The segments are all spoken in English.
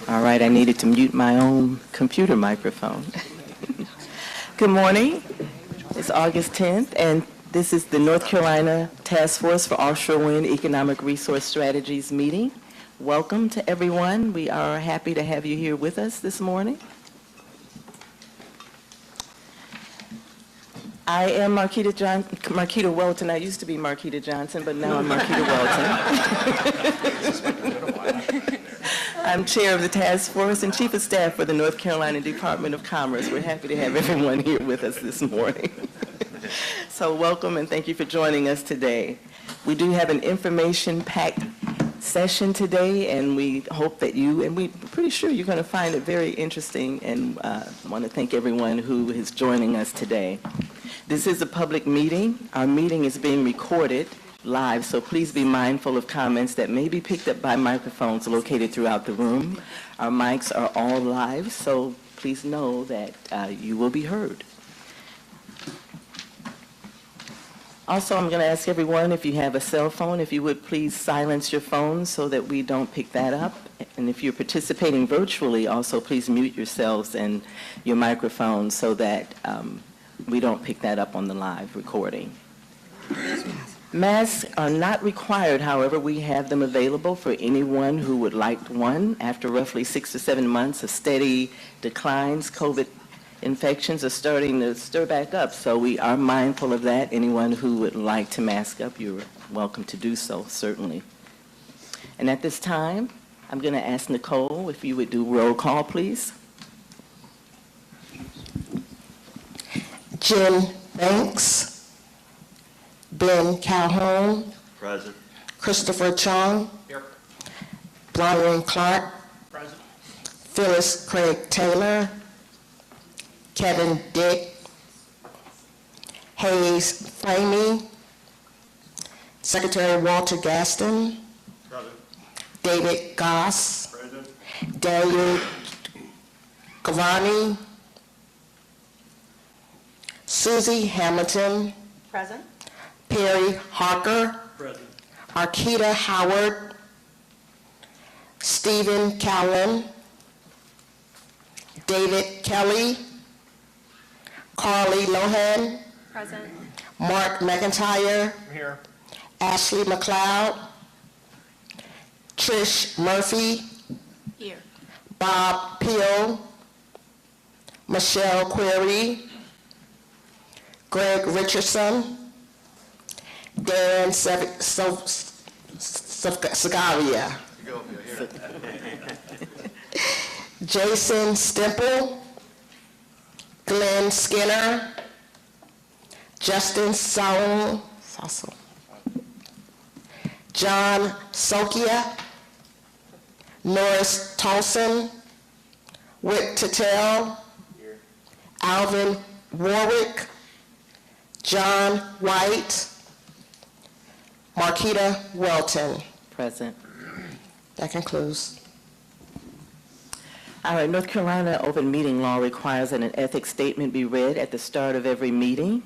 All right, I needed to mute my own computer microphone. Good morning. It's August 10th, and this is the North Carolina Taskforce for Offshore Wind Economic Resource Strategies meeting. Welcome to everyone. We are happy to have you here with us this morning. I am Marquita Welton. I used to be Marquita Johnson, but now I'm Marquita Welton. I'm chair of the task force and chief of staff for the North Carolina Department of Commerce. We're happy to have everyone here with us this morning. So welcome and thank you for joining us today. We do have an information-packed session today, and we hope that we're pretty sure you're going to find it very interesting, and want to thank everyone who is joining us today. This is a public meeting. Our meeting is being recorded live, so please be mindful of comments that may be picked up by microphones located throughout the room. Our mics are all live, so please know that you will be heard. Also, I'm going to ask everyone, if you have a cell phone, if you would please silence your phone so that we don't pick that up. And if you're participating virtually, also please mute yourselves and your microphones so that we don't pick that up on the live recording. Masks are not required, however, we have them available for anyone who would like one. After roughly 6 to 7 months of steady declines, COVID infections are starting to stir back up, so we are mindful of that. Anyone who would like to mask up, you're welcome to do so, certainly. And at this time, I'm going to ask Nicole if you would do roll call, please. Jen Banks. Ben Calhoun. Present. Christopher Chong. Here. Brian Clark. Present. Phyllis Craig Taylor. Kevin Dick. Hayes Framey. Secretary Walter Gaston. Present. David Goss. Present. Daniel Cavani. Susie Hamilton. Present. Perry Harker. Present. Arkita Howard. Stephen Callan. David Kelly. Carly Lohan. Present. Mark McIntyre. Here. Ashley McLeod. Trish Murphy. Here. Bob Peel. Michelle Query. Greg Richardson. Dan Sagaria. Jason Stemple. Glenn Skinner. Justin Saul. John Sokia. Norris Tolson. Whit Tatel. Alvin Warwick. John White. Marquita Welton. Present. That concludes. All right, North Carolina open meeting law requires that an ethics statement be read at the start of every meeting.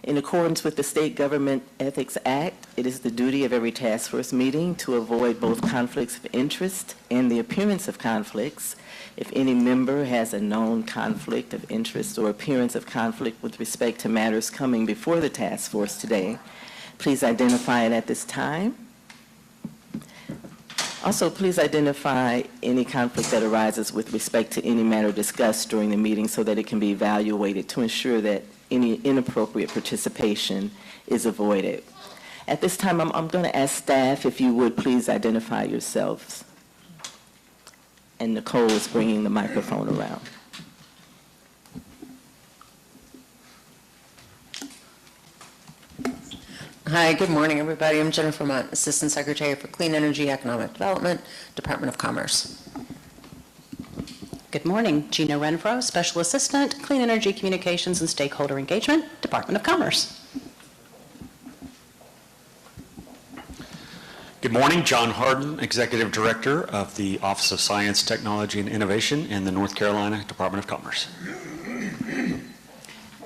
In accordance with the State Government Ethics Act, it is the duty of every task force meeting to avoid both conflicts of interest and the appearance of conflicts. If any member has a known conflict of interest or appearance of conflict with respect to matters coming before the task force today, please identify it at this time. Also, please identify any conflict that arises with respect to any matter discussed during the meeting so that it can be evaluated to ensure that any inappropriate participation is avoided. At this time, I'm going to ask staff if you would please identify yourselves. And Nicole is bringing the microphone around. Hi, good morning, everybody. I'm Jennifer Mott, Assistant Secretary for Clean Energy Economic Development, Department of Commerce. Good morning. Gina Renfro, Special Assistant, Clean Energy Communications and Stakeholder Engagement, Department of Commerce. Good morning. John Harden, Executive Director of the Office of Science, Technology, and Innovation in the North Carolina Department of Commerce.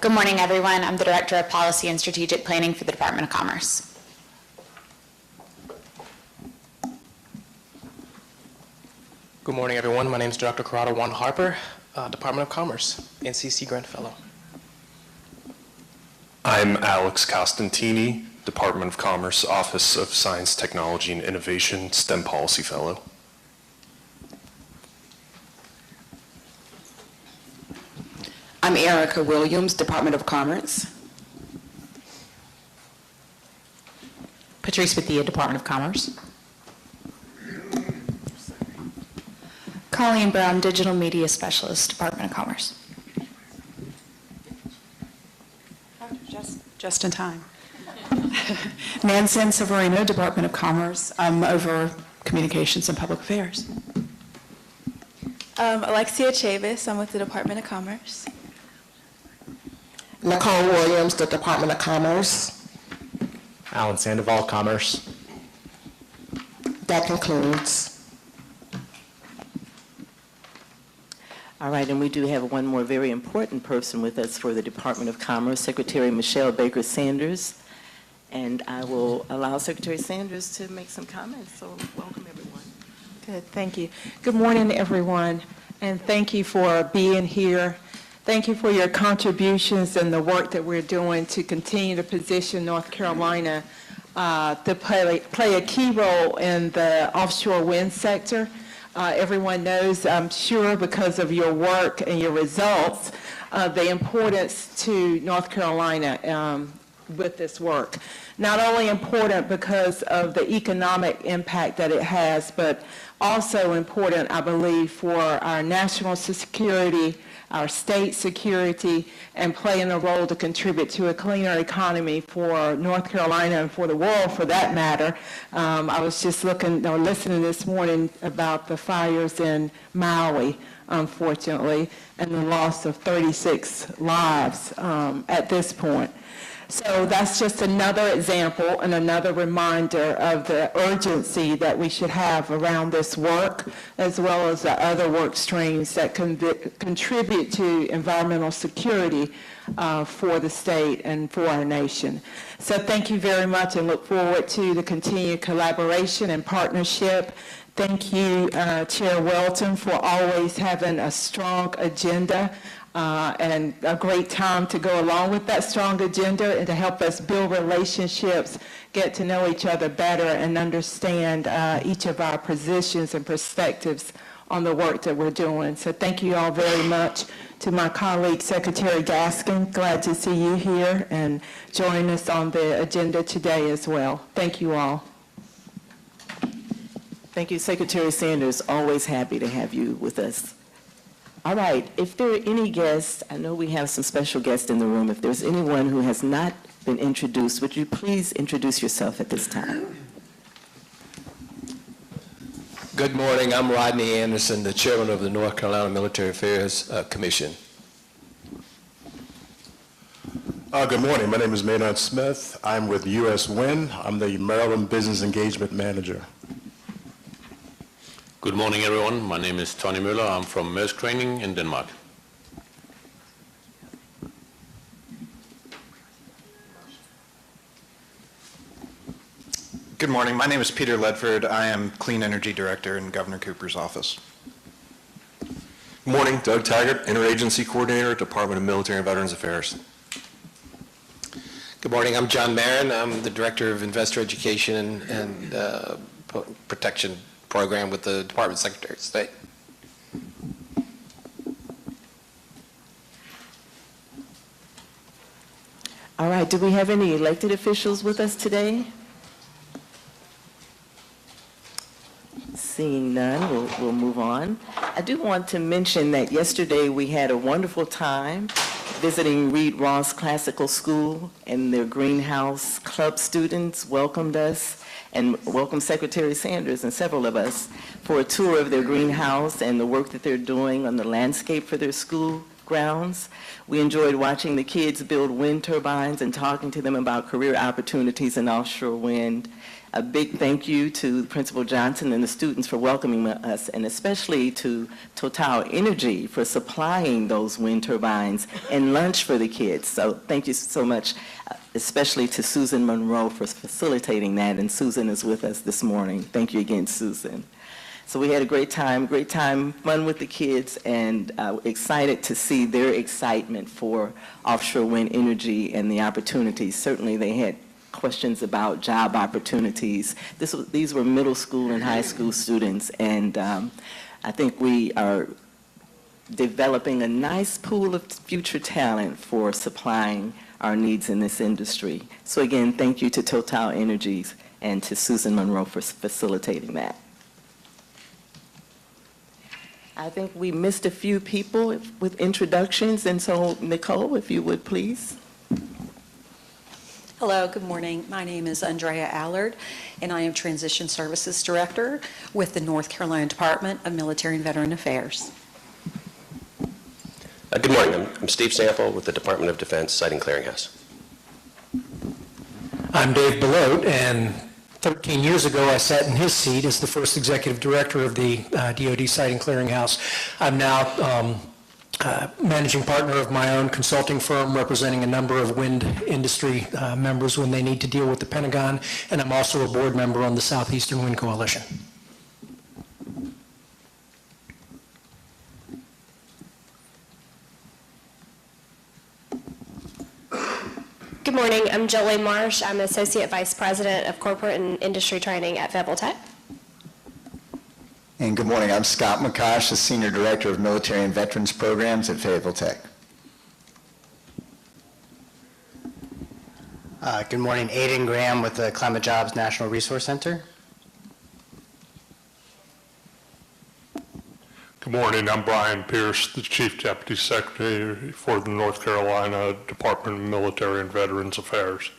Good morning, everyone. I'm the Director of Policy and Strategic Planning for the Department of Commerce. Good morning, everyone. My name is Dr. Corrado Juan Harper, Department of Commerce, NCC Grant Fellow. I'm Alex Costantini, Department of Commerce, Office of Science, Technology, and Innovation, STEM Policy Fellow. I'm Erica Williams, Department of Commerce. Patrice Bethia, Department of Commerce. Colleen Brown, Digital Media Specialist, Department of Commerce. Just in time. Nancy Severino, Department of Commerce. I'm over Communications and Public Affairs. Alexia Chavis, I'm with the Department of Commerce. Nicole Williams, the Department of Commerce. Alan Sandoval, Commerce. That concludes. All right, and we do have one more very important person with us for the Department of Commerce, Secretary Michelle Baker Sanders. And I will allow Secretary Sanders to make some comments. So welcome, everyone. Good, thank you. Good morning, everyone, and thank you for being here. Thank you for your contributions and the work that we're doing to continue to position North Carolina to play a key role in the offshore wind sector. Everyone knows, I'm sure, because of your work and your results, the importance to North Carolina with this work. Not only important because of the economic impact that it has, but also important, I believe, for our national security, our state security, and playing a role to contribute to a cleaner economy for North Carolina and for the world, for that matter. I was just listening this morning about the fires in Maui, unfortunately, and the loss of 36 lives at this point. So that's just another example and another reminder of the urgency that we should have around this work, as well as the other work streams that contribute to environmental security for the state and for our nation. So thank you very much, and look forward to the continued collaboration and partnership. Thank you, Chair Welton, for always having a strong agenda and a great time to go along with that strong agenda and to help us build relationships, get to know each other better, and understand each of our positions and perspectives on the work that we're doing. So thank you all very much. To my colleague, Secretary Gaskin, glad to see you here and join us on the agenda today as well. Thank you all. Thank you, Secretary Sanders. Always happy to have you with us. All right, if there are any guests, I know we have some special guests in the room. If there's anyone who has not been introduced, would you please introduce yourself at this time? Good morning. I'm Rodney Anderson, the chairman of the North Carolina Military Affairs Commission. Good morning. My name is Maynard Smith. I'm with U.S. Wind. I'm the Maryland Business Engagement Manager. Good morning, everyone. My name is Tony Müller. I'm from Maersk Training in Denmark. Good morning. My name is Peter Ledford. I am Clean Energy Director in Governor Cooper's office. Good morning. Doug Taggart, Interagency Coordinator, Department of Military and Veterans Affairs. Good morning. I'm John Marin. I'm the Director of Investor Education and Protection Program with the Department of Secretary of State. All right, do we have any elected officials with us today? Seeing none, we'll move on. I do want to mention that yesterday we had a wonderful time visiting Reed Ross Classical School, and their greenhouse club students welcomed us and welcomed Secretary Sanders and several of us for a tour of their greenhouse and the work that they're doing on the landscape for their school grounds. We enjoyed watching the kids build wind turbines and talking to them about career opportunities in offshore wind. A big thank you to Principal Johnson and the students for welcoming us, and especially to Total Energy for supplying those wind turbines and lunch for the kids. So thank you so much, especially to Susan Monroe for facilitating that, and Susan is with us this morning. Thank you again, Susan. So we had a great time, fun with the kids, and excited to see their excitement for offshore wind energy and the opportunities. Certainly they had questions about job opportunities. These were middle school and high school students, and I think we are developing a nice pool of future talent for supplying our needs in this industry. So again, thank you to Total Energies and to Susan Monroe for facilitating that. I think we missed a few people with introductions, and so Nicole, if you would please. Hello, good morning. My name is Andrea Allard, and I am Transition Services Director with the North Carolina Department of Military and Veteran Affairs. Good morning. I'm Steve Sample with the Department of Defense Siting Clearinghouse. I'm Dave Belote, and 13 years ago I sat in his seat as the first executive director of the DoD Siting Clearinghouse. I'm now managing partner of my own consulting firm representing a number of wind industry members when they need to deal with the Pentagon, and I'm also a board member on the Southeastern Wind Coalition. Good morning. I'm Jolie Marsh. I'm Associate Vice President of Corporate and Industry Training at Fayetteville Tech. And good morning. I'm Scott McCosh, the Senior Director of Military and Veterans Programs at Fayetteville Tech. Good morning. Aidan Graham with the Climate Jobs National Resource Center. Good morning. I'm Brian Pierce, the Chief Deputy Secretary for the North Carolina Department of Military and Veterans Affairs.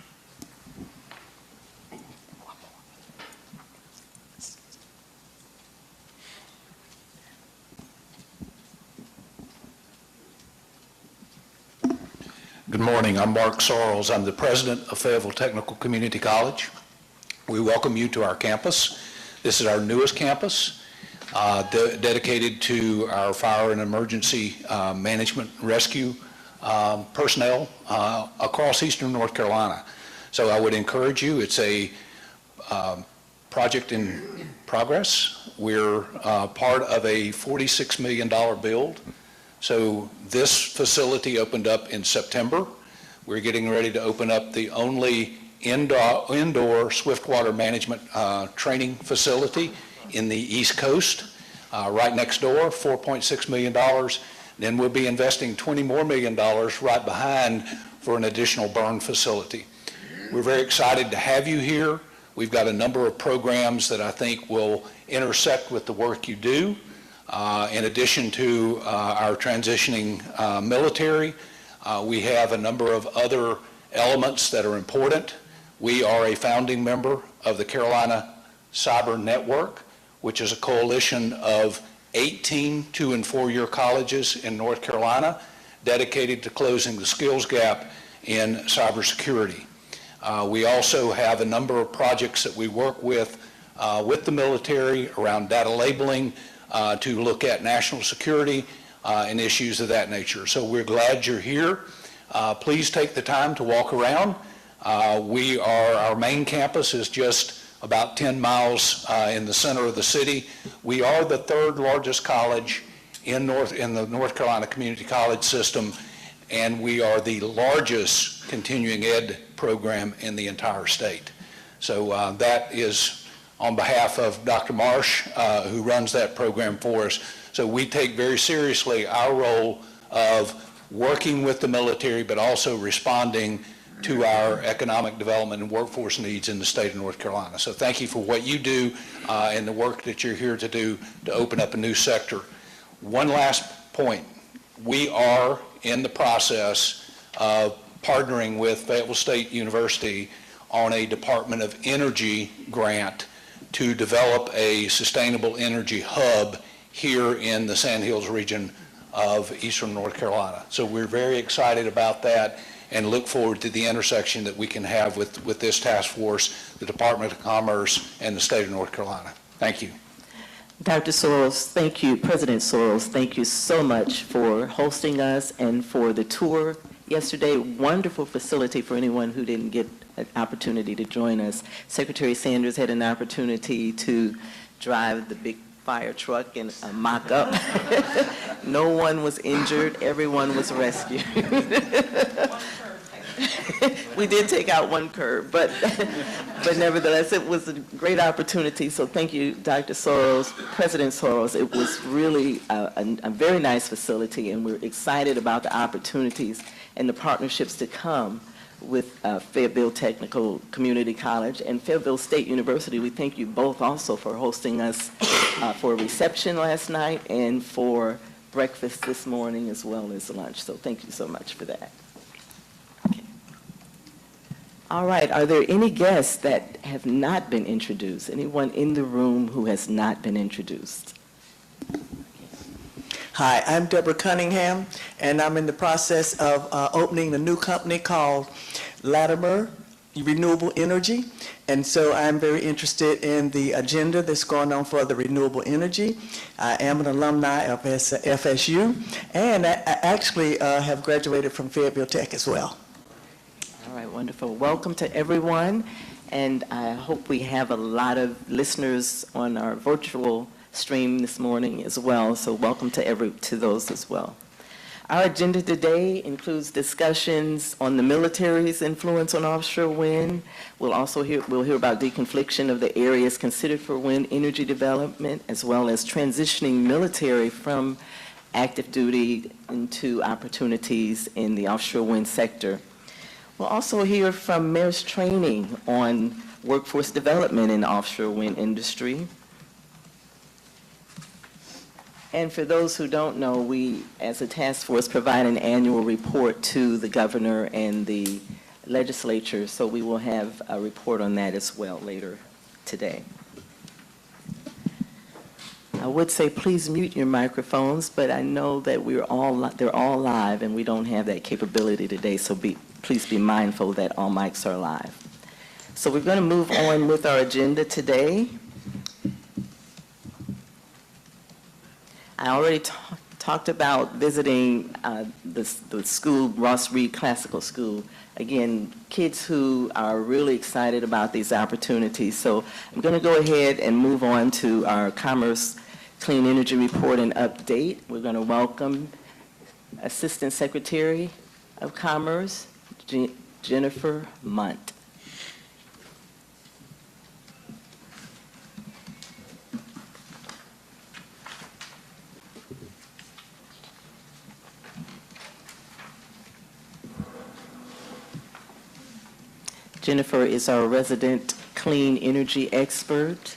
Good morning. I'm Mark Sorrells. I'm the President of Fayetteville Technical Community College. We welcome you to our campus. This is our newest campus. Dedicated to our fire and emergency management rescue personnel across eastern North Carolina. So I would encourage you, it's a project in progress. We're part of a $46 million build. So this facility opened up in September. We're getting ready to open up the only indoor swiftwater management training facility in the East Coast, right next door, $4.6 million. Then we'll be investing $20 more million right behind for an additional burn facility. We're very excited to have you here. We've got a number of programs that I think will intersect with the work you do. In addition to our transitioning military, we have a number of other elements that are important. We are a founding member of the Carolina Cyber Network, which is a coalition of 18 2- and 4-year colleges in North Carolina dedicated to closing the skills gap in cybersecurity. We also have a number of projects that we work with the military around data labeling to look at national security and issues of that nature. So we're glad you're here. Please take the time to walk around. Our main campus is just about 10 miles in the center of the city. We are the third largest college in the North Carolina Community College system, and we are the largest continuing ed program in the entire state. So that is on behalf of Dr. Marsh, who runs that program for us. So we take very seriously our role of working with the military, but also responding to our economic development and workforce needs in the state of North Carolina. So thank you for what you do and the work that you're here to do to open up a new sector. One last point. We are in the process of partnering with Fayetteville State University on a Department of Energy grant to develop a sustainable energy hub here in the Sandhills region of eastern North Carolina. So we're very excited about that and look forward to the intersection that we can have with this task force, the Department of Commerce, and the state of North Carolina. Thank you. Dr. Sorrells, thank you. President Sorrells, thank you so much for hosting us and for the tour yesterday. Wonderful facility for anyone who didn't get an opportunity to join us. Secretary Sanders had an opportunity to drive the big fire truck and a mock-up. No one was injured. Everyone was rescued. We did take out one curb, but nevertheless, it was a great opportunity. So thank you, Dr. Soros, President Soros. It was really a very nice facility, and we're excited about the opportunities and the partnerships to come with Fayetteville Technical Community College and Fayetteville State University. We thank you both also for hosting us for a reception last night and for breakfast this morning as well as lunch. So thank you so much for that. Okay. All right, are there any guests that have not been introduced? Anyone in the room who has not been introduced? Hi, I'm Deborah Cunningham, and I'm in the process of opening a new company called Latimer Renewable Energy. And so I'm very interested in the agenda that's going on for the renewable energy. I am an alumni of FSU, and I actually have graduated from Fayetteville Tech as well. All right, wonderful. Welcome to everyone, and I hope we have a lot of listeners on our virtual stream this morning as well, so welcome to those as well. Our agenda today includes discussions on the military's influence on offshore wind. We'll hear about deconfliction of the areas considered for wind energy development, as well as transitioning military from active duty into opportunities in the offshore wind sector. We'll also hear from Mayor's training on workforce development in the offshore wind industry. And for those who don't know, we, as a task force, provide an annual report to the governor and the legislature, so we will have a report on that as well later today. I would say please mute your microphones, but I know that they're all live and we don't have that capability today, so please be mindful that all mics are live. So we're going to move on with our agenda today. I already talked about visiting the school, Ross Reed Classical School. Again, kids who are really excited about these opportunities. So I'm going to go ahead and move on to our Commerce Clean Energy Report and Update. We're going to welcome Assistant Secretary of Commerce, Jennifer Munt. Jennifer is our resident clean energy expert,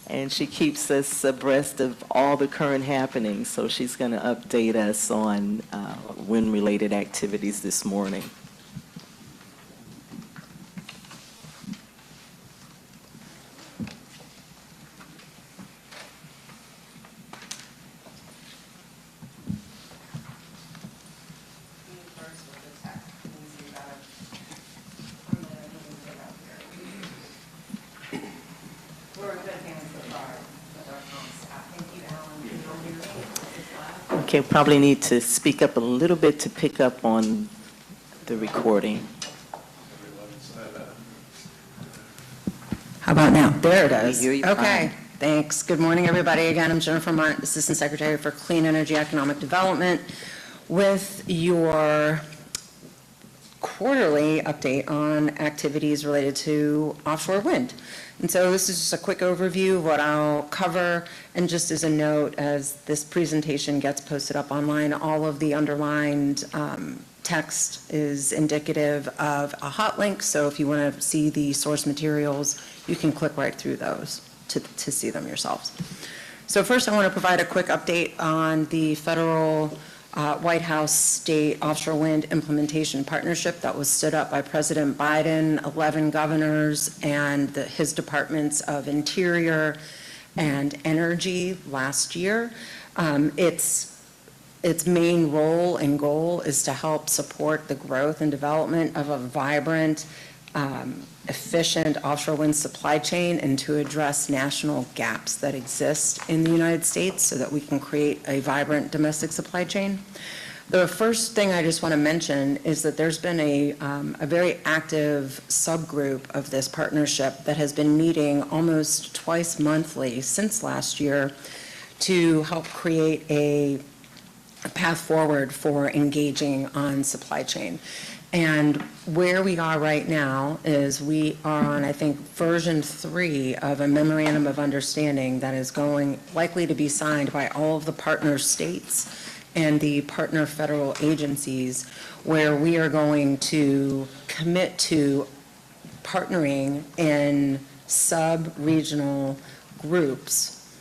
and she keeps us abreast of all the current happenings, so she's going to update us on wind-related activities this morning. Okay, probably need to speak up a little bit to pick up on the recording. How about now? There it is. We hear you Okay, fine. thanks. Good morning, everybody. Again, I'm Jennifer Munt, Assistant Secretary for Clean Energy Economic Development, with your quarterly update on activities related to offshore wind. And so this is just a quick overview of what I'll cover, and just as a note, as this presentation gets posted up online, all of the underlined text is indicative of a hot link, so if you want to see the source materials, you can click right through those to see them yourselves. So first I want to provide a quick update on the federal White House State Offshore Wind Implementation Partnership that was stood up by President Biden, 11 governors, and his departments of Interior and Energy last year. Its main role and goal is to help support the growth and development of a vibrant, efficient offshore wind supply chain, and to address national gaps that exist in the United States so that we can create a vibrant domestic supply chain. The first thing I just want to mention is that there's been a very active subgroup of this partnership that has been meeting almost twice monthly since last year to help create a path forward for engaging on supply chain. And where we are right now is we are on, I think, version 3 of a memorandum of understanding that is likely to be signed by all of the partner states and the partner federal agencies, where we are going to commit to partnering in sub-regional groups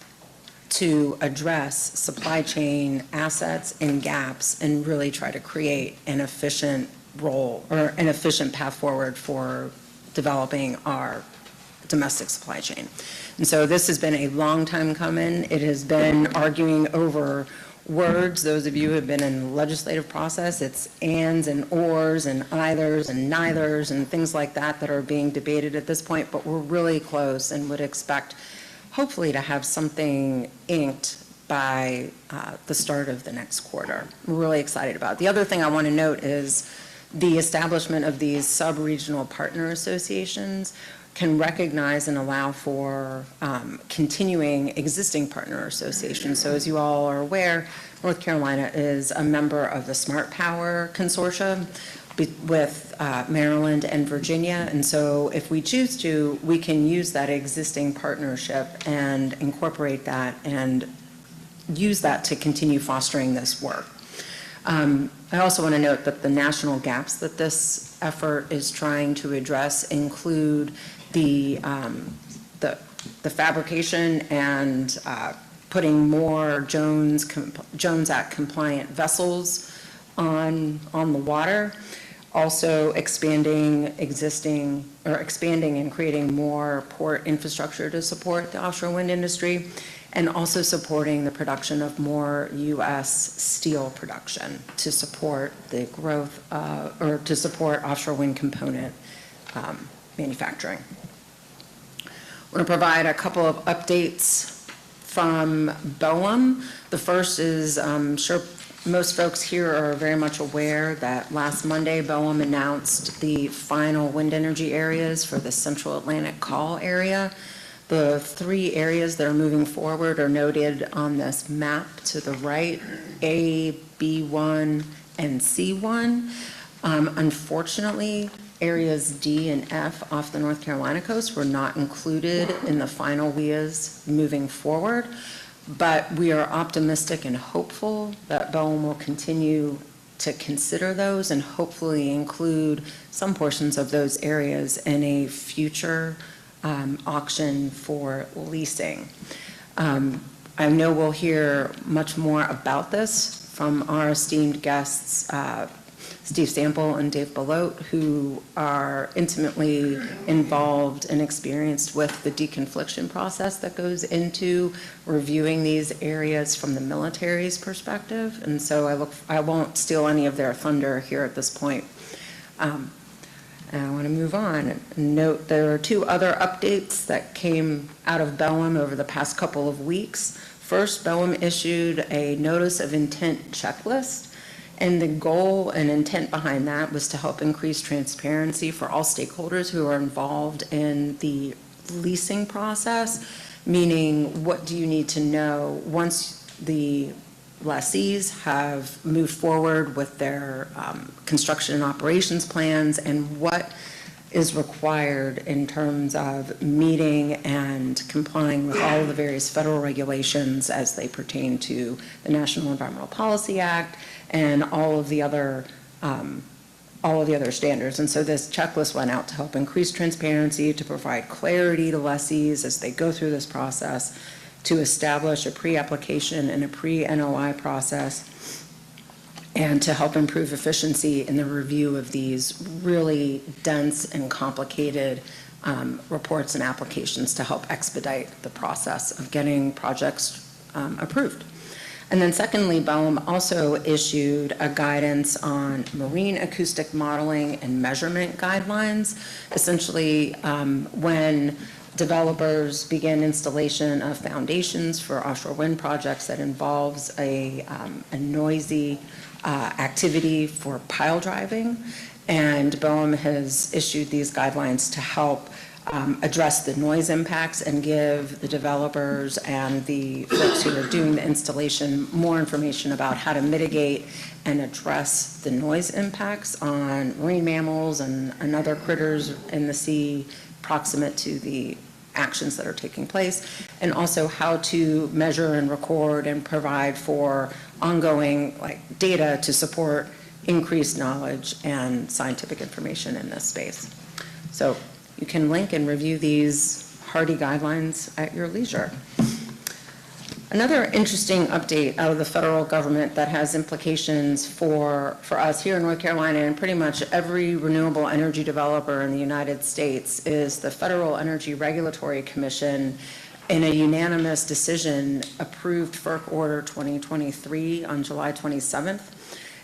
to address supply chain assets and gaps and really try to create an efficient role or an efficient path forward for developing our domestic supply chain. And so this has been a long time coming. It has been arguing over words. Those of you who have been in the legislative process, it's ands and ors and eithers and neithers and things like that that are being debated at this point, but we're really close and would expect hopefully to have something inked by the start of the next quarter. We're really excited about it. The other thing I want to note is the establishment of these sub-regional partner associations can recognize and allow for continuing existing partner associations. So as you all are aware, North Carolina is a member of the Smart Power Consortium with Maryland and Virginia. And so if we choose to, we can use that existing partnership and incorporate that and use that to continue fostering this work. I also want to note that the national gaps that this effort is trying to address include the fabrication and putting more Jones Act compliant vessels on the water, also expanding and creating more port infrastructure to support the offshore wind industry, and also supporting the production of more U.S. steel production to support the growth or to support offshore wind component manufacturing. We're going to provide a couple of updates from BOEM. The first is, I'm sure most folks here are very much aware that last Monday, BOEM announced the final wind energy areas for the Central Atlantic Call area. The 3 areas that are moving forward are noted on this map to the right, A, B1, and C1. Unfortunately, areas D and F off the North Carolina coast were not included in the final WIAs moving forward, but we are optimistic and hopeful that BOEM will continue to consider those and hopefully include some portions of those areas in a future auction for leasing. I know we'll hear much more about this from our esteemed guests, Steve Sample and Dave Belote, who are intimately involved and experienced with the deconfliction process that goes into reviewing these areas from the military's perspective. And so I won't steal any of their thunder here at this point. And I want to move on and note there are 2 other updates that came out of BOEM over the past couple of weeks. First, BOEM issued a notice of intent checklist, and the goal and intent behind that was to help increase transparency for all stakeholders who are involved in the leasing process, meaning what do you need to know once the lessees have moved forward with their construction and operations plans, and what is required in terms of meeting and complying with all of the various federal regulations as they pertain to the National Environmental Policy Act and all of the other standards. And so this checklist went out to help increase transparency, to provide clarity to lessees as they go through this process, to establish a pre-application and a pre-NOI process, and to help improve efficiency in the review of these really dense and complicated reports and applications to help expedite the process of getting projects approved. And then secondly, BOEM also issued a guidance on marine acoustic modeling and measurement guidelines. Essentially, when developers begin installation of foundations for offshore wind projects that involves a noisy activity for pile driving. And BOEM has issued these guidelines to help address the noise impacts and give the developers and the folks who are doing the installation more information about how to mitigate and address the noise impacts on marine mammals and other critters in the sea proximate to the actions that are taking place, and also how to measure and record and provide for ongoing data to support increased knowledge and scientific information in this space. So you can link and review these hardy guidelines at your leisure. Another interesting update out of the federal government that has implications for us here in North Carolina and pretty much every renewable energy developer in the United States is the Federal Energy Regulatory Commission, in a unanimous decision, approved FERC Order 2023 on July 27th.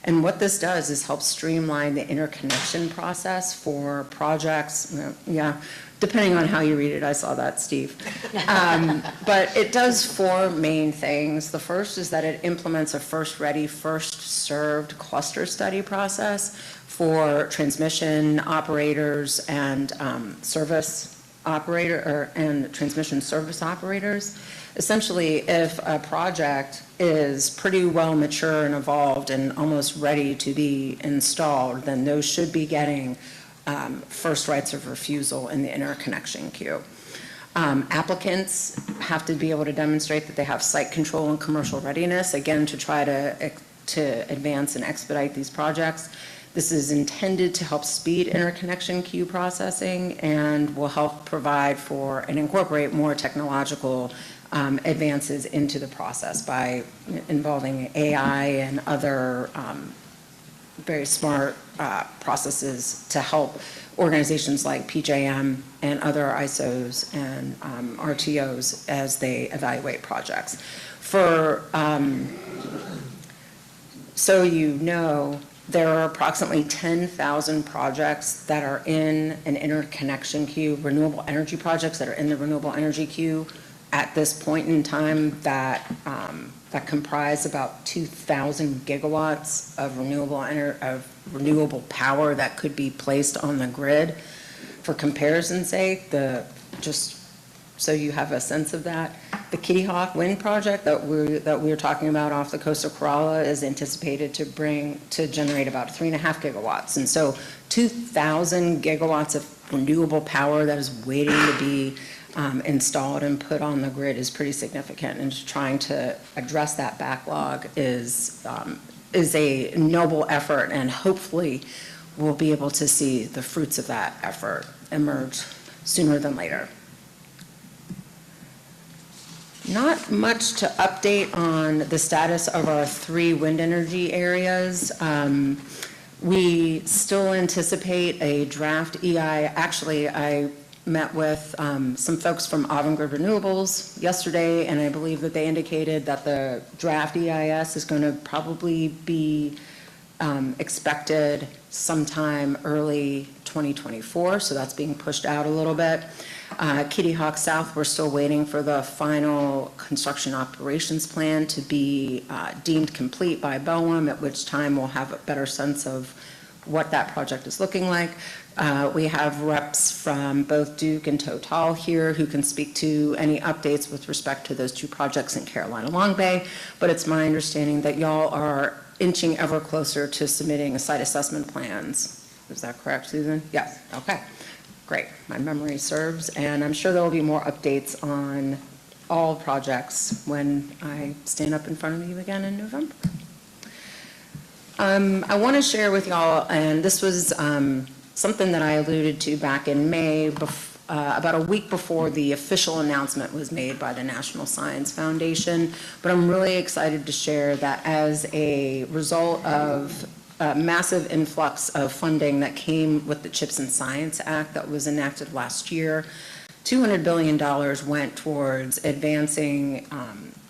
And what this does is help streamline the interconnection process for projects. Yeah, depending on how you read it, I saw that, Steve. But it does four main things. The first is that it implements a first ready, first served cluster study process for transmission operators and transmission service operators. Essentially, if a project is pretty well mature and evolved and almost ready to be installed, then those should be getting first rights of refusal in the interconnection queue. Applicants have to be able to demonstrate that they have site control and commercial readiness, again, to try to advance and expedite these projects. This is intended to help speed interconnection queue processing and will help provide for and incorporate more technological advances into the process by involving AI and other very smart processes to help organizations like PJM and other ISOs and RTOs as they evaluate projects. So you know, there are approximately 10,000 projects that are in an interconnection queue, renewable energy projects that are in the renewable energy queue at this point in time that comprise about 2,000 gigawatts of renewable power that could be placed on the grid. For comparison's sake, just so you have a sense of that, the Kitty Hawk wind project that we're talking about off the coast of Corolla is anticipated to generate about 3.5 gigawatts. And so 2,000 gigawatts of renewable power that is waiting to be installed and put on the grid is pretty significant, and just trying to address that backlog is a noble effort, and hopefully we'll be able to see the fruits of that effort emerge sooner than later. Not much to update on the status of our 3 wind energy areas. We still anticipate a draft EI. Actually, I met with some folks from Avangrid Renewables yesterday, and I believe that they indicated that the draft EIS is going to probably be expected sometime early 2024, so that's being pushed out a little bit. Kitty Hawk South, we're still waiting for the final construction operations plan to be deemed complete by BOEM, at which time we'll have a better sense of what that project is looking like. We have reps from both Duke and Total here who can speak to any updates with respect to those 2 projects in Carolina Long Bay, but it's my understanding that y'all are inching ever closer to submitting site assessment plans. Is that correct, Susan? Yes, okay. Great, my memory serves, and I'm sure there will be more updates on all projects when I stand up in front of you again in November. I want to share with y'all, and this was something that I alluded to back in May, about a week before the official announcement was made by the National Science Foundation, but I'm really excited to share that as a result of a massive influx of funding that came with the CHIPS and Science Act that was enacted last year, $200 billion went towards advancing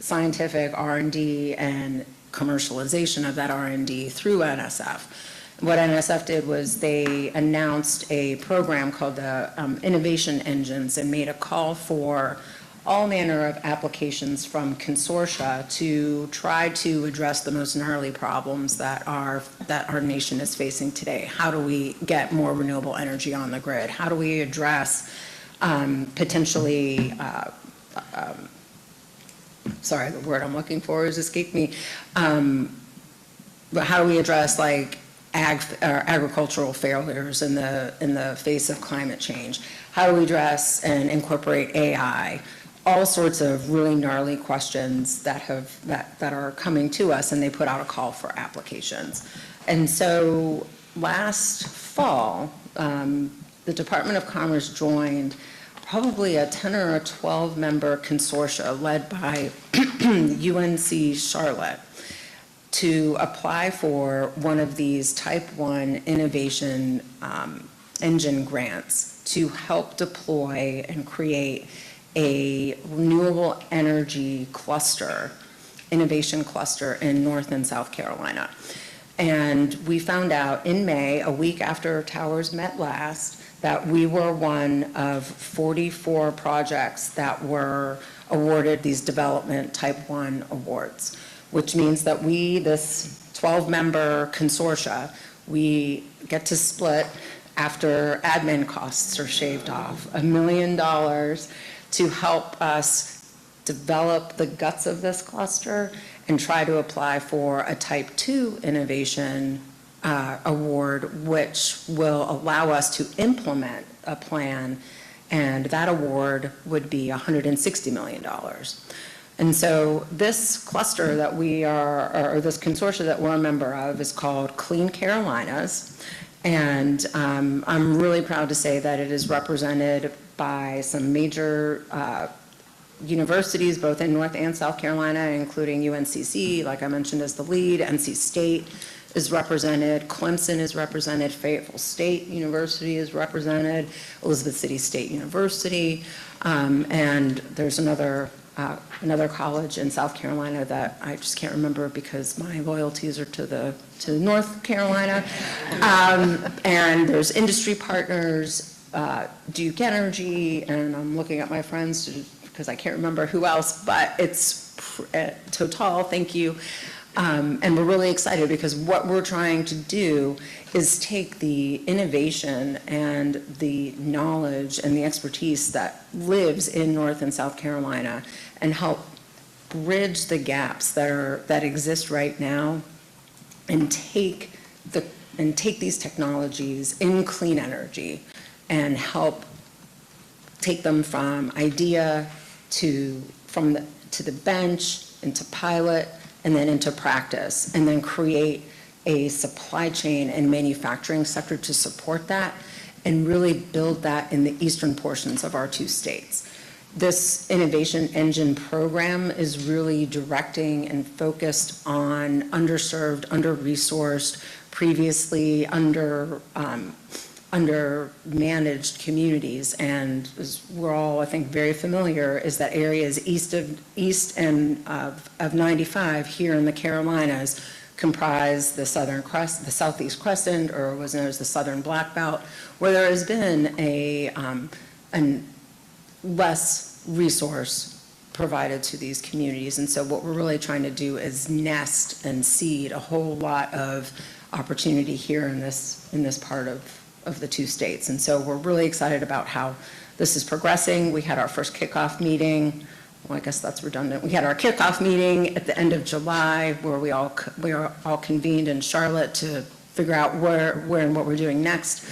scientific R&D and commercialization of that R&D through NSF. What NSF did was they announced a program called the Innovation Engines and made a call for all manner of applications from consortia to try to address the most gnarly problems that our nation is facing today. How do we get more renewable energy on the grid? How do we address potentially, sorry, the word I'm looking for has escaped me, but how do we address like agricultural failures in the face of climate change? How do we address and incorporate AI? All sorts of really gnarly questions that are coming to us, and they put out a call for applications. And so last fall, the Department of Commerce joined probably a 10 or a 12 member consortia led by UNC Charlotte to apply for one of these Type 1 Innovation Engine grants to help deploy and create a renewable energy cluster, innovation cluster in North and South Carolina. And we found out in May, a week after Towers met last, that we were one of 44 projects that were awarded these development Type 1 awards, which means that we, this 12-member consortia, we get to split after admin costs are shaved off, $1 million to help us develop the guts of this cluster and try to apply for a Type 2 Innovation Award, which will allow us to implement a plan, and that award would be $160 million. And so this cluster that we are, or this consortia that we're a member of is called Clean Carolinas, and I'm really proud to say that it is represented by some major universities, both in North and South Carolina, including UNCC, like I mentioned, as the lead. NC State is represented. Clemson is represented. Fayetteville State University is represented. Elizabeth City State University. And there's another college in South Carolina that I just can't remember because my loyalties are to North Carolina. And there's industry partners, Duke Energy, and I'm looking at my friends because I can't remember who else, but it's Total, thank you. And we're really excited because what we're trying to do is take the innovation and the knowledge and the expertise that lives in North and South Carolina and help bridge the gaps that exist right now and take these technologies in clean energy and help take them from idea to the bench, into pilot, and then into practice, and then create a supply chain and manufacturing sector to support that, and really build that in the eastern portions of our two states. This Innovation Engine program is really directing and focused on underserved, under-resourced, previously under-managed communities, and as we're all, I think, very familiar, is that areas east of 95 here in the Carolinas comprise the Southeast Crescent, or was known as the Southern Black Belt, where there has been a less resource provided to these communities. And so what we're really trying to do is nest and seed a whole lot of opportunity here in this part of the two states. And so we're really excited about how this is progressing. We had our first kickoff meeting. Well, I guess that's redundant. We had our kickoff meeting at the end of July where we all convened in Charlotte to figure out where and what we're doing next.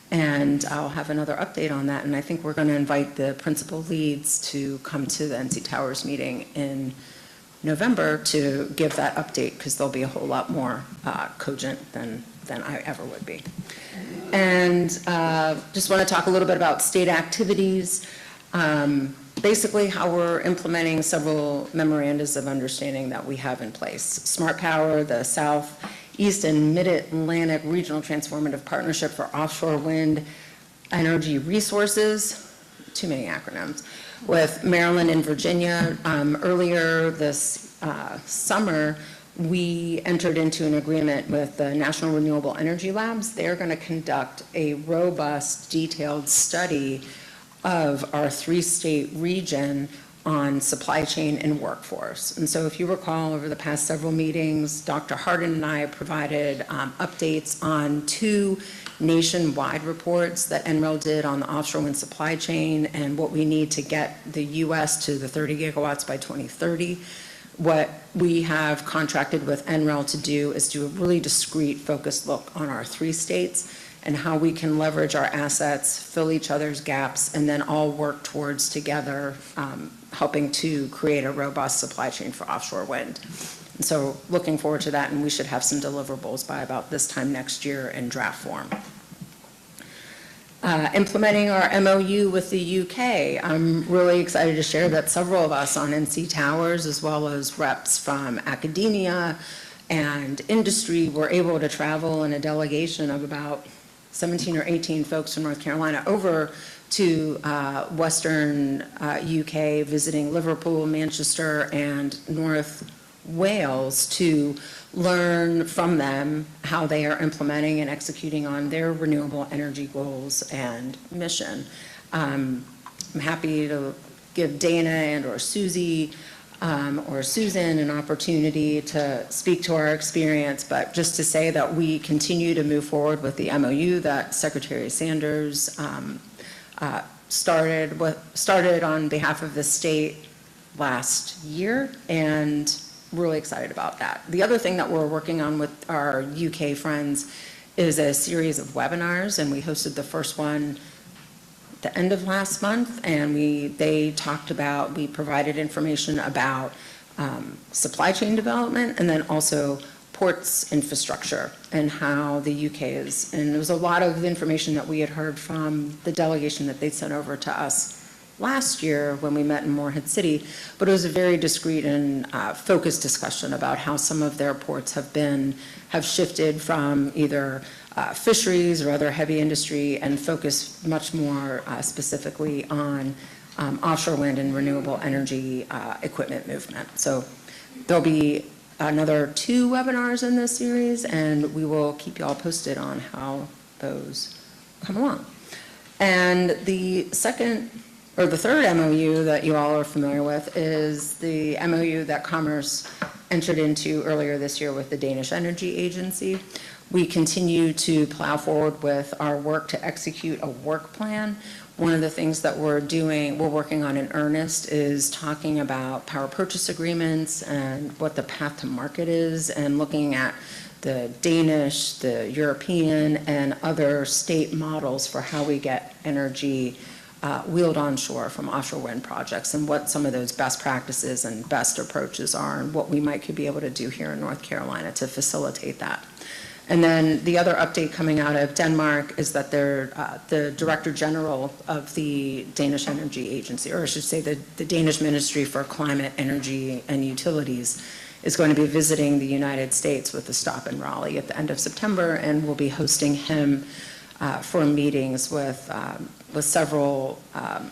And I'll have another update on that. And I think we're going to invite the principal leads to come to the NCTOWERS meeting in November to give that update, because they'll be a whole lot more cogent than I ever would be. And just want to talk a little bit about state activities. Basically how we're implementing several memorandums of understanding that we have in place. Smart Power, the Southeast and Mid-Atlantic Regional Transformative Partnership for Offshore Wind Energy Resources, too many acronyms, with Maryland and Virginia. Earlier this summer, we entered into an agreement with the National Renewable Energy Labs. They're going to conduct a robust, detailed study of our three-state region on supply chain and workforce. And so if you recall, over the past several meetings, Dr. Hardin and I provided updates on 2 nationwide reports that NREL did on the offshore wind supply chain and what we need to get the U.S. to the 30 gigawatts by 2030. What we have contracted with NREL to do is do a really discrete, focused look on our 3 states and how we can leverage our assets, fill each other's gaps, and then all work towards together helping to create a robust supply chain for offshore wind. And so looking forward to that, and we should have some deliverables by about this time next year in draft form. Implementing our MOU with the UK, I'm really excited to share that several of us on NCTOWERS, as well as reps from academia and industry, were able to travel in a delegation of about 17 or 18 folks from North Carolina over to Western UK, visiting Liverpool, Manchester, and North Wales to learn from them how they are implementing and executing on their renewable energy goals and mission. I'm happy to give Dana and or Susie or Susan an opportunity to speak to our experience, but just to say that we continue to move forward with the MOU that Secretary Sanders started on behalf of the state last year, and really excited about that. The other thing that we're working on with our UK friends is a series of webinars, and we hosted the first one at the end of last month, and we provided information about supply chain development and then also ports infrastructure and how the UK is. And there was a lot of information that we had heard from the delegation that they sent over to us last year when we met in Morehead City, but it was a very discreet and focused discussion about how some of their ports have shifted from either fisheries or other heavy industry and focused much more specifically on offshore wind and renewable energy equipment movement. So there'll be another 2 webinars in this series, and we will keep you all posted on how those come along. And the third MOU that you all are familiar with is the MOU that Commerce entered into earlier this year with the Danish Energy Agency. We continue to plow forward with our work to execute a work plan. One of the things that we're working on in earnest is talking about power purchase agreements and what the path to market is, and looking at the Danish, the European, and other state models for how we get energy wheeled onshore from offshore wind projects, and what some of those best practices and best approaches are, and what we might be able to do here in North Carolina to facilitate that. And then the other update coming out of Denmark is that the Director General of the Danish Energy Agency, or I should say the Danish Ministry for Climate, Energy, and Utilities, is going to be visiting the United States with a stop in Raleigh at the end of September, and we'll be hosting him for meetings with several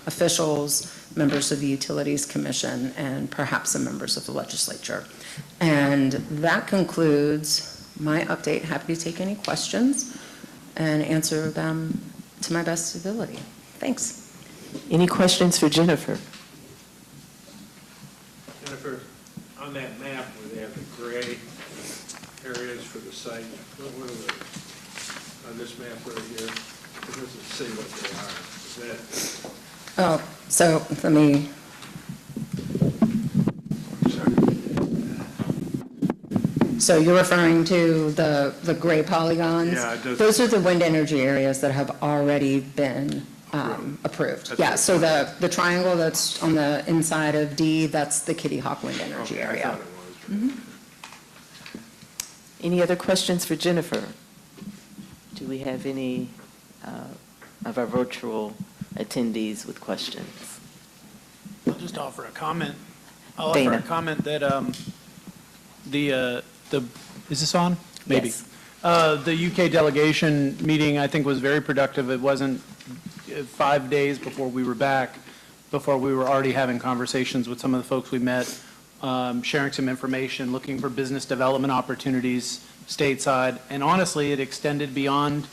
officials, members of the Utilities Commission, and perhaps some members of the legislature. And that concludes my update. Happy to take any questions and answer them to my best ability. Thanks. Any questions for Jennifer? Jennifer, on that map where they have the gray areas for the site, what are they? On this map right here, it doesn't say what they are. Is that? Oh, so let me. So you're referring to the gray polygons? Yeah, it does. Those are the wind energy areas that have already been approved. Yeah, so the triangle that's on the inside of D, that's the Kitty Hawk wind energy area. Any other questions for Jennifer? Do we have any of our virtual attendees with questions? I'll just offer a comment. I'll Dana. offer a comment that is this on? Maybe. Yes. The UK delegation meeting, I think, was very productive. It wasn't 5 days before we were back, before we were already having conversations with some of the folks we met sharing some information, looking for business development opportunities stateside, and honestly, it extended beyond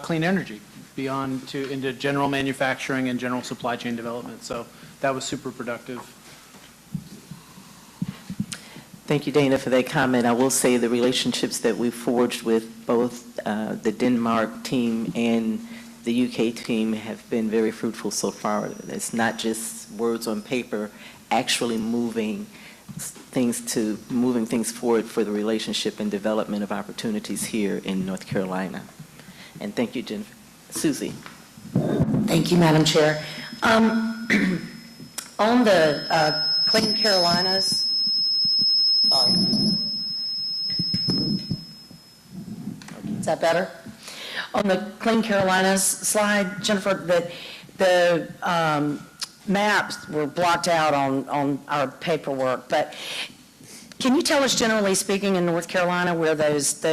clean energy, into general manufacturing and general supply chain development. So that was super productive. Thank you, Dana, for that comment. I will say the relationships that we've forged with both the Denmark team and the UK team have been very fruitful so far. It's not just words on paper, actually moving things forward for the relationship and development of opportunities here in North Carolina. And thank you, Jennifer. Susie. Thank you, Madam Chair. On the Clean Carolinas, sorry. Is that better? On the Clean Carolinas slide, Jennifer, the maps were blocked out on our paperwork, but can you tell us, generally speaking, in North Carolina where those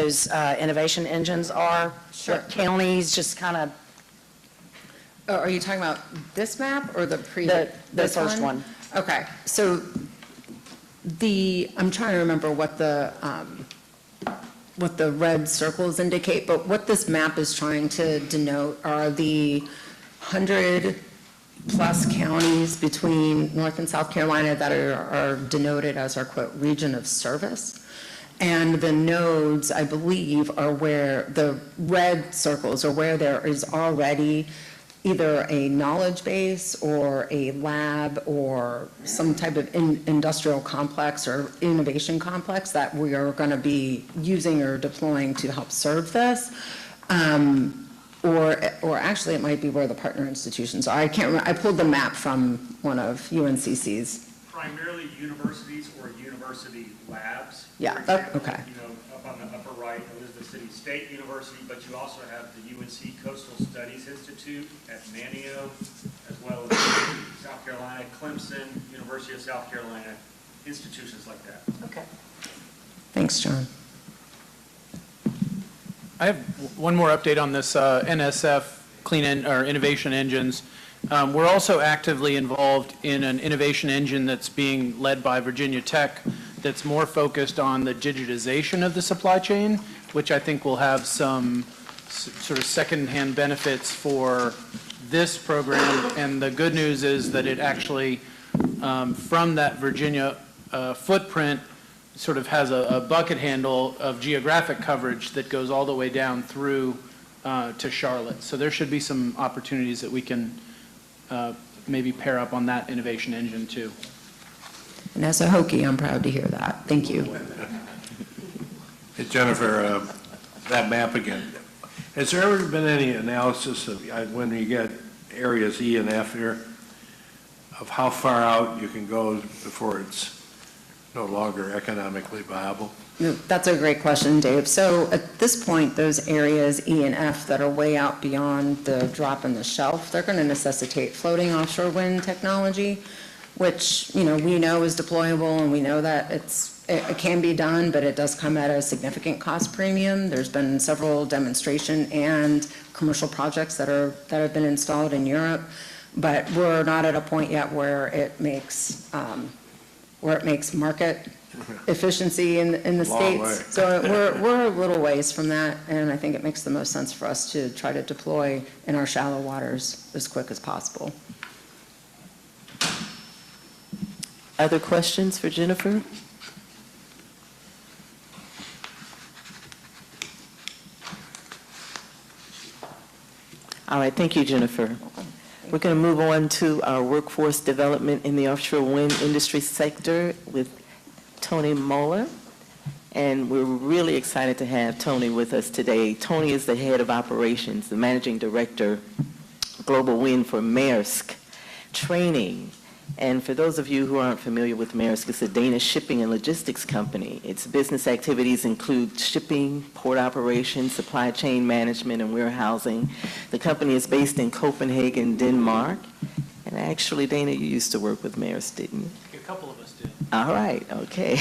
innovation engines are? Sure. What counties, just kind of. Are you talking about this map or the previous? The first one. Okay, so I'm trying to remember what the red circles indicate, but what this map is trying to denote are the 100-plus counties between North and South Carolina that are denoted as our, quote, region of service. And the nodes, I believe, are where the red circles are where there is already either a knowledge base or a lab or some type of industrial complex or innovation complex that we are going to be using or deploying to help serve this. Or actually it might be where the partner institutions are. I can't remember. I pulled the map from one of UNCC's. Primarily universities or university labs. Yeah, For example, okay. You know, up on the upper right, Elizabeth City State University, but you also have the UNC Coastal Studies Institute at Manteo, as well as South Carolina, Clemson, University of South Carolina, institutions like that. Okay. Thanks, John. I have one more update on this NSF innovation engines. We're also actively involved in an innovation engine that's being led by Virginia Tech that's more focused on the digitization of the supply chain, which I think will have some sort of secondhand benefits for this program. And the good news is that it actually, from that Virginia footprint, sort of has a bucket handle of geographic coverage that goes all the way down through to Charlotte. So there should be some opportunities that we can maybe pair up on that innovation engine too. And as a Hokie, I'm proud to hear that. Thank you. Hey, Jennifer, that map again. Has there ever been any analysis of when you get areas E and F here, of how far out you can go before it's no longer economically viable? That's a great question, Dave. So at this point, those areas E and F that are way out beyond the drop in the shelf, they're going to necessitate floating offshore wind technology, which, you know, we know is deployable, and we know that it can be done, but it does come at a significant cost premium. There's been several demonstration and commercial projects that have been installed in Europe, but we're not at a point yet where it makes market efficiency in the states. So we're a little ways from that, and I think it makes the most sense for us to try to deploy in our shallow waters as quick as possible. Other questions for Jennifer? All right, thank you, Jennifer. We're going to move on to our workforce development in the offshore wind industry sector with Tony Moeller. And we're really excited to have Tony with us today. Tony is the head of operations, the managing director, Global Wind for Maersk Training. And for those of you who aren't familiar with Maersk, it's a Danish shipping and logistics company. Its business activities include shipping, port operations, supply chain management, and warehousing. The company is based in Copenhagen, Denmark. And actually, Dana, you used to work with Maersk, didn't you? A couple of us did. All right, okay.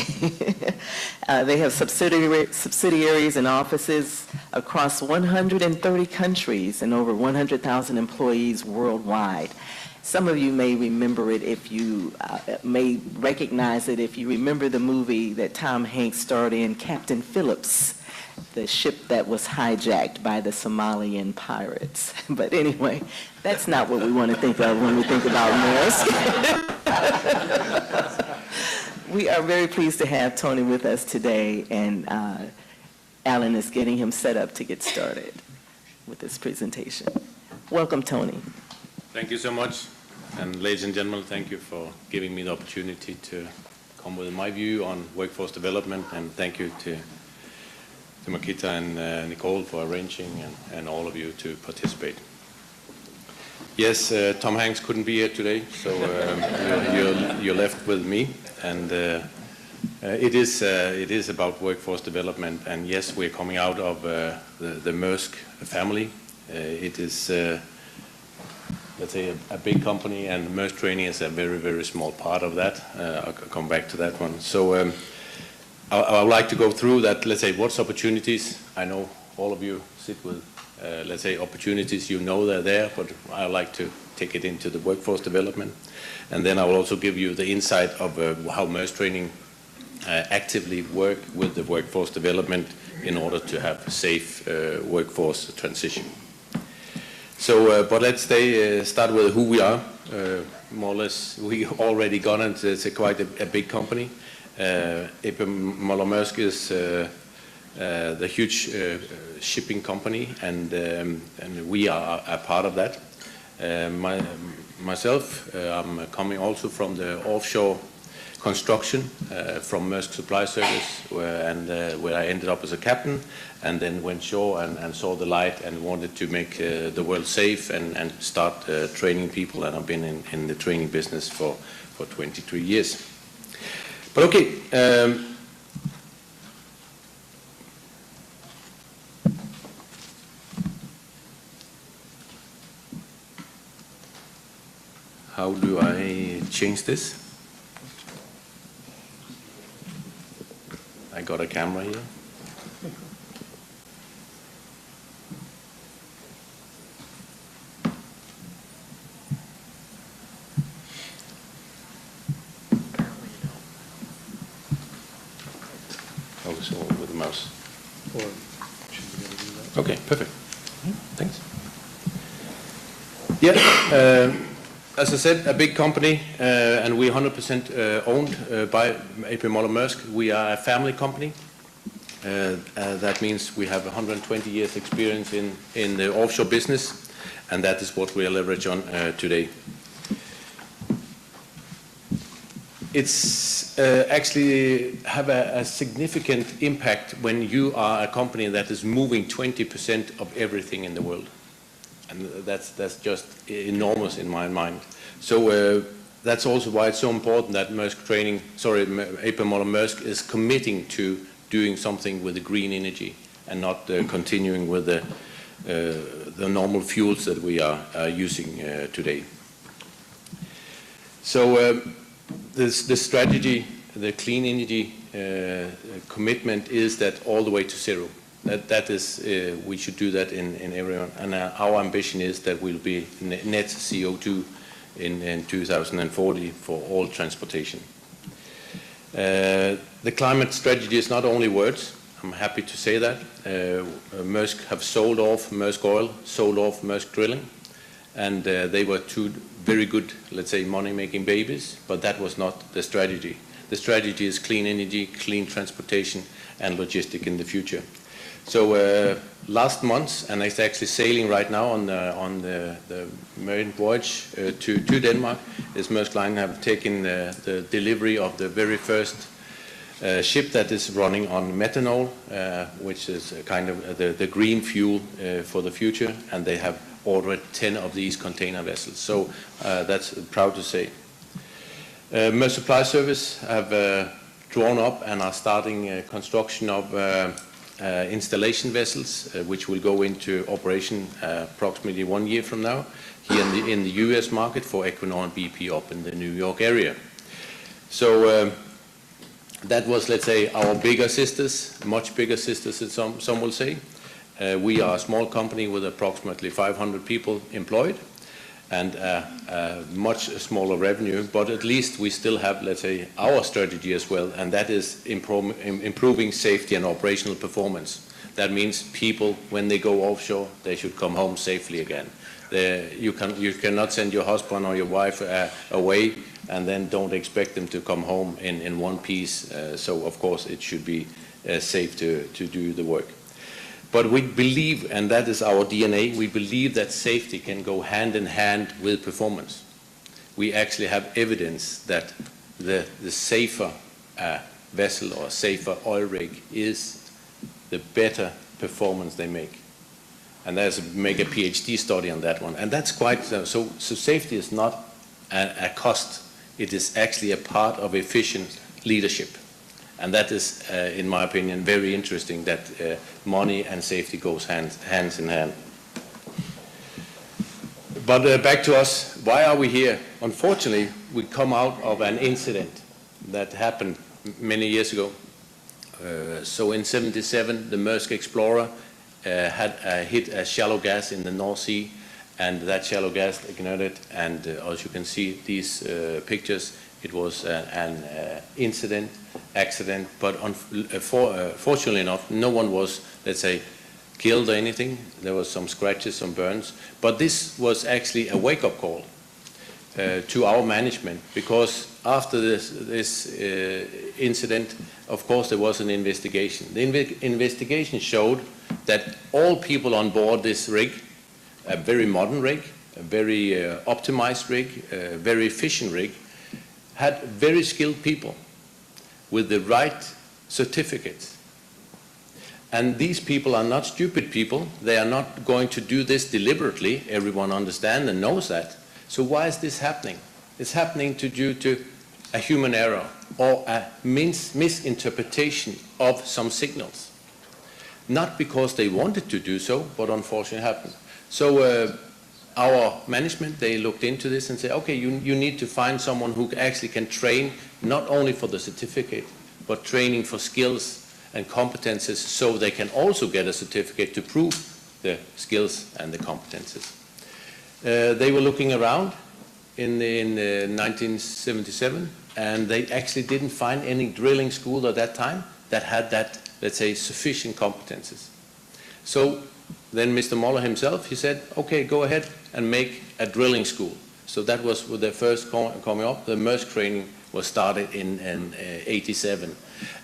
They have subsidiaries and offices across 130 countries and over 100,000 employees worldwide. Some of you may remember it if you may recognize it if you remember the movie that Tom Hanks starred in, Captain Phillips, the ship that was hijacked by the Somalian pirates. But anyway, that's not what we want to think of when we think about Maersk. We are very pleased to have Tony with us today, and Alan is getting him set up to get started with this presentation. Welcome, Tony. Thank you so much. And ladies and gentlemen, thank you for giving me the opportunity to come with my view on workforce development, and thank you to Makita and Nicole for arranging and all of you to participate. Yes, Tom Hanks couldn't be here today, so you're left with me, and it is about workforce development. And yes, we're coming out of the Maersk family. It is let's say a big company, and Maersk Training is a very, very small part of that. I'll come back to that one. So I would like to go through that. Let's say what's opportunities. I know all of you sit with let's say opportunities, you know they're there, but I like to take it into the workforce development. And then I will also give you the insight of how Maersk Training actively work with the workforce development in order to have a safe workforce transition. So, but let's start with who we are. More or less, we already got into it's quite a big company. A.P. Møller - Mærsk is the huge shipping company, and we are a part of that. Myself, I'm coming also from the offshore construction from Maersk Supply Service, where I ended up as a captain, and then went ashore and saw the light and wanted to make the world safe and start training people. And I've been in the training business for 23 years. But okay. How do I change this? I got a camera here. Oh, so with the mouse. Okay, perfect. Thanks. Yeah. As I said, a big company, and we're 100% owned by A.P. Møller - Mærsk. We are a family company. That means we have 120 years experience in the offshore business, and that is what we are leverage on today. It's actually have a significant impact when you are a company that is moving 20% of everything in the world. And that's just enormous in my mind. So that's also why it's so important that A.P. Møller - Mærsk is committing to doing something with the green energy and not continuing with the normal fuels that we are using today. So the strategy, the clean energy commitment is that all the way to zero. That is, we should do that in everyone. And our ambition is that we'll be net CO2 in 2040 for all transportation. The climate strategy is not only words. I'm happy to say that. Maersk have sold off Maersk Oil, sold off Maersk Drilling, and they were two very good, let's say, money-making babies, but that was not the strategy. The strategy is clean energy, clean transportation, and logistic in the future. So last month, and it's actually sailing right now on the marine voyage to Denmark, is Maersk Line have taken the delivery of the very first ship that is running on methanol, which is kind of the green fuel for the future, and they have ordered 10 of these container vessels. So that's proud to say. Maersk Supply Service have drawn up and are starting construction of installation vessels, which will go into operation approximately 1 year from now, here in the US market for Equinor and BP up in the New York area. So that was, let's say, our bigger sisters, much bigger sisters, as some will say. We are a small company with approximately 500 people employed, and a much smaller revenue, but at least we still have, let's say, our strategy as well, and that is improving safety and operational performance. That means people, when they go offshore, they should come home safely again. You cannot send your husband or your wife away and then don't expect them to come home in one piece. So, of course, it should be safe to do the work. But we believe, and that is our DNA, we believe that safety can go hand in hand with performance. We actually have evidence that the safer vessel or safer oil rig is the better performance they make. And there's make a PhD study on that one. And that's quite, so safety is not a cost. It is actually a part of efficient leadership. And that is, in my opinion, very interesting that money and safety goes hands in hand. But back to us, why are we here? Unfortunately, we come out of an incident that happened many years ago. So in '77, the Maersk Explorer had hit a shallow gas in the North Sea, and that shallow gas ignited, and as you can see these pictures, it was an accident, but fortunately enough, no one was, let's say, killed or anything. There was some scratches, some burns, but this was actually a wake-up call to our management, because after this incident, of course, there was an investigation. The investigation showed that all people on board this rig, a very modern rig, a very optimized rig, a very efficient rig, had very skilled people with the right certificates. And these people are not stupid people. They are not going to do this deliberately. Everyone understands and knows that. So why is this happening? It's happening due to a human error or a misinterpretation of some signals. Not because they wanted to do so, but unfortunately happened. So our management, they looked into this and said, okay, you need to find someone who actually can train not only for the certificate, but training for skills and competences, so they can also get a certificate to prove the skills and the competences. They were looking around in 1977, and they actually didn't find any drilling school at that time that had that, let's say, sufficient competences. So then Mr. Moller himself, he said, okay, go ahead and make a drilling school. So that was with the first coming up. The Maersk training was started in '87.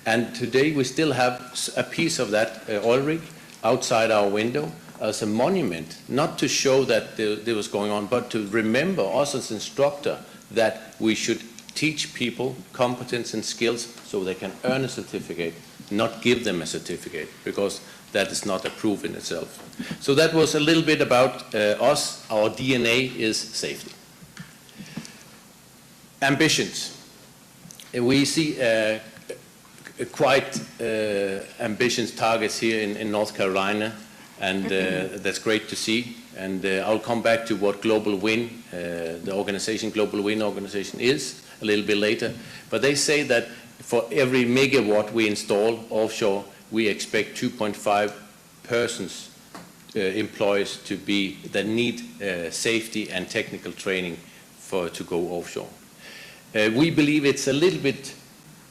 And today we still have a piece of that oil rig outside our window as a monument, not to show that there was going on, but to remember us as instructor that we should teach people competence and skills so they can earn a certificate, not give them a certificate, because that is not a proof in itself. So that was a little bit about us. Our DNA is safety. Ambitions. We see quite ambitious targets here in North Carolina, and that's great to see. And I'll come back to what Global Wind, the organization, Global Wind organization is a little bit later. But they say that for every megawatt we install offshore, we expect 2.5 persons, employees that need safety and technical training to go offshore. We believe it's a little bit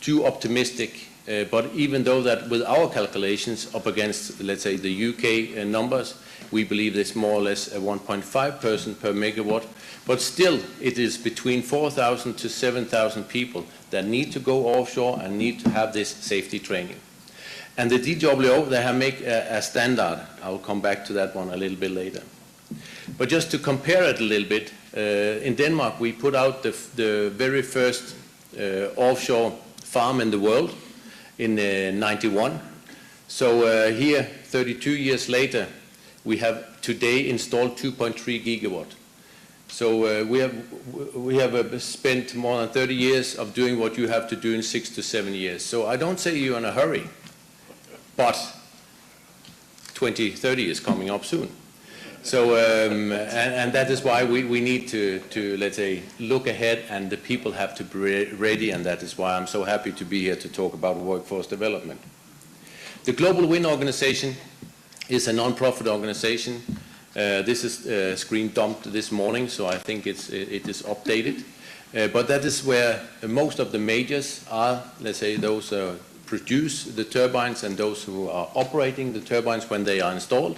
too optimistic, but even though that with our calculations up against, let's say, the UK numbers, we believe it's more or less a 1.5 person per megawatt, but still it is between 4,000 to 7,000 people that need to go offshore and need to have this safety training. And the DWO, they have made a standard. I'll come back to that one a little bit later. But just to compare it a little bit, in Denmark we put out the very first offshore farm in the world in '91. So here, 32 years later, we have today installed 2.3 gigawatt. So we have spent more than 30 years of doing what you have to do in 6 to 7 years. So I don't say you're in a hurry, but 2030 is coming up soon. So and that is why we need to let's say look ahead, and the people have to be ready, and that is why I'm so happy to be here to talk about workforce development. The Global Wind organization is a non-profit organization. This is a screen dumped this morning, so I think it is updated. But that is where most of the majors are, let's say, those who produce the turbines and those who are operating the turbines when they are installed.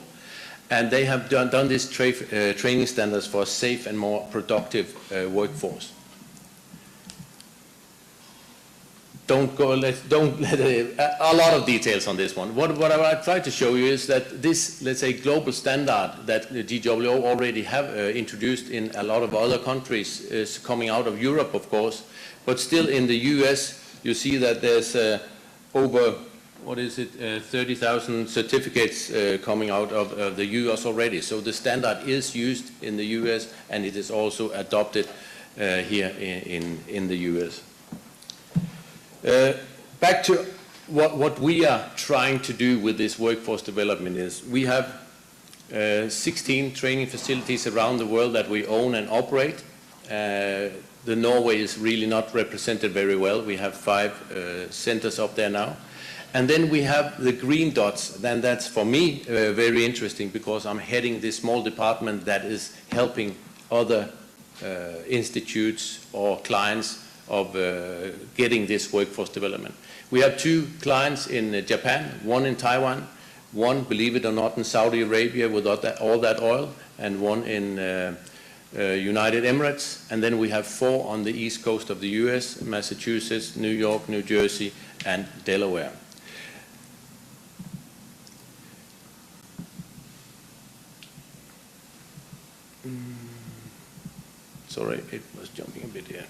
And they have done these training standards for a safe and more productive workforce. Don't let a lot of details on this one. What I try to show you is that this, let's say, global standard that the GWO already have introduced in a lot of other countries is coming out of Europe, of course, but still in the US, you see that there's over, 30,000 certificates coming out of the US already. So the standard is used in the US, and it is also adopted here in the US. Back to what we are trying to do with this workforce development is we have 16 training facilities around the world that we own and operate. The Norway is really not represented very well. We have 5 centers up there now. And then we have the green dots. Then that's for me very interesting because I'm heading this small department that is helping other institutes or clients of getting this workforce development. We have 2 clients in Japan, 1 in Taiwan, 1, believe it or not, in Saudi Arabia with all that oil, and 1 in United Emirates. And then we have 4 on the east coast of the US, Massachusetts, New York, New Jersey, and Delaware. Sorry, it was jumping a bit here.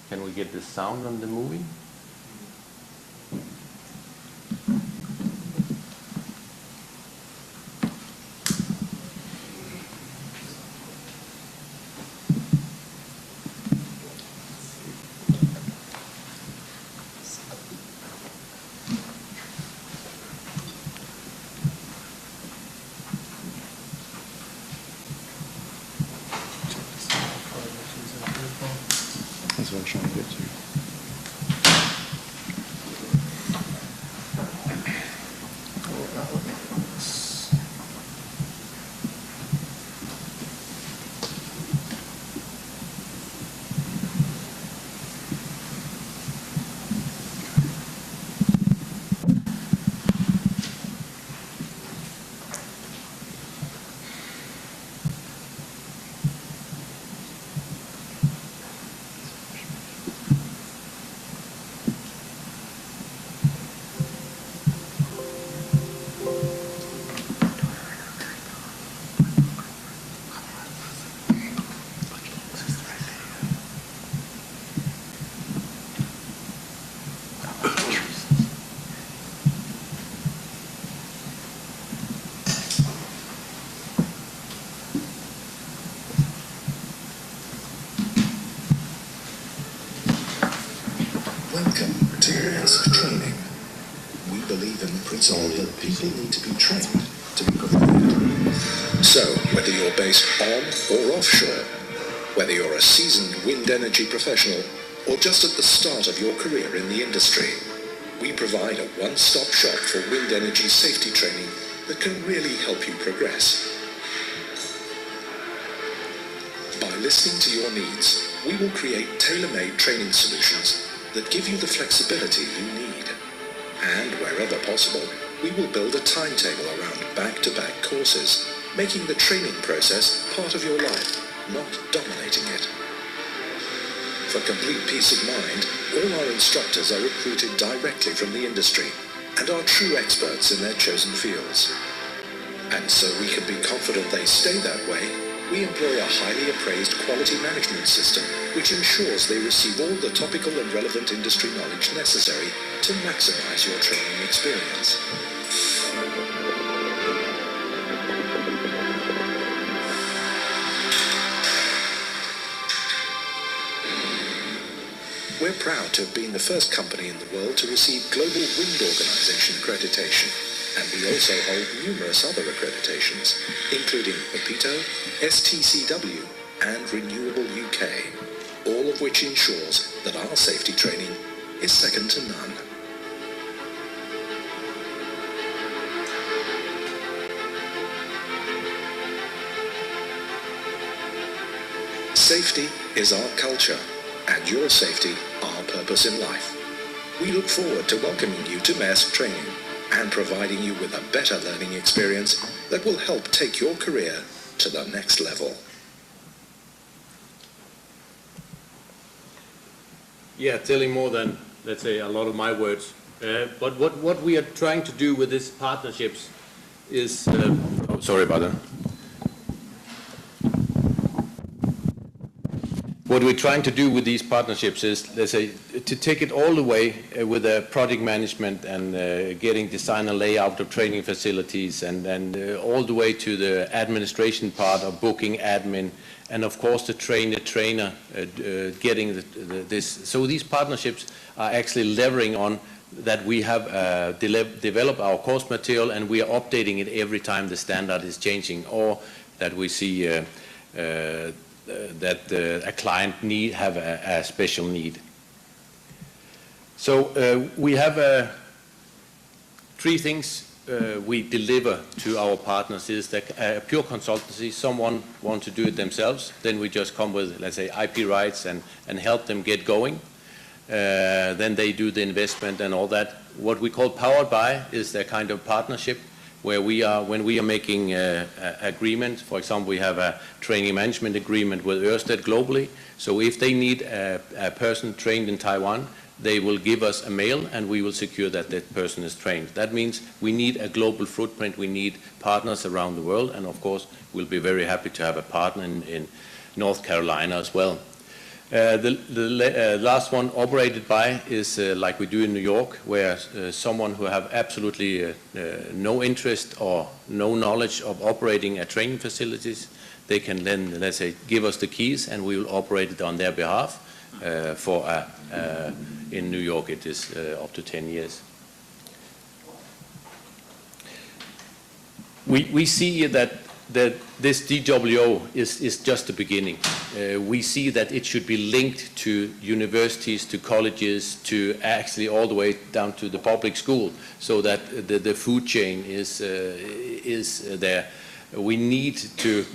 Can we get the sound on the movie? That's what I'm trying to get to. Welcome to Massive Training. We believe in the principle that people need to be trained to be prepared. So, whether you're based on or offshore, whether you're a seasoned wind energy professional or just at the start of your career in the industry, we provide a one-stop shop for wind energy safety training that can really help you progress. By listening to your needs, we will create tailor-made training solutions that give you the flexibility you need. And wherever possible, we will build a timetable around back-to-back courses, making the training process part of your life, not dominating it. For complete peace of mind, all our instructors are recruited directly from the industry and are true experts in their chosen fields. And so we can be confident they stay that way, we employ a highly appraised quality management system which ensures they receive all the topical and relevant industry knowledge necessary to maximize your training experience. We're proud to have been the first company in the world to receive Global Wind Organization accreditation And we also hold numerous other accreditations, including PAPITO, STCW, and Renewable UK, all of which ensures that our safety training is second to none. Safety is our culture, and your safety our purpose in life. We look forward to welcoming you to MAST training and providing you with a better learning experience that will help take your career to the next level. Yeah, telling more than, let's say, a lot of my words. But what we are trying to do with these partnerships is, oh, sorry about that. What we're trying to do with these partnerships is, let's say, to take it all the way with the project management and getting design and layout of training facilities and all the way to the administration part of booking, admin, and of course the trainer, getting this. So these partnerships are actually levering on that we have developed our course material and we are updating it every time the standard is changing, or that we see that a client have a special need. So we have 3 things we deliver to our partners. Is that pure consultancy, someone wants to do it themselves, then we just come with, let's say, IP rights and help them get going. Then they do the investment and all that. What we call powered by is the kind of partnership where we are, when we are making agreement, for example, we have a training management agreement with Ørsted globally. So if they need a person trained in Taiwan, they will give us a mail and we will secure that that person is trained. That means we need a global footprint, we need partners around the world, and of course we'll be very happy to have a partner in North Carolina as well. The last one operated by is like we do in New York, where someone who have absolutely no interest or no knowledge of operating training facilities, they can then, let's say, give us the keys and we will operate it on their behalf. In New York it is up to 10 years. We see that this DWO is just the beginning. We see that it should be linked to universities, to colleges, to actually all the way down to the public school, so that the food chain is there. We need to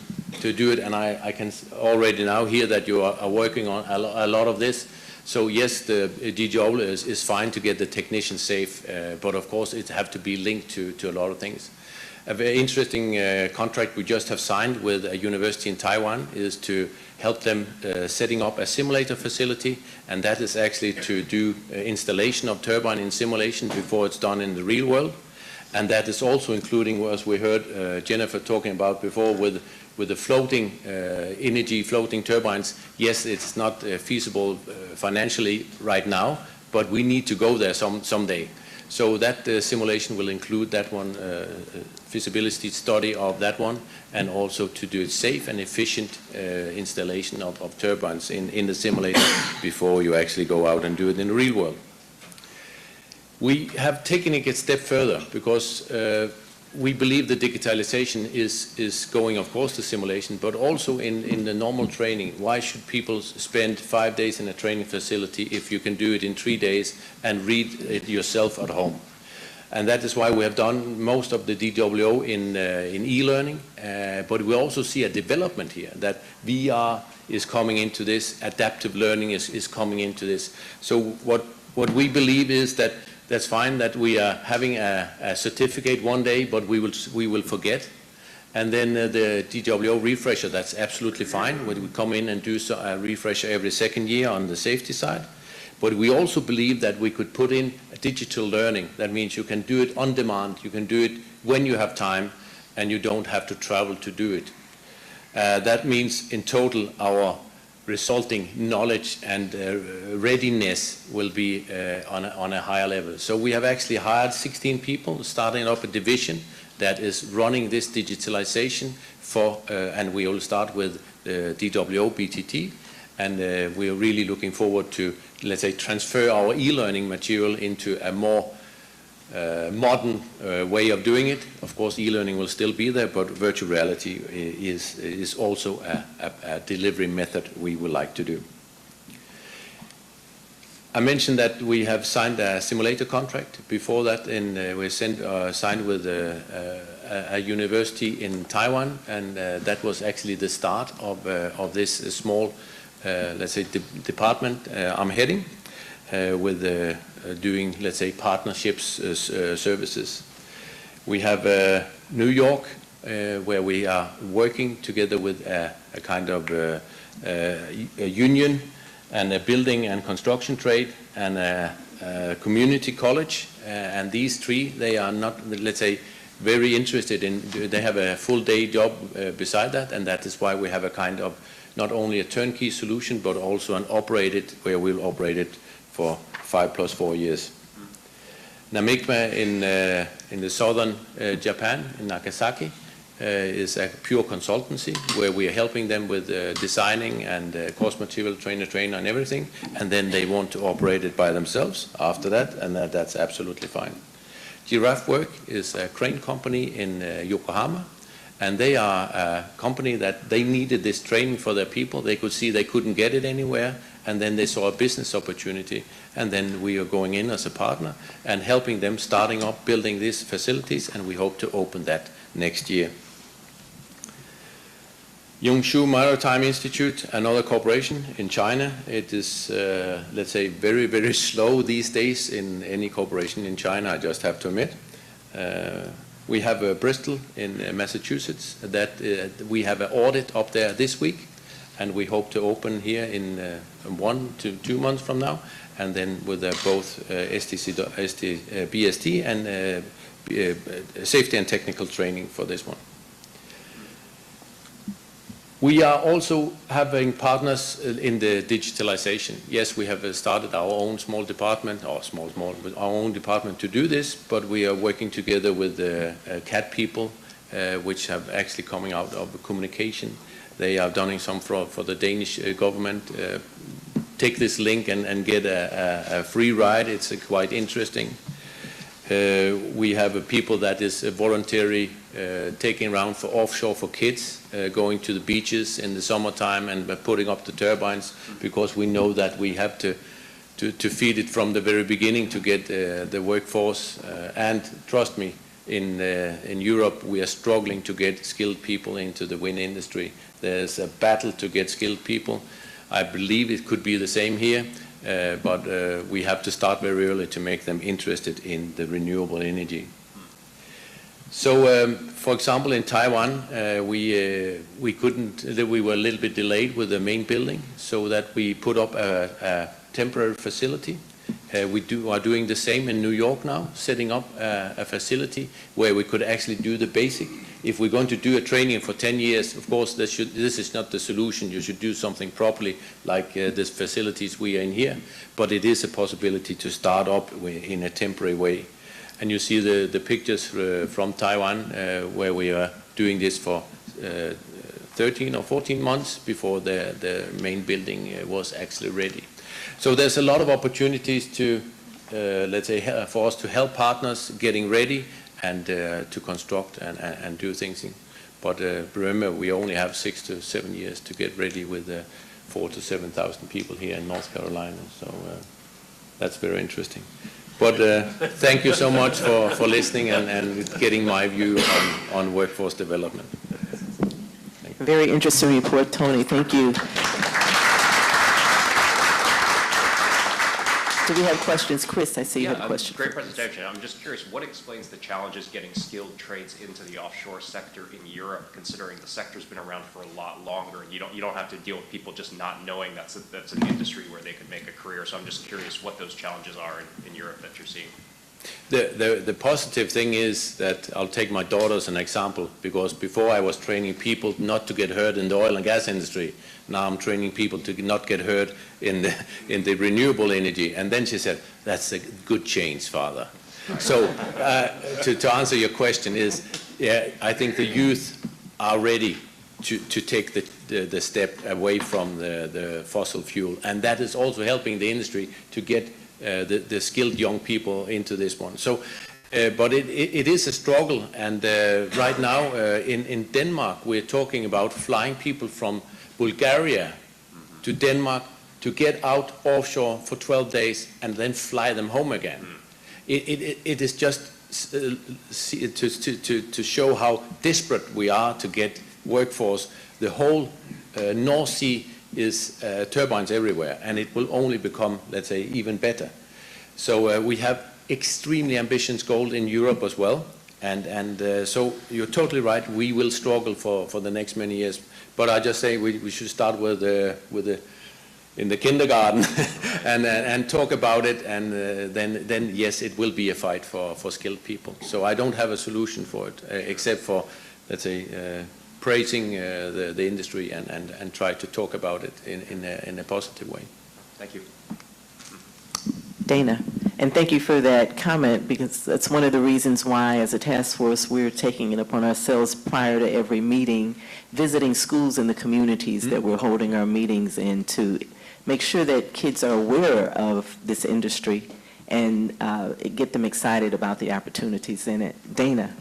do it, and I can already now hear that you are working on a lot of this. So yes, the DWO is fine to get the technician safe, but of course it have to be linked to a lot of things. A very interesting contract we just have signed with a university in Taiwan is to help them setting up a simulator facility, and that is actually to do installation of turbine in simulation before it's done in the real world. And that is also including, as we heard Jennifer talking about before, with the floating energy, floating turbines. Yes, it's not feasible financially right now, but we need to go there someday. So that simulation will include that one, feasibility study of that one, and also to do it safe and efficient installation of turbines in the simulator before you actually go out and do it in the real world. We have taken it a step further because we believe the digitalization is going, of course, to simulation, but also in the normal training. Why should people spend 5 days in a training facility if you can do it in 3 days and read it yourself at home? And that is why we have done most of the DWO in e-learning, but we also see a development here, that VR is coming into this, adaptive learning is coming into this. So what we believe is that that's fine that we are having a certificate one day, but we will forget. And then the DWO refresher, that's absolutely fine. We come in and do a refresher every second year on the safety side. But we also believe that we could put in a digital learning. That means you can do it on demand. You can do it when you have time, and you don't have to travel to do it. That means in total our resulting knowledge and readiness will be on a higher level. So we have actually hired 16 people, starting up a division that is running this digitalization and we will start with DWO BTT, and we are really looking forward to, let's say, transfer our e-learning material into a more modern way of doing it. Of course, e-learning will still be there, but virtual reality is also a delivery method we would like to do. I mentioned that we have signed a simulator contract. Before that, we signed with a university in Taiwan, and that was actually the start of this small, let's say, department I'm heading with doing, let's say, partnerships services. We have New York, where we are working together with a kind of a union and a building and construction trade and a community college. And these three, they are not, let's say, very interested in, they have a full day job beside that, and that is why we have a kind of not only a turnkey solution, but also an operated, where we'll operate it for 5 + 4 years. Namikma in the southern Japan, in Nagasaki, is a pure consultancy where we are helping them with designing and course material, trainer and everything, and then they want to operate it by themselves after that, and that's absolutely fine. Giraffe Work is a crane company in Yokohama, and they are a company that they needed this training for their people. They could see they couldn't get it anywhere, and then they saw a business opportunity, and then we are going in as a partner and helping them starting up building these facilities, and we hope to open that next year. Yongshu Maritime Institute, another corporation in China. It is, let's say, very, very slow these days in any corporation in China, I just have to admit. We have Bristol in Massachusetts that we have an audit up there this week, and we hope to open here in 1 to 2 months from now, and then with both BST and safety and technical training for this one. We are also having partners in the digitalization. Yes, we have started our own small department, or with our own department to do this, but we are working together with the CAT people, which have actually coming out of communication. They are doing some for the Danish government. Take this link and get a free ride. It's quite interesting. We have people that is voluntary taking around for offshore for kids, going to the beaches in the summertime and putting up the turbines, because we know that we have to feed it from the very beginning to get the workforce. And trust me, in Europe we are struggling to get skilled people into the wind industry. There's a battle to get skilled people. I believe it could be the same here. But we have to start very early to make them interested in the renewable energy. So, for example, in Taiwan, we were a little bit delayed with the main building, so that we put up a temporary facility. We are doing the same in New York now, setting up a facility where we could actually do the basic. If we're going to do a training for 10 years, of course, this is not the solution. You should do something properly, like these facilities we are in here. But it is a possibility to start up in a temporary way. And you see the pictures from Taiwan, where we are doing this for 13 or 14 months before the main building was actually ready. So there's a lot of opportunities to, let's say, for us to help partners getting ready and to construct and do things. But remember, we only have 6 to 7 years to get ready with 4,000 to 7,000 people here in North Carolina. So that's very interesting. But thank you so much for listening and getting my view on workforce development. Very interesting report, Tony. Thank you. Do we have questions? Chris, I see you have a question. Great presentation. I'm just curious, what explains the challenges getting skilled trades into the offshore sector in Europe, considering the sector's been around for a lot longer, and you don't have to deal with people just not knowing that's an industry where they could make a career. So I'm just curious what those challenges are in Europe that you're seeing. The positive thing is that I'll take my daughter as an example, because before I was training people not to get hurt in the oil and gas industry. Now I'm training people to not get hurt in the renewable energy. And then she said, "That's a good change, Father." So to answer your question is, yeah, I think the youth are ready to take the step away from the fossil fuel, and that is also helping the industry to get the skilled young people into this one. So But it is a struggle, and right now in Denmark, we're talking about flying people from Bulgaria to Denmark to get out offshore for 12 days and then fly them home again. It is just to show how desperate we are to get workforce. The whole North Sea is turbines everywhere, and it will only become, let's say, even better. So we have extremely ambitious goals in Europe as well, and so you're totally right. We will struggle for the next many years. But I just say we should start with in the kindergarten and talk about it, and then yes, it will be a fight for skilled people. So I don't have a solution for it except for, let's say, praising the industry and try to talk about it in a positive way. Thank you. Dana, and thank you for that comment, because that's one of the reasons why, as a task force, we're taking it upon ourselves prior to every meeting, visiting schools in the communities that we're holding our meetings in, to make sure that kids are aware of this industry and get them excited about the opportunities in it. Dana.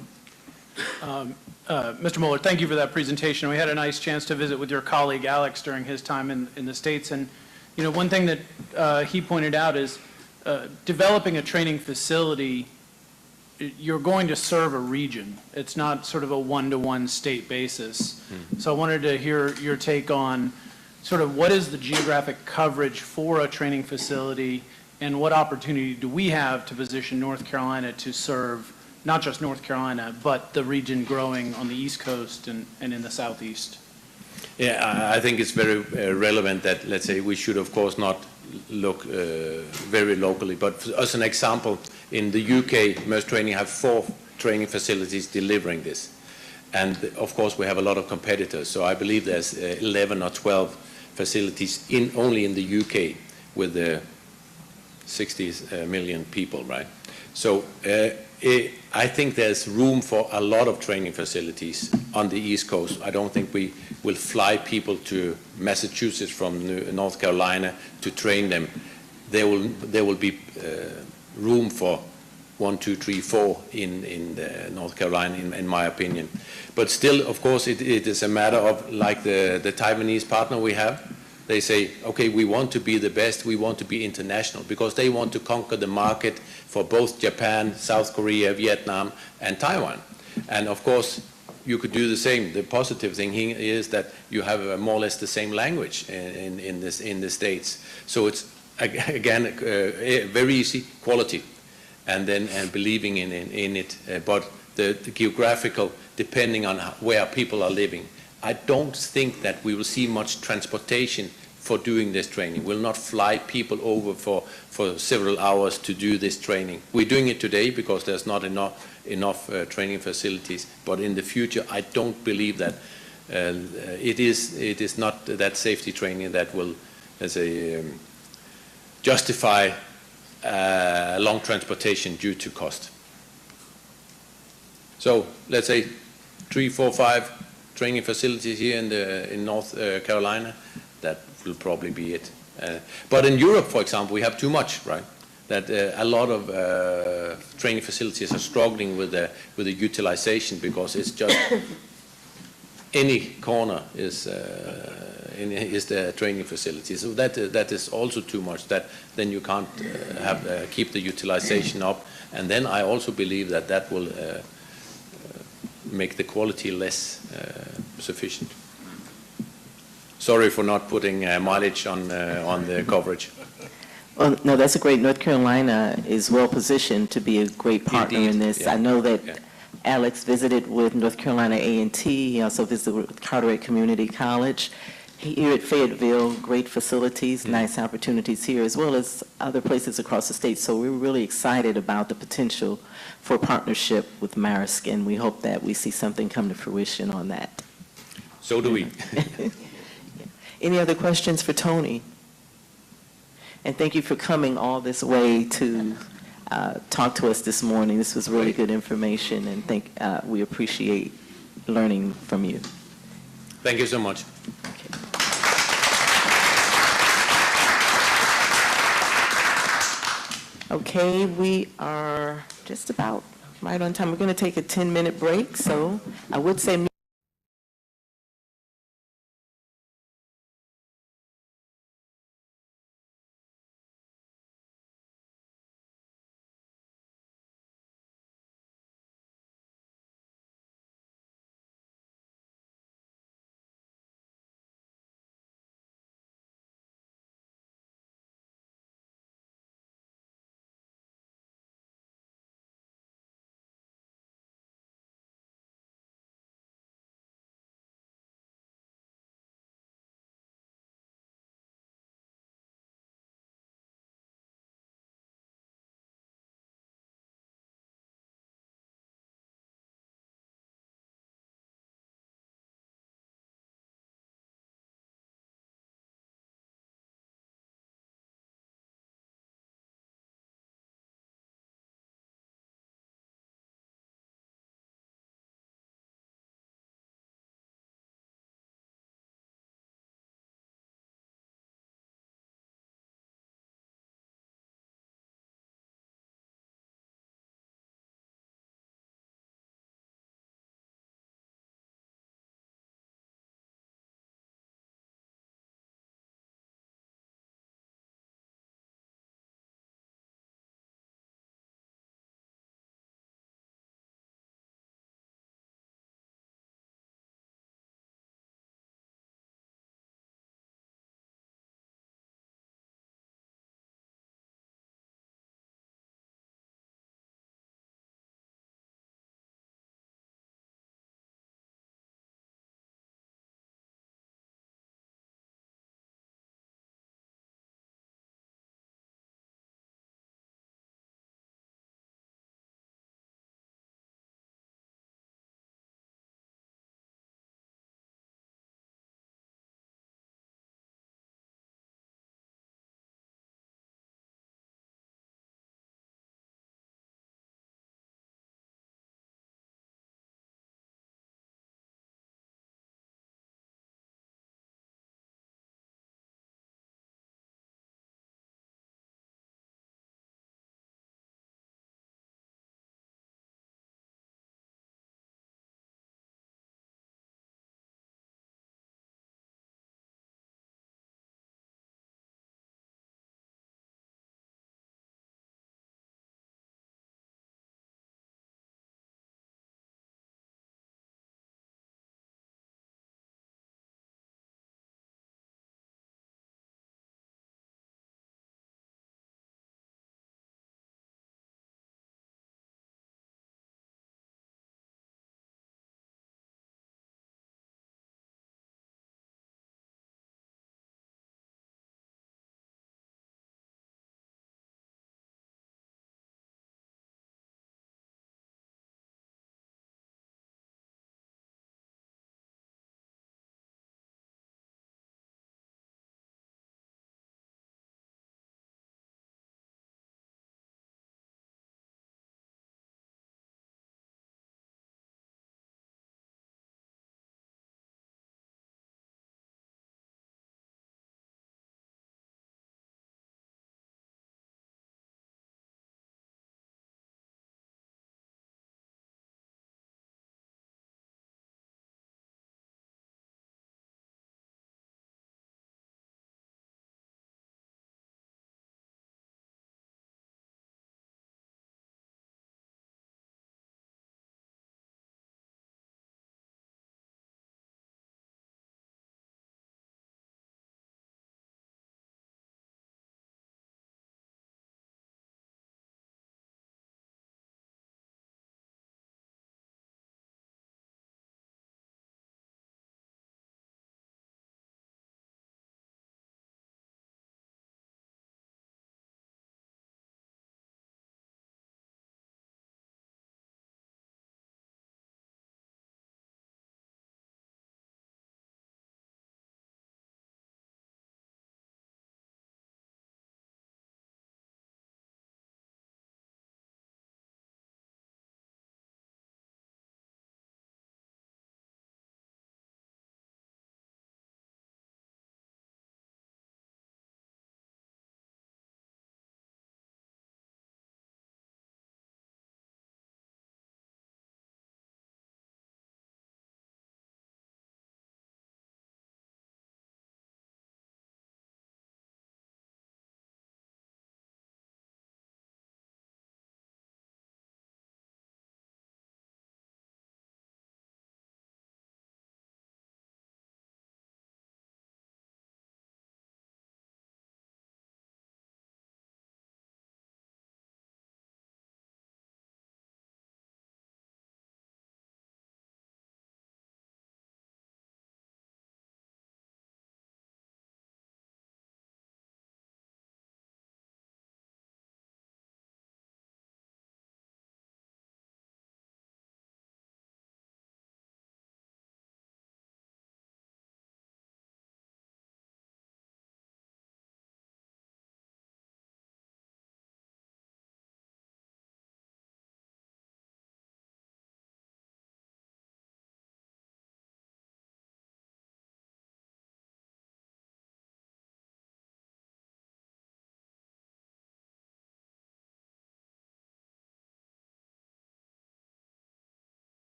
Mr. Mueller, thank you for that presentation. We had a nice chance to visit with your colleague Alex during his time in the States, and you know, one thing that he pointed out is developing a training facility, you're going to serve a region. It's not sort of a one-to-one state basis. So I wanted to hear your take on sort of what is the geographic coverage for a training facility, and what opportunity do we have to position North Carolina to serve not just North Carolina, but the region growing on the East Coast and in the Southeast? Yeah, I think it's very relevant that, let's say, we should of course not look very locally, but as an example, in the UK, Maersk Training have 4 training facilities delivering this. And of course we have a lot of competitors, so I believe there's 11 or 12 facilities only in the UK with 60 million people, right? So I think there's room for a lot of training facilities on the East Coast. I don't think we will fly people to Massachusetts from North Carolina to train them. There will be room for 1, 2, 3, 4 in North Carolina, in my opinion. But still, of course, it is a matter of, like the Taiwanese partner we have. They say, okay, we want to be the best, we want to be international, because they want to conquer the market for both Japan, South Korea, Vietnam, and Taiwan. And of course, you could do the same. The positive thing here is that you have more or less the same language in the States. So it's, again, very easy, quality, and believing in it. But the geographical, depending on where people are living, I don't think that we will see much transportation for doing this training. We'll not fly people over for several hours to do this training. We're doing it today because there's not enough training facilities, but in the future I don't believe that it is not that safety training that will, let's say, justify long transportation due to cost. So let's say 3, 4, 5 training facilities here in North Carolina, that will probably be it. But in Europe, for example, we have too much, right? That a lot of training facilities are struggling with the utilization, because it's just any corner is the training facility. So that is also too much. That then you can't keep the utilization up. And then I also believe that will make the quality less sufficient. Sorry for not putting mileage on the coverage. Well, no, that's a great. North Carolina is well positioned to be a great partner in this. Yeah. I know that Alex visited with North Carolina A&T. He also visited with Carteret Community College. Here at Fayetteville, great facilities, nice opportunities here, as well as other places across the state. So we're really excited about the potential for partnership with Maersk, and we hope that we see something come to fruition on that. So do we. Any other questions for Tony? And thank you for coming all this way to talk to us this morning. This was really good information, and we appreciate learning from you. Thank you so much. Okay, we are just about Right on time. We're going to take a 10-minute break, so I would say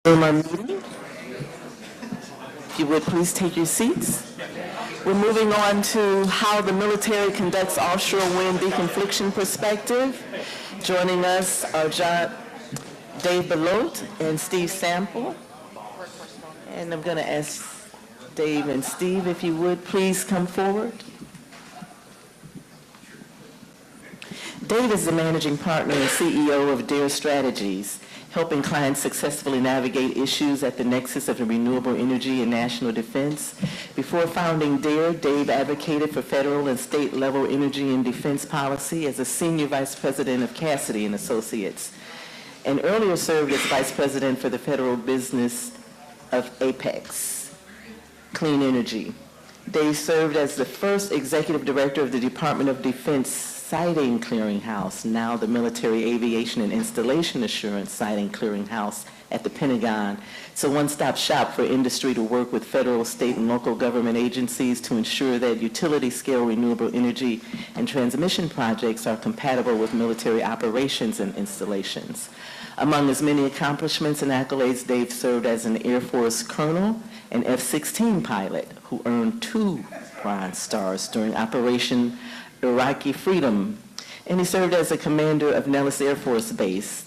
Our meeting. If you would please take your seats. We're moving on to how the military conducts offshore wind deconfliction perspective. Joining us are Dave Belote and Steve Sample. And I'm going to ask Dave and Steve, if you would please come forward. Dave is the managing partner and CEO of DARE Strategies, helping clients successfully navigate issues at the nexus of renewable energy and national defense. Before founding DARE, Dave advocated for federal and state-level energy and defense policy as a senior vice president of Cassidy and Associates, and earlier served as vice president for the federal business of Apex Clean Energy. Dave served as the first executive director of the Department of Defense Siting Clearinghouse, now the Military Aviation and Installation Assurance Siting Clearinghouse at the Pentagon. It's a one-stop shop for industry to work with federal, state, and local government agencies to ensure that utility-scale renewable energy and transmission projects are compatible with military operations and installations. Among his many accomplishments and accolades, Dave served as an Air Force colonel and F-16 pilot who earned 2 Bronze Stars during Operation Iraqi Freedom, and he served as a commander of Nellis Air Force Base.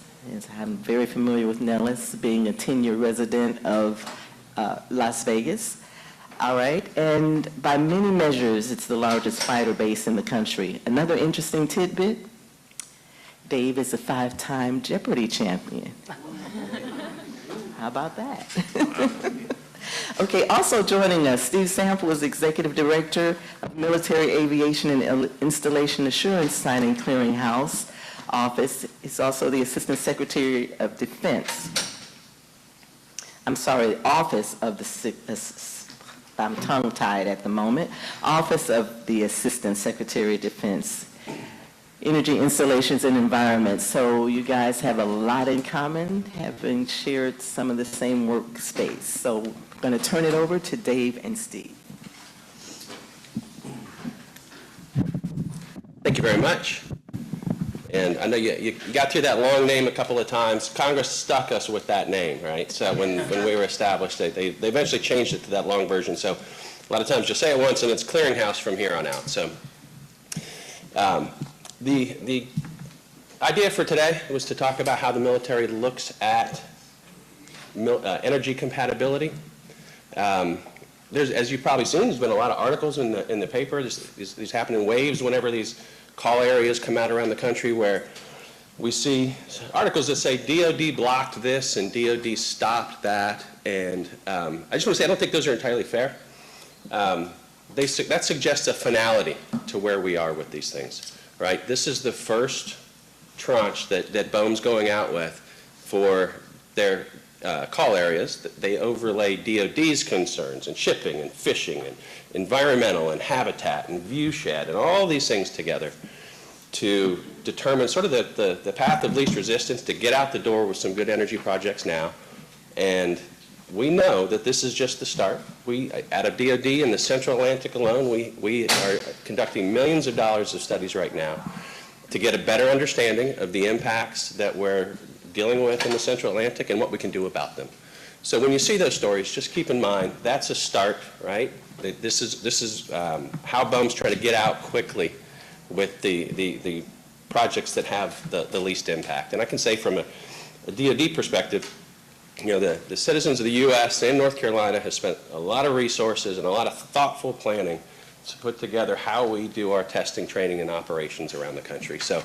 I'm very familiar with Nellis, being a 10-year resident of Las Vegas. All right, and by many measures, it's the largest fighter base in the country. Another interesting tidbit, Dave is a 5-time Jeopardy champion. How about that? Okay, also joining us, Steve Sample is Executive Director of Military Aviation and Installation Assurance Signing Clearinghouse Office. He's also the Assistant Secretary of Defense. I'm sorry, Office of the, I'm tongue-tied at the moment, Office of the Assistant Secretary of Defense. Energy installations and environment. So you guys have a lot in common, having shared some of the same workspace. So I'm going to turn it over to Dave and Steve. Thank you very much. And I know you got through that long name a couple of times. Congress stuck us with that name, right? So when we were established, they eventually changed it to that long version. So a lot of times you say it once and it's clearinghouse from here on out. So the idea for today was to talk about how the military looks at energy compatibility. As you've probably seen, there's been a lot of articles in the paper. These happen in waves whenever these call areas come out around the country, where we see articles that say DOD blocked this and DOD stopped that. And I just want to say I don't think those are entirely fair. That suggests a finality to where we are with these things. Right? This is the first tranche that BOEM's going out with for their call areas. They overlay DOD's concerns and shipping and fishing and environmental and habitat and viewshed and all these things together to determine sort of the path of least resistance to get out the door with some good energy projects now. And we know that this is just the start. Out of DOD in the Central Atlantic alone, we are conducting millions of dollars of studies right now to get a better understanding of the impacts that we're dealing with in the Central Atlantic and what we can do about them. So when you see those stories, just keep in mind that's a start, right? This is how BOEM's trying to get out quickly with the projects that have the least impact. And I can say from a DOD perspective, you know, the citizens of the U.S. and North Carolina have spent a lot of resources and a lot of thoughtful planning to put together how we do our testing, training, and operations around the country. So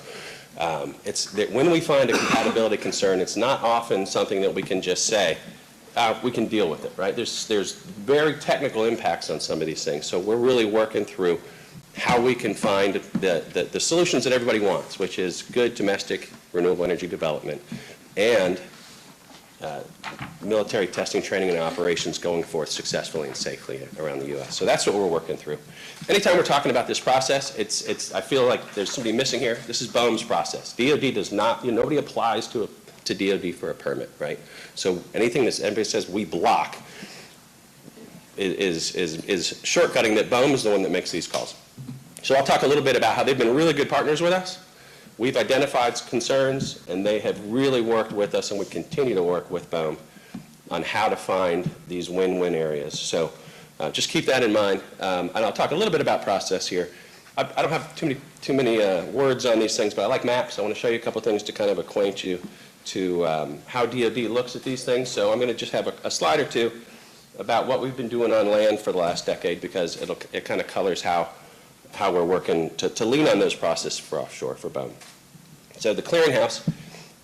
it's that when we find a compatibility concern, it's not often something that we can just say, we can deal with it, right? There's very technical impacts on some of these things. So we're really working through how we can find the solutions that everybody wants, which is good domestic renewable energy development and military testing, training, and operations going forth successfully and safely around the U.S. So that's what we're working through. Anytime we're talking about this process, I feel like there's somebody missing here. This is BOEM's process. DOD does not, nobody applies to DOD for a permit, right? So anything that anybody says we block is shortcutting that BOEM is the one that makes these calls. So I'll talk a little bit about how they've been really good partners with us. We've identified concerns, and they have really worked with us, and we continue to work with BOEM how to find these win-win areas. So just keep that in mind. And I'll talk a little bit about process here. I don't have too many words on these things, but I like maps. I want to show you a couple things to kind of acquaint you to how DoD looks at these things. So I'm going to just have a slide or two about what we've been doing on land for the last decade, because it kind of colors how we're working to lean on those processes for offshore, for BOEM. So the clearinghouse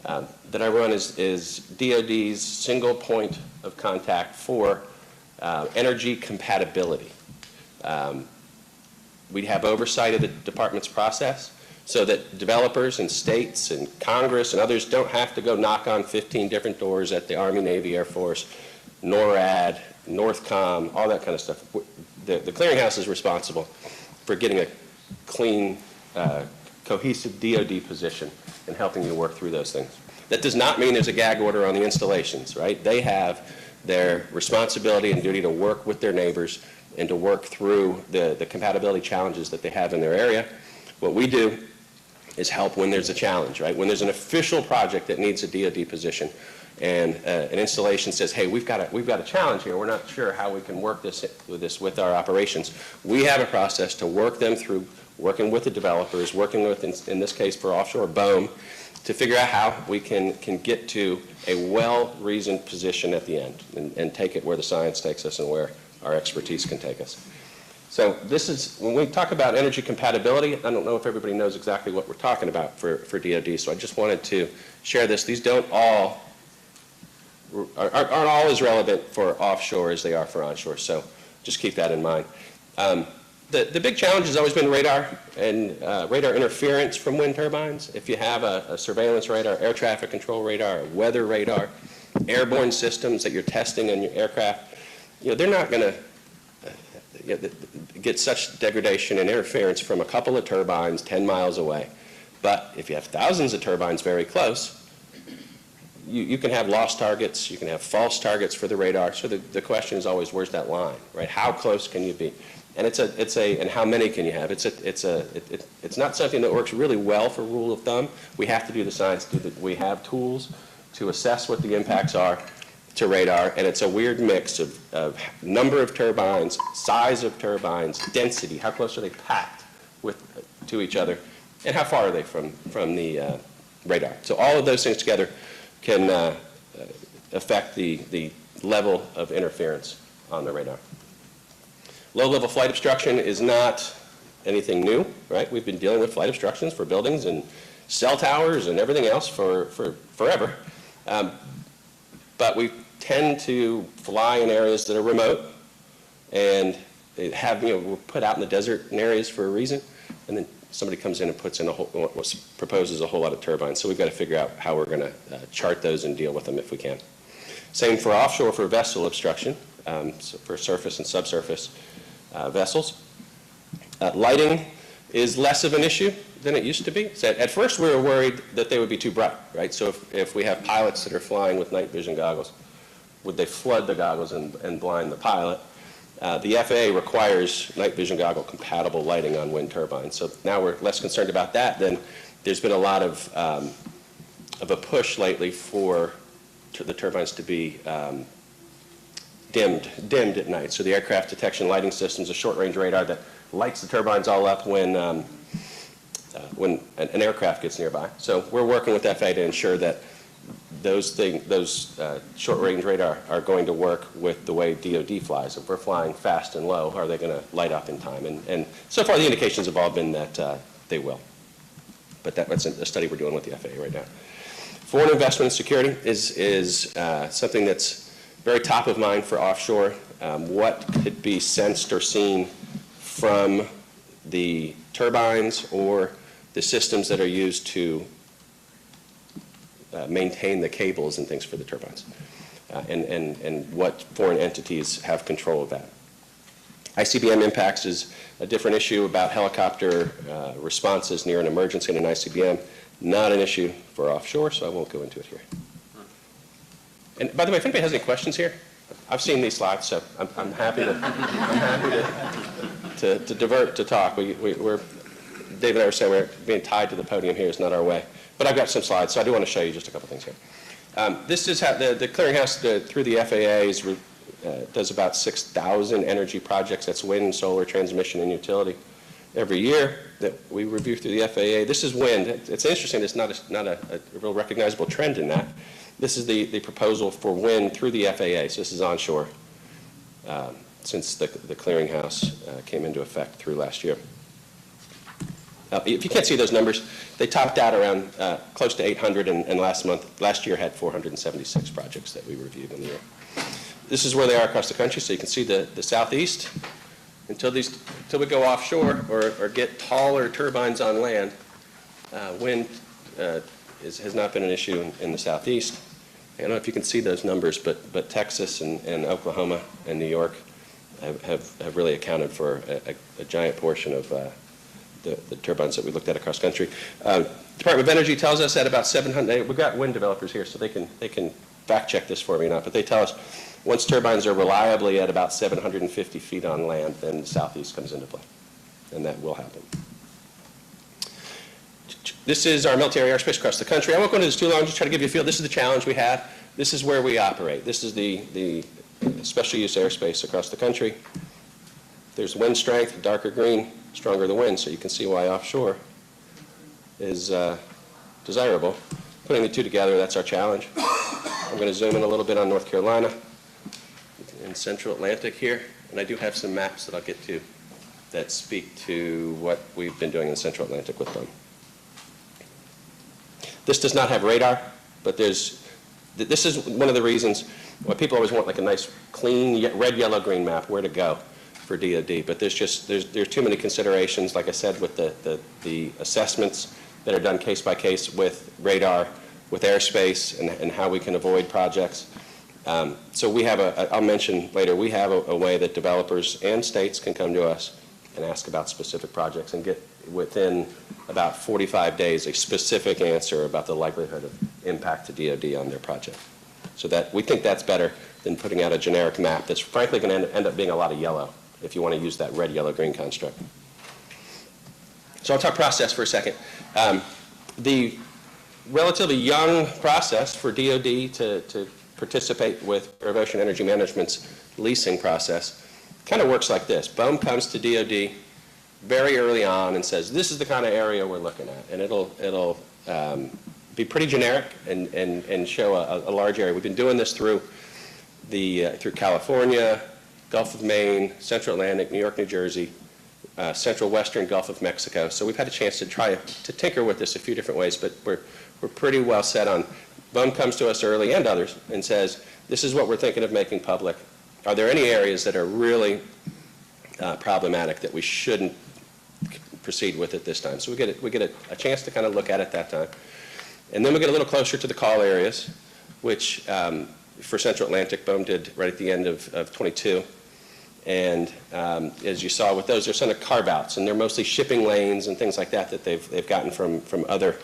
that I run is DoD's single point of contact for energy compatibility. We have oversight of the department's process so that developers and states and Congress and others don't have to go knock on 15 different doors at the Army, Navy, Air Force, NORAD, NORTHCOM, all that kind of stuff. The clearinghouse is responsible for getting a clean, cohesive DoD position and helping you work through those things. That does not mean there's a gag order on the installations, right? They have their responsibility and duty to work with their neighbors and to work through the compatibility challenges that they have in their area. What we do is help when there's a challenge, right? When there's an official project that needs a DoD position and an installation says, hey, we've got a challenge here. We're not sure how we can work this with our operations. We have a process to work them through, working with the developers, working with, in this case for offshore, BOEM, to figure out how we can get to a well-reasoned position at the end and take it where the science takes us and where our expertise can take us. So this is, when we talk about energy compatibility, I don't know if everybody knows exactly what we're talking about for DoD, so I just wanted to share this. These aren't all as relevant for offshore as they are for onshore, so just keep that in mind. The big challenge has always been radar and radar interference from wind turbines. If you have a surveillance radar, air traffic control radar, a weather radar, airborne systems that you're testing on your aircraft, they're not going to get such degradation and interference from a couple of turbines 10 miles away. But if you have thousands of turbines very close, you can have lost targets, you can have false targets for the radar. So the question is always, where's that line, right? How close can you be? And and how many can you have? It's not something that works really well for rule of thumb. We have to do the science. We have tools to assess what the impacts are to radar, and it's a weird mix of number of turbines, size of turbines, density, how close are they packed to each other, and how far are they from the radar. So all of those things together can affect the level of interference on the radar. Low-level flight obstruction is not anything new, right? We've been dealing with flight obstructions for buildings and cell towers and everything else for forever. But we tend to fly in areas that are remote and we're put out in the desert in areas for a reason, and then somebody comes in and puts in what proposes a whole lot of turbines. So we've got to figure out how we're going to chart those and deal with them if we can. Same for offshore for vessel obstruction, so for surface and subsurface vessels. Lighting is less of an issue than it used to be. So at first we were worried that they would be too bright, right? So if we have pilots that are flying with night vision goggles, would they flood the goggles and blind the pilot? The FAA requires night vision goggle compatible lighting on wind turbines. So now we're less concerned about that. Then there's been a lot of a push lately for the turbines to be dimmed at night. So the aircraft detection lighting system is a short-range radar that lights the turbines all up when an aircraft gets nearby. So we're working with FAA to ensure that those short-range radar are going to work with the way DoD flies. If we're flying fast and low, are they going to light up in time? And so far the indications have all been that they will. But that's a study we're doing with the FAA right now. Foreign investment and security is something that's very top of mind for offshore. What could be sensed or seen from the turbines or the systems that are used to maintain the cables and things for the turbines, and what foreign entities have control of that. ICBM impacts is a different issue about helicopter responses near an emergency in an ICBM. Not an issue for offshore, so I won't go into it here. And by the way, if anybody has any questions here, I've seen these slides, so I'm happy to divert to talk. Dave and I were saying we're being tied to the podium here is not our way. But I've got some slides, so I do want to show you just a couple things here. This is how the clearinghouse through the FAA does about 6,000 energy projects. That's wind, solar, transmission, and utility every year that we review through the FAA. This is wind. It's interesting. It's not a real recognizable trend in that. This is the proposal for wind through the FAA. So this is onshore since the clearinghouse came into effect through last year. If you can't see those numbers, they topped out around close to 800, and last year had 476 projects that we reviewed in the year. This is where they are across the country, so you can see the southeast. Until we go offshore or get taller turbines on land, wind has not been an issue in the southeast. I don't know if you can see those numbers, but Texas and Oklahoma and New York have really accounted for a giant portion of the turbines that we looked at across country. Department of Energy tells us that about 700, we've got wind developers here, so they can fact check this for me or not, but they tell us once turbines are reliably at about 750 feet on land, then the southeast comes into play, and that will happen. This is our military airspace across the country. I won't go into this too long, just try to give you a feel. This is the challenge we have. This is where we operate. This is the special use airspace across the country. There's wind strength, darker green, stronger the wind, so you can see why offshore is desirable. Putting the two together, that's our challenge. I'm going to zoom in a little bit on North Carolina and Central Atlantic here, and I do have some maps that I'll get to that speak to what we've been doing in Central Atlantic with them. This does not have radar, but this is one of the reasons why people always want like a nice, clean, red, yellow, green map, where to go for DoD. But there's too many considerations, like I said, with the assessments that are done case by case with radar, with airspace, and how we can avoid projects. So we have I'll mention later, we have a way that developers and states can come to us and ask about specific projects and get within about 45 days a specific answer about the likelihood of impact to DoD on their project. So that we think that's better than putting out a generic map that's frankly going to end up being a lot of yellow if you want to use that red, yellow, green construct. So I'll talk process for a second. The relatively young process for DoD to participate with Bureau of Ocean Energy Management's leasing process kind of works like this. BOEM comes to DoD very early on and says, this is the kind of area we're looking at. And it'll be pretty generic and show a large area. We've been doing this through California, Gulf of Maine, Central Atlantic, New York, New Jersey, Central Western Gulf of Mexico. So we've had a chance to try to tinker with this a few different ways, but we're pretty well set on. BOEM comes to us early, and others, and says, this is what we're thinking of making public. Are there any areas that are really problematic that we shouldn't proceed with at this time? So we get a chance to kind of look at it that time. And then we get a little closer to the call areas, which for Central Atlantic, BOEM did right at the end of 22. And as you saw with those, they're sort of carve-outs, and they're mostly shipping lanes and things like that they've gotten from other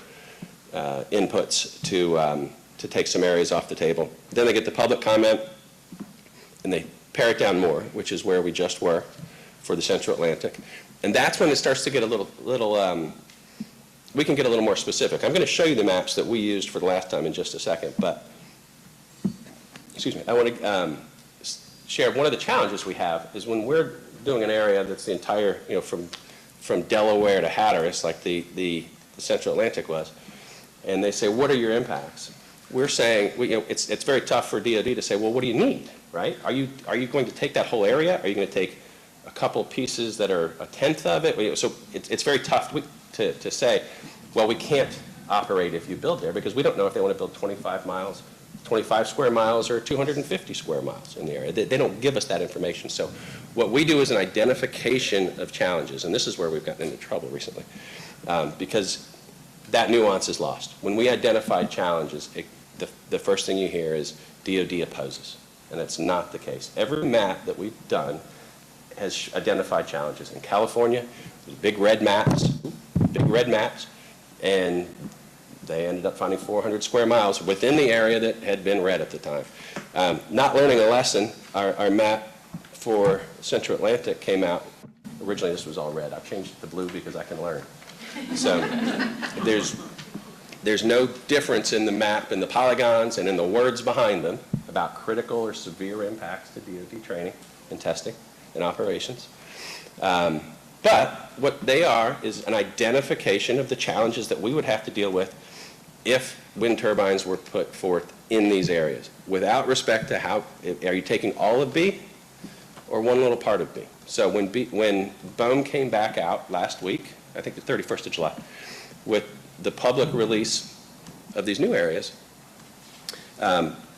inputs to take some areas off the table. Then they get the public comment, and they pare it down more, which is where we just were for the Central Atlantic. And that's when it starts to get a little we can get a little more specific. I'm going to show you the maps that we used for the last time in just a second, but, excuse me, I want to share one of the challenges we have is when we're doing an area that's the entire, from Delaware to Hatteras, like the Central Atlantic was, and they say, what are your impacts? We're saying, it's very tough for DoD to say, well, what do you need, right? Are you going to take that whole area? Are you going to take a couple pieces that are a tenth of it? So it's very tough to say, well, we can't operate if you build there, because we don't know if they want to build 25 square miles or 250 square miles in the area. They don't give us that information. So what we do is an identification of challenges, and this is where we've gotten into trouble recently, because that nuance is lost. When we identify challenges, the first thing you hear is DoD opposes, and that's not the case. Every map that we've done has identified challenges. In California, there's big red maps, and they ended up finding 400 square miles within the area that had been red at the time. Not learning a lesson, our map for Central Atlantic came out. Originally, this was all red. I've changed it to blue because I can learn. So There's no difference in the map and the polygons and in the words behind them about critical or severe impacts to DoD training and testing and operations. But what they are is an identification of the challenges that we would have to deal with if wind turbines were put forth in these areas, without respect to how, are you taking all of B or one little part of B? So when BOEM came back out last week, I think the 31st of July, with the public release of these new areas,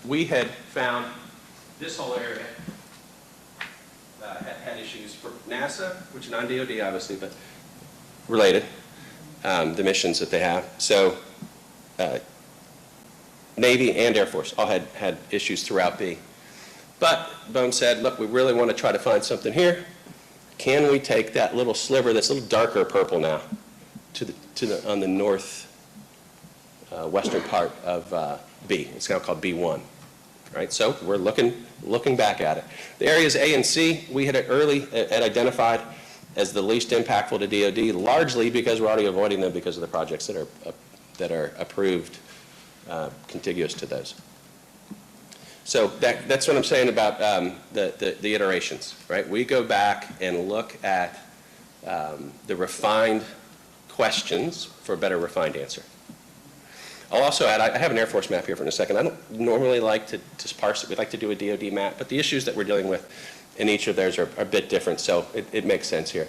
we had found this whole area had issues for NASA, which are non-DoD obviously, but related, the missions that they have. So Navy and Air Force all had issues throughout B. But BOEM said, look, we really want to try to find something here. Can we take that little sliver that's a little darker purple now on the north western part of B? It's now called B1. Right? So we're looking back at it. The areas A and C we had identified as the least impactful to DoD, largely because we're already avoiding them because of the projects that are approved contiguous to those. So that's what I'm saying about the iterations, right? We go back and look at the refined questions for a better refined answer. I'll also add, I have an Air Force map here for in a second. I don't normally like to parse it. We'd like to do a DoD map, but the issues that we're dealing with in each of theirs are a bit different, so it makes sense here.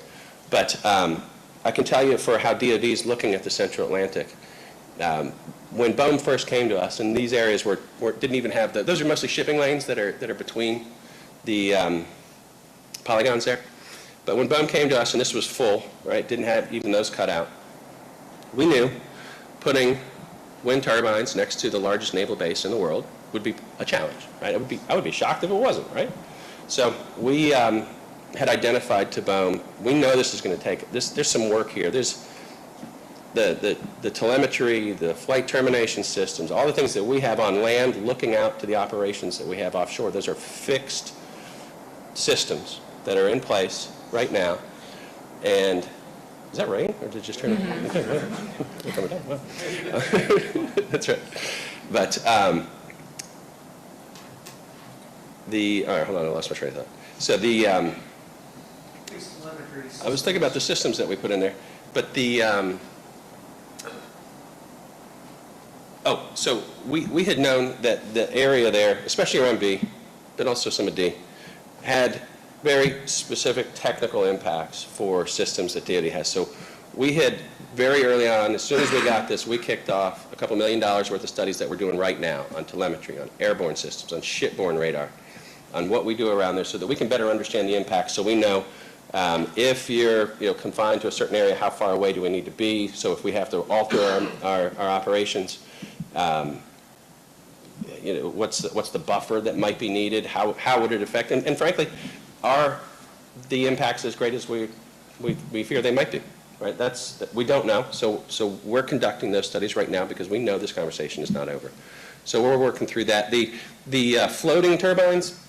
But I can tell you for how DoD is looking at the Central Atlantic, when BOEM first came to us, and these areas didn't even have those are mostly shipping lanes that are between the polygons there. But when BOEM came to us, and this was full, right, didn't have even those cut out, we knew putting wind turbines next to the largest naval base in the world would be a challenge, right? I would be shocked if it wasn't, right? So we had identified to BOEM, we know this is going to take, there's some work here. There's the telemetry, the flight termination systems, all the things that we have on land looking out to the operations that we have offshore. Those are fixed systems that are in place right now. And is that rain, or did it just turn on? Okay, right. Coming down. Wow. That's right. But all right, hold on, I lost my train of thought. So I was thinking about the systems that we put in there, but so we had known that the area there, especially around B, but also some of D, had very specific technical impacts for systems that DoD has. So we had very early on, as soon as we got this, we kicked off a couple $1 million worth of studies that we're doing right now on telemetry, on airborne systems, on shipborne radar, on what we do around there so that we can better understand the impacts so we know if you're confined to a certain area, how far away do we need to be? So if we have to alter our operations, what's the buffer that might be needed? How would it affect? And frankly, are the impacts as great as we fear they might be? Right? We don't know. So we're conducting those studies right now because we know this conversation is not over. So we're working through that. The floating turbines,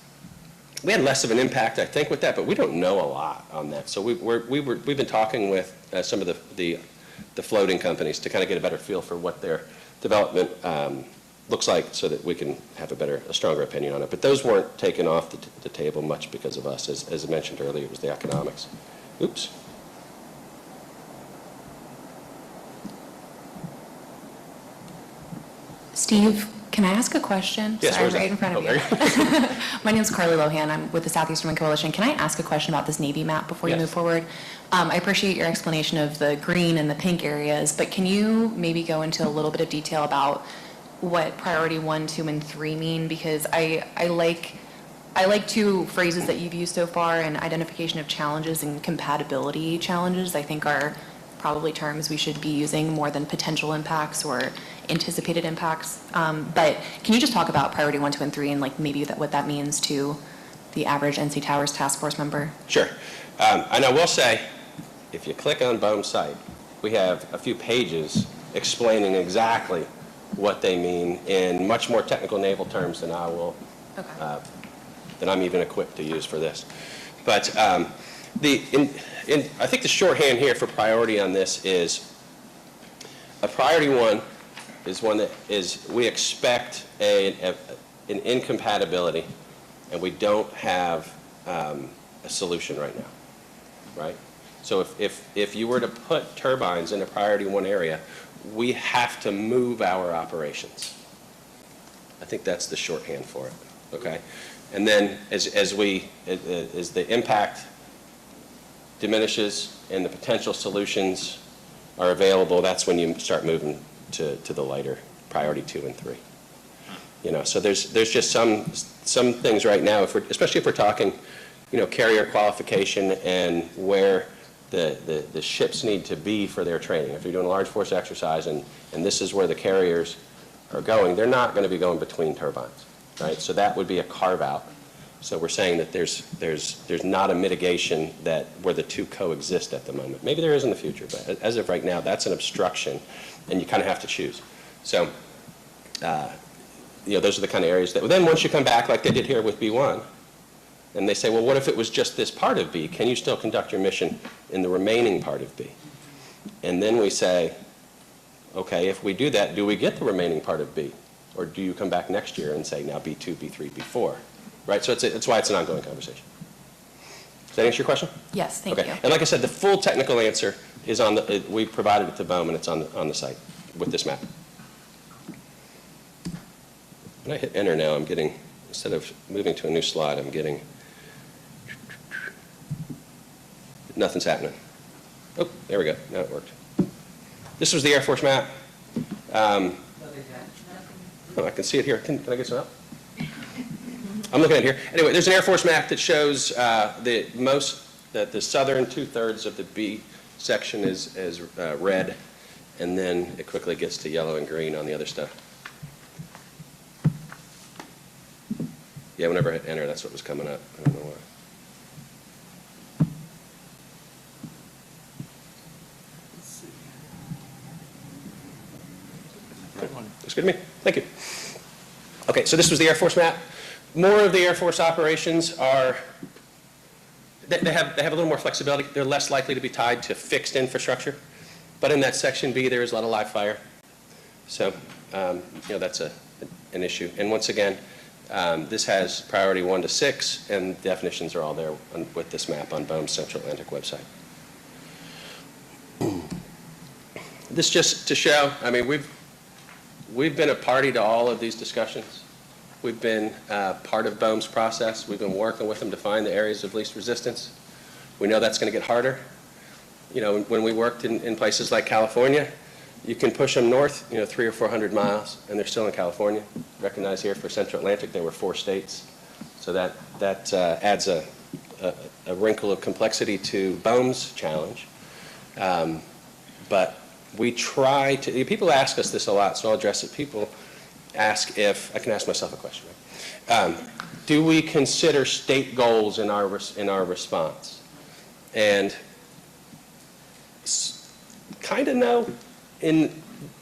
we had less of an impact, I think, with that, but we don't know a lot on that. So we've been talking with some of the floating companies to kind of get a better feel for what their development looks like so that we can have a stronger opinion on it. But those weren't taken off the table much because of us. As I mentioned earlier, it was the economics. Oops. Steve, can I ask a question? Yes, sorry, right in front of you. My name is Carly Lohan. I'm with the Southeastern Wind Coalition. Can I ask a question about this Navy map before you move forward? I appreciate your explanation of the green and the pink areas, but can you maybe go into a little bit of detail about what priority 1, 2, and 3 mean? Because I like 2 phrases that you've used so far, and identification of challenges and compatibility challenges, I think are probably terms we should be using more than potential impacts or anticipated impacts. But can you just talk about priority 1, 2, and 3 and maybe what that means to the average NCTOWERS task force member? Sure. And I will say, if you click on BOEM's site, we have a few pages explaining exactly what they mean in much more technical naval terms than than I'm even equipped to use for this. But I think the shorthand here for priority on this is a priority 1 is one that is, we expect an incompatibility, and we don't have a solution right now, right? So if you were to put turbines in a priority 1 area, we have to move our operations. I think that's the shorthand for it, okay? And then as the impact diminishes and the potential solutions are available, that's when you start moving to the lighter priority 2 and 3. You know, so there's just some things right now, especially if we're talking, you know, carrier qualification and where the ships need to be for their training. If you're doing a large force exercise and this is where the carriers are going, they're not going to be going between turbines, right? So that would be a carve out. So we're saying that there's not a mitigation that where the two coexist at the moment. Maybe there is in the future, but as of right now, that's an obstruction, and you kind of have to choose. So, you know, those are the kind of areas that. Then once you come back, like they did here with B1, and they say, well, what if it was just this part of B? Can you still conduct your mission in the remaining part of B? And then we say, okay, if we do that, do we get the remaining part of B, or do you come back next year and say now B2, B3, B4? Right, so it's why it's an ongoing conversation. Does that answer your question? Yes, thank Okay. you. And like I said, the full technical answer is on the, we provided it to BOEM, and it's on the site with this map. When I hit enter now, I'm getting, instead of moving to a new slide, I'm getting, nothing's happening. Oh, there we go, now it worked. This was the Air Force map. Oh, I can see it here. Can I get some help? I'm looking at it here. Anyway, there's an Air Force map that shows the southern 2/3 of the B section is red, and then it quickly gets to yellow and green on the other stuff. Yeah, whenever I hit enter, that's what was coming up. I don't know why. Looks good to me. Thank you. Okay, so this was the Air Force map. More of the Air Force operations are, they have a little more flexibility. They're less likely to be tied to fixed infrastructure. But in that section B, there is a lot of live fire. So, you know, that's an issue. And once again, this has priority 1 to 6, and definitions are all there with this map on BOEM's Central Atlantic website. This just to show, I mean, we've been a party to all of these discussions. We've been part of BOEM's process. We've been working with them to find the areas of least resistance. We know that's going to get harder. You know, when we worked in places like California, you can push them north, you know, 300 or 400 miles, and they're still in California. Recognize here for Central Atlantic, there were 4 states. So that adds a wrinkle of complexity to BOEM's challenge. But we try to, people ask us this a lot, so I'll address it. People ask if, I can ask myself a question, right? Do we consider state goals in our response? And kind of no,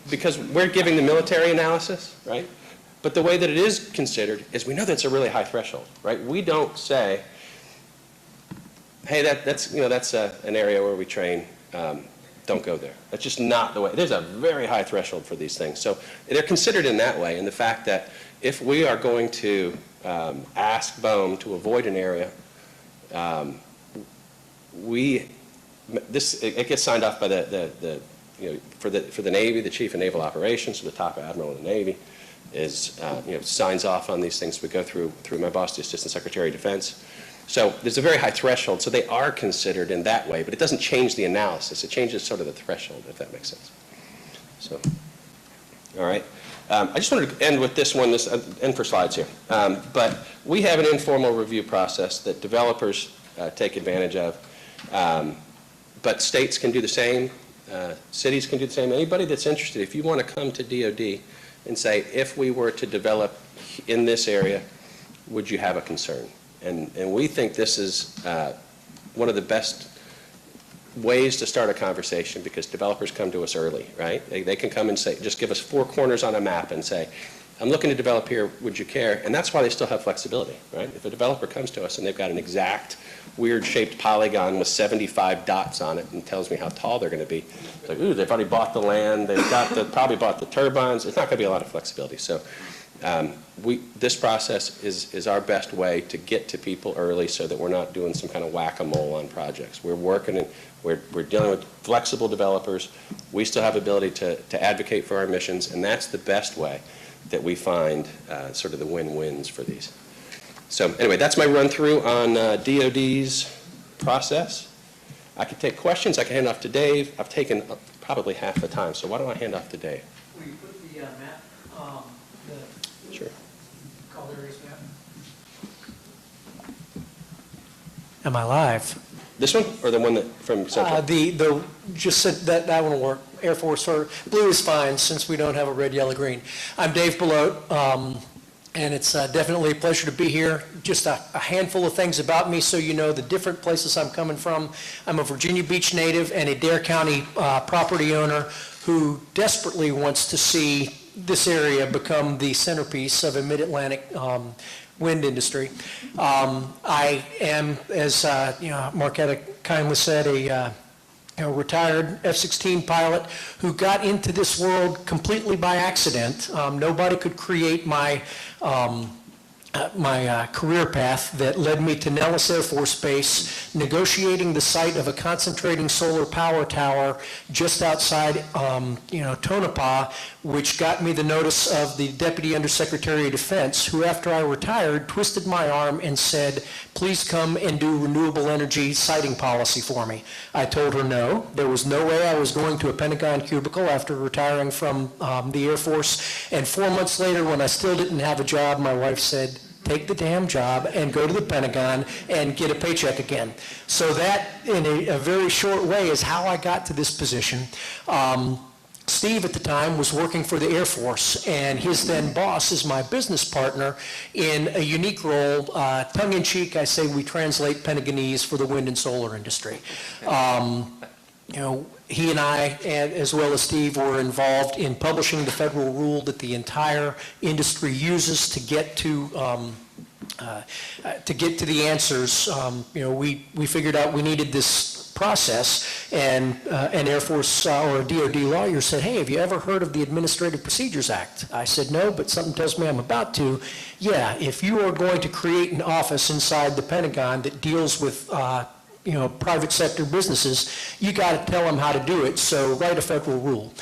because we're giving the military analysis, right? But the way that it is considered is we know that's a really high threshold, right? We don't say, hey, that's an area where we train, don't go there. That's just not the way. There's a very high threshold for these things. So they're considered in that way, and the fact that if we are going to ask BOEM to avoid an area, it gets signed off by for the Navy, the Chief of Naval Operations, so the top admiral of the Navy is signs off on these things. We go through my boss, the Assistant Secretary of Defense. So there's a very high threshold, so they are considered in that way, but it doesn't change the analysis. It changes sort of the threshold, if that makes sense. So, all right. I just wanted to end with this one, end for slides here. But we have an informal review process that developers take advantage of. But states can do the same. Cities can do the same. Anybody that's interested, if you want to come to DOD and say, if we were to develop in this area, would you have a concern? And we think this is one of the best ways to start a conversation because developers come to us early, right? They can come and say, just give us 4 corners on a map and say, I'm looking to develop here, would you care? And that's why they still have flexibility, right? If a developer comes to us and they've got an exact weird-shaped polygon with 75 dots on it and tells me how tall they're going to be, it's like, ooh, they've already bought the land, they've got probably bought the turbines. It's not going to be a lot of flexibility. So this process is our best way to get to people early so that we're not doing some kind of whack-a-mole on projects. We're working and we're dealing with flexible developers. We still have ability to advocate for our missions, and that's the best way that we find sort of the win-wins for these. So anyway, that's my run-through on DOD's process. I can take questions. I can hand off to Dave. I've taken probably half the time, so why don't I hand off to Dave? Will you put the map, Sure. call areas map? Am I live? This one or the one that from Central? Just said that one will work. Air Force or blue is fine since we don't have a red, yellow, green. I'm Dave Belote, and it's definitely a pleasure to be here. Just a handful of things about me so you know the different places I'm coming from. I'm a Virginia Beach native and a Dare County property owner who desperately wants to see this area become the centerpiece of a mid-Atlantic wind industry. I am, as Marquetta kindly said, a retired F-16 pilot who got into this world completely by accident. Nobody could create my career path that led me to Nellis Air Force Base, negotiating the site of a concentrating solar power tower just outside, Tonopah, which got me the notice of the Deputy Undersecretary of Defense, who after I retired twisted my arm and said, please come and do renewable energy siting policy for me. I told her no. There was no way I was going to a Pentagon cubicle after retiring from the Air Force. And 4 months later, when I still didn't have a job, my wife said, take the damn job and go to the Pentagon and get a paycheck again. So that, in a very short way, is how I got to this position. Steve at the time was working for the Air Force, and his then boss is my business partner in a unique role. Tongue-in-cheek, I say we translate Pentagonese for the wind and solar industry. He and I, as well as Steve, were involved in publishing the federal rule that the entire industry uses to get to the answers. We figured out we needed this process, and an Air Force or a DOD lawyer said, hey, have you ever heard of the Administrative Procedures Act? I said, no, but something tells me I'm about to. Yeah, if you are going to create an office inside the Pentagon that deals with private sector businesses, you got to tell them how to do it, so write a federal rule.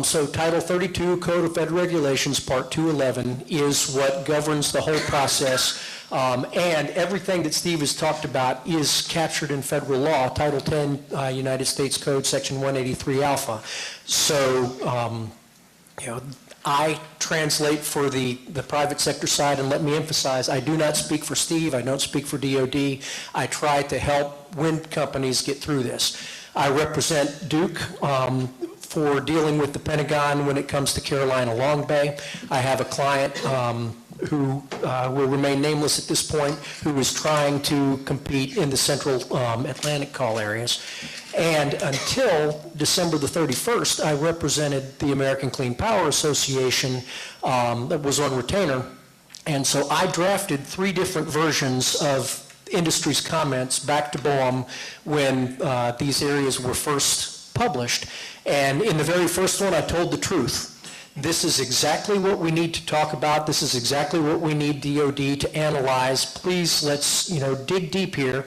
So Title 32, Code of Federal Regulations, Part 211, is what governs the whole process, and everything that Steve has talked about is captured in federal law, Title 10, United States Code, Section 183 Alpha. So, I translate for the private sector side, and let me emphasize, I do not speak for Steve, I don't speak for DOD. I try to help wind companies get through this. I represent Duke for dealing with the Pentagon when it comes to Carolina Long Bay. I have a client who will remain nameless at this point, who is trying to compete in the central Atlantic call areas. And until December the 31st, I represented the American Clean Power Association that was on retainer. And so I drafted 3 different versions of industry's comments back to BOEM when these areas were first published. And in the very first one, I told the truth. This is exactly what we need to talk about. This is exactly what we need DOD to analyze. Please, let's dig deep here.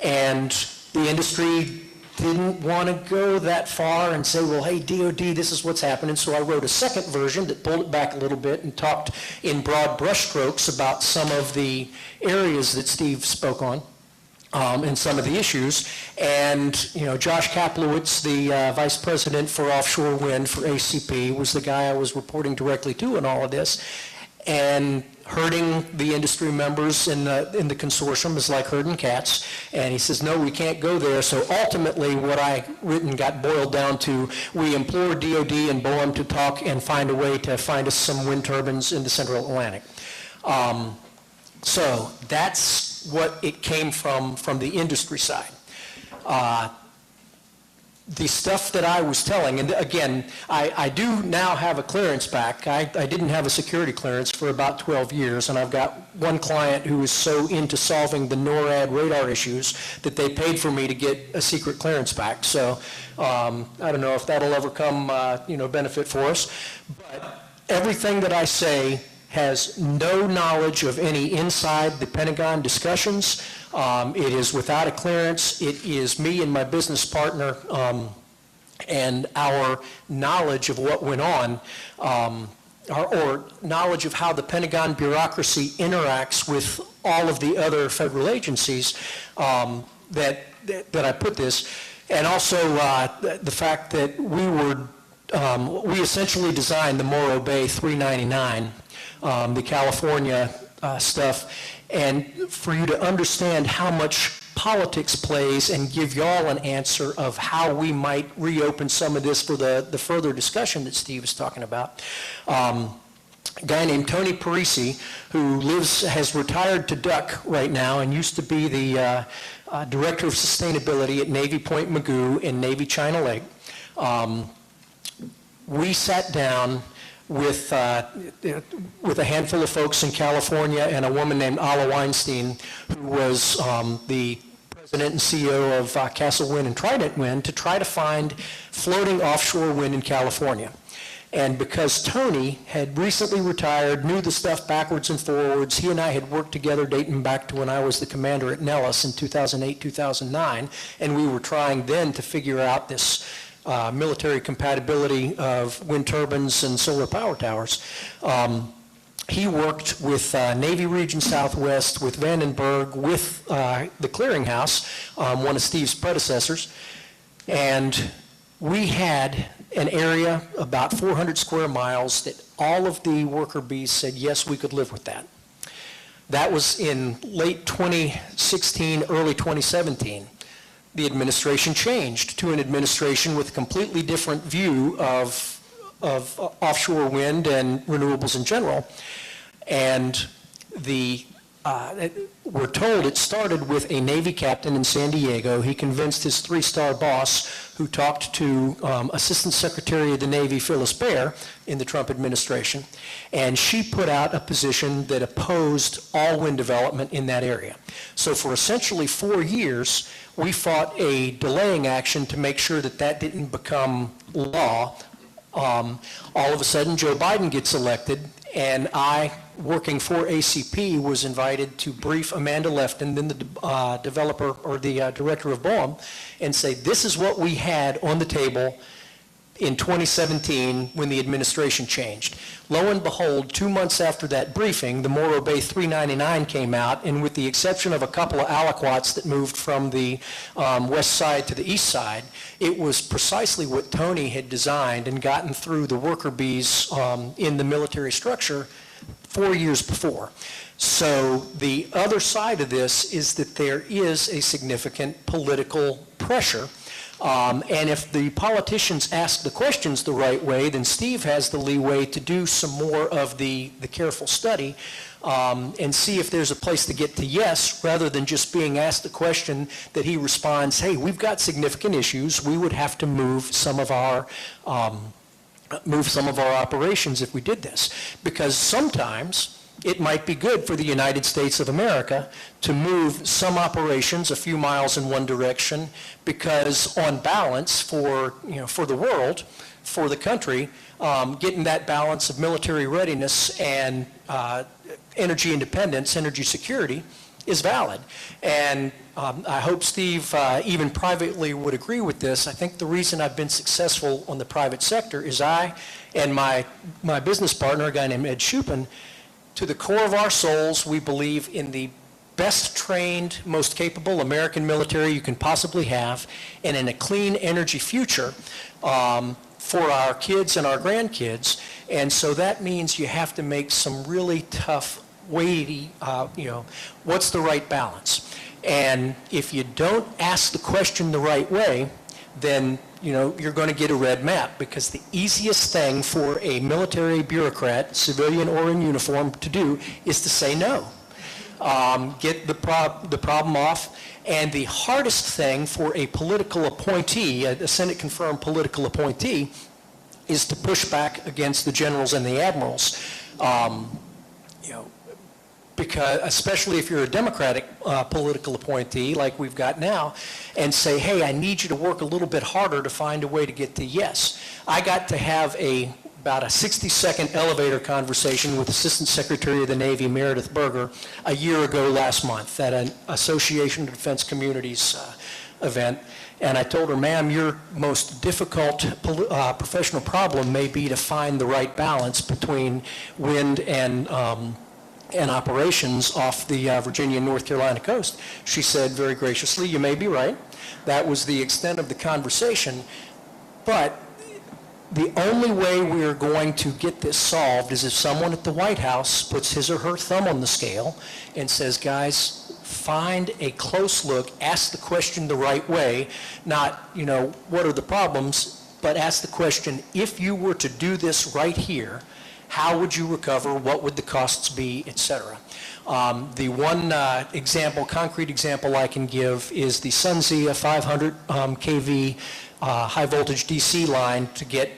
And the industry didn't want to go that far and say, well, hey, DOD, this is what's happening. So I wrote a second version that pulled it back a little bit and talked in broad brushstrokes about some of the areas that Steve spoke on. And some of the issues. And, Josh Kaplowitz, the vice president for offshore wind for ACP, was the guy I was reporting directly to in all of this. And herding the industry members in the consortium is like herding cats. And he says, no, we can't go there. So ultimately, what I written got boiled down to, we implore DOD and BOEM to talk and find a way to find us some wind turbines in the central Atlantic. So that's what it came from the industry side. the stuff that I was telling, and again, I do now have a clearance back. I didn't have a security clearance for about 12 years, and I've got one client who is so into solving the NORAD radar issues that they paid for me to get a secret clearance back. So I don't know if that'll ever come, benefit for us. But everything that I say has no knowledge of any inside the Pentagon discussions. It is without a clearance. It is me and my business partner and our knowledge of what went on, or knowledge of how the Pentagon bureaucracy interacts with all of the other federal agencies that I put this. And also the fact that we essentially designed the Morro Bay 399, the California stuff, and for you to understand how much politics plays and give y'all an answer of how we might reopen some of this for the further discussion that Steve is talking about. A guy named Tony Parisi, who has retired to Duck right now and used to be the Director of Sustainability at Navy Point Magoo in Navy China Lake. We sat down with a handful of folks in California and a woman named Alla Weinstein, who was the president and CEO of Castle Wind and Trident Wind, to try to find floating offshore wind in California. And because Tony had recently retired, knew the stuff backwards and forwards, he and I had worked together dating back to when I was the commander at Nellis in 2008, 2009, and we were trying then to figure out this military compatibility of wind turbines and solar power towers. He worked with Navy Region Southwest, with Vandenberg, with the Clearinghouse, one of Steve's predecessors, and we had an area about 400 square miles that all of the worker bees said, yes, we could live with that. That was in late 2016, early 2017. The administration changed to an administration with a completely different view of offshore wind and renewables in general. And we're told it started with a Navy captain in San Diego. He convinced his three-star boss, who talked to Assistant Secretary of the Navy Phyllis Baer in the Trump administration, and she put out a position that opposed all wind development in that area. So for essentially 4 years, we fought a delaying action to make sure that that didn't become law. All of a sudden, Joe Biden gets elected, and I, working for ACP, was invited to brief Amanda Lefton, then the developer or the director of BOEM, and say, this is what we had on the table in 2017 when the administration changed. Lo and behold, 2 months after that briefing, the Morro Bay 399 came out, and with the exception of a couple of aliquots that moved from the west side to the east side, it was precisely what Tony had designed and gotten through the worker bees in the military structure 4 years before. So the other side of this is that there is a significant political pressure. And if the politicians ask the questions the right way, then Steve has the leeway to do some more of the careful study and see if there's a place to get to yes, rather than just being asked the question that he responds, hey, we've got significant issues. We would have to move some of our operations if we did this. Because sometimes it might be good for the United States of America to move some operations a few miles in one direction, because on balance for the world, for the country, getting that balance of military readiness and energy independence, energy security is valid. And I hope Steve even privately would agree with this. I think the reason I've been successful on the private sector is I and my business partner, a guy named Ed Shupin, to the core of our souls, we believe in the best trained, most capable American military you can possibly have, and in a clean energy future for our kids and our grandkids. And so that means you have to make some really tough, weighty, what's the right balance? And if you don't ask the question the right way, then you're going to get a red map, because the easiest thing for a military bureaucrat, civilian or in uniform, to do is to say no. get the problem off. And the hardest thing for a political appointee, a Senate-confirmed political appointee, is to push back against the generals and the admirals. Because especially if you're a Democratic political appointee like we've got now, and say, hey, I need you to work a little bit harder to find a way to get to yes. I got to have about a 60-second elevator conversation with Assistant Secretary of the Navy Meredith Berger a year ago last month at an Association of Defense Communities event. And I told her, ma'am, your most difficult professional problem may be to find the right balance between wind and operations off the Virginia and North Carolina coast. She said very graciously, you may be right. That was the extent of the conversation. But the only way we are going to get this solved is if someone at the White House puts his or her thumb on the scale and says, guys, find a close look, ask the question the right way, not, what are the problems, but ask the question, if you were to do this right here, how would you recover? What would the costs be, et cetera? The one concrete example I can give is the SunZia 500 kV high voltage DC line to get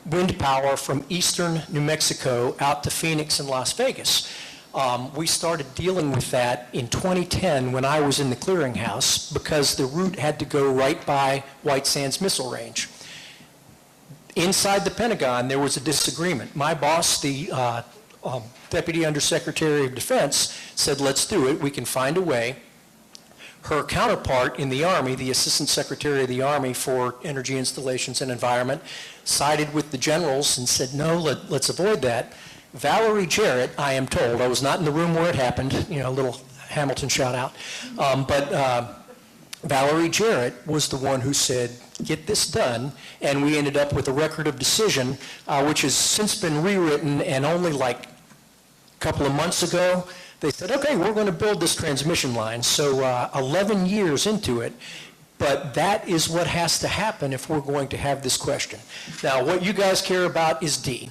wind power from eastern New Mexico out to Phoenix and Las Vegas. We started dealing with that in 2010 when I was in the clearinghouse because the route had to go right by White Sands Missile Range. Inside the Pentagon, there was a disagreement. My boss, the Deputy Undersecretary of Defense, said, let's do it. We can find a way. Her counterpart in the Army, the Assistant Secretary of the Army for Energy Installations and Environment, sided with the generals and said, no, let's avoid that. Valerie Jarrett, I am told, I was not in the room where it happened, a little Hamilton shout out, but Valerie Jarrett was the one who said, get this done, and we ended up with a record of decision, which has since been rewritten, and only like a couple of months ago, they said, okay, we're going to build this transmission line. So 11 years into it, but that is what has to happen if we're going to have this question. Now, what you guys care about is D.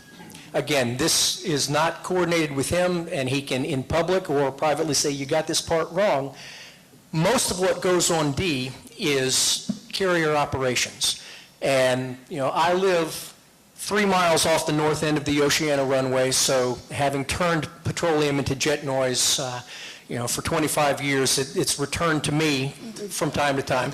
Again, this is not coordinated with him, and he can, in public or privately, say, you got this part wrong. Most of what goes on D is carrier operations. And, I live 3 miles off the north end of the Oceana runway, so having turned petroleum into jet noise, for 25 years, it's returned to me from time to time.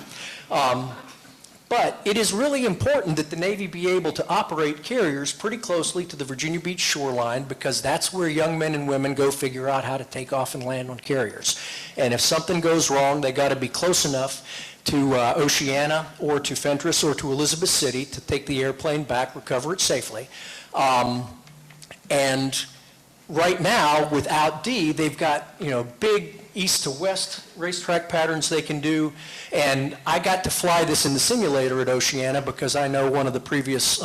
But it is really important that the Navy be able to operate carriers pretty closely to the Virginia Beach shoreline because that's where young men and women go figure out how to take off and land on carriers. And if something goes wrong, they got to be close enough to Oceana or to Fentress or to Elizabeth City to take the airplane back, recover it safely. And right now, without D, they've got, big east to west racetrack patterns they can do. And I got to fly this in the simulator at Oceana because I know one of the previous,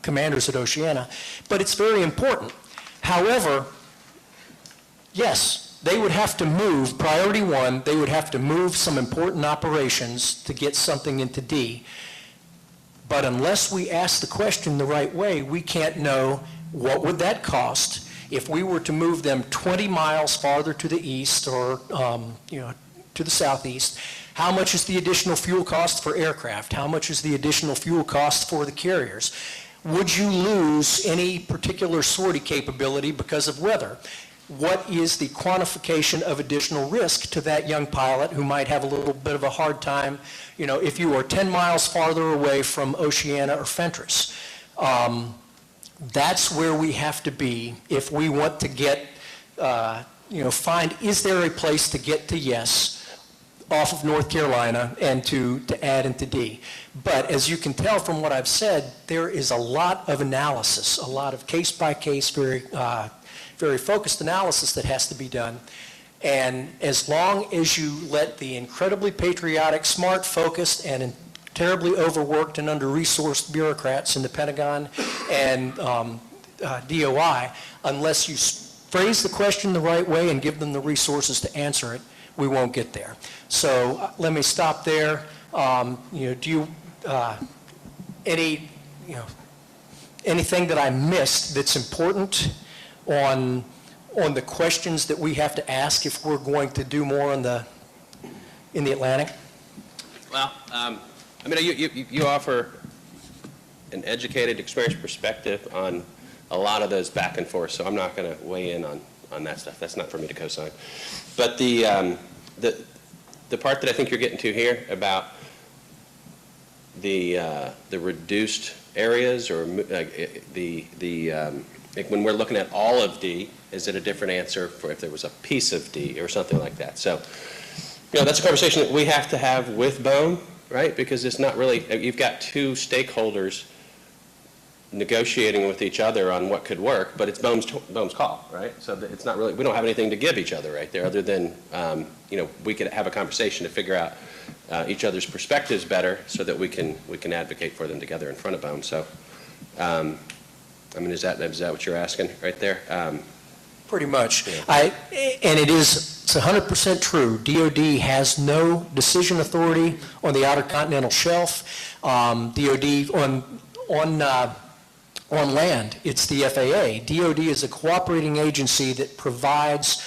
commanders at Oceana. But it's very important. However, yes, they would have to move, priority one, they would have to move some important operations to get something into D. But unless we ask the question the right way, we can't know what would that cost if we were to move them 20 miles farther to the east or, to the southeast. How much is the additional fuel cost for aircraft? How much is the additional fuel cost for the carriers? Would you lose any particular sortie capability because of weather? What is the quantification of additional risk to that young pilot who might have a little bit of a hard time, if you are 10 miles farther away from Oceana or Fentress? That's where we have to be if we want to get, find, is there a place to get to yes off of North Carolina and to add into D? But as you can tell from what I've said, there is a lot of analysis, a lot of case-by-case, very focused analysis that has to be done. And as long as you let the incredibly patriotic, smart, focused, and terribly overworked and under-resourced bureaucrats in the Pentagon and DOI, unless you phrase the question the right way and give them the resources to answer it, we won't get there. So let me stop there. Do you, anything that I missed that's important on on the questions that we have to ask if we're going to do more in the Atlantic? Well, I mean, you offer an educated, experienced perspective on a lot of those back and forth, so I'm not going to weigh in on that stuff. That's not for me to co-sign. But the part that I think you're getting to here about the reduced areas, or like when we're looking at all of D, is it a different answer for if there was a piece of D or something like that? So, that's a conversation that we have to have with BOEM, right? Because it's not really, you've got two stakeholders negotiating with each other on what could work, but it's BOEM's call, right? So it's not really, we don't have anything to give each other right there, other than, we could have a conversation to figure out each other's perspectives better, so that we can advocate for them together in front of BOEM. So, I mean, is that what you're asking right there? Pretty much. Yeah. And it's 100% true. DOD has no decision authority on the Outer Continental Shelf. DOD on land, it's the FAA. DOD is a cooperating agency that provides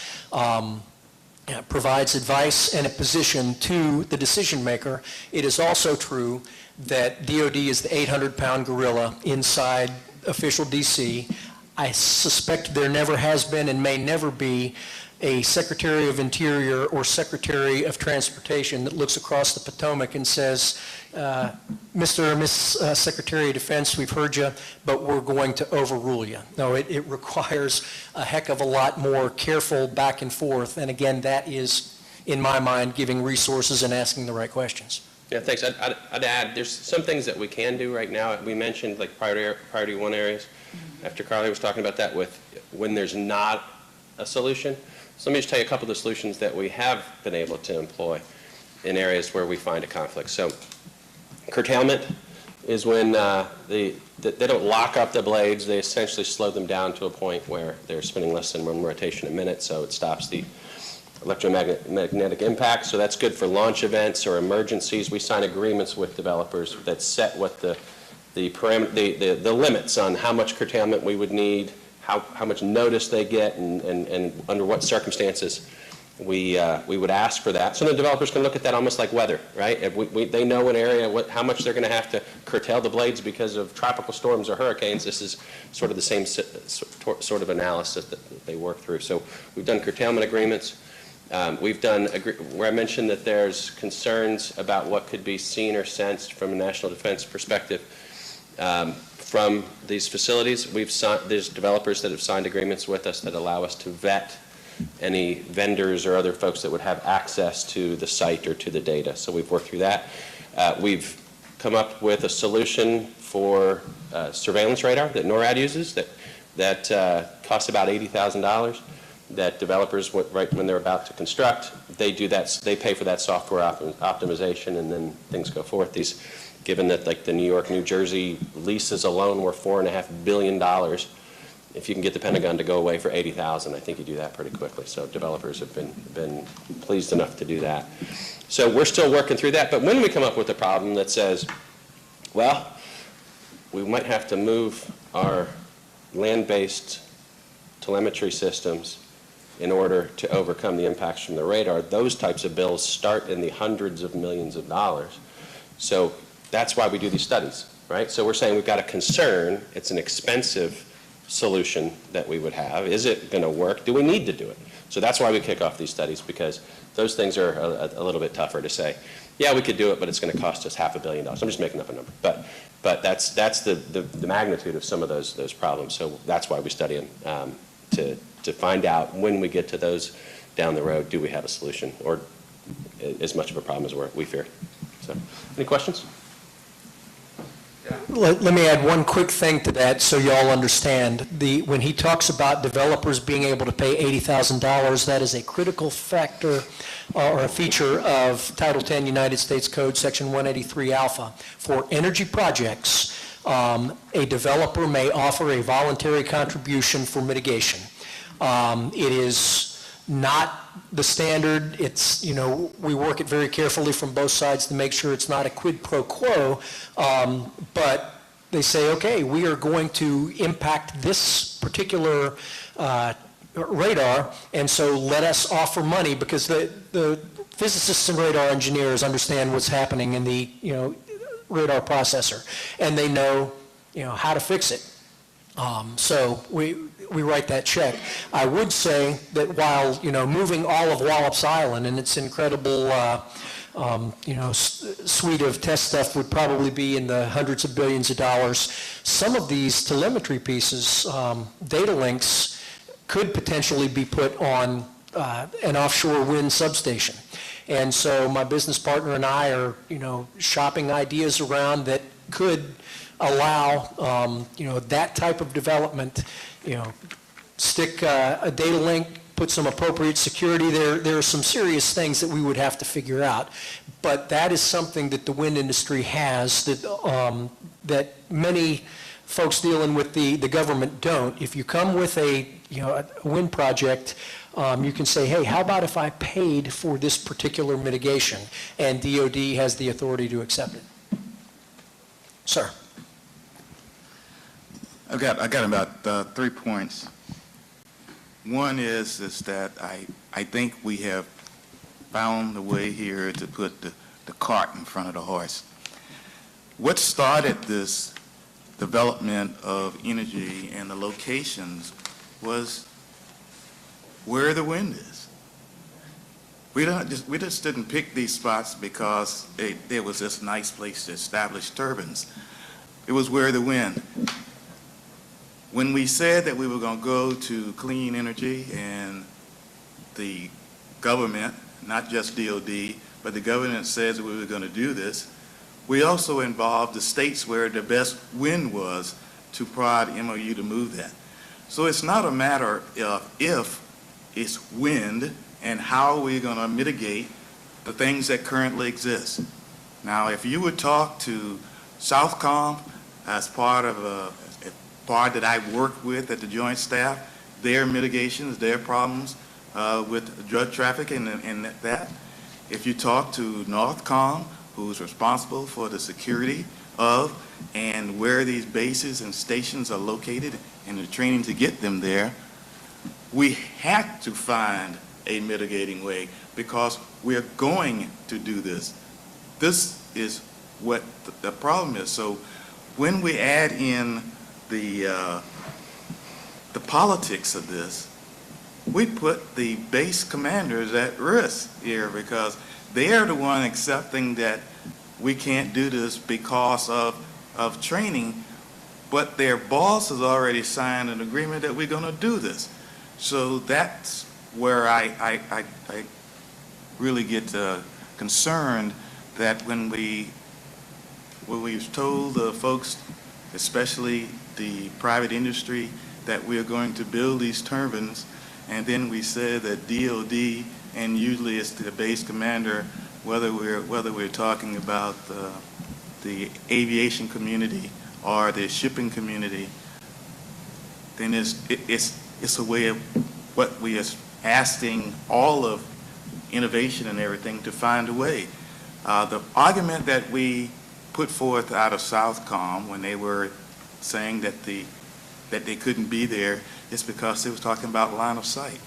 advice and a position to the decision maker. It is also true that DOD is the 800-pound gorilla inside official DC. I suspect there never has been and may never be a Secretary of Interior or Secretary of Transportation that looks across the Potomac and says, Mr. or Miss Secretary of Defense, we've heard you, but we're going to overrule you. No, it requires a heck of a lot more careful back and forth. And again, that is, in my mind, giving resources and asking the right questions. Yeah, thanks. I'd add, there's some things that we can do right now. We mentioned like priority one areas. After Carly was talking about that, with when there's not a solution. So let me just tell you a couple of the solutions that we have been able to employ in areas where we find a conflict. So curtailment is when they don't lock up the blades. They essentially slow them down to a point where they're spinning less than one rotation a minute, so it stops the electromagnetic impact. So that's good for launch events or emergencies. We sign agreements with developers that set what the limits on how much curtailment we would need, how much notice they get, and under what circumstances we would ask for that. So the developers can look at that almost like weather, right? If they know an area, how much they're going to have to curtail the blades because of tropical storms or hurricanes. This is sort of the same sort of analysis that they work through. So we've done curtailment agreements. We've done, where I mentioned that there's concerns about what could be seen or sensed from a national defense perspective from these facilities. There's developers that have signed agreements with us that allow us to vet any vendors or other folks that would have access to the site or to the data. So we've worked through that. We've come up with a solution for surveillance radar that NORAD uses that costs about $80,000. That developers, right when they're about to construct, they do that. They pay for that software optimization, and then things go forth. Given that like the New York, New Jersey leases alone were $4.5 billion, if you can get the Pentagon to go away for $80,000, I think you do that pretty quickly. So developers have been pleased enough to do that. So we're still working through that. But when we come up with a problem that says, well, we might have to move our land-based telemetry systems in order to overcome the impacts from the radar, those types of bills start in the hundreds of millions of dollars. So that's why we do these studies, right? So we're saying we've got a concern. It's an expensive solution that we would have. Is it going to work? Do we need to do it? So that's why we kick off these studies, because those things are a little bit tougher to say, yeah, we could do it, but it's going to cost us $500 million. I'm just making up a number. But that's the magnitude of some of those problems. So that's why we study them, to find out when we get to those down the road, do we have a solution, or as much of a problem as we fear. So, any questions? Let me add one quick thing to that so you all understand. When he talks about developers being able to pay $80,000, that is a critical factor or a feature of Title 10 United States Code, Section 183 Alpha. For energy projects, a developer may offer a voluntary contribution for mitigation. It is not the standard. It's, we work it very carefully from both sides to make sure it's not a quid pro quo, but they say, okay, we are going to impact this particular radar, and so let us offer money, because the physicists and radar engineers understand what's happening in the, radar processor, and they know, how to fix it. So we write that check. I would say that while, moving all of Wallops Island and its incredible, suite of test stuff would probably be in the hundreds of billions of dollars, some of these telemetry pieces, data links, could potentially be put on an offshore wind substation. And so my business partner and I are, shopping ideas around that could allow, that type of development, stick a data link, put some appropriate security there. There are some serious things that we would have to figure out. But that is something that the wind industry has that many folks dealing with the government don't. If you come with a wind project, you can say, hey, how about if I paid for this particular mitigation? And DOD has the authority to accept it. Sir. I got about 3 points. One is that I think we have found a way here to put the cart in front of the horse. What started this development of energy and the locations was where the wind is. We just didn't pick these spots because there was this nice place to establish turbines. It was where the wind. When we said that we were going to go to clean energy, and the government, not just DOD, but the government says that we were going to do this, we also involved the states where the best wind was to provide MOU to move that. So it's not a matter of if, it's wind, and how we're going to mitigate the things that currently exist. Now, if you would talk to Southcom as part of a part that I work with at the Joint Staff, their mitigations, their problems with drug trafficking and that. If you talk to Northcom, who's responsible for the security of and where these bases and stations are located and the training to get them there, we had to find a mitigating way because we're going to do this. This is what the problem is. So when we add in the politics of this, we put the base commanders at risk here because they're the one accepting that we can't do this because of training, but their boss has already signed an agreement that we're going to do this. So that's where I really get concerned that when we've told the folks, especially the private industry, that we are going to build these turbines, and then we said that DOD, and usually it's the base commander, whether we're talking about the aviation community or the shipping community, then it's a way of what we are asking all of innovation and everything to find a way. The argument that we put forth out of Southcom when they were saying that they couldn't be there is because they was talking about line of sight.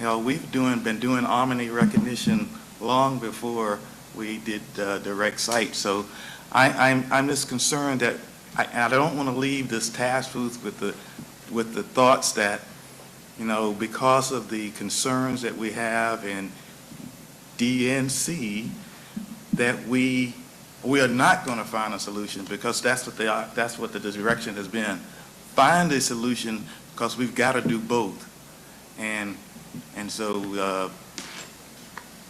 Hell, we've been doing Omni recognition long before we did direct sight. So I'm just concerned that I don't want to leave this task force with the thoughts that, because of the concerns that we have in DNC, that we are not going to find a solution because that's what the direction has been. Find a solution because we've got to do both. And so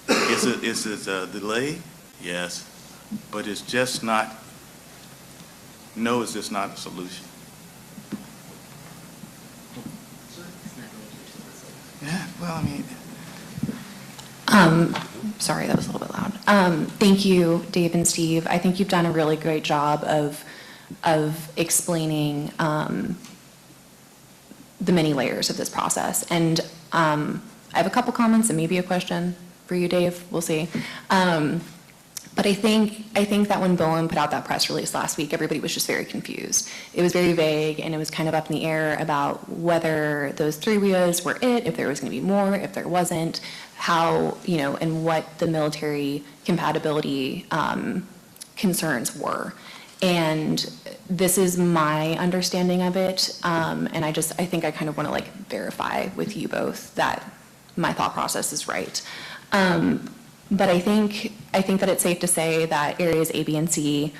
is it a delay? Yes. But it's just not, it's just not a solution. Yeah, well, I mean. Sorry, that was a little bit loud. Thank you, Dave and Steve. I think you've done a really great job of explaining the many layers of this process. And I have a couple comments and maybe a question for you, Dave. We'll see. But I think that when Bowen put out that press release last week, everybody was just very confused. It was very vague, and it was kind of up in the air about whether those 3 WIAs were it, if there was going to be more, if there wasn't, how, and what the military compatibility concerns were. And this is my understanding of it, and I think I kind of want to verify with you both that my thought process is right. But I think that it's safe to say that areas A, B, and C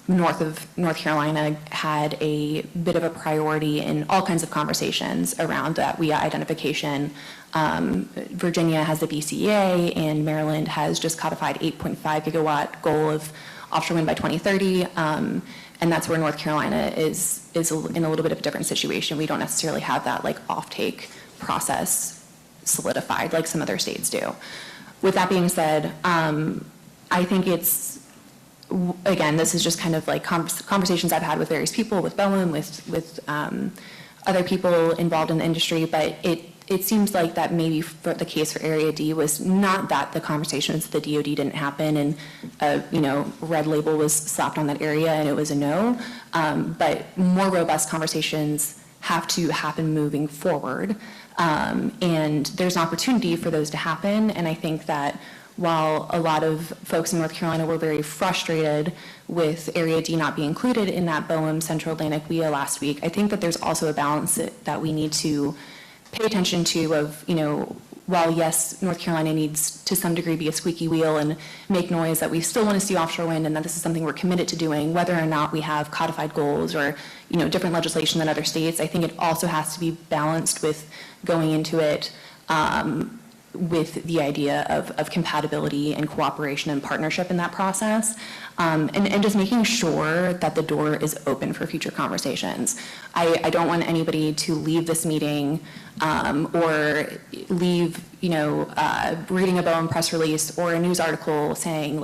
north of North Carolina had a bit of a priority in all kinds of conversations around that WIA identification. Virginia has the BCEA, and Maryland has just codified 8.5 gigawatt goal of offshore wind by 2030. And that's where North Carolina is in a little bit of a different situation. We don't necessarily have that offtake process solidified like some other states do. With that being said, I think it's, again, this is just kind of conversations I've had with various people, with Bowen, with other people involved in the industry, but it seems like that maybe for the case for Area D was not that the conversations with the DoD didn't happen and red label was slapped on that area and it was a no, but more robust conversations have to happen moving forward. And there's an opportunity for those to happen. And I think that while a lot of folks in North Carolina were very frustrated with Area D not being included in that BOEM Central Atlantic WIA last week, I think that there's also a balance that we need to pay attention to of, while yes, North Carolina needs to some degree be a squeaky wheel and make noise, that we still want to see offshore wind and that this is something we're committed to doing, whether or not we have codified goals or, different legislation than other states. I think it also has to be balanced with going into it with the idea of compatibility and cooperation and partnership in that process, and just making sure that the door is open for future conversations. I don't want anybody to leave this meeting or leave, reading a BOEM press release or a news article saying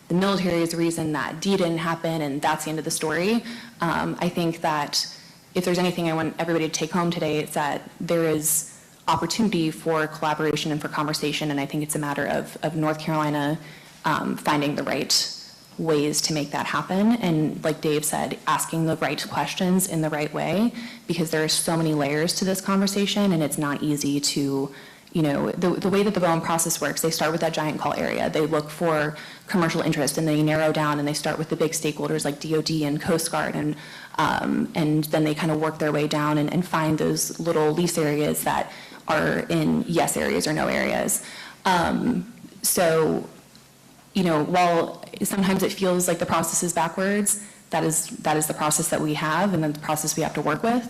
the military is the reason that D didn't happen and that's the end of the story. I think that if there's anything I want everybody to take home today, it's that there is opportunity for collaboration and for conversation, and I think it's a matter of North Carolina finding the right ways to make that happen, and like Dave said, asking the right questions in the right way, because there are so many layers to this conversation, and it's not easy to, the way that the BOEM process works, they start with that giant call area, they look for commercial interest, and they narrow down, and they start with the big stakeholders like DoD and Coast Guard, and then they kind of work their way down and find those little lease areas that are in yes areas or no areas. So, while sometimes it feels like the process is backwards, that is the process that we have, and then the process we have to work with.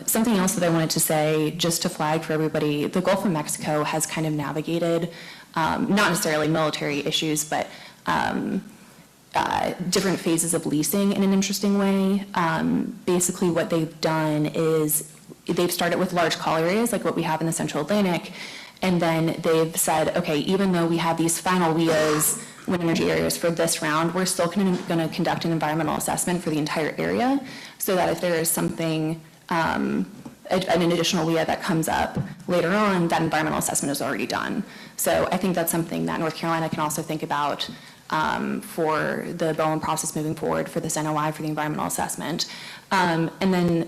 Something else that I wanted to say, just to flag for everybody, the Gulf of Mexico has kind of navigated, not necessarily military issues, but different phases of leasing in an interesting way. Basically what they've done is they've started with large call areas like what we have in the Central Atlantic, and then they've said, okay, even though we have these final WIAs, wind energy areas for this round, we're still going to conduct an environmental assessment for the entire area, so that if there is something, an additional WIA that comes up later on, that environmental assessment is already done. So I think that's something that North Carolina can also think about for the BOEM process moving forward for this NOI for the environmental assessment. And then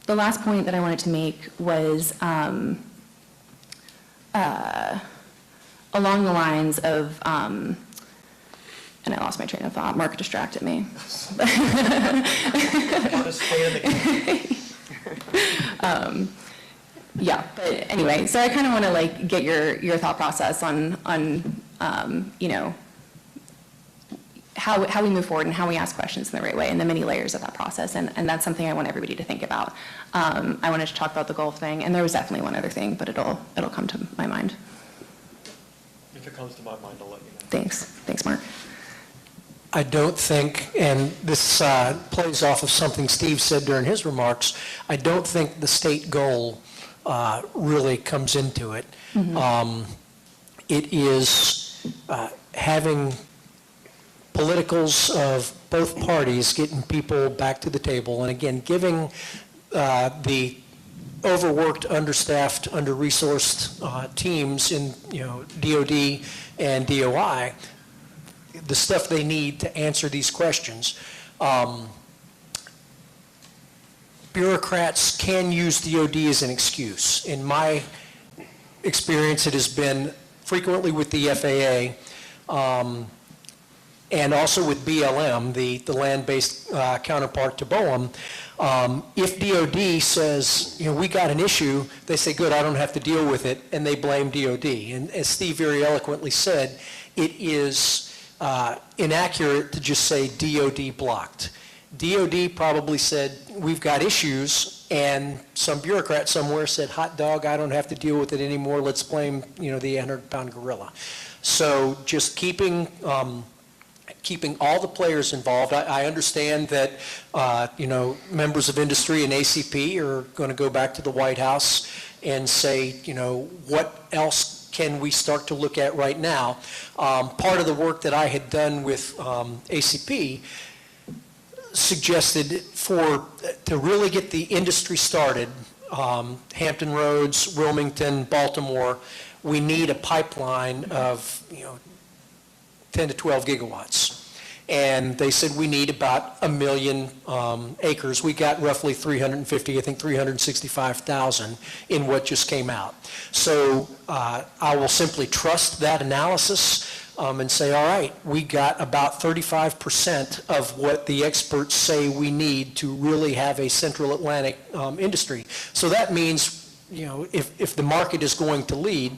the last point that I wanted to make was along the lines of, and I lost my train of thought, Mark distracted me. Yeah, but anyway, so I kind of want to get your thought process on how we move forward and how we ask questions in the right way and the many layers of that process, and that's something I want everybody to think about. I wanted to talk about the Gulf thing, and there was definitely one other thing, but it'll come to my mind. If it comes to my mind, I'll let you know. Thanks, Mark. I don't think, and this plays off of something Steve said during his remarks, I don't think the state goal really comes into it. Mm-hmm. It is having politicals of both parties getting people back to the table, and again, giving the overworked, understaffed, under-resourced teams in, DOD and DOI, the stuff they need to answer these questions. Bureaucrats can use DOD as an excuse. In my experience, it has been frequently with the FAA, and also with BLM, the land-based counterpart to BOEM. If DOD says, we got an issue, they say, good, I don't have to deal with it, and they blame DOD. And as Steve very eloquently said, it is inaccurate to just say DOD blocked. DOD probably said, we've got issues, and some bureaucrat somewhere said, hot dog, I don't have to deal with it anymore, let's blame, the 800-pound gorilla. So just keeping all the players involved. I understand that, members of industry and ACP are going to go back to the White House and say, what else can we start to look at right now? Part of the work that I had done with ACP suggested to really get the industry started, Hampton Roads, Wilmington, Baltimore, we need a pipeline of 10 to 12 gigawatts. And they said we need about 1 million acres. We got roughly 350, I think 365,000 in what just came out. So I will simply trust that analysis and say, all right, we got about 35% of what the experts say we need to really have a Central Atlantic industry. So that means, if the market is going to lead,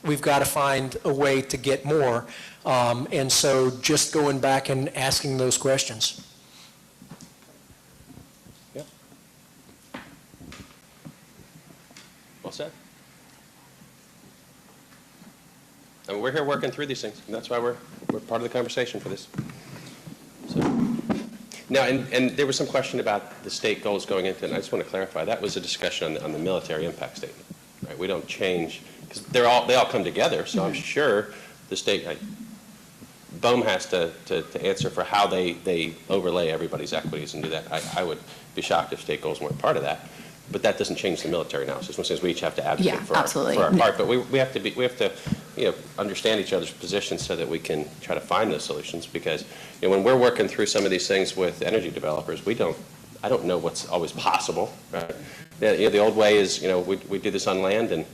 we've got to find a way to get more. And so just going back and asking those questions. Yep. Well said. And we're here working through these things, and that's why we're part of the conversation for this. So, now, and there was some question about the state goals going into it, and I just want to clarify, that was a discussion on the military impact statement, right? We don't change, because they all come together, so I'm sure the state, BOEM has to answer for how they overlay everybody's equities and do that. I would be shocked if state goals weren't part of that. But that doesn't change the military analysis. One says we each have to advocate for our part, but we have to understand each other's positions so that we can try to find those solutions. Because when we're working through some of these things with energy developers, I don't know what's always possible. Right? The old way is we do this on land, and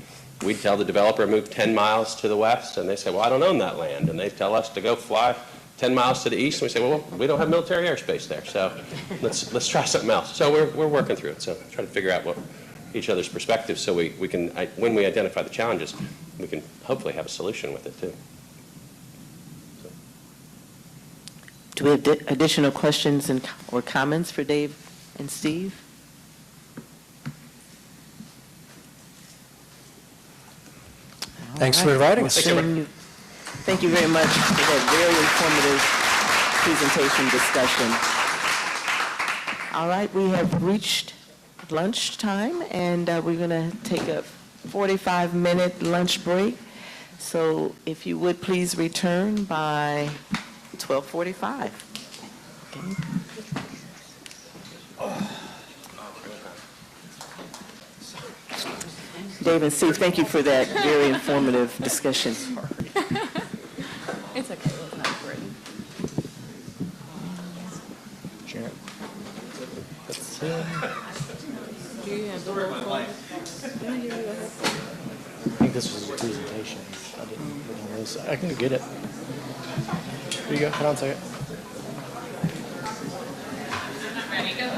we tell the developer move 10 miles to the west, and they say, well, I don't own that land, and they tell us to go fly 10 miles to the east, and we say, well, we don't have military airspace there, so let's try something else. So we're working through it, so try to figure out what each other's perspectives, so we can, when we identify the challenges, we can hopefully have a solution with it too. So. Do we have additional questions or comments for Dave and Steve? Thanks for inviting us. Thank you very much for that very informative presentation discussion. All right, we have reached lunchtime, and we're going to take a 45-minute lunch break. So if you would please return by 12:45. Okay. Dave and Steve, thank you for that very informative discussion. It's okay, it's not important. Sharon. Do you have the roll call? I think this was a presentation. I didn't look on this. I can go get it. Here you go. Hold on a second. Ready, go.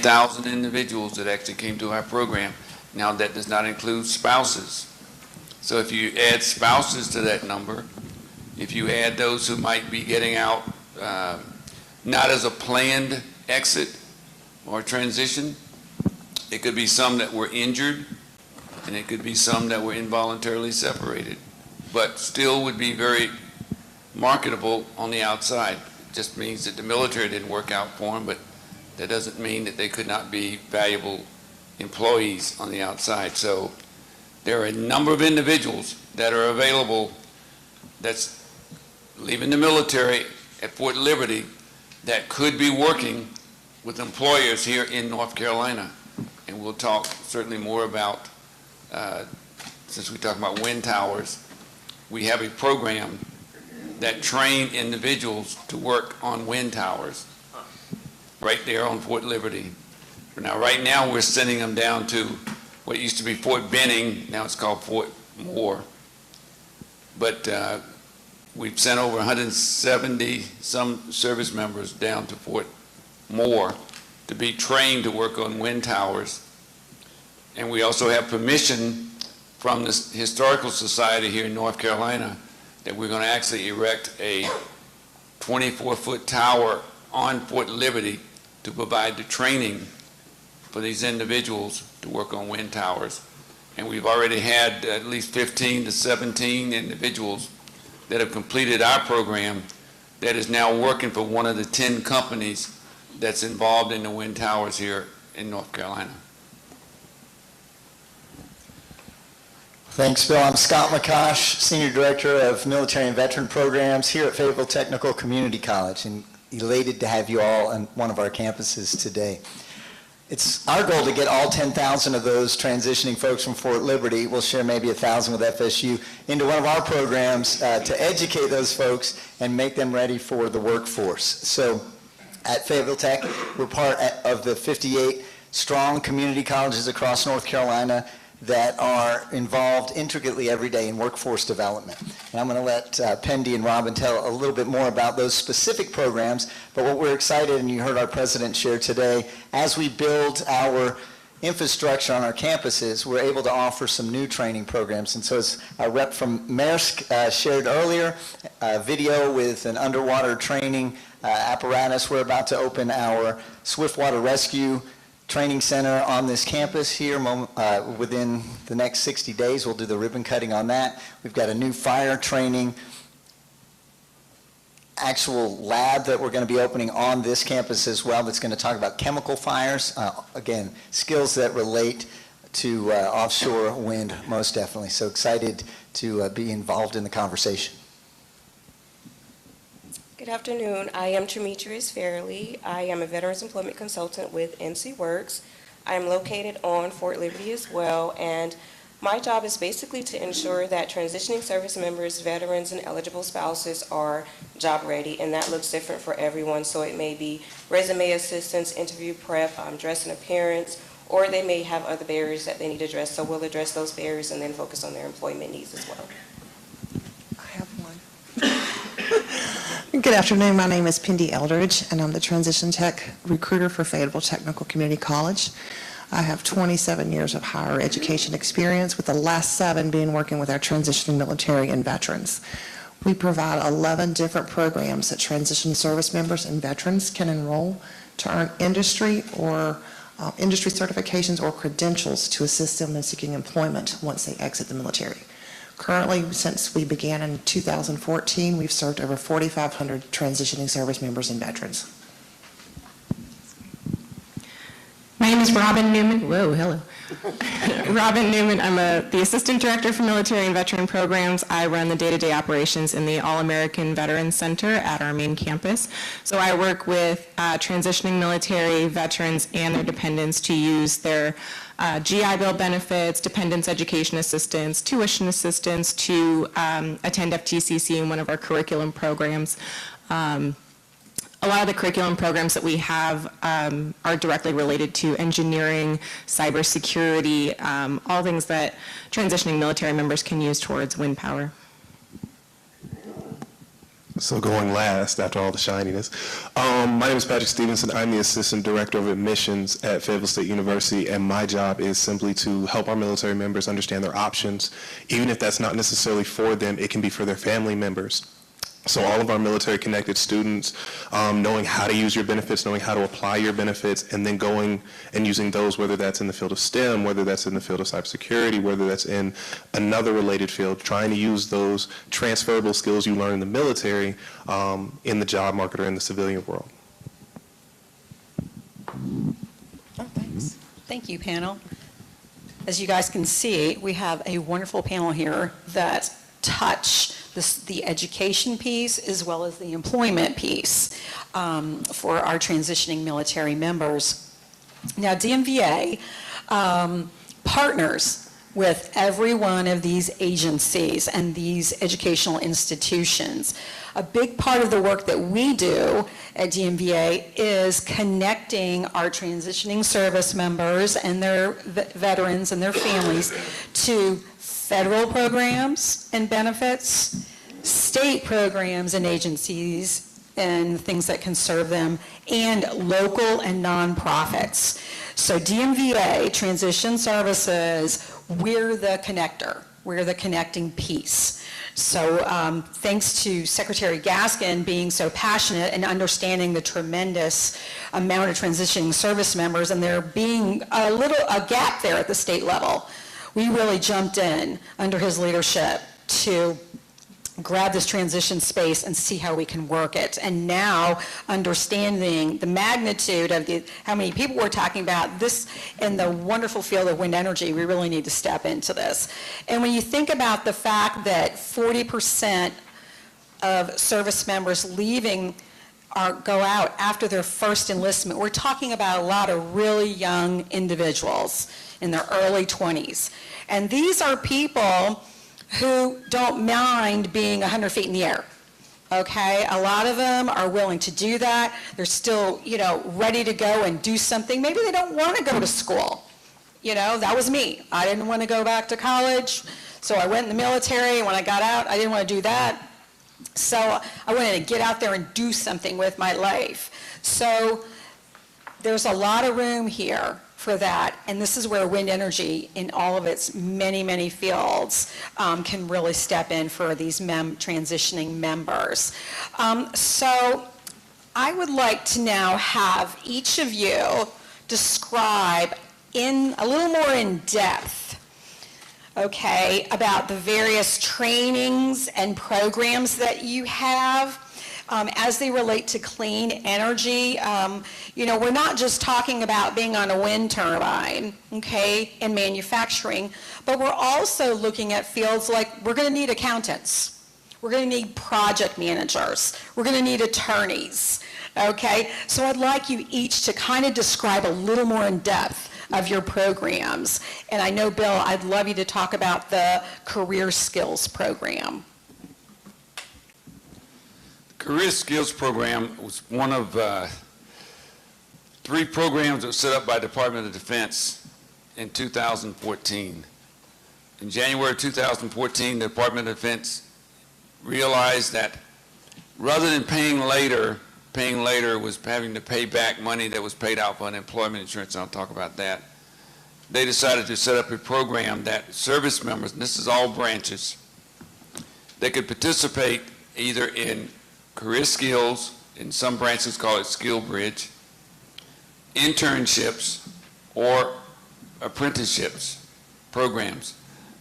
10,000 individuals that actually came to our program. Now, that does not include spouses. So if you add spouses to that number, if you add those who might be getting out not as a planned exit or transition, it could be some that were injured, and it could be some that were involuntarily separated, but still would be very marketable on the outside. It just means that the military didn't work out for them, but that doesn't mean that they could not be valuable employees on the outside. So there are a number of individuals that are available that's leaving the military at Fort Liberty that could be working with employers here in North Carolina. And we'll talk certainly more about, since we talk about wind towers, we have a program that train individuals to work on wind towers right there on Fort Liberty. Now, right now, we're sending them down to what used to be Fort Benning. Now it's called Fort Moore. But we've sent over 170 some service members down to Fort Moore to be trained to work on wind towers. And we also have permission from the Historical Society here in North Carolina that we're going to actually erect a 24-foot tower on Fort Liberty to provide the training for these individuals to work on wind towers. And we've already had at least 15 to 17 individuals that have completed our program that is now working for one of the 10 companies that's involved in the wind towers here in North Carolina. Thanks, Bill. I'm Scott McCosh, Senior Director of Military and Veteran Programs here at Fayetteville Technical Community College, and elated to have you all on one of our campuses today. It's our goal to get all 10,000 of those transitioning folks from Fort Liberty, we'll share maybe 1,000 with FSU, into one of our programs to educate those folks and make them ready for the workforce. So at Fayetteville Tech, we're part of the 58 strong community colleges across North Carolina that are involved intricately every day in workforce development. And I'm going to let Pendy and Robin tell a little bit more about those specific programs, but what we're excited, and you heard our president share today, as we build our infrastructure on our campuses, we're able to offer some new training programs. And so as our rep from Maersk shared earlier, a video with an underwater training apparatus, we're about to open our swiftwater rescue training center on this campus here within the next 60 days. We'll do the ribbon cutting on that. We've got a new fire training actual lab that we're going to be opening on this campus as well that's going to talk about chemical fires. Again, skills that relate to offshore wind, most definitely. So excited to be involved in the conversation. Good afternoon. I am Demetrius Fairley. I am a Veterans Employment Consultant with NCTOWERS. I am located on Fort Liberty as well, and my job is basically to ensure that transitioning service members, veterans, and eligible spouses are job ready, and that looks different for everyone. So it may be resume assistance, interview prep, dress and appearance, or they may have other barriers that they need to address. So we'll address those barriers and then focus on their employment needs as well. Good afternoon. My name is Pendy Eldridge, and I'm the Transition Tech Recruiter for Fayetteville Technical Community College. I have 27 years of higher education experience, with the last 7 being working with our transitioning military and veterans. We provide 11 different programs that transition service members and veterans can enroll to earn industry or industry certifications or credentials to assist them in seeking employment once they exit the military. Currently, since we began in 2014, we've served over 4,500 transitioning service members and veterans. My name is Robin Newman. Whoa, hello. Robin Newman. I'm the Assistant Director for Military and Veteran Programs. I run the day-to-day operations in the All-American Veterans Center at our main campus. So I work with transitioning military veterans and their dependents to use their GI Bill benefits, dependents education assistance, tuition assistance to attend FTCC in one of our curriculum programs. A lot of the curriculum programs that we have are directly related to engineering, cybersecurity, all things that transitioning military members can use towards wind power. So going last after all the shininess. My name is Patrick Stevenson. I'm the Assistant Director of Admissions at Fayetteville State University, and my job is simply to help our military members understand their options. Even if that's not necessarily for them, it can be for their family members. So all of our military-connected students, knowing how to use your benefits, knowing how to apply your benefits, and then going and using those, whether that's in the field of STEM, whether that's in the field of cybersecurity, whether that's in another related field, trying to use those transferable skills you learn in the military in the job market or in the civilian world. Oh, thanks. Thank you, panel. As you guys can see, we have a wonderful panel here that touch the education piece as well as the employment piece for our transitioning military members. Now, DMVA partners with every one of these agencies and these educational institutions. A big part of the work that we do at DMVA is connecting our transitioning service members and their veterans and their families to federal programs and benefits, state programs and agencies and things that can serve them, and local and nonprofits. So DMVA, Transition Services, we're the connector. We're the connecting piece. So thanks to Secretary Gaskin being so passionate and understanding the tremendous amount of transitioning service members and there being a gap there at the state level, we really jumped in under his leadership to grab this transition space and see how we can work it. And now, understanding the magnitude of how many people we're talking about, this in the wonderful field of wind energy, we really need to step into this. And when you think about the fact that 40% of service members leaving go out after their first enlistment, we're talking about a lot of really young individuals in their early 20s. And these are people who don't mind being 100 feet in the air, okay? A lot of them are willing to do that. They're still, ready to go and do something. Maybe they don't want to go to school. That was me. I didn't want to go back to college, so I went in the military, and when I got out, I didn't want to do that. So I wanted to get out there and do something with my life. So there's a lot of room here for that, and this is where wind energy in all of its many, many fields can really step in for these transitioning members. So I would like to now have each of you describe in a little more in depth, okay, about the various trainings and programs that you have as they relate to clean energy. We're not just talking about being on a wind turbine, okay, and manufacturing, but we're also looking at fields like we're going to need accountants. We're going to need project managers. We're going to need attorneys, okay? So I'd like you each to kind of describe a little more in depth of your programs. And I know, Bill, I'd love you to talk about the Career Skills Program. Career Skills Program was one of 3 programs that were set up by the Department of Defense in 2014. In January 2014, the Department of Defense realized that rather than paying later was having to pay back money that was paid out for unemployment insurance, and I'll talk about that. They decided to set up a program that service members, and this is all branches, they could participate either in career skills, in some branches call it Skill Bridge, internships, or apprenticeships programs.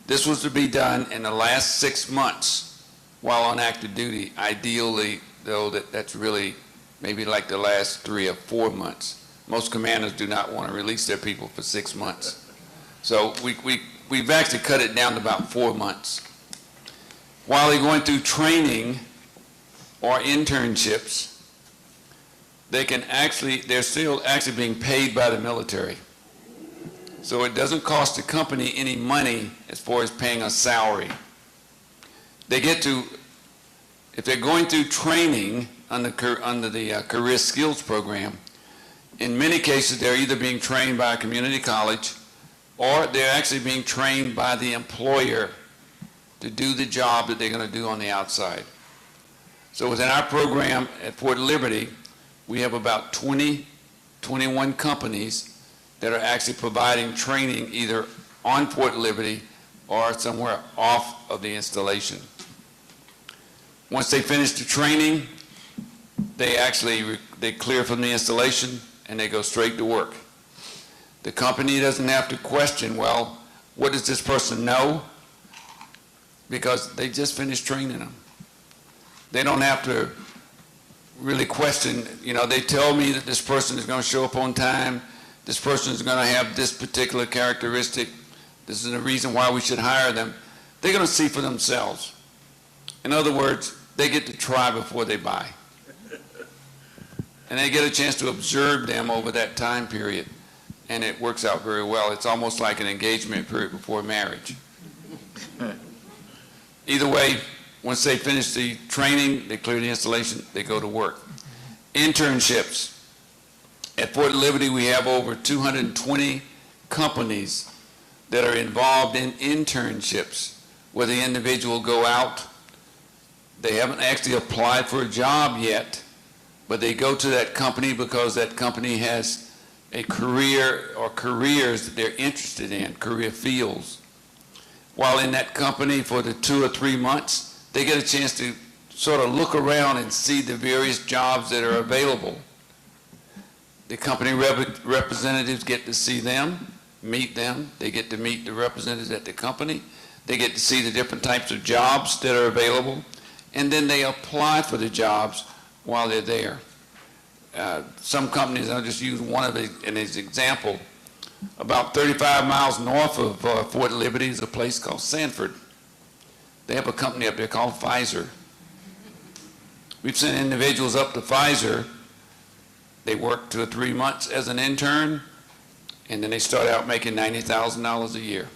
This was to be done in the last 6 months while on active duty. Ideally, though, that's really maybe like the last 3 or 4 months. Most commanders do not want to release their people for 6 months. So we've actually cut it down to about 4 months. While they're going through training or internships, they're still actually being paid by the military. So it doesn't cost the company any money as far as paying a salary. They get to, if they're going through training under the Career Skills Program, in many cases they're either being trained by a community college or they're actually being trained by the employer to do the job that they're going to do on the outside. So within our program at Fort Liberty, we have about 21 companies that are actually providing training either on Fort Liberty or somewhere off of the installation. Once they finish the training, they clear from the installation and they go straight to work. The company doesn't have to question, well, what does this person know? Because they just finished training them. They don't have to really question, they tell me that this person is going to show up on time, this person is going to have this particular characteristic, this is the reason why we should hire them. They're going to see for themselves. In other words, they get to try before they buy. And they get a chance to observe them over that time period. And it works out very well. It's almost like an engagement period before marriage. Either way, once they finish the training, they clear the installation, they go to work. Internships. At Fort Liberty, we have over 220 companies that are involved in internships, where the individual go out. They haven't actually applied for a job yet, but they go to that company because that company has a career or careers that they're interested in, career fields. While in that company for the 2 or 3 months, they get a chance to sort of look around and see the various jobs that are available. The company representatives get to see them, meet them. They get to meet the representatives at the company. They get to see the different types of jobs that are available. And then they apply for the jobs while they're there. Some companies, I'll just use one of as an example, about 35 miles north of Fort Liberty is a place called Sanford. They have a company up there called Pfizer. We've sent individuals up to Pfizer. They work 2 or 3 months as an intern, and then they start out making $90,000 a year.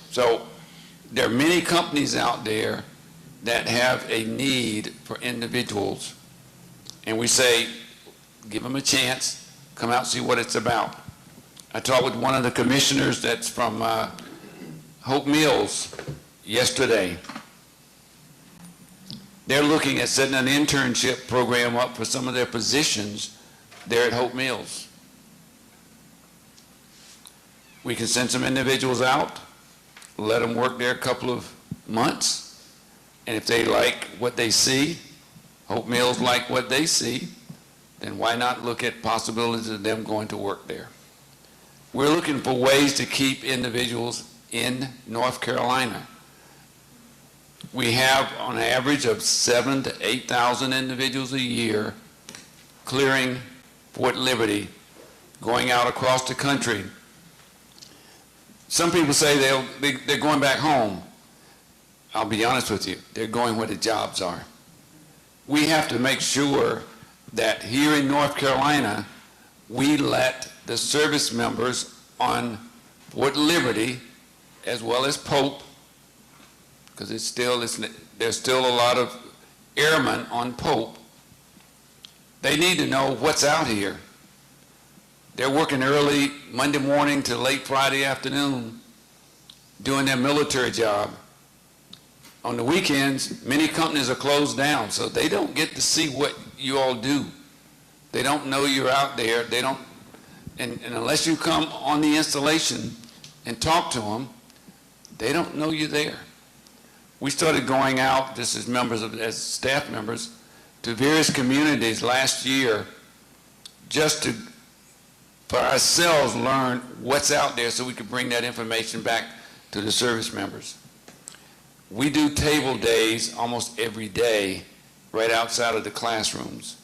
So there are many companies out there that have a need for individuals, and we say, give them a chance, come out and see what it's about. I talked with one of the commissioners that's from Hope Mills yesterday. They're looking at setting an internship program up for some of their positions there at Hope Mills. We can send some individuals out, let them work there a couple of months, and if they like what they see, Hope Mills like what they see, then why not look at possibilities of them going to work there? We're looking for ways to keep individuals in North Carolina. We have on average of 7,000 to 8,000 individuals a year clearing Fort Liberty, going out across the country. Some people say they're going back home. I'll be honest with you, they're going where the jobs are. We have to make sure that here in North Carolina, we let the service members on Fort Liberty, as well as Pope, because there's still a lot of airmen on Pope. They need to know what's out here. They're working early Monday morning to late Friday afternoon doing their military job. On the weekends, many companies are closed down, so they don't get to see what you all do. They don't know you're out there. They don't, and unless you come on the installation and talk to them, they don't know you're there. We started going out, just as members as staff members, to various communities last year, just to, for ourselves, learn what's out there so we could bring that information back to the service members. We do table days almost every day right outside of the classrooms.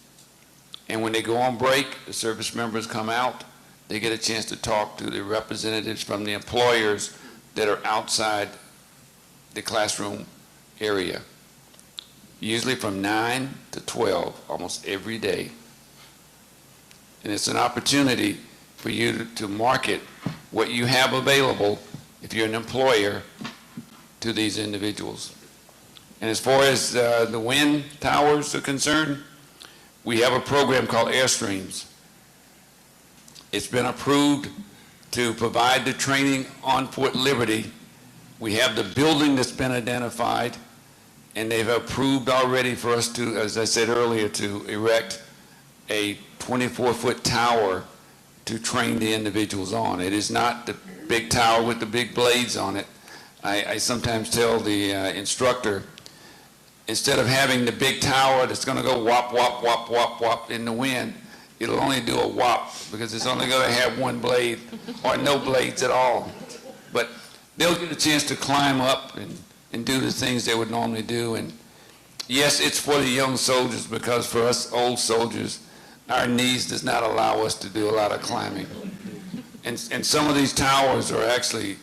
And when they go on break, the service members come out, they get a chance to talk to the representatives from the employers that are outside the classroom area, usually from 9 to 12, almost every day. And it's an opportunity for you to market what you have available if you're an employer to these individuals. And as far as the wind towers are concerned, we have a program called Airstreams. It's been approved to provide the training on Fort Liberty. We have the building that's been identified, and they've approved already for us to, as I said earlier, to erect a 24-foot tower to train the individuals on. It is not the big tower with the big blades on it. I sometimes tell the instructor, instead of having the big tower that's going to go whop, whop, whop, whop, whop in the wind, it'll only do a whop because it's only going to have one blade or no blades at all. But they'll get a chance to climb up and do the things they would normally do. And yes, it's for the young soldiers because for us old soldiers, our knees does not allow us to do a lot of climbing. And some of these towers are actually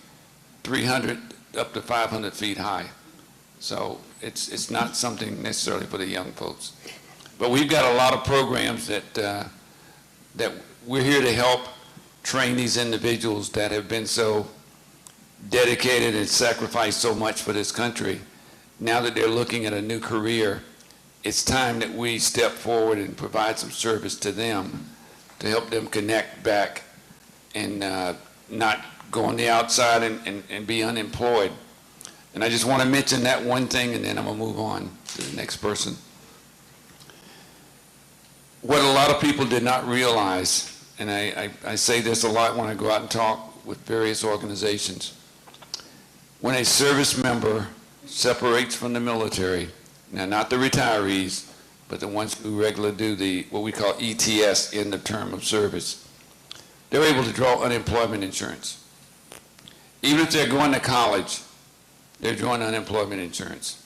300 up to 500 feet high. So it's not something necessarily for the young folks. But we've got a lot of programs that we're here to help train these individuals that have been so dedicated and sacrificed so much for this country. Now that they're looking at a new career, it's time that we step forward and provide some service to them to help them connect back and not go on the outside and be unemployed. And I just want to mention that one thing, and then I'm going to move on to the next person. What a lot of people did not realize, and I say this a lot when I go out and talk with various organizations, when a service member separates from the military, now not the retirees, but the ones who regularly do what we call ETS, end of term of service, they're able to draw unemployment insurance. Even if they're going to college, they're drawing unemployment insurance.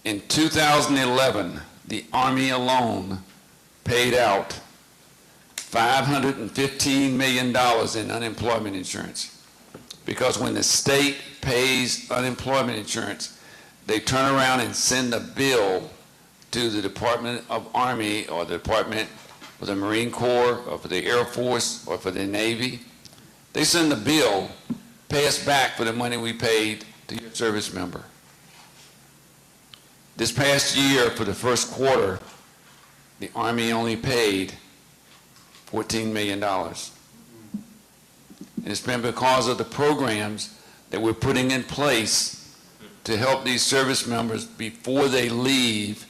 In 2011, the Army alone paid out $515 million in unemployment insurance. Because when the state pays unemployment insurance, they turn around and send a bill to the Department of Army or the Department for the Marine Corps or for the Air Force or for the Navy. They send the bill, pay us back for the money we paid to your service member. This past year, for the first quarter, the Army only paid $14 million. And it's been because of the programs that we're putting in place to help these service members before they leave,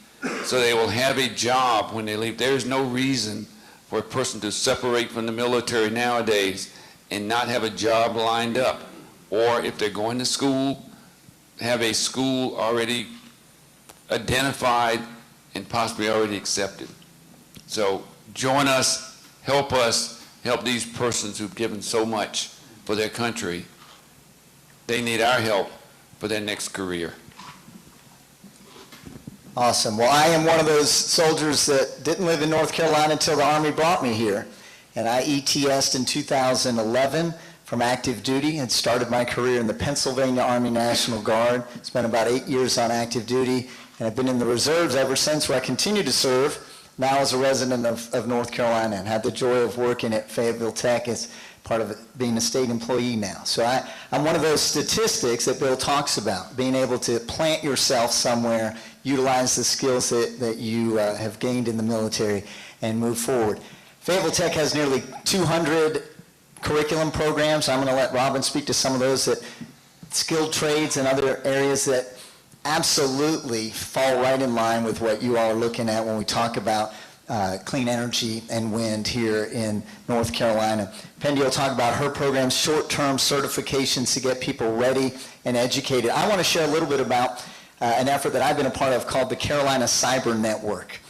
so they will have a job when they leave. There's no reason for a person to separate from the military nowadays and not have a job lined up. Or if they're going to school, have a school already identified and possibly already accepted. So join us, help these persons who've given so much for their country. They need our help for their next career. Awesome. Well, I am one of those soldiers that didn't live in North Carolina until the Army brought me here. And I ETS'd in 2011 from active duty and started my career in the Pennsylvania Army National Guard. Spent about 8 years on active duty, and I've been in the reserves ever since, where I continue to serve, now as a resident of North Carolina, and had the joy of working at Fayetteville Tech as part of being a state employee now. So I'm one of those statistics that Bill talks about, being able to plant yourself somewhere, utilize the skills that you have gained in the military, and move forward. Fayetteville Tech has nearly 200 curriculum programs. I'm going to let Robin speak to some of those, that skilled trades and other areas that absolutely fall right in line with what you all are looking at when we talk about clean energy and wind here in North Carolina. Pendy will talk about her programs, short-term certifications to get people ready and educated. I want to share a little bit about an effort that I've been a part of called the Carolina Cyber Network.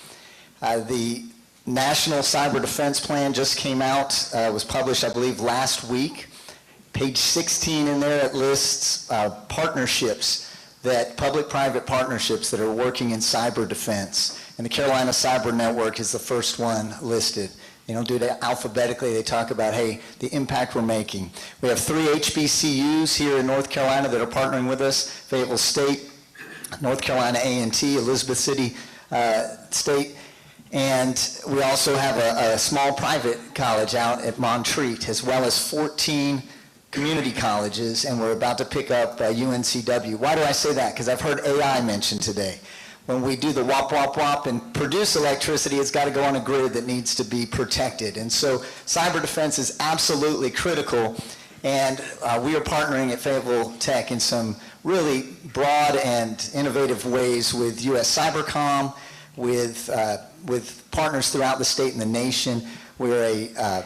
The National Cyber Defense Plan just came out, was published, I believe, last week. Page 16 in there, it lists partnerships, public-private partnerships that are working in cyber defense. And the Carolina Cyber Network is the first one listed. They don't do it alphabetically. They talk about, hey, the impact we're making. We have 3 HBCUs here in North Carolina that are partnering with us: Fayetteville State, North Carolina A&T, Elizabeth City State, and we also have a small private college out at Montreat, as well as 14 community colleges, and we're about to pick up UNCW. Why do I say that? Because I've heard AI mentioned today. When we do the whop, whop, whop and produce electricity, it's got to go on a grid that needs to be protected. And so cyber defense is absolutely critical. And we are partnering at Fayetteville Tech in some really broad and innovative ways with U.S. Cybercom, with partners throughout the state and the nation. We're a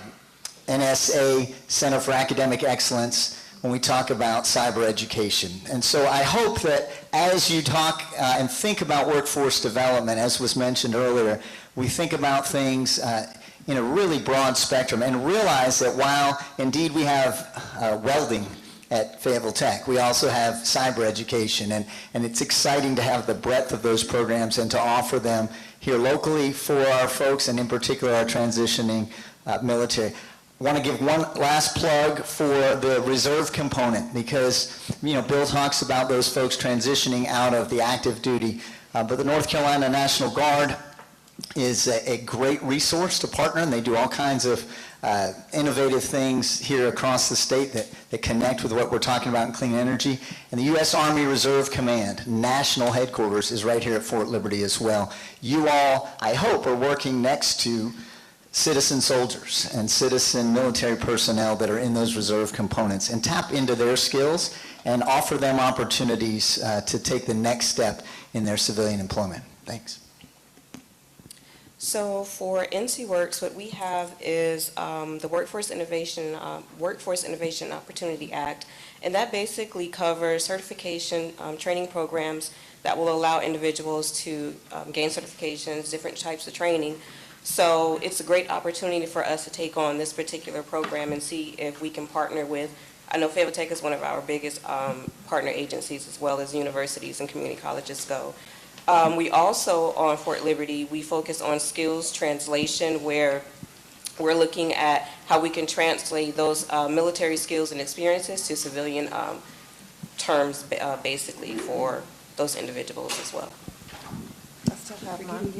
NSA, Center for Academic Excellence, when we talk about cyber education. And so I hope that as you talk and think about workforce development, as was mentioned earlier, we think about things in a really broad spectrum and realize that while indeed we have welding at Fayetteville Tech, we also have cyber education, and it's exciting to have the breadth of those programs and to offer them here locally for our folks, and in particular our transitioning military. I want to give one last plug for the reserve component, because Bill talks about those folks transitioning out of the active duty, but the North Carolina National Guard is a great resource to partner, and they do all kinds of innovative things here across the state that connect with what we're talking about in clean energy. And the U.S. Army Reserve Command National Headquarters is right here at Fort Liberty as well. You all, I hope, are working next to citizen soldiers and citizen military personnel that are in those reserve components, and tap into their skills and offer them opportunities to take the next step in their civilian employment. Thanks. So for NCWorks, what we have is the Workforce Innovation Opportunity Act, and that basically covers certification training programs that will allow individuals to gain certifications, different types of training. So it's a great opportunity for us to take on this particular program and see if we can partner with, I know Fayetteville Tech is one of our biggest partner agencies, as well as universities and community colleges go. We also, on Fort Liberty, we focus on skills translation, where we're looking at how we can translate those military skills and experiences to civilian terms, basically, for those individuals as well. I still have mine.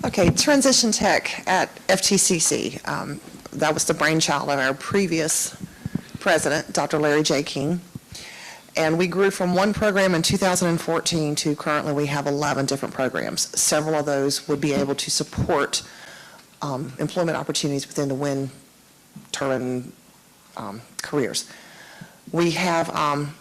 Okay, Transition Tech at FTCC. That was the brainchild of our previous president, Dr. Larry J. King. And we grew from one program in 2014 to currently we have 11 different programs. Several of those would be able to support employment opportunities within the wind turbine careers. We have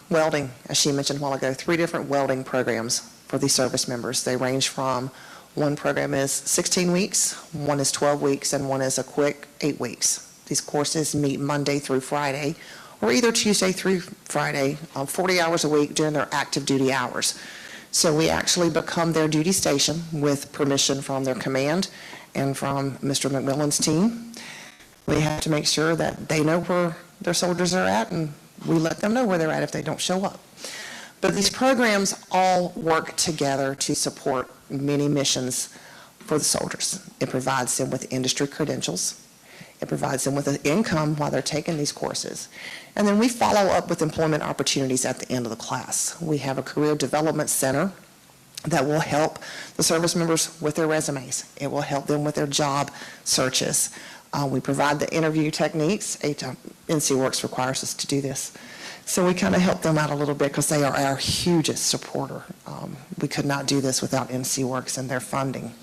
welding, as she mentioned a while ago, 3 different welding programs for the service members. They range from, one program is 16 weeks, one is 12 weeks, and one is a quick 8 weeks. These courses meet Monday through Friday, or either Tuesday through Friday, 40 hours a week during their active duty hours. So we actually become their duty station with permission from their command and from Mr. McMillan's team. We have to make sure that they know where their soldiers are at, and we let them know where they're at if they don't show up. But these programs all work together to support many missions for the soldiers. It provides them with industry credentials. It provides them with an income while they're taking these courses. And then we follow up with employment opportunities at the end of the class. We have a career development center that will help the service members with their resumes. It will help them with their job searches. We provide the interview techniques. NCWorks requires us to do this. So we kind of help them out a little bit because they are our hugest supporter. We could not do this without NCWorks and their funding.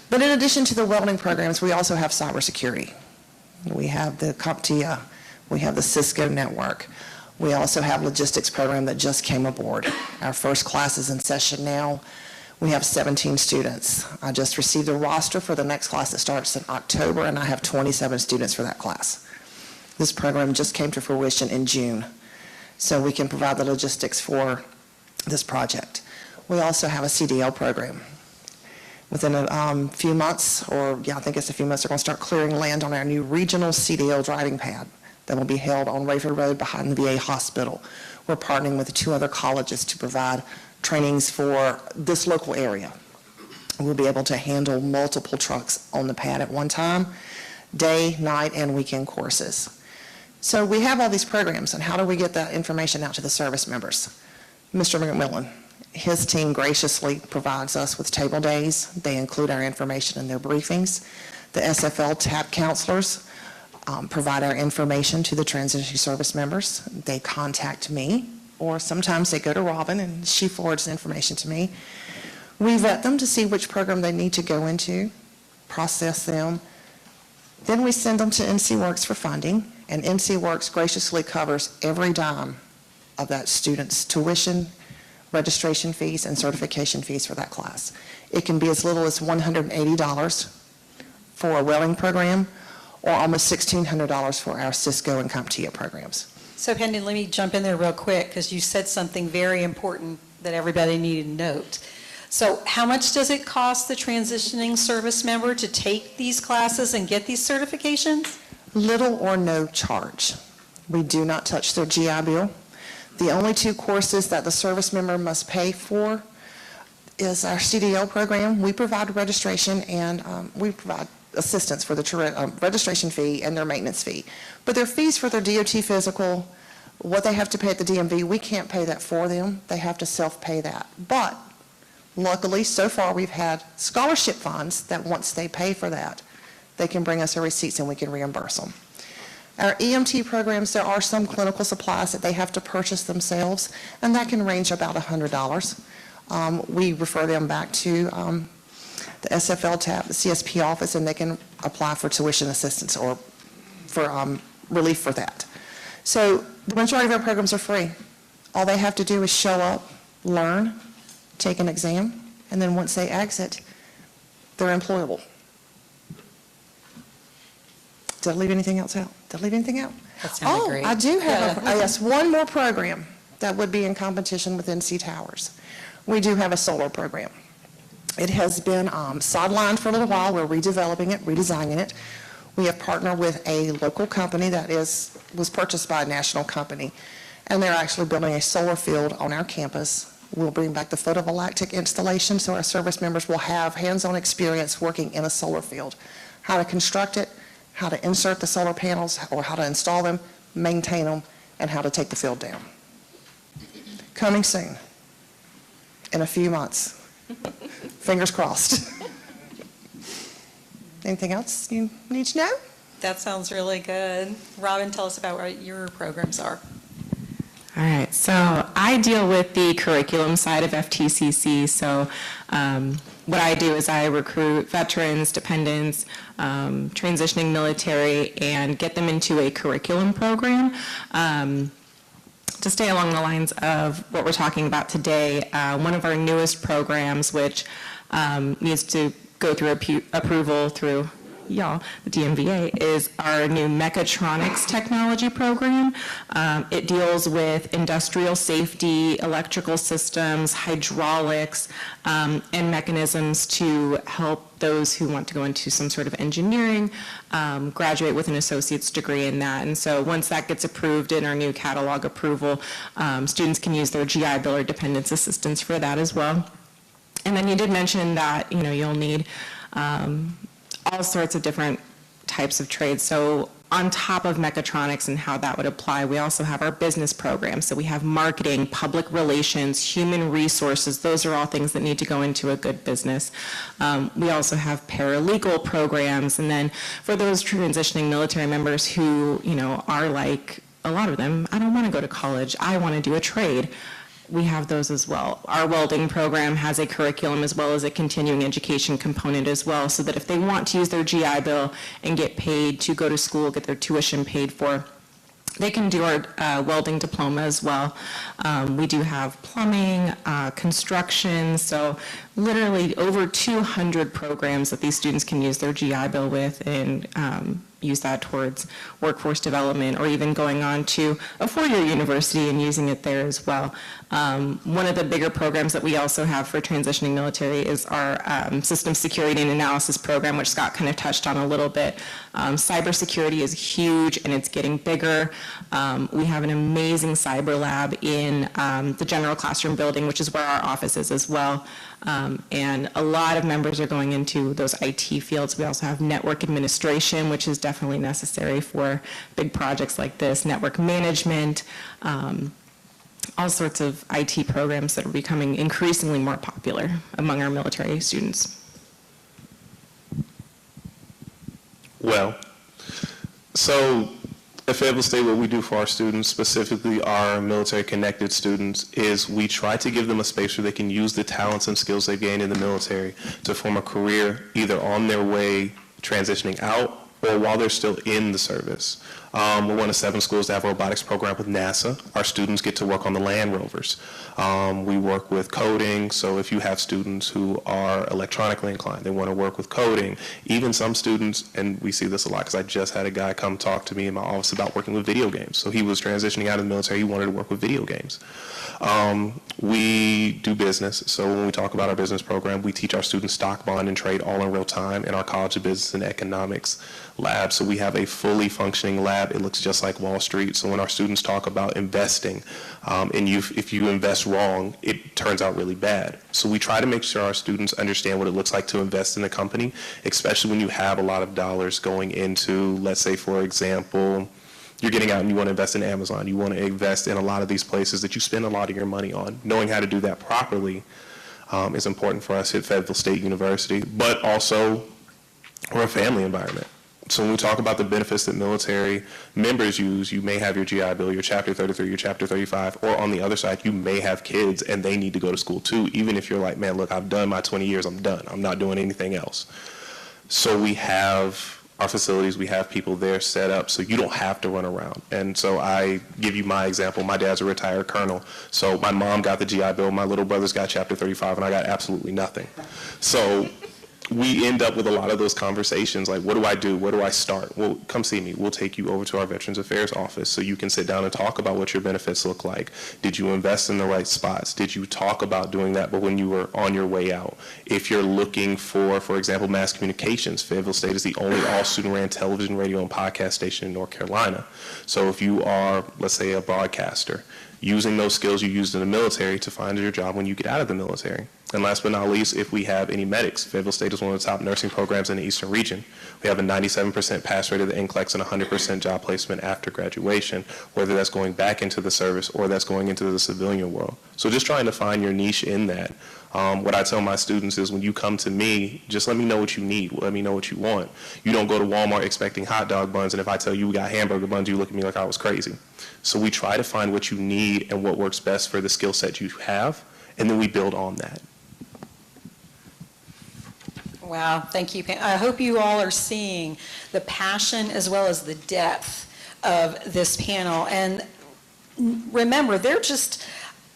But in addition to the welding programs, we also have cybersecurity. We have the CompTIA. We have the Cisco network. We also have logistics program that just came aboard. Our first class is in session now. We have 17 students. I just received a roster for the next class that starts in October, and I have 27 students for that class. This program just came to fruition in June, so we can provide the logistics for this project. We also have a CDL program. Within a few months, or I think it's a few months, we're going to start clearing land on our new regional CDL driving pad that will be held on Rayford Road behind the VA hospital. We're partnering with 2 other colleges to provide trainings for this local area. We'll be able to handle multiple trucks on the pad at one time, day, night, and weekend courses. So we have all these programs, and how do we get that information out to the service members? Mr. McMillan, his team graciously provides us with table days. They include our information in their briefings. The SFL TAP counselors provide our information to the transition service members. They contact me, or sometimes they go to Robin and she forwards the information to me. We vet them to see which program they need to go into, process them. Then we send them to NCWorks for funding, and NCWorks graciously covers every dime of that student's tuition, registration fees, and certification fees for that class. It can be as little as $180 for a welding program, or almost $1,600 for our Cisco and CompTIA programs. So Pendy, let me jump in there real quick, because you said something very important that everybody needed to note. So how much does it cost the transitioning service member to take these classes and get these certifications? Little or no charge. We do not touch their GI Bill. The only two courses that the service member must pay for is our CDL program. We provide registration and we provide assistance for the registration fee and their maintenance fee. But their fees for their DOT physical, what they have to pay at the DMV, we can't pay that for them. They have to self-pay that. But luckily, so far, we've had scholarship funds that once they pay for that, they can bring us their receipts and we can reimburse them. Our EMT programs, there are some clinical supplies that they have to purchase themselves, and that can range about $100. We refer them back to the SFL tab, the CSP office, and they can apply for tuition assistance or for relief for that. So the majority of our programs are free. All they have to do is show up, learn, take an exam, and then once they exit, they're employable. Did I leave anything else out? Did I leave anything out? That sounded great. I do have, yes, one more program that would be in competition with NCTOWERS. We do have a solar program. It has been sidelined for a little while. We're redeveloping it, redesigning it. We have partnered with a local company that was purchased by a national company, and they're actually building a solar field on our campus. We'll bring back the photovoltaic installation, so our service members will have hands-on experience working in a solar field. How to construct it, how to insert the solar panels, or how to install them, maintain them, and how to take the field down. Coming soon, in a few months. Fingers crossed. Anything else you need to know? That sounds really good. Robin, tell us about what your programs are. All right, so I deal with the curriculum side of FTCC. So what I do is I recruit veterans, dependents, transitioning military, and get them into a curriculum program. To stay along the lines of what we're talking about today, one of our newest programs, which needs to go through approval through y'all, the DMVA, is our new mechatronics technology program. It deals with industrial safety, electrical systems, hydraulics, and mechanisms to help those who want to go into some sort of engineering graduate with an associate's degree in that. And so once that gets approved in our new catalog approval, students can use their GI Bill or dependents assistance for that as well. And then you did mention that, you'll need all sorts of different types of trades. So on top of mechatronics and how that would apply, we also have our business programs. So we have marketing, public relations, human resources. Those are all things that need to go into a good business. We also have paralegal programs. And then for those transitioning military members who, are like a lot of them, I don't want to go to college. I want to do a trade. We have those as well. Our welding program has a curriculum as well as a continuing education component as well, so that if they want to use their GI Bill and get paid to go to school, get their tuition paid for, they can do our welding diploma as well. We do have plumbing, construction, so literally over 200 programs that these students can use their GI Bill with and use that towards workforce development, or even going on to a four-year university and using it there as well. One of the bigger programs that we also have for transitioning military is our system security and analysis program, which Scott kind of touched on a little bit. Cybersecurity is huge and it's getting bigger. We have an amazing cyber lab in the general classroom building, which is where our office is as well. And a lot of members are going into those IT fields. We also have network administration, which is definitely necessary for big projects like this, network management, all sorts of IT programs that are becoming increasingly more popular among our military students. Well, so at Fayetteville State, what we do for our students, specifically our military-connected students, is we try to give them a space where they can use the talents and skills they gain in the military to form a career either on their way transitioning out or while they're still in the service. We're one of 7 schools to have a robotics program with NASA. Our students get to work on the land rovers. We work with coding, so if you have students who are electronically inclined, they want to work with coding. Even some students, and we see this a lot because I just had a guy come talk to me in my office about working with video games. So he was transitioning out of the military, he wanted to work with video games. We do business, so when we talk about our business program, we teach our students stock, bond, and trade all in real time in our College of Business and Economics lab. So we have a fully functioning lab. It looks just like Wall Street. So when our students talk about investing, and if you invest wrong, it turns out really bad. So we try to make sure our students understand what it looks like to invest in a company, especially when you have a lot of dollars going into, let's say, for example, you're getting out and you want to invest in Amazon. You want to invest in a lot of these places that you spend a lot of your money on. Knowing how to do that properly is important for us at Fayetteville State University, but also we're a family environment. So when we talk about the benefits that military members use, you may have your GI Bill, your Chapter 33, your Chapter 35, or on the other side, you may have kids and they need to go to school too, even if you're like, man, look, I've done my 20 years, I'm done. I'm not doing anything else. So we have our facilities, we have people there set up so you don't have to run around. And so I give you my example. My dad's a retired colonel. So my mom got the GI Bill, my little brother's got Chapter 35, and I got absolutely nothing. So we end up with a lot of those conversations like, what do I do? Where do I start? Well, come see me. We'll take you over to our Veterans Affairs office so you can sit down and talk about what your benefits look like. Did you invest in the right spots? Did you talk about doing that but when you were on your way out? If you're looking for example, mass communications, Fayetteville State is the only all-student-ran television, radio, and podcast station in North Carolina. So if you are, let's say, a broadcaster, using those skills you used in the military to find your job when you get out of the military. And last but not least, if we have any medics, Fayetteville State is one of the top nursing programs in the Eastern region. We have a 97% pass rate of the NCLEX and 100% job placement after graduation, whether that's going back into the service or that's going into the civilian world. So just trying to find your niche in that. What I tell my students is when you come to me, just let me know what you need. Let me know what you want. You don't go to Walmart expecting hot dog buns, and if I tell you we got hamburger buns, you look at me like I was crazy. So we try to find what you need and what works best for the skill set you have, and then we build on that. Wow, thank you, Pam. I hope you all are seeing the passion as well as the depth of this panel. And remember, they're just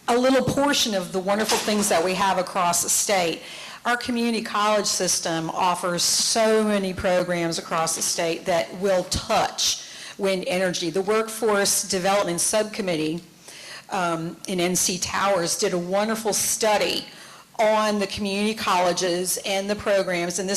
a little portion of the wonderful things that we have across the state. Our community college system offers so many programs across the state that will touch wind energy. The Workforce Development Subcommittee in NCTOWERS did a wonderful study on the community colleges and the programs, and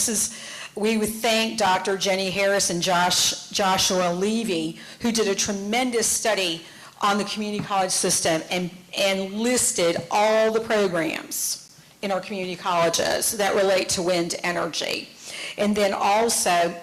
we would thank Dr. Jenny Harris and Joshua Levy, who did a tremendous study on the community college system and listed all the programs in our community colleges that relate to wind energy. And then also,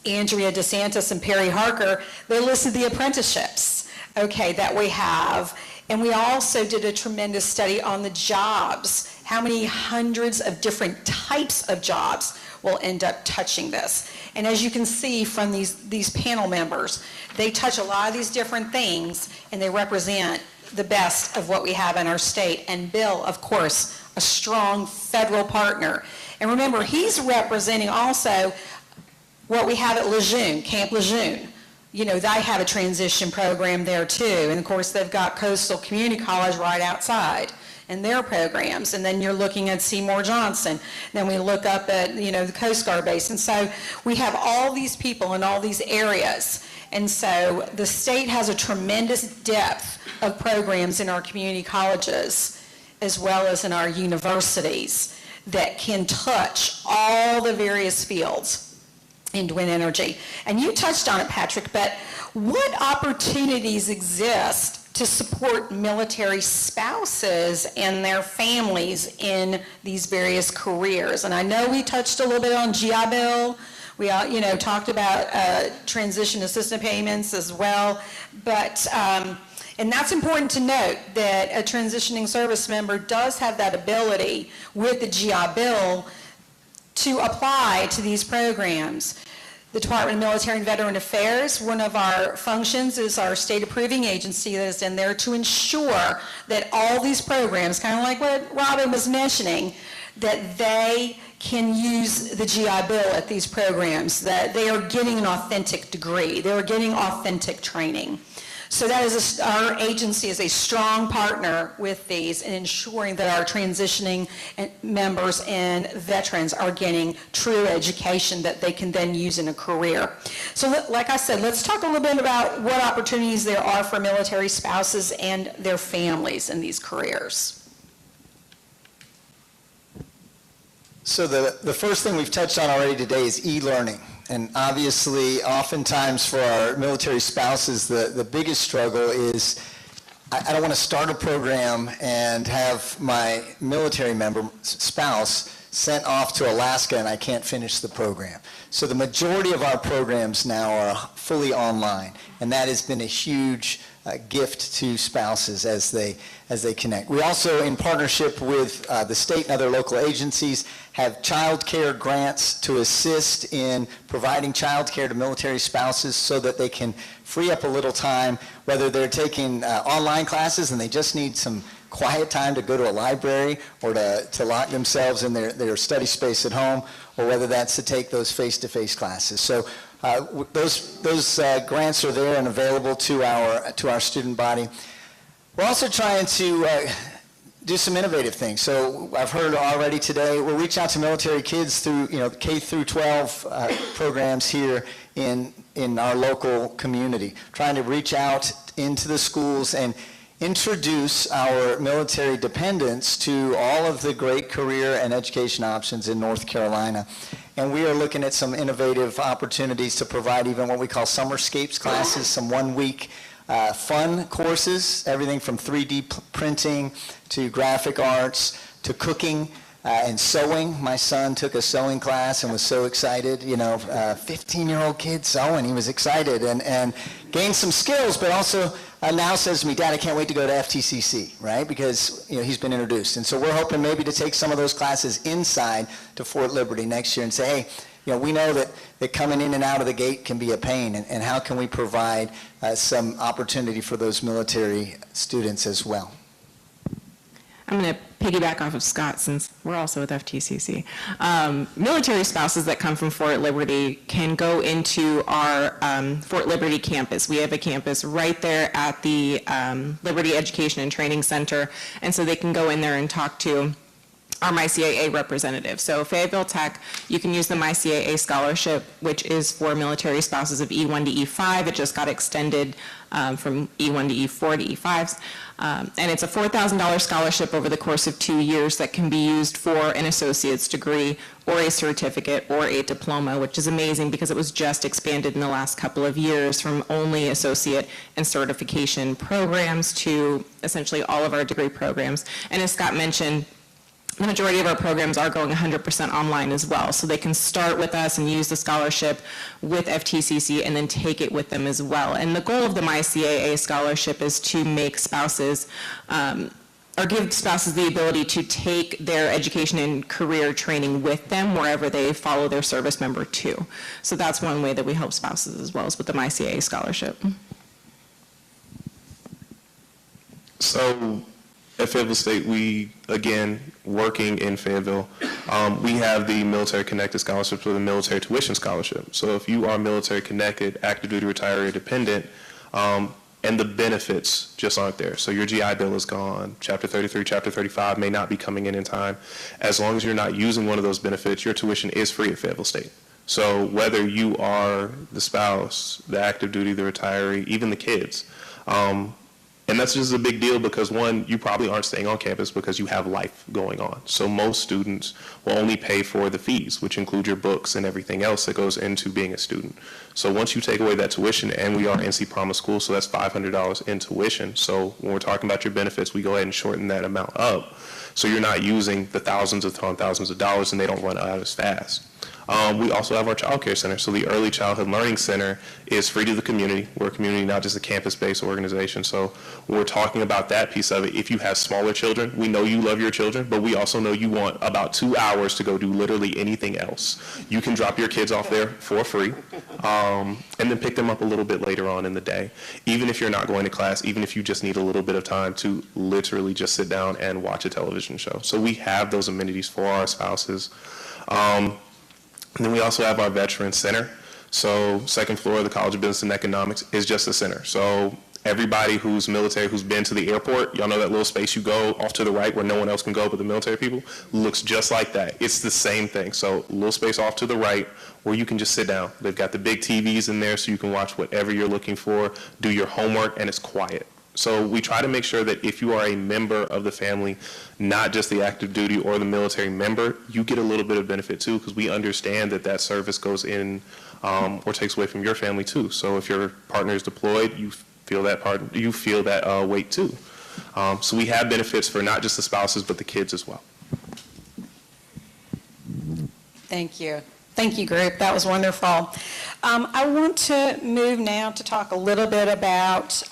Andrea DeSantis and Perry Harker, they listed the apprenticeships, okay, that we have. And we also did a tremendous study on the jobs, how many hundreds of different types of jobs will end up touching this. And as you can see from these panel members, they touch a lot of these different things, and they represent the best of what we have in our state. And Bill, of course, a strong federal partner. And remember, he's representing also what we have at Lejeune, Camp Lejeune. You know, they have a transition program there too. And of course, they've got Coastal Community College right outside and their programs. And then you're looking at Seymour Johnson. Then we look up at, you know, the Coast Guard base. And so we have all these people in all these areas. And so the state has a tremendous depth of programs in our community colleges as well as in our universities that can touch all the various fields in wind energy. And you touched on it, Patrick, but what opportunities exist to support military spouses and their families in these various careers? And I know we touched a little bit on GI Bill. We talked about transition assistance payments as well. But, and that's important to note that a transitioning service member does have that ability with the GI Bill to apply to these programs. The Department of Military and Veteran Affairs, one of our functions is our state approving agency that is in there to ensure that all these programs, kind of like what Robin was mentioning, that they can use the GI Bill at these programs, that they are getting an authentic degree, they are getting authentic training. So that is, our agency is a strong partner with these in ensuring that our transitioning members and veterans are getting true education that they can then use in a career. So like I said, let's talk a little bit about what opportunities there are for military spouses and their families in these careers. So the first thing we've touched on already today is e-learning. And obviously, oftentimes for our military spouses, the biggest struggle is, I don't want to start a program and have my military member, spouse, sent off to Alaska and I can't finish the program. So the majority of our programs now are fully online, and that has been a huge gift to spouses as they connect. We also, in partnership with the state and other local agencies, have child care grants to assist in providing child care to military spouses so that they can free up a little time, whether they're taking online classes and they just need some quiet time to go to a library or to lock themselves in their study space at home, or whether that's to take those face-to-face classes. So those grants are there and available to our student body. We're also trying to do some innovative things. So I've heard already today, we'll reach out to military kids through K through 12 programs here in our local community, trying to reach out into the schools and introduce our military dependents to all of the great career and education options in North Carolina. And we are looking at some innovative opportunities to provide even what we call summerscapes classes, some one-week fun courses, everything from 3D printing to graphic arts to cooking and sewing. My son took a sewing class and was so excited, 15-year-old kid sewing, he was excited and gained some skills, but also now says to me, Dad, I can't wait to go to FTCC, right? Because he's been introduced. And so we're hoping maybe to take some of those classes inside to Fort Liberty next year and say, hey, we know that coming in and out of the gate can be a pain, and how can we provide some opportunity for those military students as well? I'm going to piggyback off of Scott since we're also with FTCC. Military spouses that come from Fort Liberty can go into our Fort Liberty campus. We have a campus right there at the Liberty Education and Training Center, and so they can go in there and talk to our MyCAA representative. So Fayetteville Tech, you can use the MyCAA scholarship, which is for military spouses of E1 to E5. It just got extended from E1 to E4 to E5s. And it's a $4,000 scholarship over the course of 2 years that can be used for an associate's degree or a certificate or a diploma, which is amazing because it was just expanded in the last couple of years from only associate and certification programs to essentially all of our degree programs. And as Scott mentioned, the majority of our programs are going 100% online as well, so they can start with us and use the scholarship with FTCC and then take it with them as well. And the goal of the MyCAA scholarship is to make spouses, or give spouses the ability to take their education and career training with them wherever they follow their service member to. So that's one way that we help spouses as well, as with the MyCAA scholarship. So at Fayetteville State, we, again, working in Fayetteville, we have the Military Connected Scholarships or the Military Tuition Scholarship. So if you are military connected, active duty retiree, dependent, and the benefits just aren't there. So your GI Bill is gone, Chapter 33, Chapter 35 may not be coming in time. As long as you're not using one of those benefits, your tuition is free at Fayetteville State. So whether you are the spouse, the active duty, the retiree, even the kids, and that's just a big deal because, one, you probably aren't staying on campus because you have life going on. So most students will only pay for the fees, which include your books and everything else that goes into being a student. So once you take away that tuition, and we are NC Promise School, so that's $500 in tuition. So when we're talking about your benefits, we go ahead and shorten that amount up. So you're not using the thousands upon thousands of dollars and they don't run out as fast. We also have our child care center. So the Early Childhood Learning Center is free to the community. We're a community, not just a campus-based organization. So when we're talking about that piece of it, if you have smaller children, we know you love your children, but we also know you want about 2 hours to go do literally anything else. You can drop your kids off there for free, and then pick them up a little bit later on in the day. Even if you're not going to class, even if you just need a little bit of time to literally just sit down and watch a television show. So we have those amenities for our spouses. And then we also have our Veterans Center. So second floor of the College of Business and Economics is just a center. So everybody who's military, who's been to the airport, y'all know that little space you go off to the right where no one else can go but the military people, looks just like that. It's the same thing. So a little space off to the right where you can just sit down. They've got the big TVs in there so you can watch whatever you're looking for, do your homework, and it's quiet. So we try to make sure that if you are a member of the family, not just the active duty or the military member, you get a little bit of benefit too, because we understand that that service goes in or takes away from your family too. So if your partner is deployed, you feel that weight too. So we have benefits for not just the spouses, but the kids as well. Thank you. Thank you, group. That was wonderful. I want to move now to talk a little bit about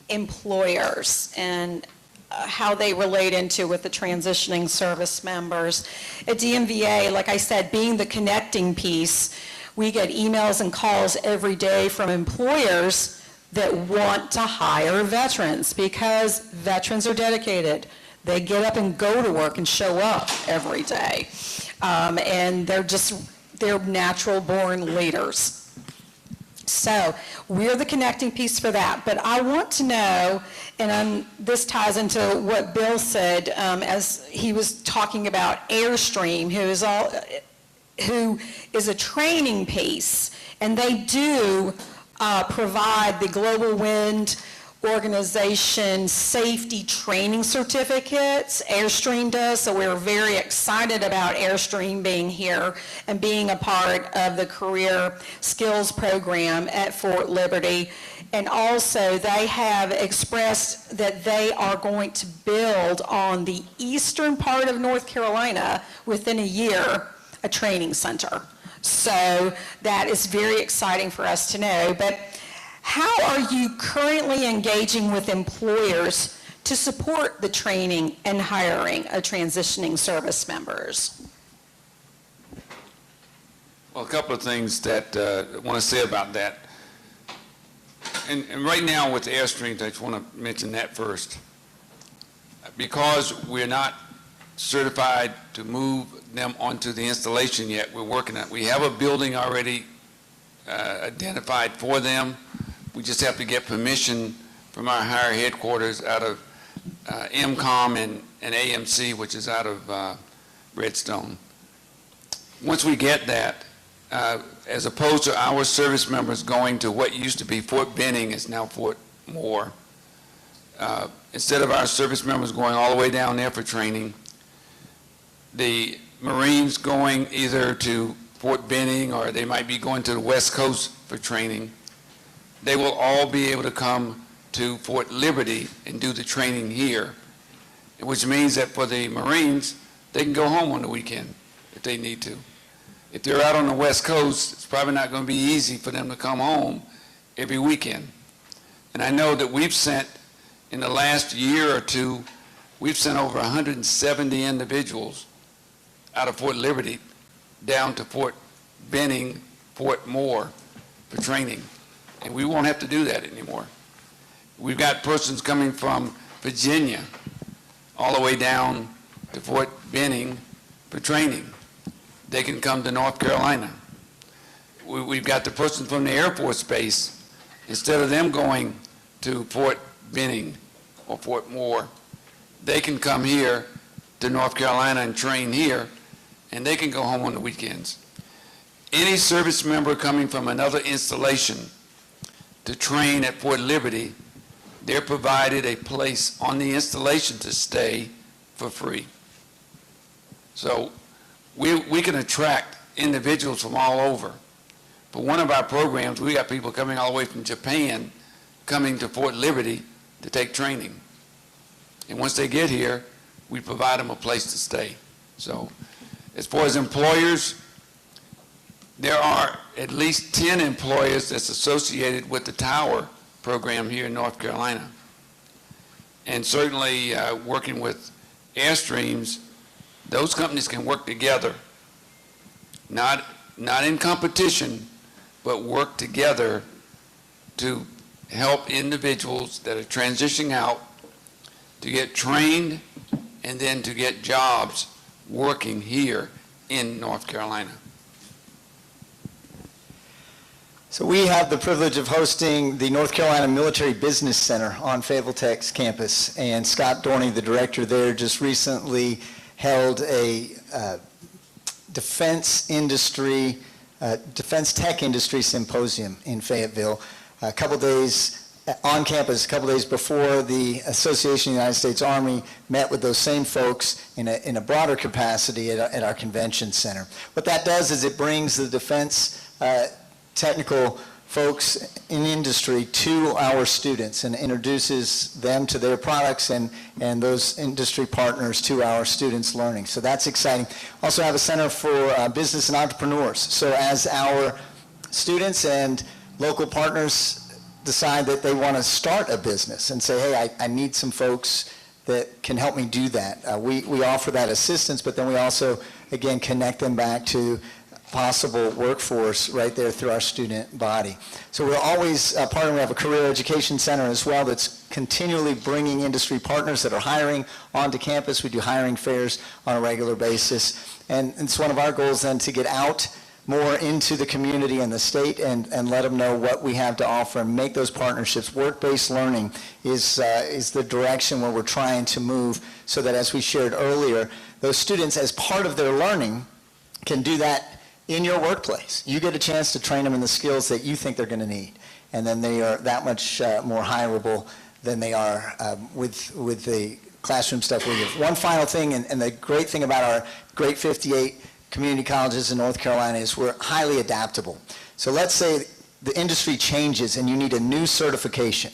employers and how they relate into with the transitioning service members. At DMVA, like I said, being the connecting piece, we get emails and calls every day from employers that want to hire veterans because veterans are dedicated. They get up and go to work and show up every day. And they're natural born leaders. So we're the connecting piece for that. But I want to know, and this ties into what Bill said as he was talking about Airstream, who is a training piece, and they do provide the Global Wind Organization safety training certificates. Airstream does, so we're very excited about Airstream being here and being a part of the career skills program at Fort Liberty. And also they have expressed that they are going to build on the eastern part of North Carolina within a year, a training center. So that is very exciting for us to know. But how are you currently engaging with employers to support the training and hiring of transitioning service members? Well, a couple of things that I want to say about that. And right now with Airstream, I just want to mention that first. Because we're not certified to move them onto the installation yet, we're working on it. We have a building already identified for them. We just have to get permission from our higher headquarters out of MCOM and AMC, which is out of Redstone. Once we get that, as opposed to our service members going to what used to be Fort Benning, is now Fort Moore. Instead of our service members going all the way down there for training, the Marines going either to Fort Benning or they might be going to the West Coast for training, they will all be able to come to Fort Liberty and do the training here, which means that for the Marines, they can go home on the weekend if they need to. If they're out on the West Coast, it's probably not going to be easy for them to come home every weekend. And I know that we've sent, in the last year or two, we've sent over 170 individuals out of Fort Liberty down to Fort Benning, Fort Moore for training. And we won't have to do that anymore. We've got persons coming from Virginia all the way down to Fort Benning for training. They can come to North Carolina. We've got the person from the Air Force Base. Instead of them going to Fort Benning or Fort Moore, they can come here to North Carolina and train here, and they can go home on the weekends. Any service member coming from another installation to train at Fort Liberty, they're provided a place on the installation to stay for free. So we can attract individuals from all over. For one of our programs, we got people coming all the way from Japan coming to Fort Liberty to take training. And once they get here, we provide them a place to stay. So as far as employers, there are at least 10 employers that's associated with the Tower program here in North Carolina. And certainly working with Airstreams, those companies can work together, not in competition, but work together to help individuals that are transitioning out to get trained and then to get jobs working here in North Carolina. So we have the privilege of hosting the North Carolina Military Business Center on Fayetteville Tech's campus, and Scott Dorney, the director there, just recently held a defense tech industry symposium in Fayetteville a couple days on campus, a couple days before the Association of the United States Army met with those same folks in a broader capacity at our convention center. What that does is it brings the defense technical folks in industry to our students and introduces them to their products and those industry partners to our students' learning. So that's exciting. Also have a center for business and entrepreneurs. So as our students and local partners decide that they want to start a business and say, hey, I need some folks that can help me do that. We offer that assistance, but then we also, again, connect them back to possible workforce right there through our student body. So we're always partnering. We have a career education center as well that's continually bringing industry partners that are hiring onto campus. We do hiring fairs on a regular basis. And it's one of our goals then to get out more into the community and the state and let them know what we have to offer and make those partnerships. Work-based learning is the direction where we're trying to move so that, as we shared earlier, those students, as part of their learning, can do that in your workplace. You get a chance to train them in the skills that you think they're going to need, and then they are that much more hireable than they are with the classroom stuff we give. One final thing, and the great thing about our great 58 community colleges in North Carolina is we're highly adaptable. So let's say the industry changes and you need a new certification.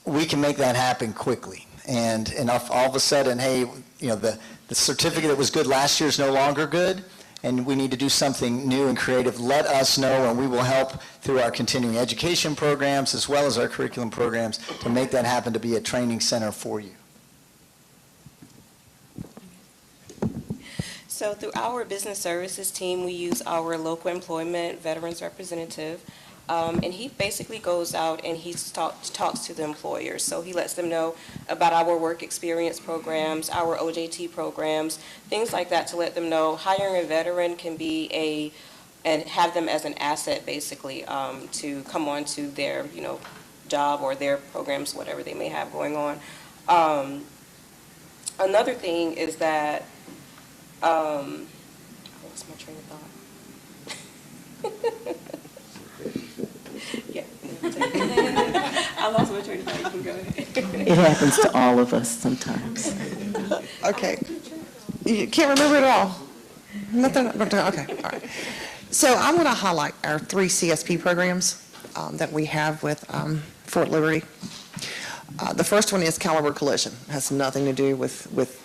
We can make that happen quickly. And all of a sudden, hey, the certificate that was good last year is no longer good, and we need to do something new and creative. Let us know, and we will help through our continuing education programs as well as our curriculum programs to make that happen, to be a training center for you. So through our business services team, we use our local employment veterans representative, and he basically goes out and he talks to the employers. So he lets them know about our work experience programs, our OJT programs, things like that, to let them know hiring a veteran can be and have them as an asset, basically, to come on to their, job or their programs, whatever they may have going on. Another thing is that I lost my train of thought. Yeah. I lost my train of thought. You can go ahead. It happens to all of us sometimes. Okay. You can't remember it all? Nothing? Okay, all right. So I'm going to highlight our 3 CSP programs that we have with Fort Liberty. The first one is Caliber Collision. It has nothing to do with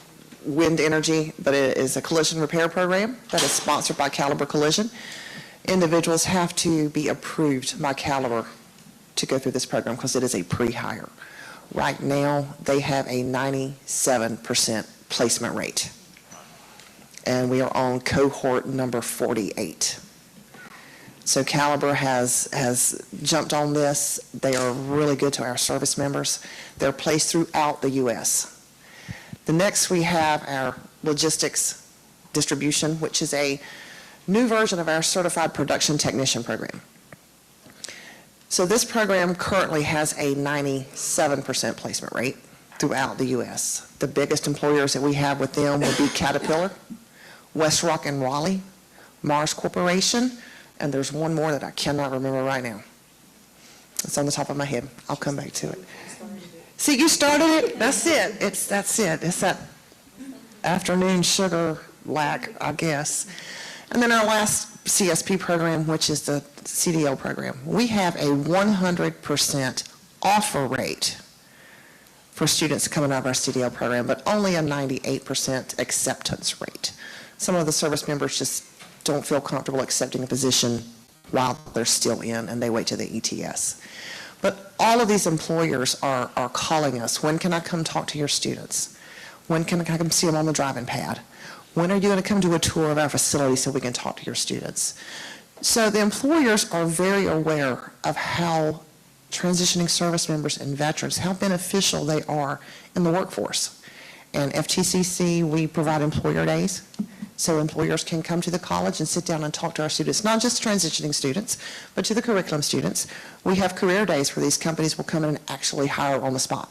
wind energy, but it is a collision repair program that is sponsored by Caliber Collision. Individuals have to be approved by Caliber to go through this program because it is a pre-hire. Right now, they have a 97% placement rate, and we are on cohort number 48. So Caliber has jumped on this. They are really good to our service members. They're placed throughout the U.S. The next, we have our logistics distribution, which is a new version of our certified production technician program. So this program currently has a 97% placement rate throughout the U.S. The biggest employers that we have with them would be Caterpillar, West Rock and Raleigh, Mars Corporation, and there's one more that I cannot remember right now. It's on the top of my head. I'll come back to it. See, you started it. That's it. That's it. It's that afternoon sugar lack, I guess. And then our last CSP program, which is the CDL program. We have a 100% offer rate for students coming out of our CDL program, but only a 98% acceptance rate. Some of the service members just don't feel comfortable accepting a position while they're still in and they wait till the ETS. But all of these employers are calling us. When can I come talk to your students? When can I come see them on the driving pad? When are you going to come do a tour of our facility so we can talk to your students? So the employers are very aware of how transitioning service members and veterans, how beneficial they are in the workforce. And FTCC, we provide employer days, so employers can come to the college and sit down and talk to our students, not just transitioning students, but to the curriculum students. We have career days where these companies will come in and actually hire on the spot.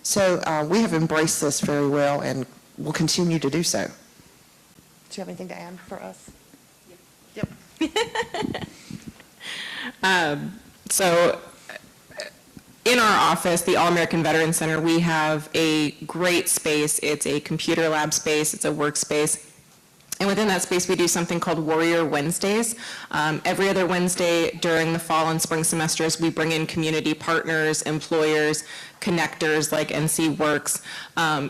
So we have embraced this very well and will continue to do so. Do you have anything to add for us? Yep. So in our office, the All-American Veterans Center, we have a great space. It's a computer lab space. It's a workspace. And within that space, we do something called Warrior Wednesdays. Every other Wednesday during the fall and spring semesters, we bring in community partners, employers, connectors like NCTOWERS,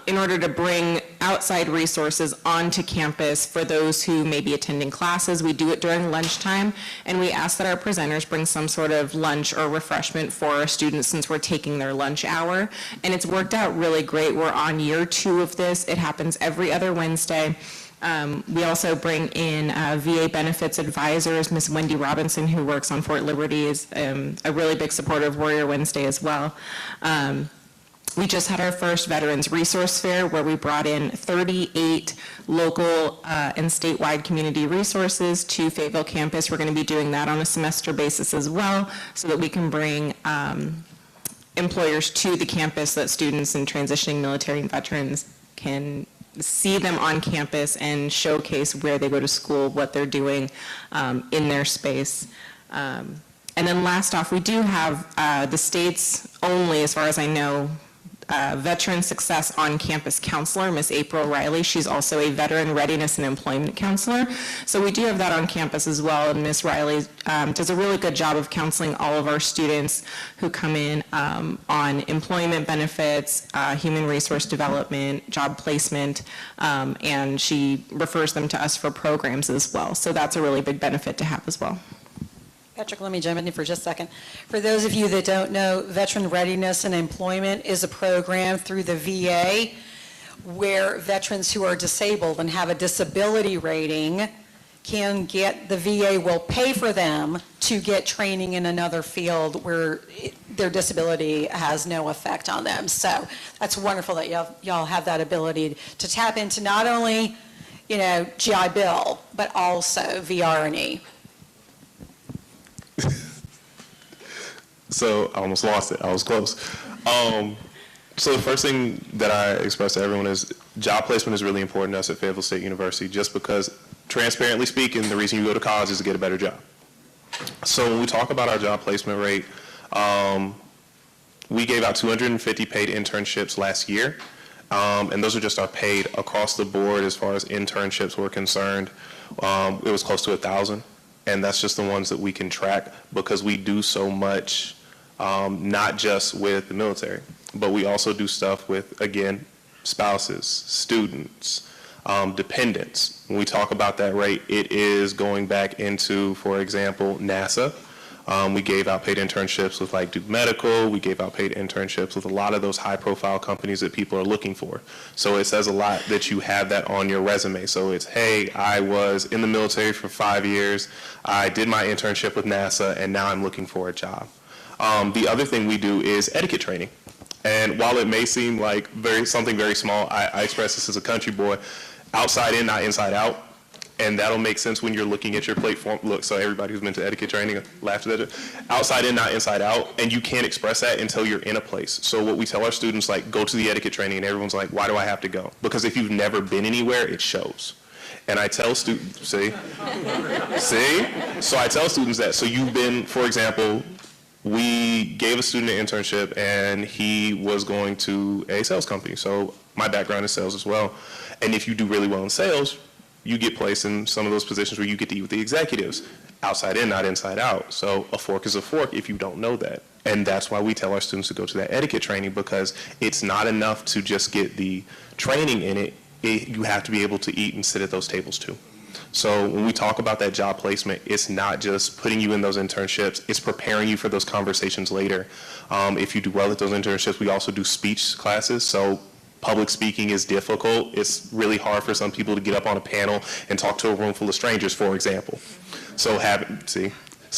in order to bring outside resources onto campus for those who may be attending classes. We do it during lunchtime, and we ask that our presenters bring some sort of lunch or refreshment for our students since we're taking their lunch hour. And it's worked out really great. We're on year 2 of this. It happens every other Wednesday. We also bring in VA benefits advisors. Miss Wendy Robinson, who works on Fort Liberty, is a really big supporter of Warrior Wednesday as well. We just had our first Veterans Resource Fair where we brought in 38 local and statewide community resources to Fayetteville campus. We're going to be doing that on a semester basis as well so that we can bring employers to the campus so that students and transitioning military and veterans can see them on campus and showcase where they go to school, what they're doing in their space. And then last off, we do have the state's only, as far as I know, Veteran Success on-Campus Counselor, Miss April Riley. She's also a Veteran Readiness and Employment Counselor. So we do have that on campus as well, and Miss Riley does a really good job of counseling all of our students who come in on employment benefits, human resource development, job placement, and she refers them to us for programs as well. So that's a really big benefit to have as well. Patrick, let me jump in for just a second. For those of you that don't know, Veteran Readiness and Employment is a program through the VA where veterans who are disabled and have a disability rating can get, the VA will pay for them to get training in another field where their disability has no effect on them. So that's wonderful that y'all have that ability to tap into not only, you know, GI Bill, but also VRE. So I almost lost it. I was close. So the first thing that I express to everyone is job placement is really important to us at Fayetteville State University just because, transparently speaking, the reason you go to college is to get a better job. So when we talk about our job placement rate, we gave out 250 paid internships last year. And those are just our paid across the board as far as internships were concerned. It was close to 1,000. And that's just the ones that we can track because we do so much, not just with the military, but we also do stuff with, again, spouses, students, dependents. When we talk about that rate, it is going back into, for example, NASA. We gave out paid internships with like Duke Medical. We gave out paid internships with a lot of those high-profile companies that people are looking for. So it says a lot that you have that on your resume. So it's, hey, I was in the military for 5 years. I did my internship with NASA, and now I'm looking for a job. The other thing we do is etiquette training. And while it may seem like something very small, I express this as a country boy, outside in, not inside out. And that'll make sense when you're looking at your plate form. Look, so everybody who's been to etiquette training laughed at it. Outside in, not inside out. And you can't express that until you're in a place. So what we tell our students, like, go to the etiquette training, and everyone's like, why do I have to go? Because if you've never been anywhere, it shows. And I tell students, see? So I tell students that. So you've been, for example, we gave a student an internship, and he was going to a sales company. So my background is sales as well. And if you do really well in sales, you get placed in some of those positions where you get to eat with the executives. Outside in, not inside out. So a fork is a fork if you don't know that. And that's why we tell our students to go to that etiquette training, because it's not enough to just get the training in it. You have to be able to eat and sit at those tables too. So when we talk about that job placement, it's not just putting you in those internships, it's preparing you for those conversations later. If you do well at those internships, we also do speech classes. So public speaking is difficult. It's really hard for some people to get up on a panel and talk to a room full of strangers, for example. So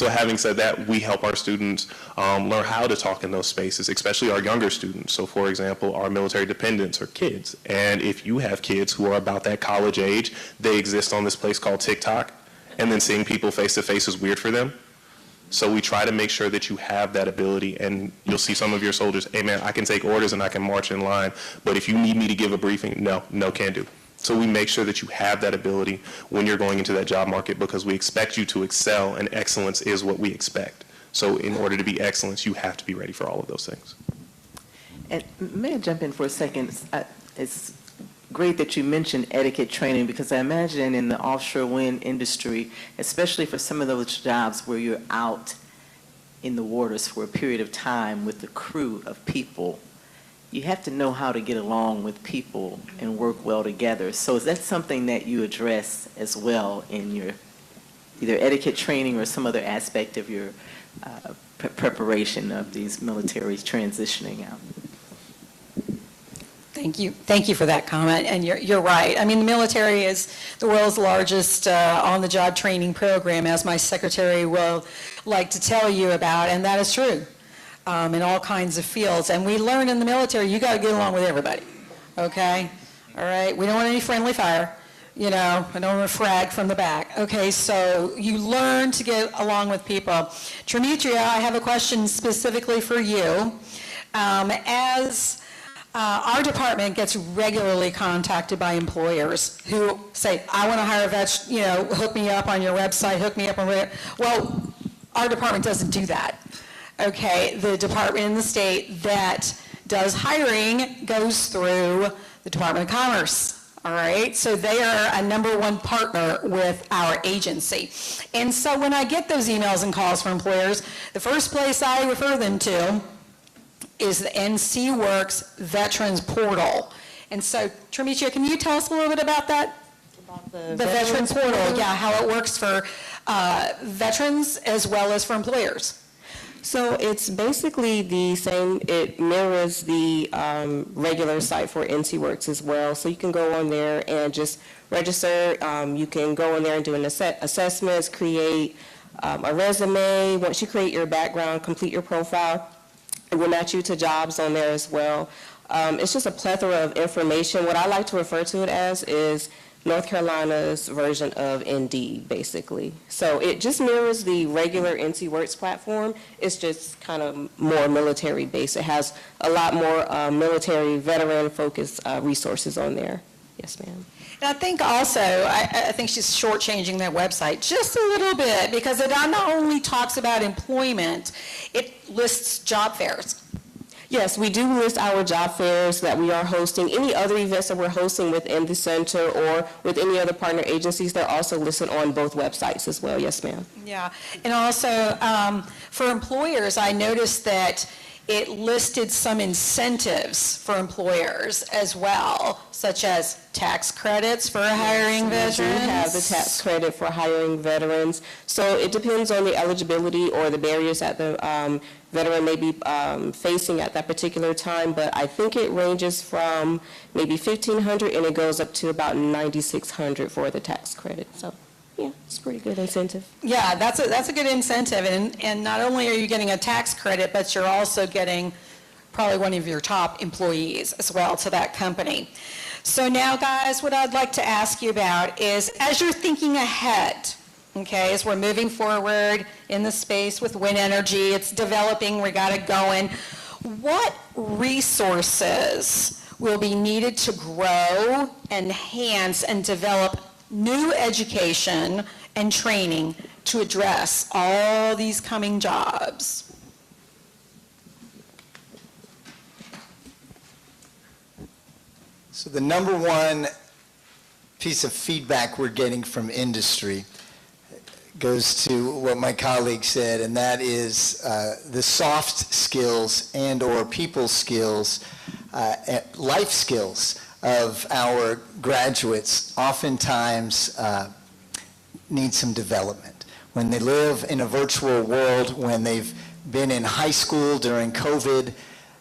having said that, we help our students learn how to talk in those spaces, especially our younger students. So for example, our military dependents are kids. And if you have kids who are about that college age, they exist on this place called TikTok, and then seeing people face to face is weird for them. So we try to make sure that you have that ability, and you'll see some of your soldiers, hey man, I can take orders and I can march in line, but if you need me to give a briefing, no, can't do. So we make sure that you have that ability when you're going into that job market, because we expect you to excel, and excellence is what we expect. So in order to be excellence, you have to be ready for all of those things. And may I jump in for a second? It's great that you mentioned etiquette training, because I imagine in the offshore wind industry, especially for some of those jobs where you're out in the waters for a period of time with a crew of people, you have to know how to get along with people and work well together. So is that something that you address as well in your either etiquette training or some other aspect of your preparation of these militaries transitioning out? Thank you for that comment, and you're right. I mean, the military is the world's largest on-the-job training program, as my secretary will like to tell you about, and that is true. In all kinds of fields. And we learn in the military, you got to get along with everybody, okay? All right? We don't want any friendly fire, you know, we don't want to frag from the back. Okay, so you learn to get along with people. Trimitria, I have a question specifically for you. Our department gets regularly contacted by employers who say, I want to hire a vet, you know, hook me up on your website, hook me up on, well, our department doesn't do that. Okay, the department in the state that does hiring goes through the Department of Commerce, all right? So they are a #1 partner with our agency. And so when I get those emails and calls from employers, the first place I refer them to is the NCWorks Veterans Portal. And so, Trimitria, can you tell us a little bit about that? About the Veterans Portal, yeah, how it works for veterans as well as for employers. So it's basically the same, it mirrors the regular site for NCWorks as well. So you can go on there and just register. You can go on there and do an assessments, create a resume. Once you create your background, complete your profile, it will match you to jobs on there as well. It's just a plethora of information. What I like to refer to it as is North Carolina's version of Indeed, basically. So it just mirrors the regular NCWorks platform. It's just kind of more military-based. It has a lot more military, veteran-focused resources on there. Yes, ma'am. And I think also, I think she's shortchanging that website just a little bit, because it not only talks about employment, it lists job fairs. Yes, we do list our job fairs that we are hosting. Any other events that we're hosting within the center or with any other partner agencies, they're also listed on both websites as well. Yes, ma'am. Yeah, and also for employers, I noticed that it listed some incentives for employers as well, such as tax credits for hiring veterans. We do have the tax credit for hiring veterans. So it depends on the eligibility or the barriers that the veteran may be facing at that particular time, but I think it ranges from maybe $1,500 and it goes up to about $9,600 for the tax credit. So yeah, it's a pretty good incentive. Yeah, that's a good incentive, and not only are you getting a tax credit, but you're also getting probably one of your top employees as well to that company. So now, guys, what I'd like to ask you about is, as you're thinking ahead, okay, as we're moving forward in the space with wind energy, it's developing, we got it going, what resources will be needed to grow, enhance, and develop new education and training to address all these coming jobs? So the #1 piece of feedback we're getting from industry goes to what my colleague said, and that is the soft skills and or people skills, life skills of our graduates oftentimes need some development. When they live in a virtual world, when they've been in high school during COVID,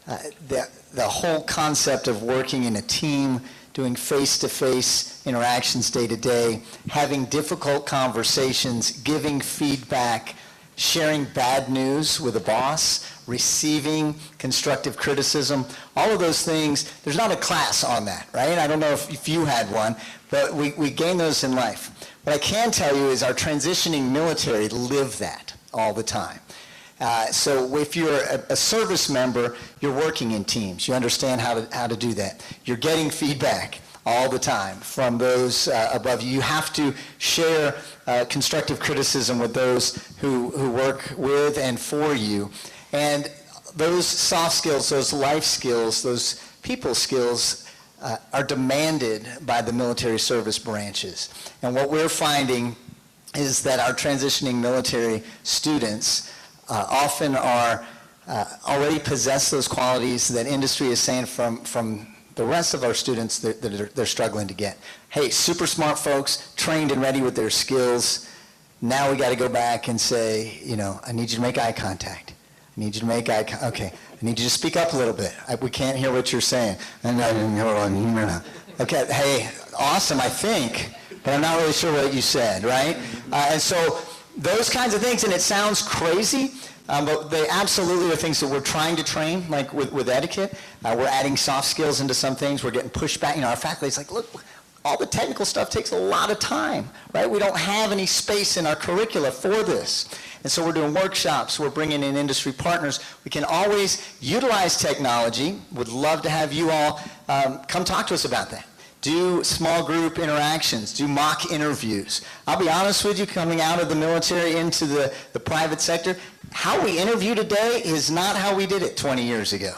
the whole concept of working in a team, doing face-to-face interactions day to day, having difficult conversations, giving feedback, sharing bad news with a boss, receiving constructive criticism, all of those things, there's not a class on that, right? I don't know if you had one, but we gain those in life. What I can tell you is our transitioning military live that all the time. So if you're a service member, you're working in teams. You understand how to do that. You're getting feedback all the time from those above you. You have to share constructive criticism with those who work with and for you. And those soft skills, those life skills, those people skills are demanded by the military service branches. And what we're finding is that our transitioning military students often are already possess those qualities that industry is saying from the rest of our students that they're struggling to get. Hey, super smart folks, trained and ready with their skills. Now we got to go back and say, I need you to make eye contact. I need you to make eye contact. Okay, I need you to speak up a little bit. We can't hear what you're saying. Okay, hey, awesome, I think, but I'm not really sure what you said, right? And so those kinds of things, and it sounds crazy, but they absolutely are things that we're trying to train, like with etiquette. We're adding soft skills into some things. We're getting pushed back. Our faculty's like, look, all the technical stuff takes a lot of time, right? We don't have any space in our curricula for this. And so we're doing workshops. We're bringing in industry partners. We can always utilize technology. Would love to have you all come talk to us about that. Do small group interactions, do mock interviews. I'll be honest with you, coming out of the military into the private sector, how we interview today is not how we did it 20 years ago.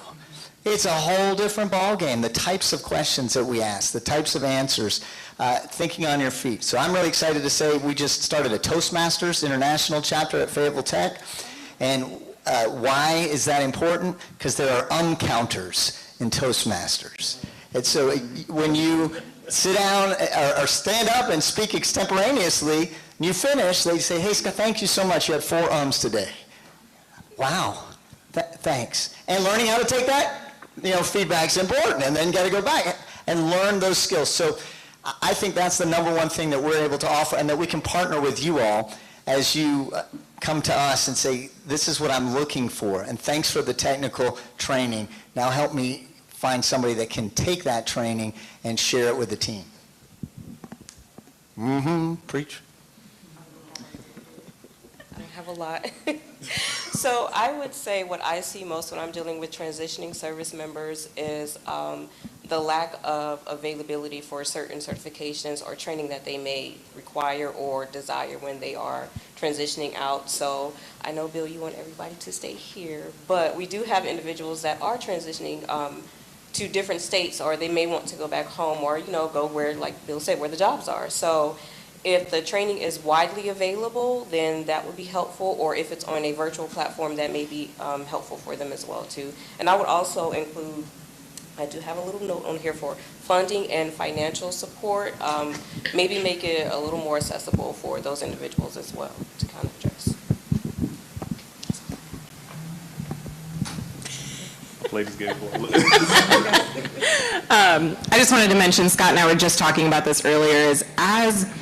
It's a whole different ballgame, the types of questions that we ask, the types of answers, thinking on your feet. So I'm really excited to say we just started a Toastmasters International chapter at Fayetteville Tech. And why is that important? Because there are uncounters in Toastmasters. And so when you sit down or stand up and speak extemporaneously, and you finish, they say, hey, Scott, thank you so much. You had 4 ums today. Wow, thanks. And learning how to take that, feedback's important. And then got to go back and learn those skills. So I think that's the number one thing that we're able to offer, and that we can partner with you all as you come to us and say, this is what I'm looking for. And thanks for the technical training. Now help me find somebody that can take that training and share it with the team. Preach. I don't have a lot. So I would say what I see most when I'm dealing with transitioning service members is the lack of availability for certain certifications or training that they may require or desire when they are transitioning out. So I know, Bill, you want everybody to stay here, but we do have individuals that are transitioning to different states, or they may want to go back home, or go where, like Bill said, where the jobs are. So if the training is widely available, then that would be helpful, or if it's on a virtual platform, that may be helpful for them as well too. And I would also include, I do have a little note on here for funding and financial support, maybe make it a little more accessible for those individuals as well to kind of address. Ladies get I just wanted to mention, Scott and I were just talking about this earlier, is as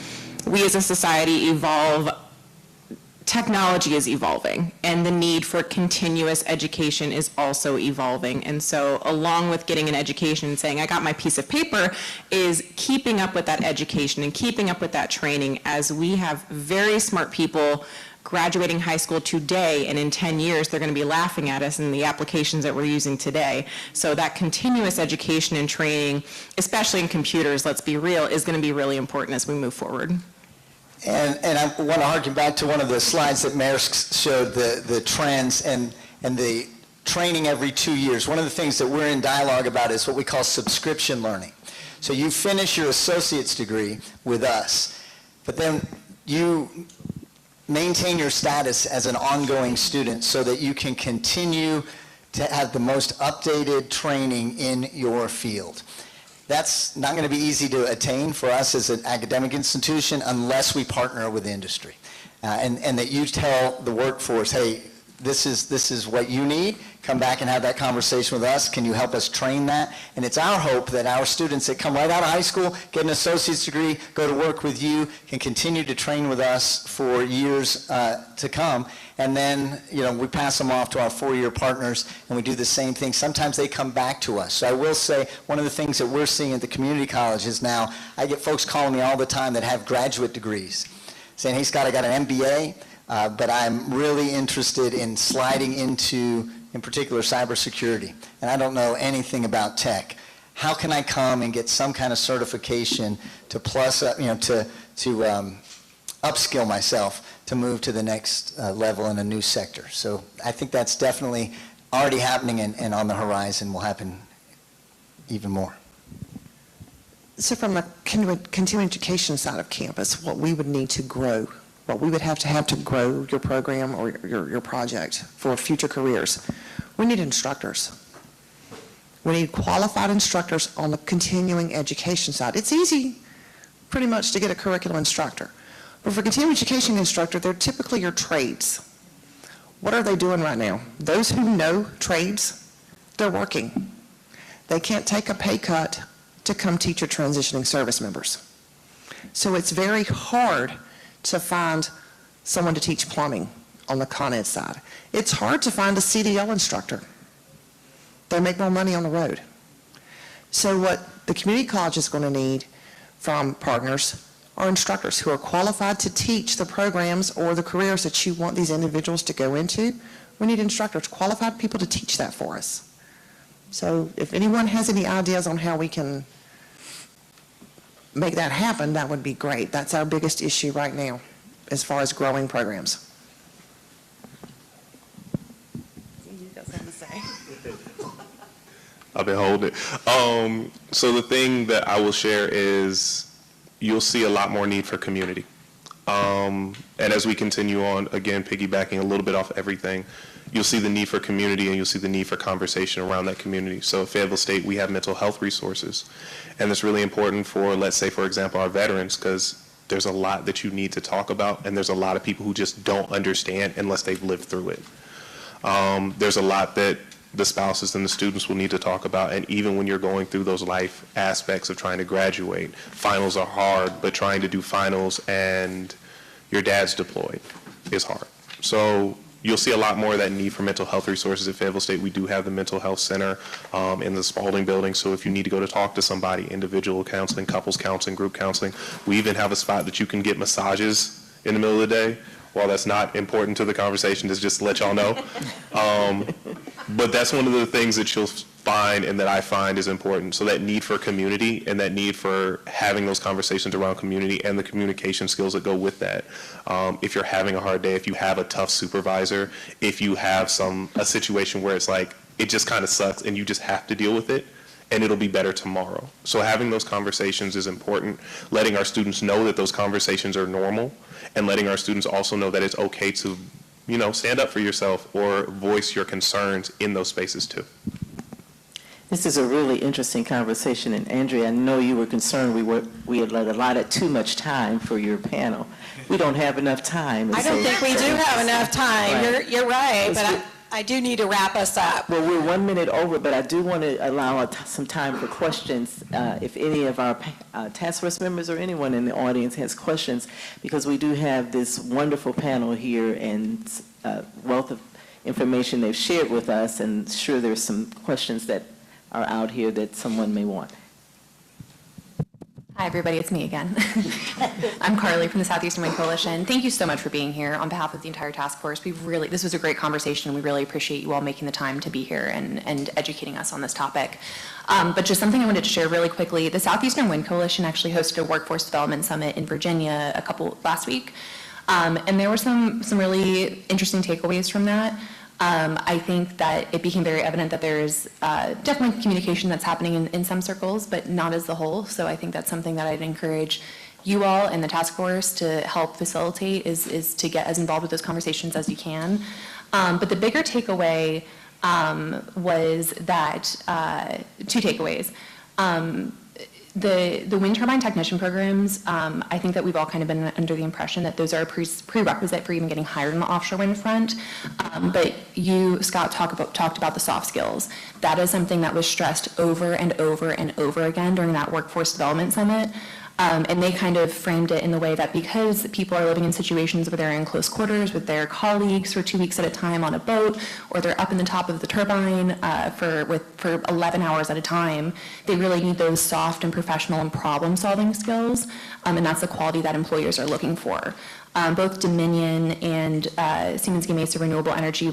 we as a society evolve, technology is evolving, and the need for continuous education is also evolving. And so along with getting an education and saying, I got my piece of paper, is keeping up with that education and keeping up with that training, as we have very smart people graduating high school today, and in 10 years they're going to be laughing at us in the applications that we're using today. So that continuous education and training, especially in computers, let's be real, is going to be really important as we move forward. And I want to harken back to one of the slides that Maersk showed, the trends and the training every 2 years. One of the things that we're in dialogue about is what we call subscription learning. So you finish your associate's degree with us, but then you maintain your status as an ongoing student so that you can continue to have the most updated training in your field. That's not going to be easy to attain for us as an academic institution unless we partner with industry. And that you tell the workforce, hey, this is what you need. Come back and have that conversation with us. Can you help us train that? And it's our hope that our students that come right out of high school, get an associate's degree, go to work with you, can continue to train with us for years to come. And then, we pass them off to our four-year partners, and we do the same thing. Sometimes they come back to us. So I will say one of the things that we're seeing at the community colleges now, I get folks calling me all the time that have graduate degrees, saying, hey, Scott, I got an MBA, but I'm really interested in sliding into, in particular, cybersecurity, and I don't know anything about tech. How can I come and get some kind of certification to upskill myself to move to the next level in a new sector? So I think that's definitely already happening and on the horizon will happen even more. So from a continuing education side of campus, what we would need to grow, what we would have to grow your program or your project for future careers, we need instructors. We need qualified instructors on the continuing education side. It's easy pretty much to get a curriculum instructor. But for continuing education instructor, they're typically your trades. What are they doing right now? Those who know trades, they're working. They can't take a pay cut to come teach your transitioning service members. So it's very hard to find someone to teach plumbing on the Con Ed side. It's hard to find a CDL instructor. They make more money on the road. So what the community college is going to need from partners are instructors who are qualified to teach the programs or the careers that you want these individuals to go into. We need instructors, qualified people to teach that for us. So if anyone has any ideas on how we can make that happen, that would be great. That's our biggest issue right now as far as growing programs. You got something to say? I've been holding it. So the thing that I will share is you'll see a lot more need for community. And as we continue on, again, piggybacking a little bit off everything, you'll see the need for community and you'll see the need for conversation around that community. So at Fayetteville State, we have mental health resources. And it's really important for, let's say, for example, our veterans, because there's a lot that you need to talk about, and there's a lot of people who just don't understand unless they've lived through it. There's a lot that the spouses and the students will need to talk about, and even when you're going through those life aspects of trying to graduate, finals are hard, but trying to do finals and your dad's deployed is hard. So you'll see a lot more of that need for mental health resources at Fayetteville State. We do have the Mental Health Center in the Spalding building, so if you need to go to talk to somebody, individual counseling, couples counseling, group counseling, we even have a spot that you can get massages in the middle of the day. While that's not important to the conversation, just to let y'all know. But that's one of the things that you'll find and that I find is important. So that need for community and that need for having those conversations around community and the communication skills that go with that. If you're having a hard day, if you have a tough supervisor, if you have a situation where it's like, it just kind of sucks and you just have to deal with it, and it'll be better tomorrow. So having those conversations is important, letting our students know that those conversations are normal, and letting our students also know that it's okay to, stand up for yourself or voice your concerns in those spaces too. This is a really interesting conversation, and Andrea, I know you were concerned we had allotted too much time for your panel. We don't have enough time. I don't think we do have enough time. Right. You're right, but I do need to wrap us up. Well, we're 1 minute over, but I do want to allow some time for questions if any of our task force members or anyone in the audience has questions, because we do have this wonderful panel here and wealth of information they've shared with us, and sure there's some questions that are out here that someone may want. Hi, everybody. It's me again. I'm Carly from the Southeastern Wind Coalition. Thank you so much for being here on behalf of the entire task force. This was a great conversation, and we really appreciate you all making the time to be here and educating us on this topic. But just something I wanted to share really quickly. The Southeastern Wind Coalition actually hosted a workforce development summit in Virginia last week. And there were some really interesting takeaways from that. I think that it became very evident that there's definitely communication that's happening in some circles, but not as a whole. So I think that's something that I'd encourage you all and the task force to help facilitate is to get as involved with those conversations as you can. But the bigger takeaway was that, two takeaways. The wind turbine technician programs, I think that we've all kind of been under the impression that those are a prerequisite for even getting hired on the offshore wind front. But you, Scott, talked about the soft skills. That is something that was stressed over and over and over again during that workforce development summit. And they kind of framed it in the way that because people are living in situations where they're in close quarters with their colleagues for 2 weeks at a time on a boat, or they're up in the top of the turbine for 11 hours at a time, they really need those soft and professional and problem-solving skills, and that's the quality that employers are looking for. Both Dominion and Siemens Gamesa Renewable Energy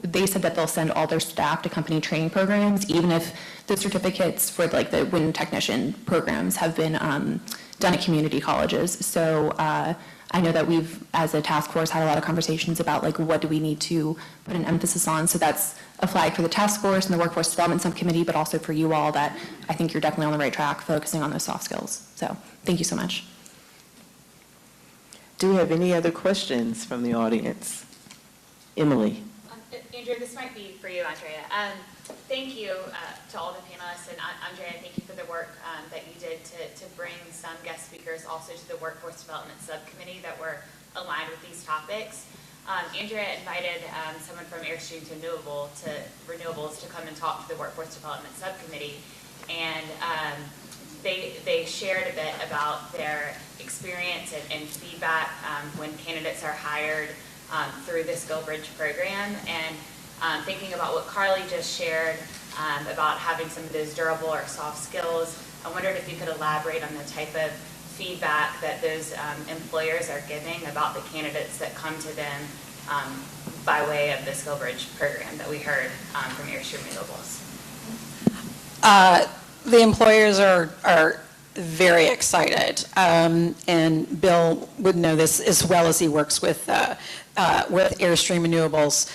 they said that they'll send all their staff to company training programs, even if the certificates for like the wind technician programs have been done at community colleges. So I know that we've, as a task force, had a lot of conversations about like what do we need to put an emphasis on. So that's a flag for the task force and the workforce development subcommittee, but also for you all that I think you're definitely on the right track focusing on those soft skills. So thank you so much. Do we have any other questions from the audience? Emily. Andrea, this might be for you, Andrea. Thank you to all the panelists, and Andrea, thank you for the work that you did to bring some guest speakers also to the Workforce Development Subcommittee that were aligned with these topics. Andrea invited someone from Airstream to Renewables to come and talk to the Workforce Development Subcommittee, and they shared a bit about their experience and feedback when candidates are hired through the Skill Bridge program. And thinking about what Carly just shared about having some of those durable or soft skills, I wondered if you could elaborate on the type of feedback that those employers are giving about the candidates that come to them by way of the Skill Bridge program that we heard from Airstream Renewables. The employers are very excited, and Bill would know this as well as he works with Airstream Renewables.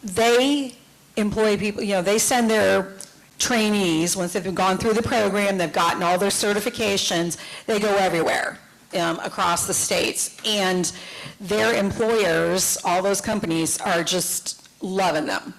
They employ people, they send their trainees, once they've gone through the program, they've gotten all their certifications, they go everywhere across the states. And their employers, all those companies, are just loving them.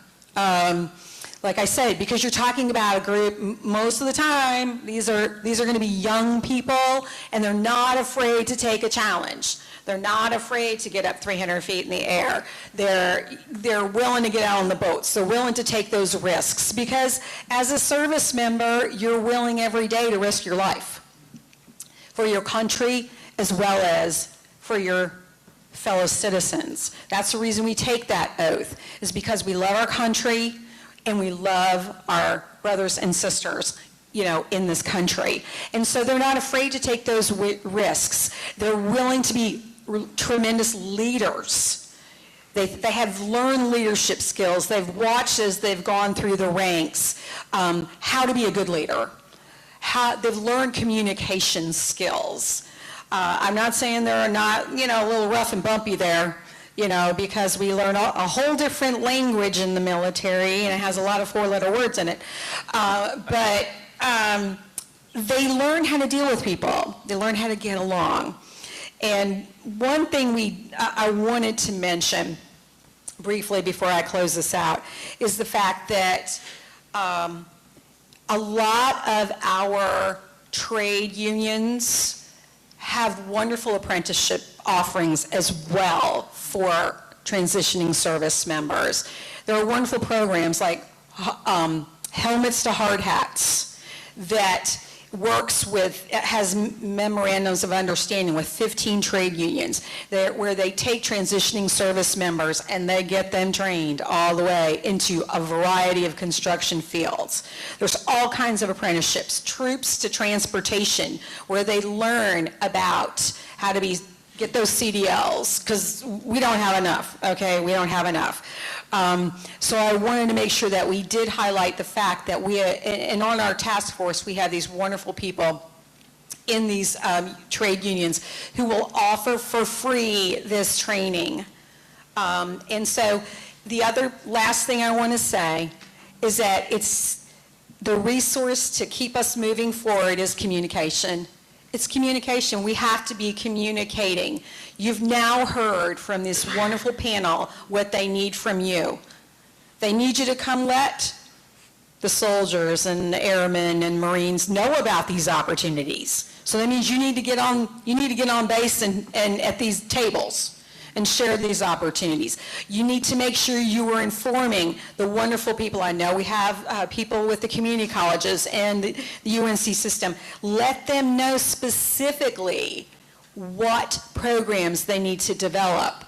Like I said, because you're talking about a group, most of the time, these are going to be young people, and they're not afraid to take a challenge. They're not afraid to get up 300 feet in the air. They're willing to get out on the boats. They're willing to take those risks, because as a service member, you're willing every day to risk your life for your country as well as for your fellow citizens. That's the reason we take that oath, is because we love our country and we love our brothers and sisters, in this country. And so they're not afraid to take those risks. They're willing to be tremendous leaders. They have learned leadership skills. They've watched as they've gone through the ranks, how to be a good leader. They've learned communication skills. I'm not saying they're not, a little rough and bumpy there, because we learn a whole different language in the military, and it has a lot of four-letter words in it. But they learn how to deal with people. They learn how to get along. And one thing I wanted to mention briefly before I close this out is the fact that a lot of our trade unions have wonderful apprenticeship offerings as well for transitioning service members. There are wonderful programs like Helmets to Hard Hats that has memorandums of understanding with 15 trade unions where they take transitioning service members and they get them trained all the way into a variety of construction fields. There's all kinds of apprenticeships, troops to transportation, where they learn about how to get those CDLs, because we don't have enough, okay? We don't have enough. So I wanted to make sure that we did highlight the fact that and on our task force, we have these wonderful people in these trade unions who will offer for free this training. And so the last thing I want to say is that it's the resource to keep us moving forward is communication. It's communication. We have to be communicating. You've now heard from this wonderful panel what they need from you. They need you to come let the soldiers and the airmen and Marines know about these opportunities. So that means you need to get on base and at these tables and share these opportunities. You need to make sure you are informing the wonderful people. I know we have people with the community colleges and the UNC system. Let them know specifically what programs they need to develop,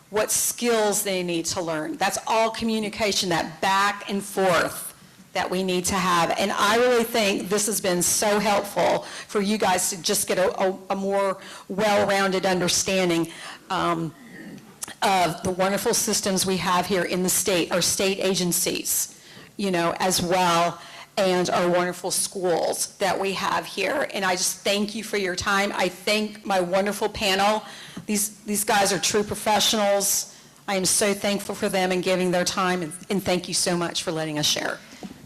what skills they need to learn. That's all communication, that back and forth that we need to have. And I really think this has been so helpful for you guys to just get a more well-rounded understanding of the wonderful systems we have here in the state, our state agencies, as well, and our wonderful schools that we have here. And I just thank you for your time. I thank my wonderful panel. These guys are true professionals. I am so thankful for them and giving their time, and thank you so much for letting us share.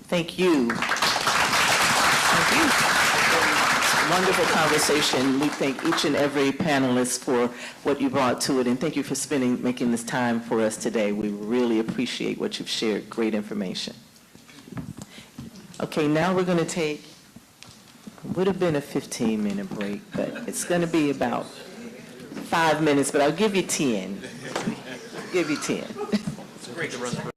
Thank you. Thank you. Wonderful conversation. We thank each and every panelist for what you brought to it, and thank you for making this time for us today. We really appreciate what you've shared. Great information. Okay, now we're going to take, would have been a 15-minute break, but it's going to be about 5 minutes, but I'll give you 10. Give you 10. It's great to run through.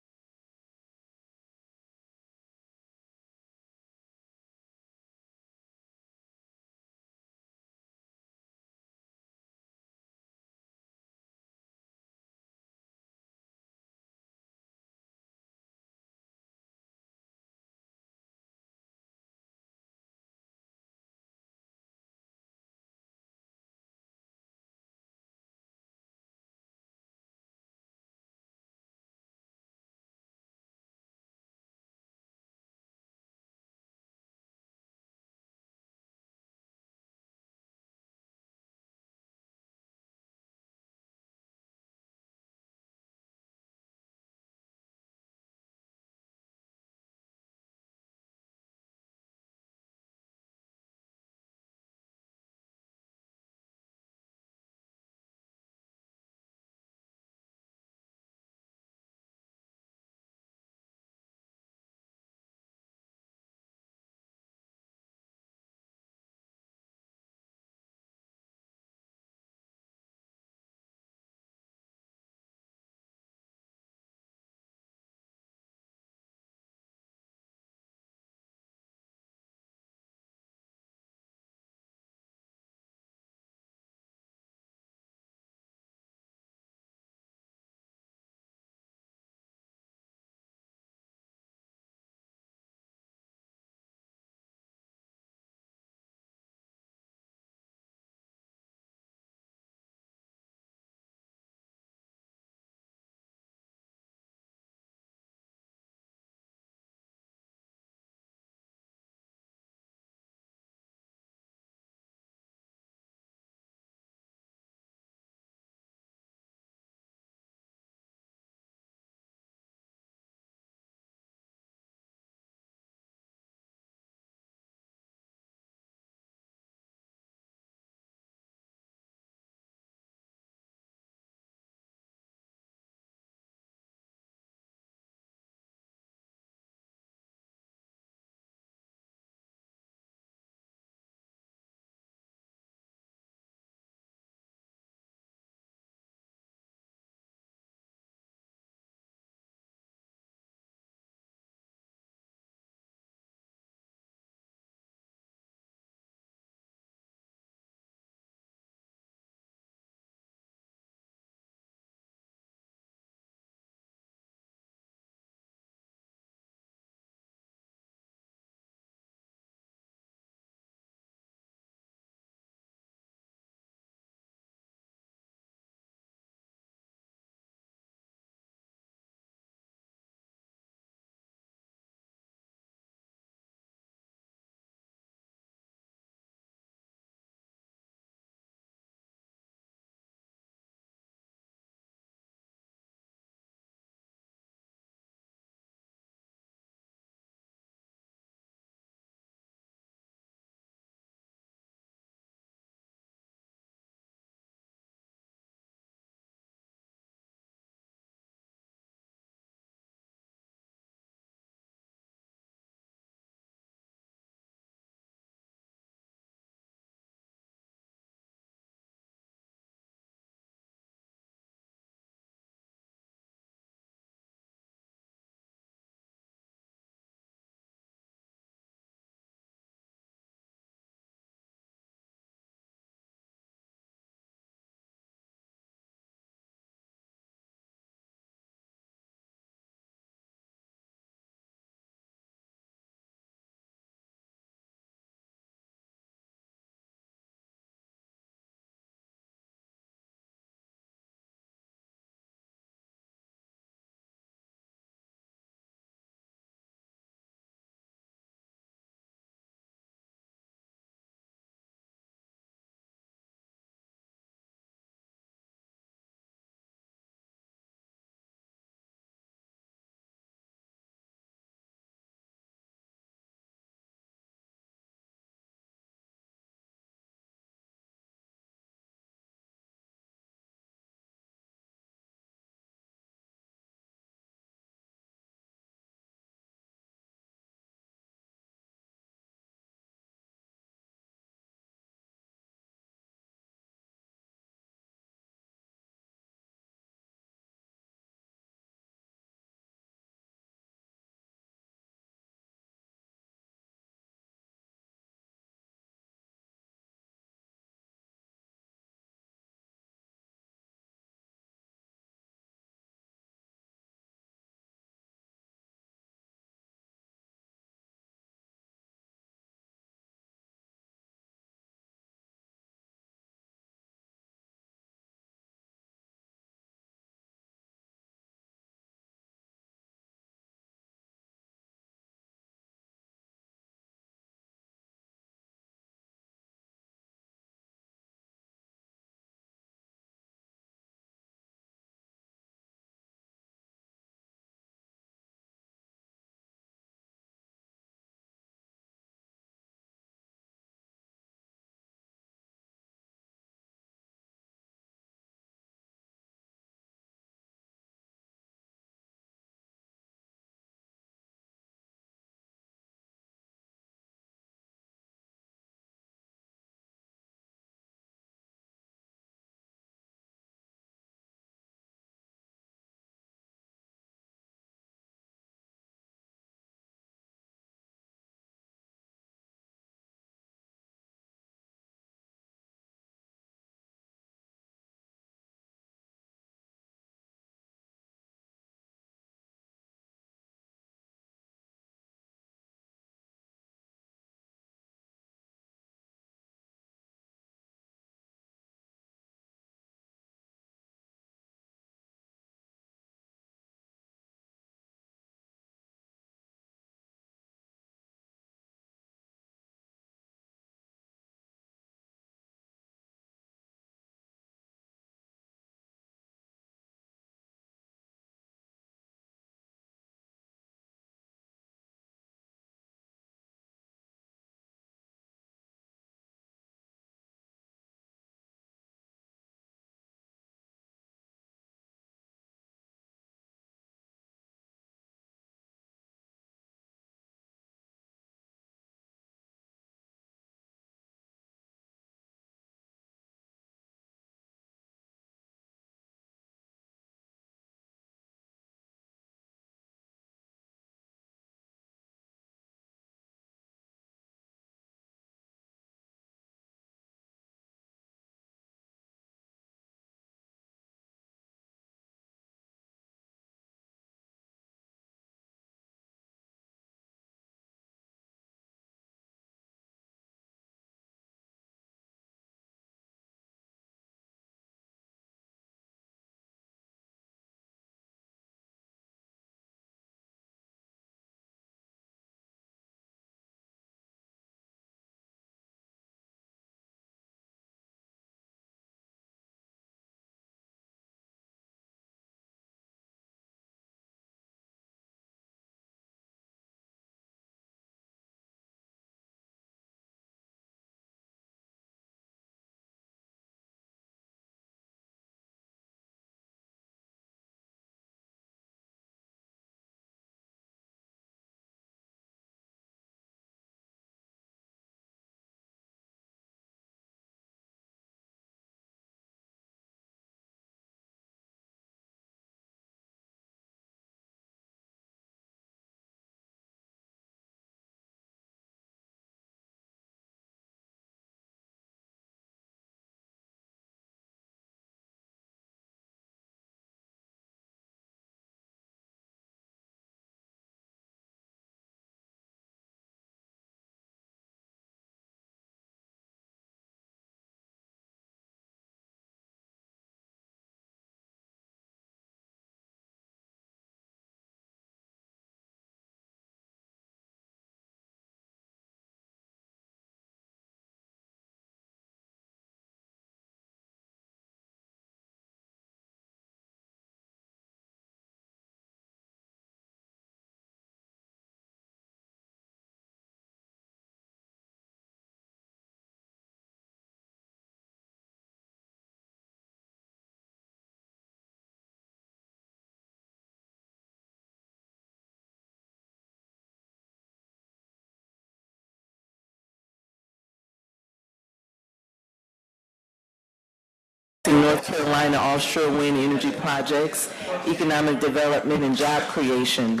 North Carolina offshore wind energy projects, economic development, and job creation.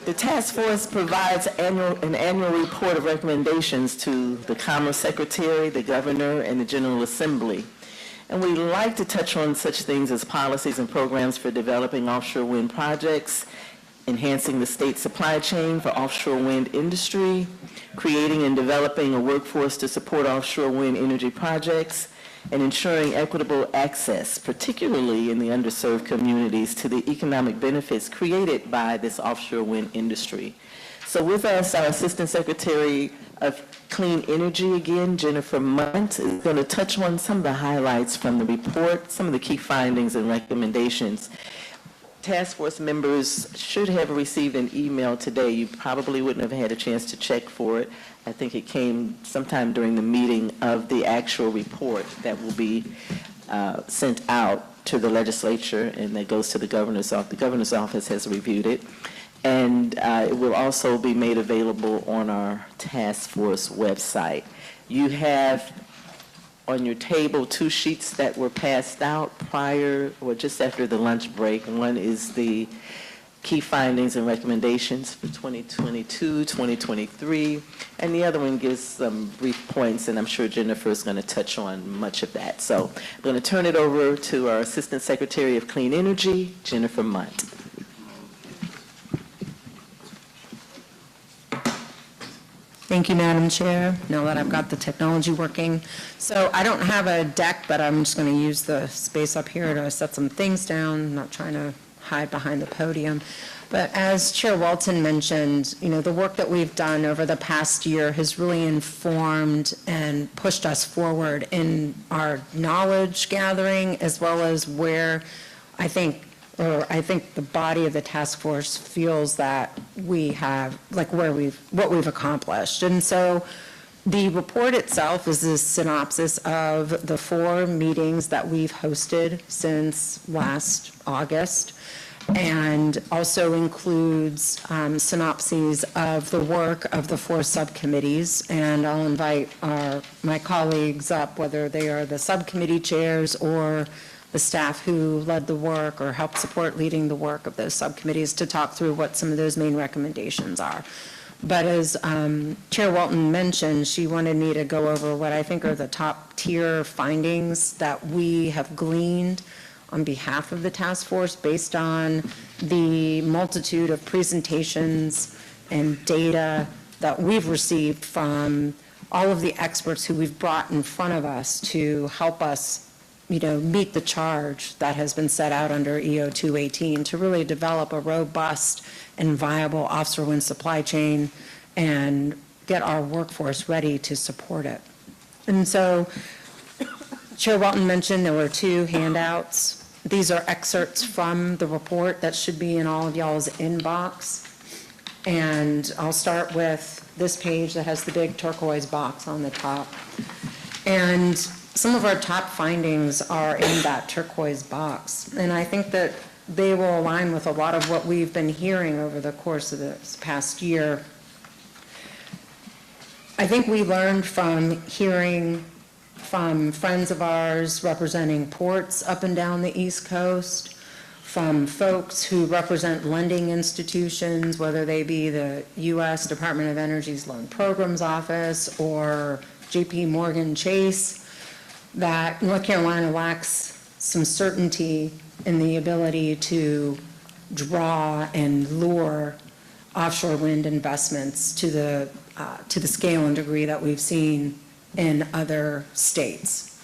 The task force provides an annual report of recommendations to the Commerce Secretary, the Governor, and the General Assembly. And we like to touch on such things as policies and programs for developing offshore wind projects, enhancing the state supply chain for offshore wind industry, creating and developing a workforce to support offshore wind energy projects, and ensuring equitable access, particularly in the underserved communities, to the economic benefits created by this offshore wind industry. So with us, our Assistant Secretary of Clean Energy, again, Jennifer Munt, is going to touch on some of the highlights from the report, some of the key findings and recommendations. Task force members should have received an email today. You probably wouldn't have had a chance to check for it. I think it came sometime during the meeting of the actual report that will be sent out to the legislature, and that goes to the governor's office. The governor's office has reviewed it, and it will also be made available on our task force website. You have on your table 2 sheets that were passed out prior or just after the lunch break. One is the key findings and recommendations for 2022, 2023, and the other one gives some brief points, and I'm sure Jennifer is going to touch on much of that. So I'm going to turn it over to our Assistant Secretary of Clean Energy, Jennifer Munt. Thank you, Madam Chair. Now that I've got the technology working. So I don't have a deck, but I'm just going to use the space up here to set some things down. I'm not trying to hide behind the podium. But as Chair Walton mentioned, you know, the work that we've done over the past year has really informed and pushed us forward in our knowledge gathering, as well as where I think the body of the task force feels that we have, like what we've accomplished. And so the report itself is a synopsis of the 4 meetings that we've hosted since last August, and also includes synopses of the work of the 4 subcommittees. And I'll invite my colleagues up, whether they are the subcommittee chairs or the staff who led the work or helped support leading the work of those subcommittees, to talk through what some of those main recommendations are. But as Chair Walton mentioned, she wanted me to go over what I think are the top tier findings that we have gleaned on behalf of the task force based on the multitude of presentations and data that we've received from all of the experts who we've brought in front of us to help us, you know, meet the charge that has been set out under EO 218 to really develop a robust and viable offshore wind supply chain and get our workforce ready to support it. And so Chair Walton mentioned there were 2 handouts. These are excerpts from the report that should be in all of y'all's inbox. And I'll start with this page that has the big turquoise box on the top. And some of our top findings are in that turquoise box. And I think that they will align with a lot of what we've been hearing over the course of this past year. I think we learned from hearing from friends of ours representing ports up and down the East Coast, from folks who represent lending institutions, whether they be the U.S. Department of Energy's Loan Programs Office or J.P. Morgan Chase, that North Carolina lacks some certainty in the ability to draw and lure offshore wind investments to the scale and degree that we've seen in other states.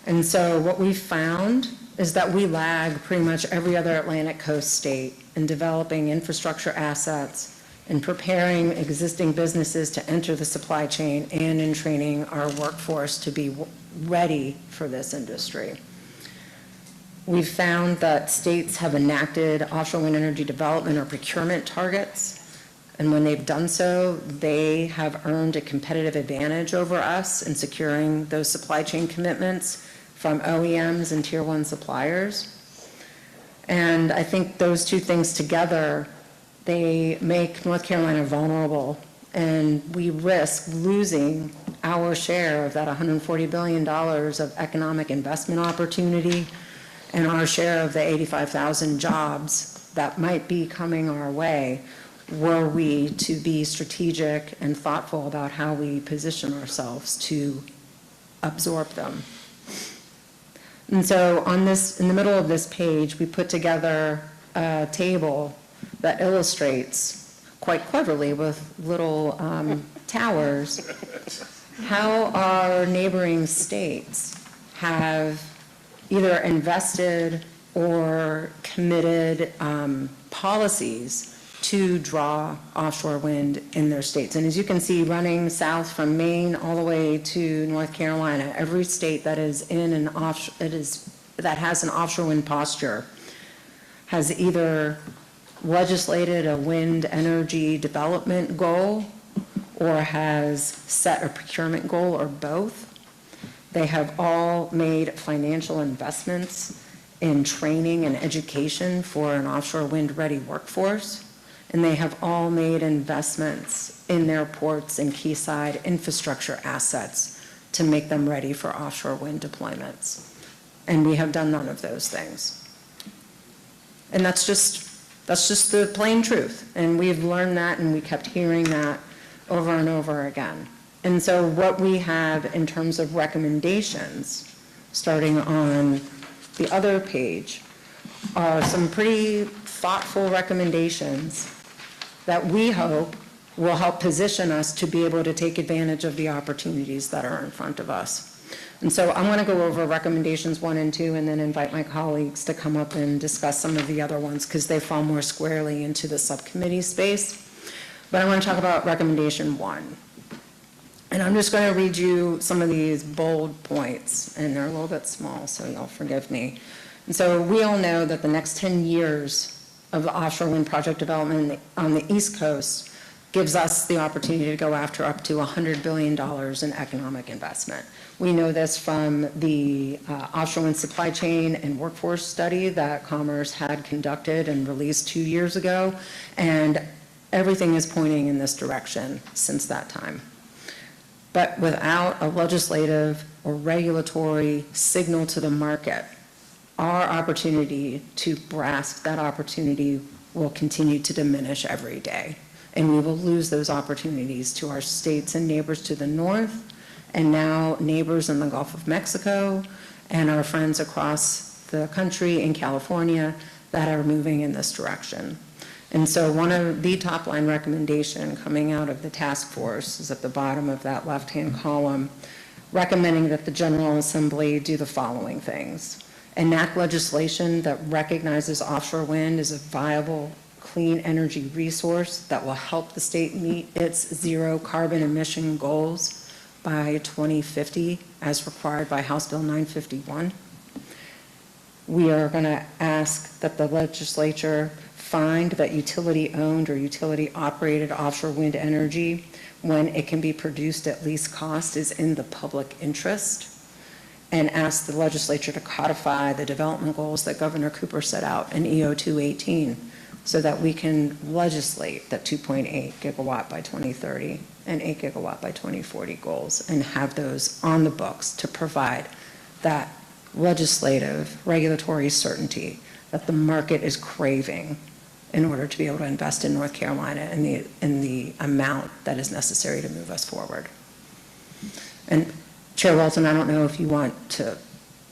And so what we've found is that we lag pretty much every other Atlantic coast state in developing infrastructure assets and preparing existing businesses to enter the supply chain, and in training our workforce to be ready for this industry. We've found that states have enacted offshore wind energy development or procurement targets, and when they've done so, they have earned a competitive advantage over us in securing those supply chain commitments from OEMs and Tier 1 suppliers. And I think those 2 things together, they make North Carolina vulnerable and we risk losing our share of that $140 billion of economic investment opportunity and our share of the 85,000 jobs that might be coming our way, were we to be strategic and thoughtful about how we position ourselves to absorb them. And so in the middle of this page, we put together a table that illustrates quite cleverly with little towers how our neighboring states have either invested or committed policies to draw offshore wind in their states. And as you can see, running south from Maine all the way to North Carolina, every state that is in an that has an offshore wind posture has either legislated a wind energy development goal or has set a procurement goal, or both. They have all made financial investments in training and education for an offshore wind-ready workforce, and they have all made investments in their ports and quayside infrastructure assets to make them ready for offshore wind deployments. And we have done none of those things. And that's just the plain truth. And we've learned that, and we kept hearing that over and over again. And so what we have in terms of recommendations, starting on the other page, are some pretty thoughtful recommendations that we hope will help position us to be able to take advantage of the opportunities that are in front of us. And so I'm going to go over recommendations 1 and 2 and then invite my colleagues to come up and discuss some of the other ones because they fall more squarely into the subcommittee space. But I want to talk about recommendation 1. And I'm just going to read you some of these bold points, and they're a little bit small, so y'all forgive me. And so we all know that the next 10 years of the offshore wind project development on the East Coast gives us the opportunity to go after up to $100 billion in economic investment. We know this from the offshore wind supply chain and workforce study that Commerce had conducted and released 2 years ago, and everything is pointing in this direction since that time. But without a legislative or regulatory signal to the market, our opportunity to grasp that opportunity will continue to diminish every day. And we will lose those opportunities to our states and neighbors to the north, and now neighbors in the Gulf of Mexico, and our friends across the country in California that are moving in this direction. And so one of the top line recommendation coming out of the task force is at the bottom of that left-hand column, recommending that the General Assembly do the following things: enact legislation that recognizes offshore wind as a viable clean energy resource that will help the state meet its zero carbon emission goals by 2050 as required by House Bill 951. We are going to ask that the legislature find that utility-owned or utility-operated offshore wind energy, when it can be produced at least cost, is in the public interest, and ask the legislature to codify the development goals that Governor Cooper set out in EO 218 so that we can legislate that 2.8 gigawatt by 2030 and 8 gigawatt by 2040 goals and have those on the books to provide that legislative regulatory certainty that the market is craving in order to be able to invest in North Carolina in the amount that is necessary to move us forward. And Chair Walton, I don't know if you want to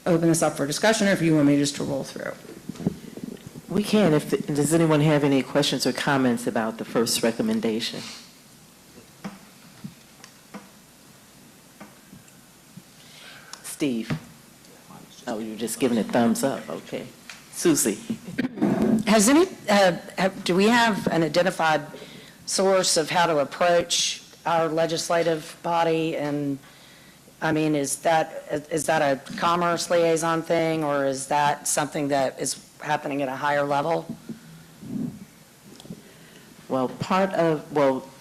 open this up for discussion or if you want me just to roll through. We can. Does anyone have any questions or comments about the first recommendation? Steve? Oh, you're just giving it thumbs up. Okay. Susie? Do we have an identified source of how to approach our legislative body? And I mean, is that a commerce liaison thing, or is that something that is happening at a higher level? Well,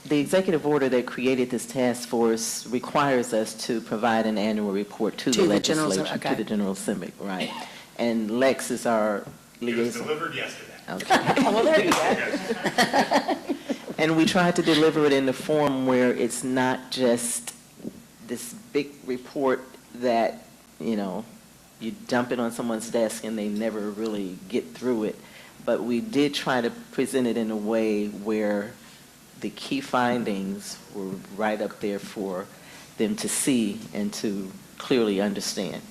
the executive order that created this task force requires us to provide an annual report to the legislature, to the General Assembly, right? And Lex is our liaison. It was delivered yesterday. Okay. Well, there you go. And we tried to deliver it in the form where it's not just this big report that, you know, you dump it on someone's desk and they never really get through it. But we did try to present it in a way where the key findings were right up there for them to see and to clearly understand.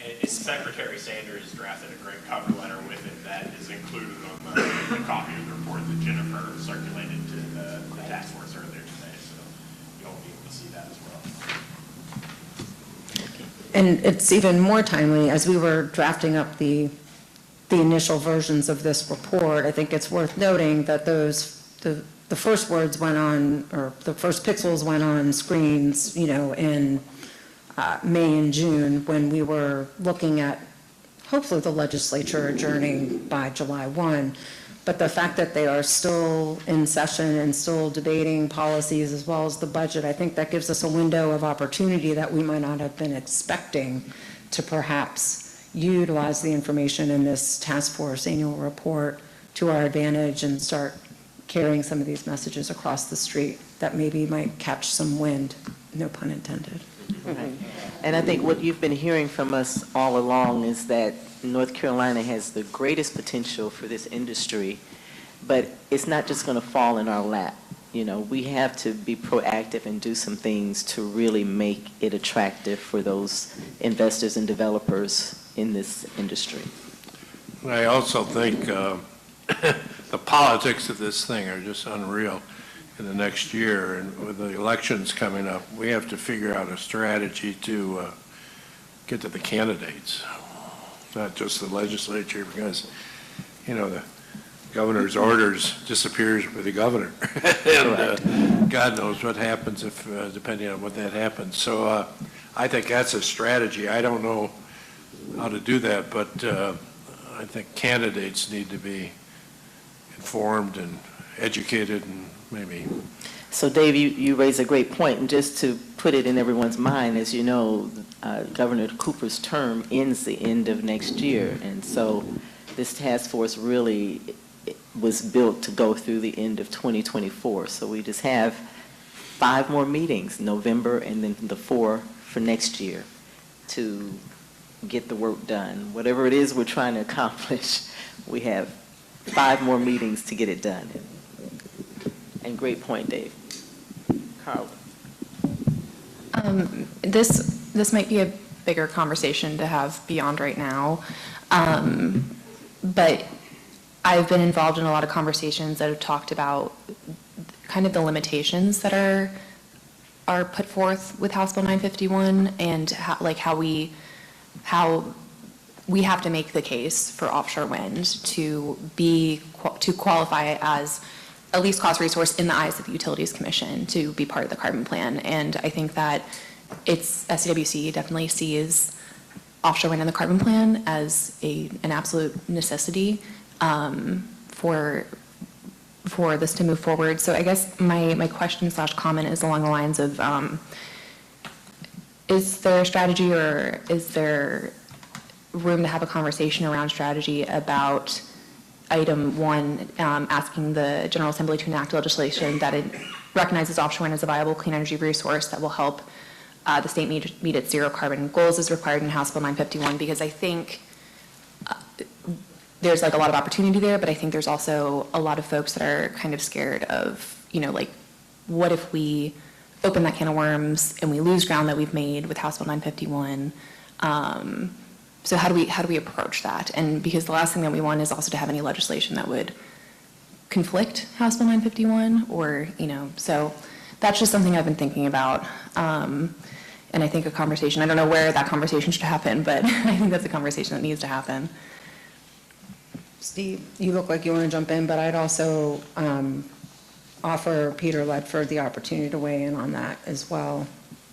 And Secretary Sanders drafted a great cover letter with it that is included on the copy of the report that Jennifer circulated to the task force earlier today, so you'll be able to see that as well. And it's even more timely, as we were drafting up the initial versions of this report, I think it's worth noting that the first words went on, or the first pixels went on screens, you know, in May and June, when we were looking at hopefully the legislature adjourning by July 1. But the fact that they are still in session and still debating policies as well as the budget, I think that gives us a window of opportunity that we might not have been expecting to perhaps utilize the information in this task force annual report to our advantage and start carrying some of these messages across the street that maybe might catch some wind, no pun intended. Right. And I think what you've been hearing from us all along is that North Carolina has the greatest potential for this industry, but it's not just going to fall in our lap. You know, we have to be proactive and do some things to really make it attractive for those investors and developers in this industry. I also think the politics of this thing are just unreal in the next year, and with the elections coming up, we have to figure out a strategy to get to the candidates, not just the legislature, because, you know, the governor's orders disappears with the governor, and God knows what happens if, depending on what that happens. So I think that's a strategy. I don't know how to do that, but I think candidates need to be informed and educated and maybe. So Dave, you raise a great point, and just to put it in everyone's mind, as you know, Governor Cooper's term ends the end of next year, and so this task force really was built to go through the end of 2024. So we just have 5 more meetings, November and then the 4 for next year, to get the work done. Whatever it is we're trying to accomplish, we have 5 more meetings to get it done. And great point, Dave. Carla. This might be a bigger conversation to have beyond right now, but I've been involved in a lot of conversations that have talked about kind of the limitations that are put forth with House Bill 951 and how we have to make the case for offshore wind to qualify as a least cost resource in the eyes of the Utilities Commission to be part of the carbon plan. And I think that SCWC definitely sees offshore wind in the carbon plan as an absolute necessity for this to move forward. So I guess my question / comment is along the lines of, is there a strategy, or is there room to have a conversation around strategy about item 1, asking the General Assembly to enact legislation that it recognizes offshore wind as a viable clean energy resource that will help the state meet its zero carbon goals as required in House Bill 951, because I think there's like a lot of opportunity there, but I think there's also a lot of folks that are kind of scared of, you know, like, what if we open that can of worms and we lose ground that we've made with House Bill 951? So how do we approach that? And because the last thing that we want is also to have any legislation that would conflict House Bill 951, or, you know, so that's just something I've been thinking about. And I think a conversation, I don't know where that conversation should happen, but I think that's a conversation that needs to happen. Steve, you look like you want to jump in, but I'd also offer Peter Ledford the opportunity to weigh in on that as well,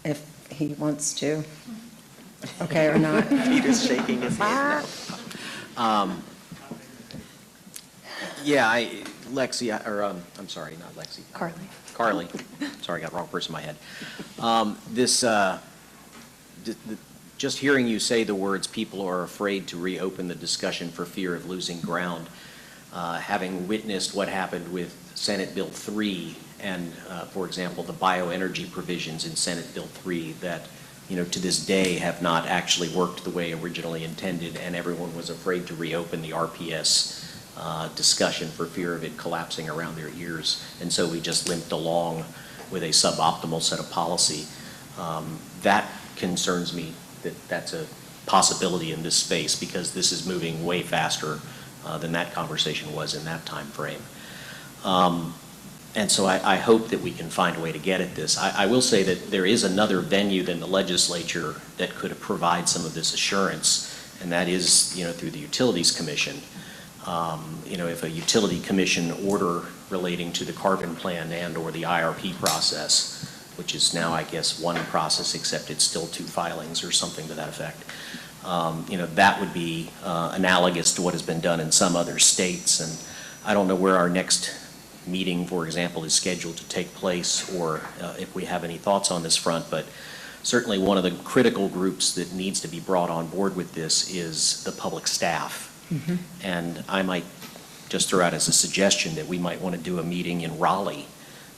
if he wants to. Okay, or not? Peter's shaking his head no. Yeah, Lexi, or I'm sorry, not Lexi. Carly. Sorry, I got the wrong person in my head. Just hearing you say the words, people are afraid to reopen the discussion for fear of losing ground. having witnessed what happened with Senate Bill 3 and, for example, the bioenergy provisions in Senate Bill 3 that, to this day have not actually worked the way originally intended, and everyone was afraid to reopen the RPS discussion for fear of it collapsing around their ears. And so we just limped along with a suboptimal set of policy. That concerns me that that's a possibility in this space, because this is moving way faster than that conversation was in that time frame. And so I hope that we can find a way to get at this. I will say that there is another venue than the legislature that could provide some of this assurance, and that is, through the Utilities Commission. If a utility commission order relating to the carbon plan and or the IRP process, which is now, I guess, one process, except it's still 2 filings or something to that effect, that would be analogous to what has been done in some other states. And I don't know where our next meeting, for example, is scheduled to take place, or if we have any thoughts on this front, but certainly one of the critical groups that needs to be brought on board with this is the public staff. Mm-hmm. And I might just throw out as a suggestion that we might want to do a meeting in Raleigh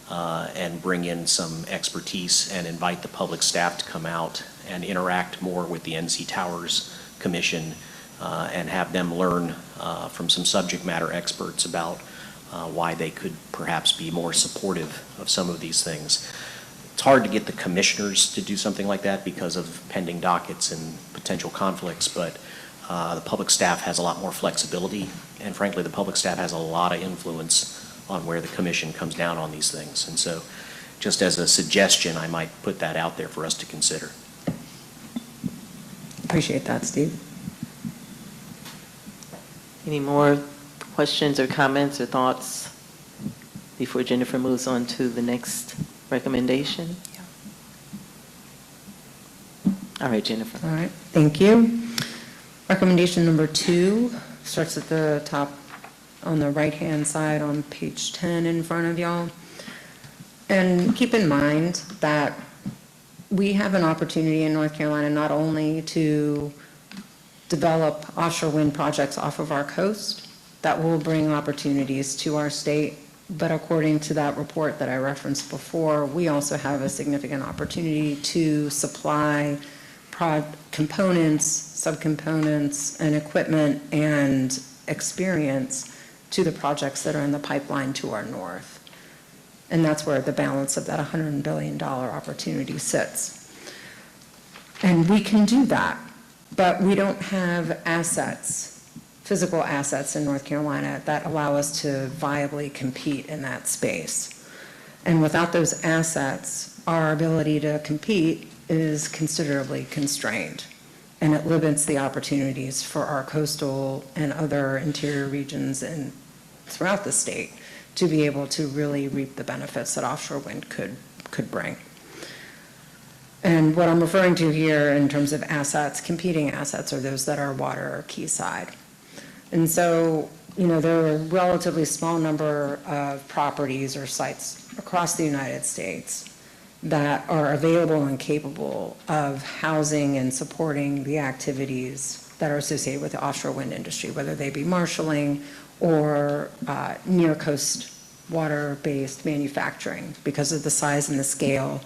and bring in some expertise and invite the public staff to come out and interact more with the NCTOWERS Commission and have them learn from some subject matter experts about why they could perhaps be more supportive of some of these things. It's hard to get the commissioners to do something like that because of pending dockets and potential conflicts, but the public staff has a lot more flexibility, and frankly, the public staff has a lot of influence on where the commission comes down on these things. And so just as a suggestion, I might put that out there for us to consider. Appreciate that, Steve. Any more questions or comments or thoughts before Jennifer moves on to the next recommendation? Yeah. All right, Jennifer. All right, thank you. Recommendation number 2 starts at the top on the right-hand side on page 10 in front of y'all. And keep in mind that we have an opportunity in North Carolina not only to develop offshore wind projects off of our coast that will bring opportunities to our state, but according to that report that I referenced before, we also have a significant opportunity to supply components, subcomponents, and equipment and experience to the projects that are in the pipeline to our north. And that's where the balance of that $100 billion opportunity sits. And we can do that, but we don't have assets, physical assets in North Carolina that allow us to viably compete in that space. And without those assets, our ability to compete is considerably constrained, and it limits the opportunities for our coastal and other interior regions and throughout the state to be able to really reap the benefits that offshore wind could bring. And what I'm referring to here in terms of assets, competing assets, are those that are water or quayside. And so, there are a relatively small number of properties or sites across the United States that are available and capable of housing and supporting the activities that are associated with the offshore wind industry, whether they be marshaling or near coast water-based manufacturing, because of the size and the scale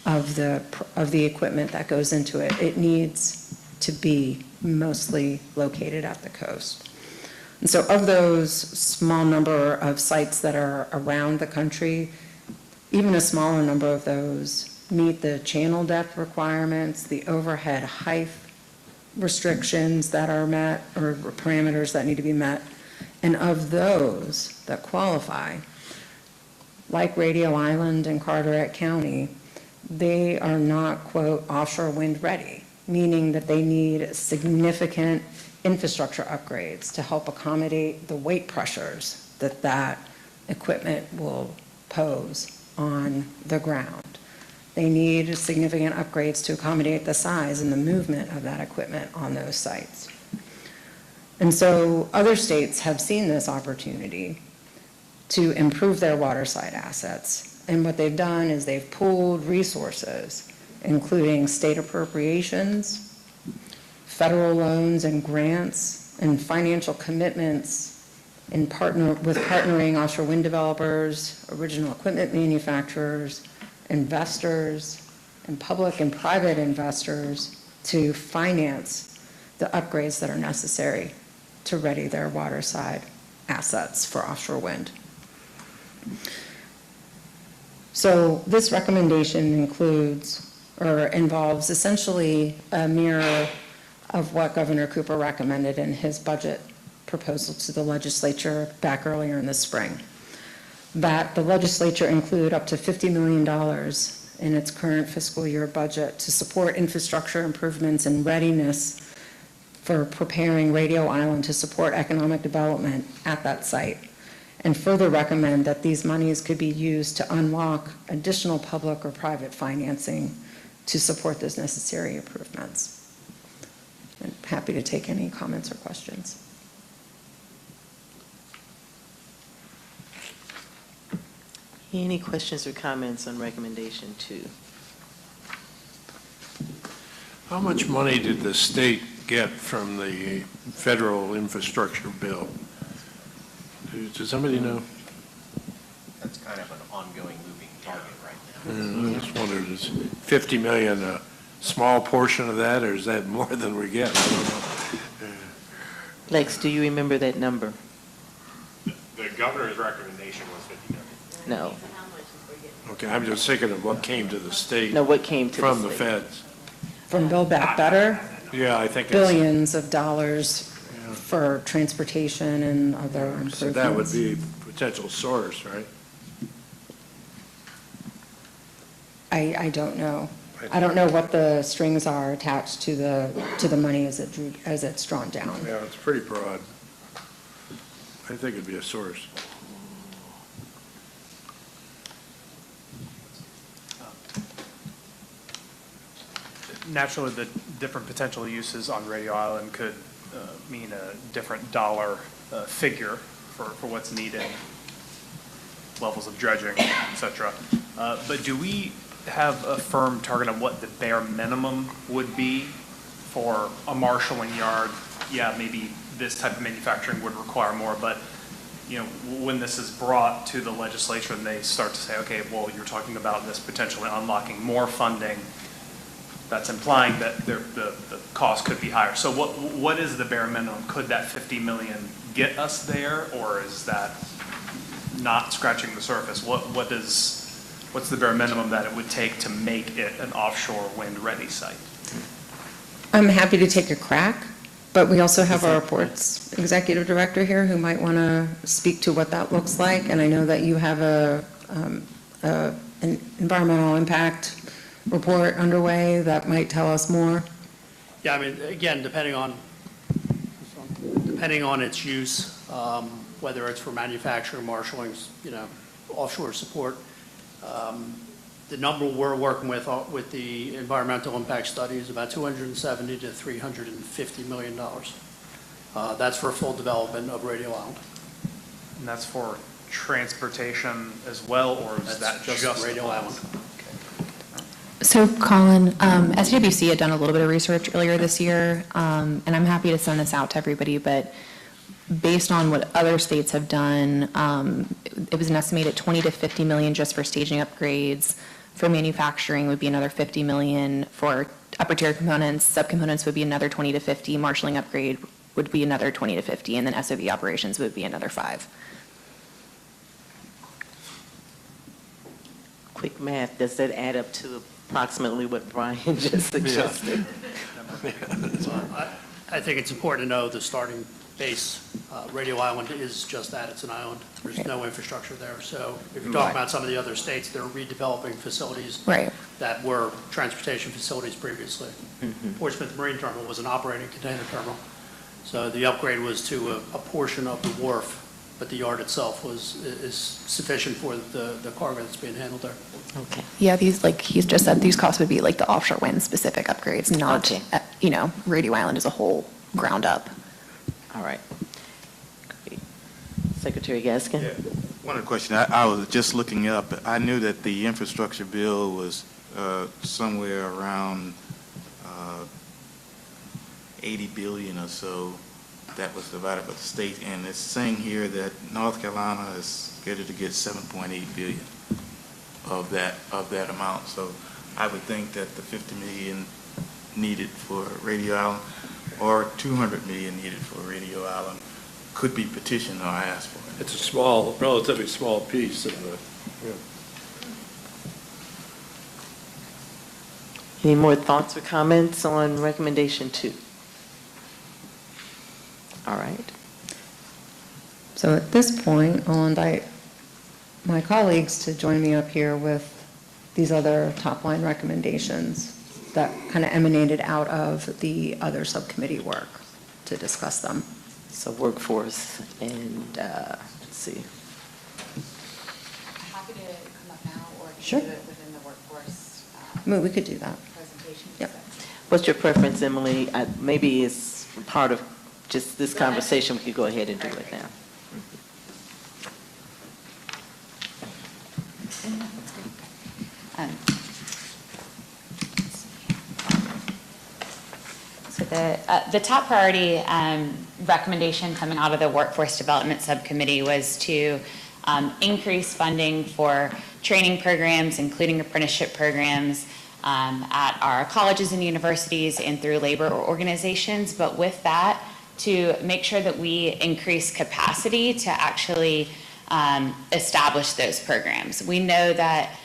of the equipment that goes into it. It needs to be mostly located at the coast. And so of those small number of sites that are around the country, even a smaller number of those meet the channel depth requirements, the overhead height restrictions that are met, or parameters that need to be met. And of those that qualify, like Radio Island and Carteret County, they are not, quote, offshore wind ready, meaning that they need significant infrastructure upgrades to help accommodate the weight pressures that equipment will pose on the ground. They need significant upgrades to accommodate the size and the movement of that equipment on those sites. And so other states have seen this opportunity to improve their waterside assets. And what they've done is they've pooled resources, including state appropriations, federal loans and grants, and financial commitments partnering offshore wind developers, original equipment manufacturers, investors, and public and private investors to finance the upgrades that are necessary to ready their waterside assets for offshore wind. So this recommendation includes or involves essentially a mirror of what Governor Cooper recommended in his budget proposal to the legislature back earlier in the spring. That the legislature include up to $50 million in its current fiscal year budget to support infrastructure improvements and readiness for preparing Radio Island to support economic development at that site, and further recommend that these monies could be used to unlock additional public or private financing to support those necessary improvements. I'm happy to take any comments or questions. Any questions or comments on recommendation 2? How much money did the state get from the federal infrastructure bill? Does somebody know? That's kind of an ongoing moving target right now. I just wondered, is 50 million a small portion of that, or is that more than we get? I don't know. Lex, do you remember that number? The governor's recommendation was 50 million. No. Okay, I'm just thinking of what came to the state. No, what came to the from the state? feds. From Build Back Better, Yeah, I think it's, billions of dollars for transportation and other improvements. so that would be a potential source, right? I don't know. I don't know what the strings are attached to the money as it's drawn down. Yeah, it's pretty broad. I think it'd be a source. Naturally, the different potential uses on Radio Island could mean a different dollar figure for what's needed, levels of dredging, et cetera. But do we have a firm target on what the bare minimum would be for a marshalling yard? Yeah, maybe this type of manufacturing would require more, but you know, when this is brought to the legislature and they start to say, okay, well, you're talking about this potentially unlocking more funding, that's implying that the cost could be higher. So what is the bare minimum? Could that 50 million get us there, or is that not scratching the surface? What's the bare minimum that it would take to make it an offshore wind ready site? I'm happy to take a crack, but we also have our reports executive director here who might want to speak to what that looks like. And I know that you have an environmental impact report underway that might tell us more. Yeah, I mean, again, depending on its use, whether it's for manufacturing, marshaling, offshore support, the number we're working with the environmental impact study is about $270 to $350 million. That's for full development of Radio Island. And that's for transportation as well, or is that just Radio Island? So Colin, SWC had done a little bit of research earlier this year, and I'm happy to send this out to everybody, but based on what other states have done, it was an estimated 20 to 50 million just for staging upgrades. For manufacturing would be another 50 million. For upper tier components, subcomponents would be another 20 to 50. Marshalling upgrade would be another 20 to 50, and then SOV operations would be another 5. Quick math, does that add up to approximately what Brian just suggested? I think it's important to know the starting base. Radio Island is just that, it's an island. There's no infrastructure there. So if you're talking about some of the other states, they're redeveloping facilities that were transportation facilities previously. Portsmouth Marine Terminal was an operating container terminal. So the upgrade was to a portion of the wharf, but the yard itself is sufficient for the cargo that's being handled there. Okay. Yeah, these, like he's just said, these costs would be like the offshore wind specific upgrades, not, Radio Island as a whole, ground up. All right. Great. Secretary Gaskin? Yeah. One other question. I was just looking up. I knew that the infrastructure bill was somewhere around 80 billion or so. that was divided by the state, and it's saying here that North Carolina is scheduled to get 7.8 billion of that amount. So I would think that the 50 million needed for Radio Island or 200 million needed for Radio Island could be petitioned or asked for. It's a small, relatively small piece of the, Any more thoughts or comments on recommendation 2? All right. So at this point, I'll invite my colleagues to join me up here with these other top-line recommendations that kind of emanated out of the other subcommittee work to discuss them. So workforce and, let's see. I'm happy to come up now or Sure. do it within the workforce We could do that. presentation. Yep. What's your preference, Emily? Maybe it's part of just this conversation, we could go ahead and do it now. So the top priority recommendation coming out of the Workforce Development Subcommittee was to increase funding for training programs, including apprenticeship programs at our colleges and universities and through labor organizations. But with that, to make sure that we increase capacity to actually establish those programs. We know that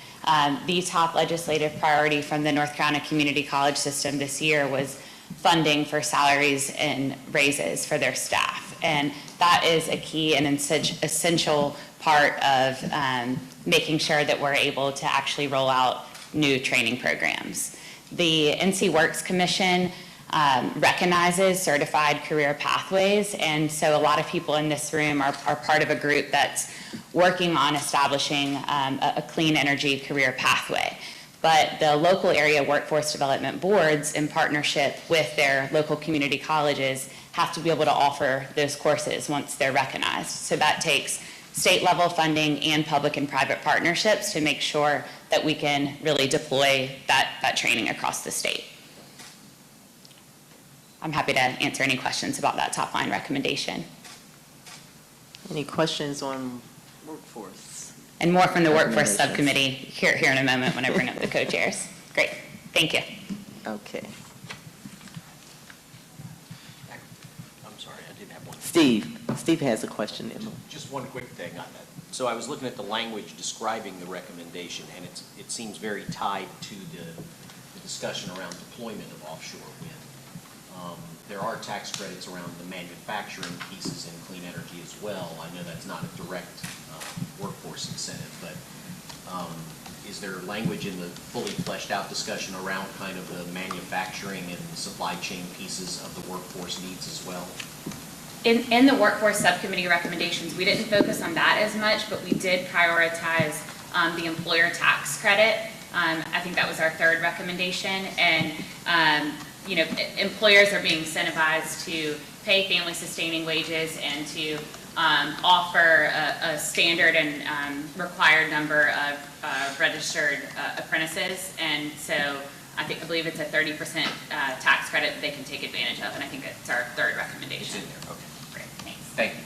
the top legislative priority from the North Carolina Community College system this year was funding for salaries and raises for their staff. And that is a key and essential part of making sure that we're able to actually roll out new training programs. The NC Works Commission recognizes certified career pathways, and so a lot of people in this room are part of a group that's working on establishing a clean energy career pathway. But the local area workforce development boards, in partnership with their local community colleges, have to be able to offer those courses once they're recognized. So that takes state level funding and public and private partnerships to make sure that we can really deploy that training across the state. I'm happy to answer any questions about that top line recommendation. Any questions on workforce? And more from the workforce subcommittee here in a moment when I bring up the co-chairs. Great, thank you. Okay. I'm sorry, I did have one. Steve has a question, Emily. Just one quick thing on that. So I was looking at the language describing the recommendation, and it seems very tied to the discussion around deployment of offshore wind. There are tax credits around the manufacturing pieces in clean energy as well. I know that's not a direct workforce incentive, but is there language in the fully fleshed out discussion around kind of the manufacturing and supply chain pieces of the workforce needs as well? In the workforce subcommittee recommendations, we didn't focus on that as much, but we did prioritize the employer tax credit. I think that was our third recommendation. And you know, employers are being incentivized to pay family sustaining wages and to offer a standard and required number of registered apprentices. And so I believe it's a 30% tax credit that they can take advantage of, and I think it's our third recommendation. It's in there, okay. Great, thanks. Thank you.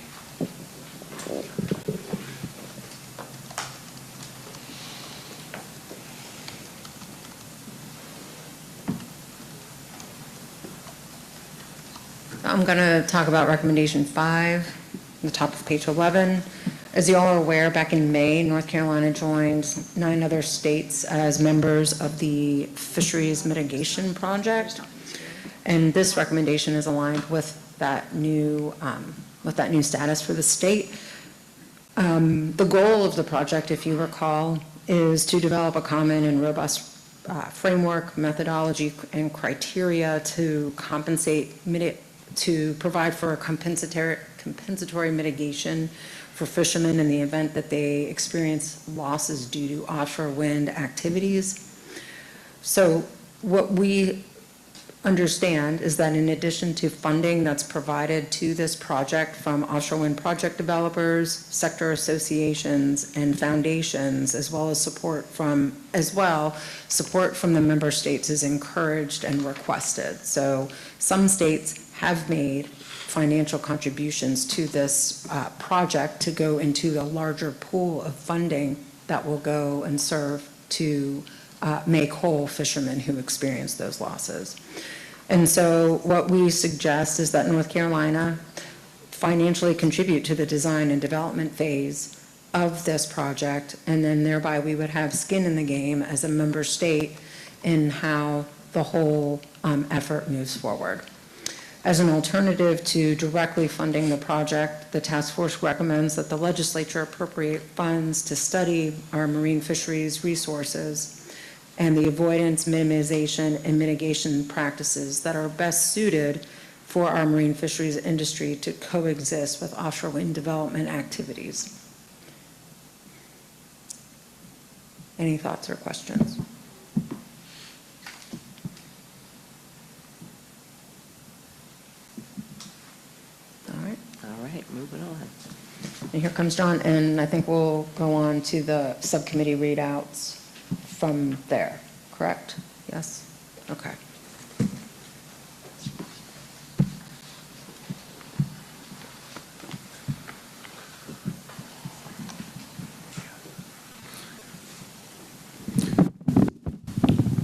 I'm going to talk about recommendation 5, the top of page 11. As you all are aware, back in May, North Carolina joined 9 other states as members of the Fisheries Mitigation Project. And this recommendation is aligned with that new status for the state. The goal of the project, if you recall, is to develop a common and robust framework, methodology, and criteria to provide for a compensatory mitigation for fishermen in the event that they experience losses due to offshore wind activities. So what we understand is that in addition to funding that's provided to this project from offshore wind project developers, sector associations, and foundations, as well as support from the member states is encouraged and requested. So some states have made financial contributions to this project to go into a larger pool of funding that will go and serve to make whole fishermen who experience those losses. And so what we suggest is that North Carolina financially contribute to the design and development phase of this project, and then thereby we would have skin in the game as a member state in how the whole effort moves forward. As an alternative to directly funding the project, the task force recommends that the legislature appropriate funds to study our marine fisheries resources and the avoidance, minimization, and mitigation practices that are best suited for our marine fisheries industry to coexist with offshore wind development activities. Any thoughts or questions? All right, moving on. And here comes John, and I think we'll go on to the subcommittee readouts from there, correct? Yes? Okay.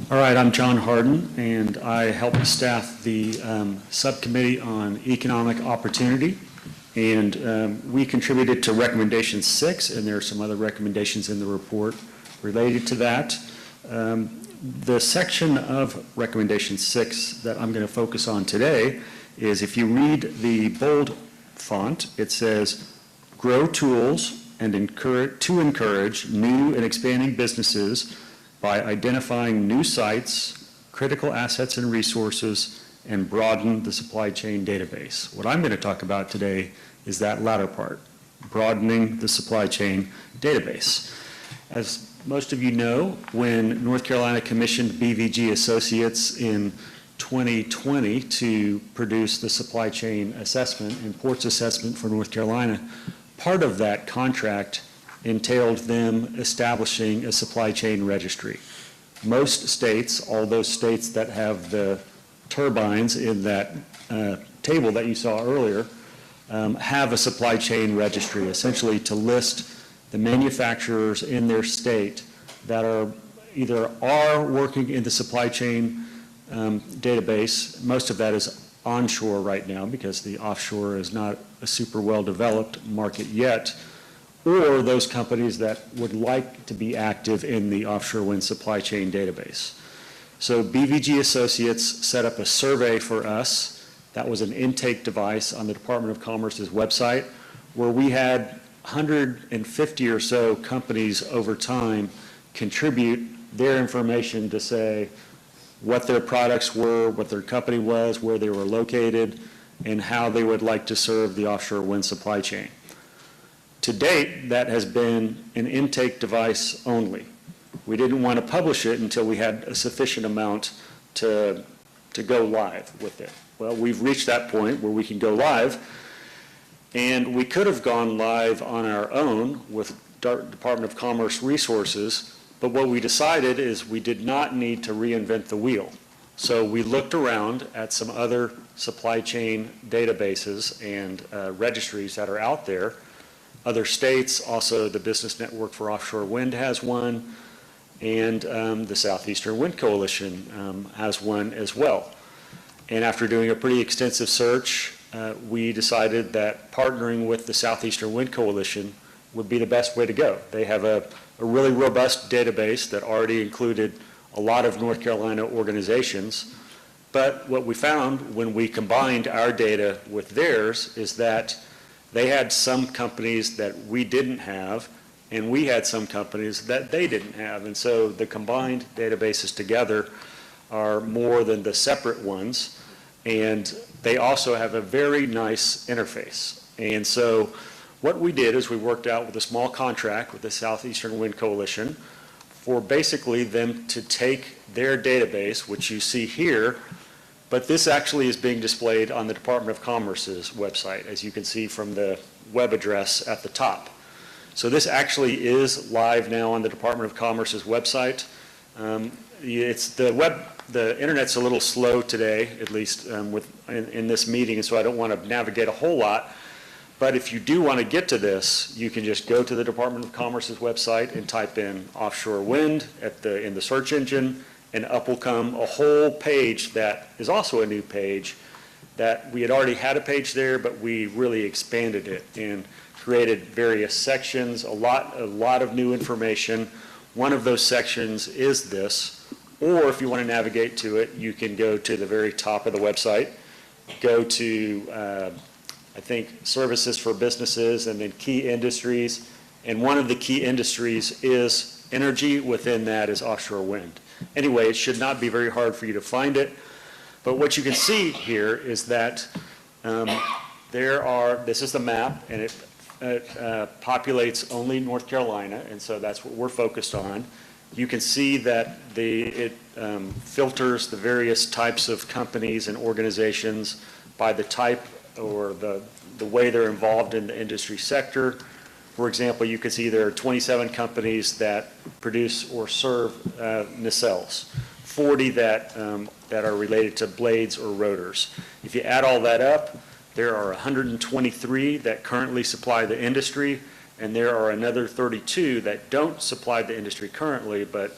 All right, I'm John Harden, and I help staff the Subcommittee on Economic Opportunity. And we contributed to recommendation 6, and there are some other recommendations in the report related to that. The section of recommendation 6 that I'm going to focus on today is, if you read the bold font, it says, grow tools and encourage new and expanding businesses by identifying new sites, critical assets and resources, and broaden the supply chain database. What I'm going to talk about today is that latter part, broadening the supply chain database. As most of you know, when North Carolina commissioned BVG Associates in 2020 to produce the supply chain assessment and ports assessment for North Carolina, part of that contract entailed them establishing a supply chain registry. Most states, all those states that have the turbines in that table that you saw earlier, have a supply chain registry, essentially to list the manufacturers in their state that are either working in the supply chain database. Most of that is onshore right now because the offshore is not a super well-developed market yet, or those companies that would like to be active in the offshore wind supply chain database. So BVG Associates set up a survey for us. That was an intake device on the Department of Commerce's website, where we had 150 or so companies over time contribute their information to say what their products were, what their company was, where they were located, and how they would like to serve the offshore wind supply chain. To date, that has been an intake device only. We didn't want to publish it until we had a sufficient amount to go live with it. Well, we've reached that point where we can go live, and we could have gone live on our own with Department of Commerce resources, but what we decided is we did not need to reinvent the wheel. So we looked around at some other supply chain databases and registries that are out there. Other states, also the Business Network for Offshore Wind has one, and the Southeastern Wind Coalition has one as well. And after doing a pretty extensive search, we decided that partnering with the Southeastern Wind Coalition would be the best way to go. They have a really robust database that already included a lot of North Carolina organizations. But what we found when we combined our data with theirs is that they had some companies that we didn't have, and we had some companies that they didn't have. And so the combined databases together are more than the separate ones. And they also have a very nice interface. And so what we did is we worked out with a small contract with the Southeastern Wind Coalition for basically them to take their database, which you see here, but this actually is being displayed on the Department of Commerce's website, as you can see from the web address at the top. So this actually is live now on the Department of Commerce's website. The web the internet's a little slow today, at least in this meeting, and so I don't want to navigate a whole lot. But if you do want to get to this, you can just go to the Department of Commerce's website and type in offshore wind in the search engine, and up will come a whole page that is also a new page that we had already had a page there, but we really expanded it and created various sections, a lot of new information. One of those sections is this, or if you want to navigate to it, you can go to the very top of the website, go to I think services for businesses, and then key industries. And one of the key industries is energy. Within that is offshore wind. Anyway, it should not be very hard for you to find it. But what you can see here is that this is the map, and it populates only North Carolina, and so that's what we're focused on. You can see that it filters the various types of companies and organizations by the type or the way they're involved in the industry sector. For example, you can see there are 27 companies that produce or serve nacelles, 40 that are related to blades or rotors. If you add all that up, there are 123 that currently supply the industry, and there are another 32 that don't supply the industry currently, but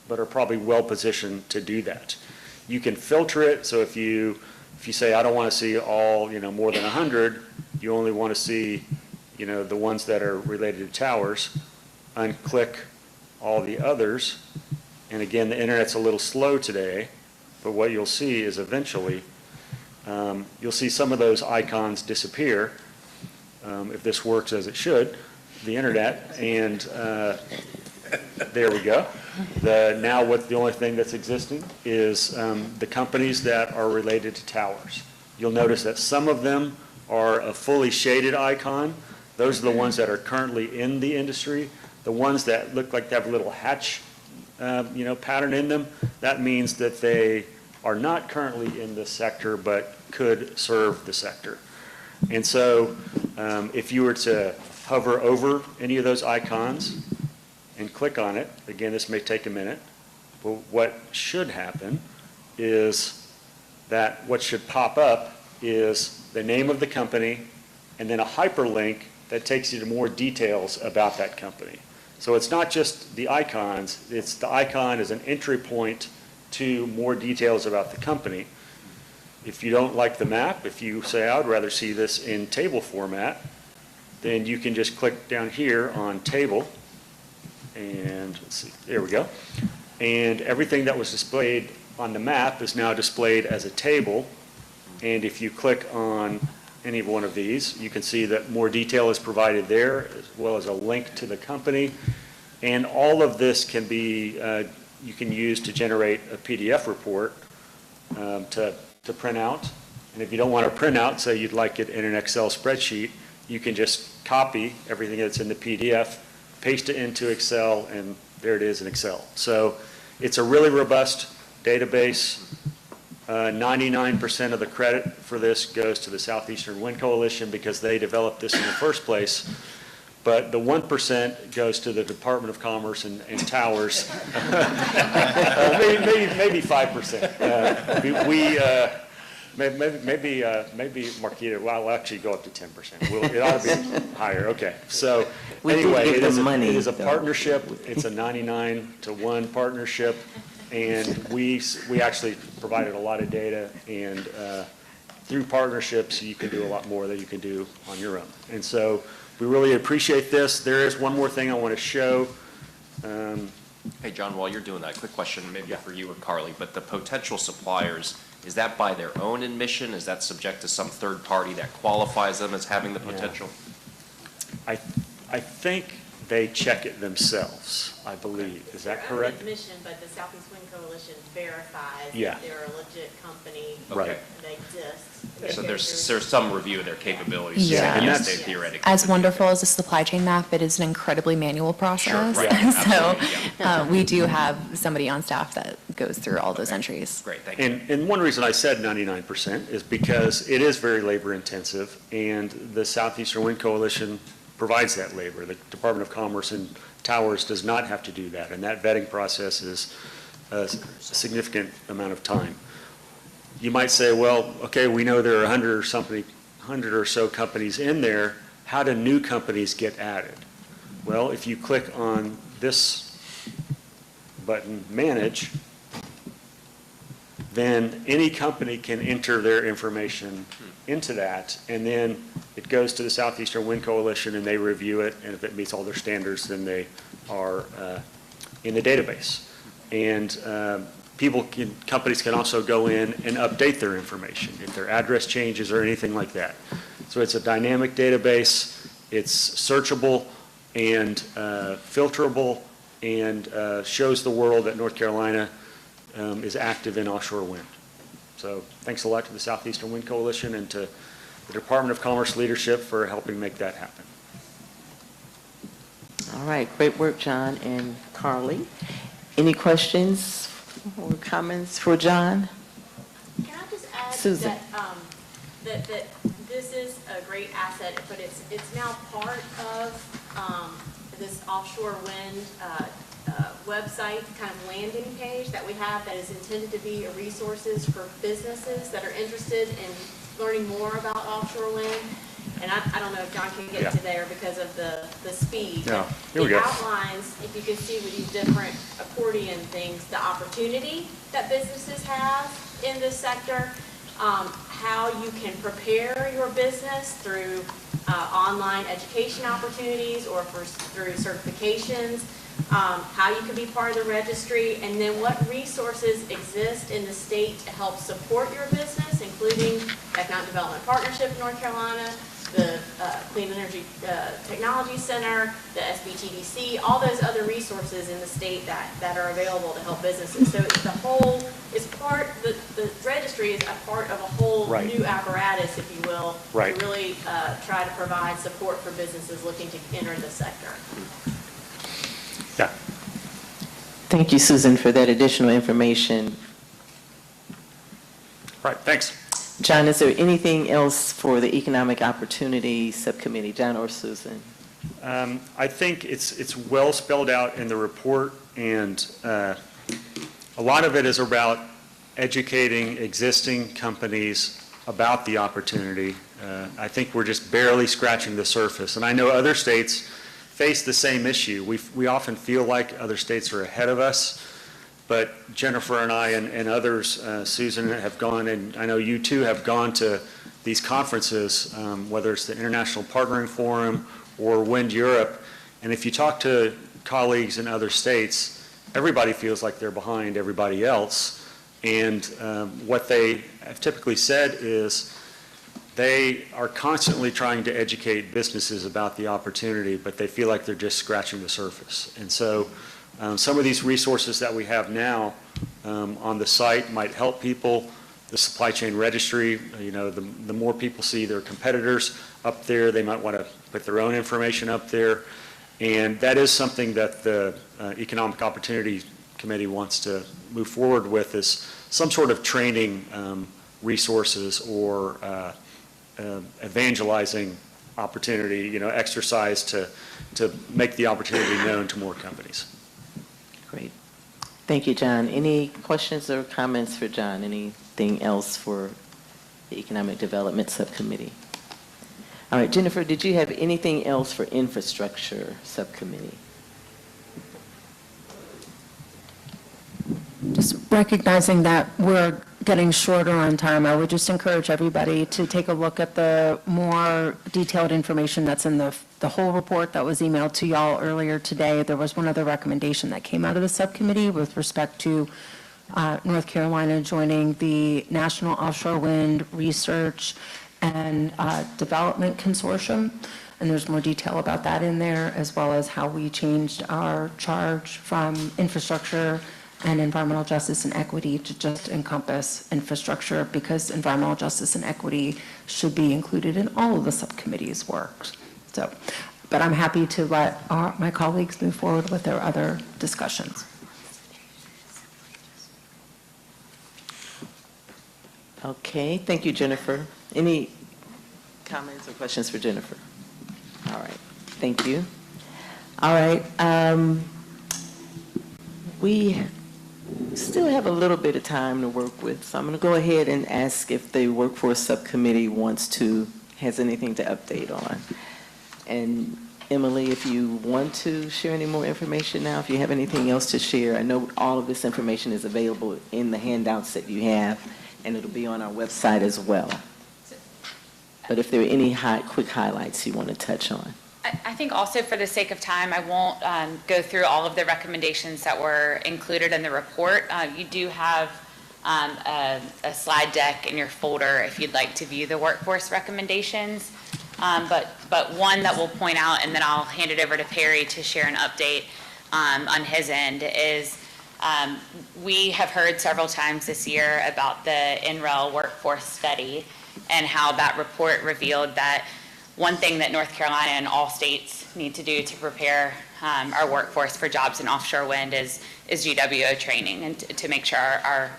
are probably well positioned to do that. You can filter it, so if you say, I don't want to see all, more than 100, you only want to see, the ones that are related to towers, unclick all the others. And again, the internet's a little slow today, but what you'll see is eventually, you'll see some of those icons disappear, if this works as it should, the internet, and there we go. The only thing that's existing is the companies that are related to towers. You'll notice that some of them are a fully shaded icon. Those are the ones that are currently in the industry. The ones that look like they have a little hatch, pattern in them, that means that they are not currently in this sector, but could serve the sector. And so if you were to hover over any of those icons and click on it, again, this may take a minute, but what should happen is that what should pop up is the name of the company and then a hyperlink that takes you to more details about that company. So it's not just the icons, it's the icon as an entry point to more details about the company. If you don't like the map, if you say, I would rather see this in table format, then you can just click down here on table, and let's see, there we go. And everything that was displayed on the map is now displayed as a table. And if you click on any one of these, you can see that more detail is provided there, as well as a link to the company. And all of this can be, you can use to generate a PDF report to print out. And if you don't want to print out, say you'd like it in an Excel spreadsheet, you can just copy everything that's in the PDF, paste it into Excel, and there it is in Excel. So it's a really robust database. 99% of the credit for this goes to the Southeastern Wind Coalition because they developed this in the first place. But the 1% goes to the Department of Commerce and Towers. maybe 5%. Maybe Marquita, well, we'll actually go up to 10%. It ought to be higher. Okay. So anyway, it is a partnership. It's a 99-to-1 partnership. And we actually provided a lot of data, and through partnerships, you can do a lot more than you can do on your own. And so we really appreciate this. There is one more thing I want to show. Hey, John, while you're doing that, quick question maybe for you or Carly, but the potential suppliers, is that by their own admission? Is that subject to some third party that qualifies them as having the potential? I think they check it themselves, I believe. Is that correct? Admission, but the Southeast Wind Coalition verifies Yeah. that they're a legit company. Right. And they exist. So there's some review of their capabilities. Yeah. And yes, they theoretically. As wonderful as a supply chain map, it is an incredibly manual process. Sure, right. So we do have somebody on staff that goes through all those entries. Great, thank you. And one reason I said 99% is because it is very labor intensive, and the Southeastern Wind Coalition provides that labor. The Department of Commerce and Towers does not have to do that, and that vetting process is a significant amount of time. You might say, well, okay, we know there are 100 or so companies in there. How do new companies get added? Well, if you click on this button, Manage, then any company can enter their information into that, and then it goes to the Southeastern Wind Coalition, and they review it, and if it meets all their standards, then they are in the database. And companies can also go in and update their information if their address changes or anything like that. So it's a dynamic database, it's searchable and filterable, and shows the world that North Carolina is active in offshore wind. So thanks a lot to the Southeastern Wind Coalition and to the Department of Commerce leadership for helping make that happen. All right, great work, John and Carly. Any questions or comments for John? Can I just add Susan. that this is a great asset, but it's now part of this offshore wind website kind of landing page that we have that is intended to be a resources for businesses that are interested in learning more about offshore wind. And I don't know if John can get to there because of the speed. Yeah, here we It go. outlines, if you can see with these different accordion things, the opportunity that businesses have in this sector, how you can prepare your business through online education opportunities or through certifications, how you can be part of the registry, and then what resources exist in the state to help support your business, including Economic Development Partnership in North Carolina, the Clean Energy Technology Center, the SBTDC, all those other resources in the state that are available to help businesses. So the registry is a part of a whole new apparatus, if you will, to really try to provide support for businesses looking to enter the sector. Yeah. Thank you, Susan, for that additional information. Right, thanks. John, is there anything else for the Economic Opportunity Subcommittee, John or Susan? I think it's well spelled out in the report, and a lot of it is about educating existing companies about the opportunity. I think we're just barely scratching the surface, and I know other states face the same issue. We often feel like other states are ahead of us, but Jennifer and I and others, Susan, have gone, and I know you too have gone to these conferences, whether it's the International Partnering Forum or Wind Europe, and if you talk to colleagues in other states, everybody feels like they're behind everybody else, and what they have typically said is they are constantly trying to educate businesses about the opportunity, but they feel like they're just scratching the surface. And so some of these resources that we have now on the site might help people. The supply chain registry, you know, the more people see their competitors up there, they might want to put their own information up there. And that is something that the Economic Opportunity Committee wants to move forward with, is some sort of training resources or evangelizing opportunity, you know, exercise to make the opportunity known to more companies. Great. Thank you, John. Any questions or comments for John? Anything else for the Economic Development Subcommittee? All right, Jennifer, did you have anything else for Infrastructure Subcommittee? Just recognizing that we're getting shorter on time, I would just encourage everybody to take a look at the more detailed information that's in the whole report that was emailed to y'all earlier today. There was one other recommendation that came out of the subcommittee with respect to North Carolina joining the National Offshore Wind Research and Development Consortium. And there's more detail about that in there, as well as how we changed our charge from infrastructure and environmental justice and equity to just encompass infrastructure, because environmental justice and equity should be included in all of the subcommittee's work. So, but I'm happy to let my colleagues move forward with their other discussions. Okay, thank you, Jennifer. Any comments or questions for Jennifer? All right, thank you. All right, still have a little bit of time to work with, so I'm going to go ahead and ask if the Workforce Subcommittee has anything to update on. And Emily, if you want to share any more information now, if you have anything else to share, I know all of this information is available in the handouts that you have, and it'll be on our website as well. But if there are any quick highlights you want to touch on. I think also for the sake of time, I won't go through all of the recommendations that were included in the report. You do have a slide deck in your folder if you'd like to view the workforce recommendations. But one that we'll point out, and then I'll hand it over to Perry to share an update on his end, is we have heard several times this year about the NREL workforce study and how that report revealed that one thing that North Carolina and all states need to do to prepare our workforce for jobs in offshore wind is GWO training, and to make sure our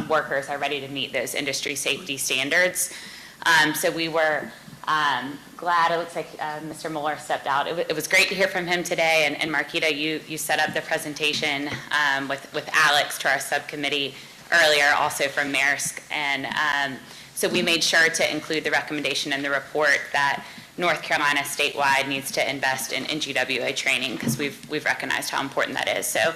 workers are ready to meet those industry safety standards. So we were glad. It looks like Mr. Mueller stepped out. It was great to hear from him today, and Marquita, you set up the presentation with Alex to our subcommittee earlier, also from Maersk, and so we made sure to include the recommendation in the report that North Carolina statewide needs to invest in GWO training, because we've recognized how important that is. So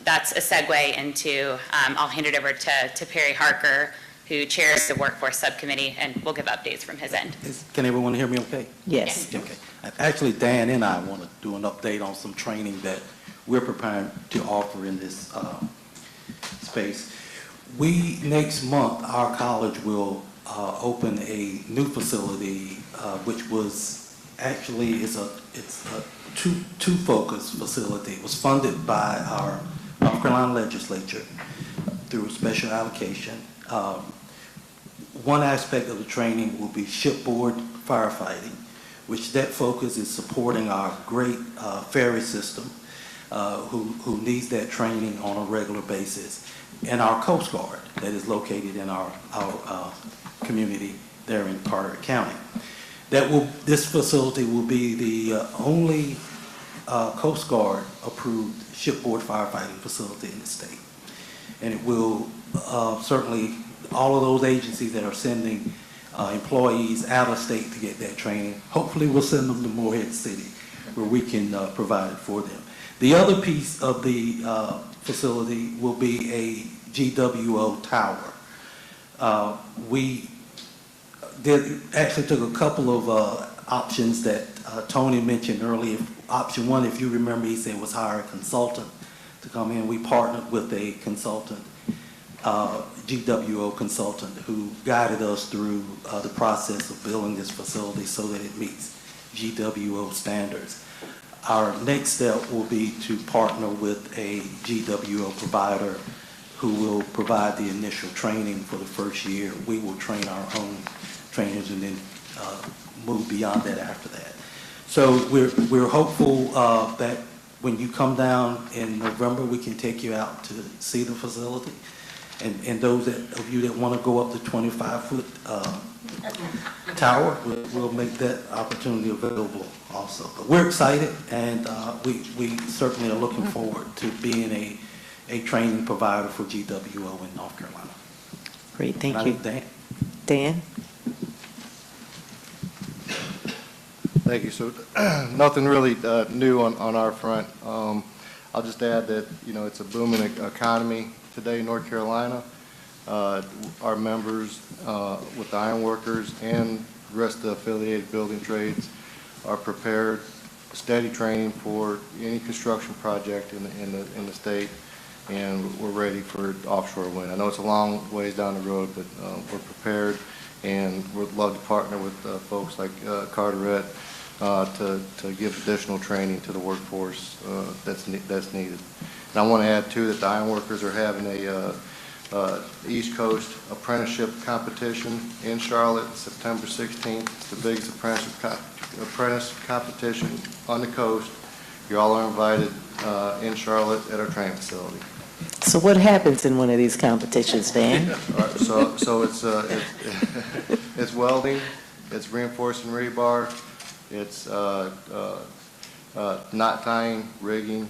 that's a segue into, I'll hand it over to Perry Harker, who chairs the Workforce Subcommittee, and we'll give updates from his end. Can everyone hear me okay? Yes. Okay. Actually, Dan and I want to do an update on some training that we're preparing to offer in this space. Next month, our college will open a new facility, which was actually, it's a two-focus facility. It was funded by our North Carolina legislature through a special allocation. One aspect of the training will be shipboard firefighting, which that focus is supporting our great ferry system, who needs that training on a regular basis, and our Coast Guard that is located in our community there in Carteret County. This facility will be the only Coast Guard approved shipboard firefighting facility in the state. And it will certainly, all of those agencies that are sending employees out of state to get that training, hopefully we'll send them to Morehead City where we can provide it for them. The other piece of the facility will be a GWO tower. We actually took a couple of options that Tony mentioned earlier. Option one, if you remember, he said was hire a consultant to come in. We partnered with a consultant, GWO consultant, who guided us through the process of building this facility so that it meets GWO standards. Our next step will be to partner with a GWO provider who will provide the initial training for the first year. We will train our own trainers and then move beyond that after that. So we're hopeful that when you come down in November, we can take you out to see the facility. And those of you that want to go up the 25-foot tower, we'll make that opportunity available also. But we're excited, and we certainly are looking forward to being a training provider for GWO in North Carolina. Great, thank you. Dan? Thank you. So nothing really new on our front. I'll just add that, it's a booming economy today in North Carolina. Our members with the ironworkers and the rest of the affiliated building trades are prepared, steady training for any construction project in the state, and we're ready for offshore wind. I know it's a long ways down the road, but we're prepared, and we'd love to partner with folks like Carteret to give additional training to the workforce that's needed. And I want to add too that the ironworkers are having a East Coast apprenticeship competition in Charlotte, September 16th. It's the biggest apprentice competition on the coast. You all are invited in Charlotte at our training facility. So what happens in one of these competitions, Dan? All right, so it's welding, it's reinforcing rebar, it's knot tying, rigging,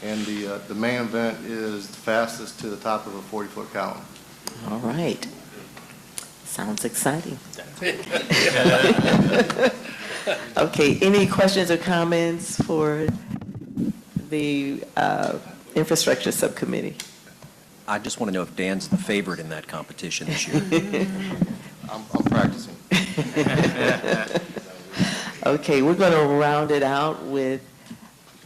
And the main event is the fastest to the top of a 40-foot column. All right. Sounds exciting. Okay, any questions or comments for the Infrastructure Subcommittee? I just want to know if Dan's the favorite in that competition this year. I'm practicing. Okay, we're going to round it out with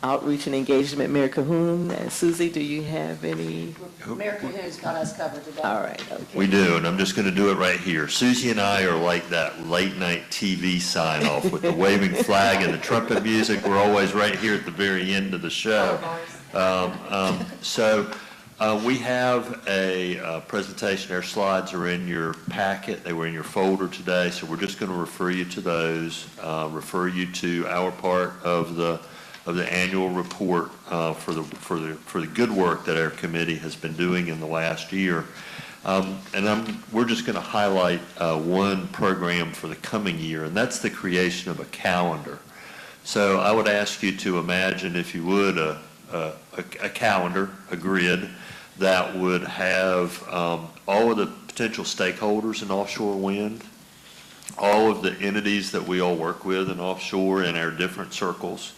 outreach and engagement. Mayor Cahoon, Susie, do you have any? Mayor Cahoon's got us covered today. All right, okay. We do, and I'm just going to do it right here. Susie and I are like that late-night TV sign-off with the waving flag and the trumpet music. We're always right here at the very end of the show. We have a presentation. Our slides are in your packet. They were in your folder today, so we're just going to refer you to those, refer you to our part of the annual report for the good work that our committee has been doing in the last year. We're just going to highlight one program for the coming year, and that's the creation of a calendar. So I would ask you to imagine, if you would, a calendar, a grid, that would have all of the potential stakeholders in offshore wind, all of the entities that we all work with in offshore in our different circles,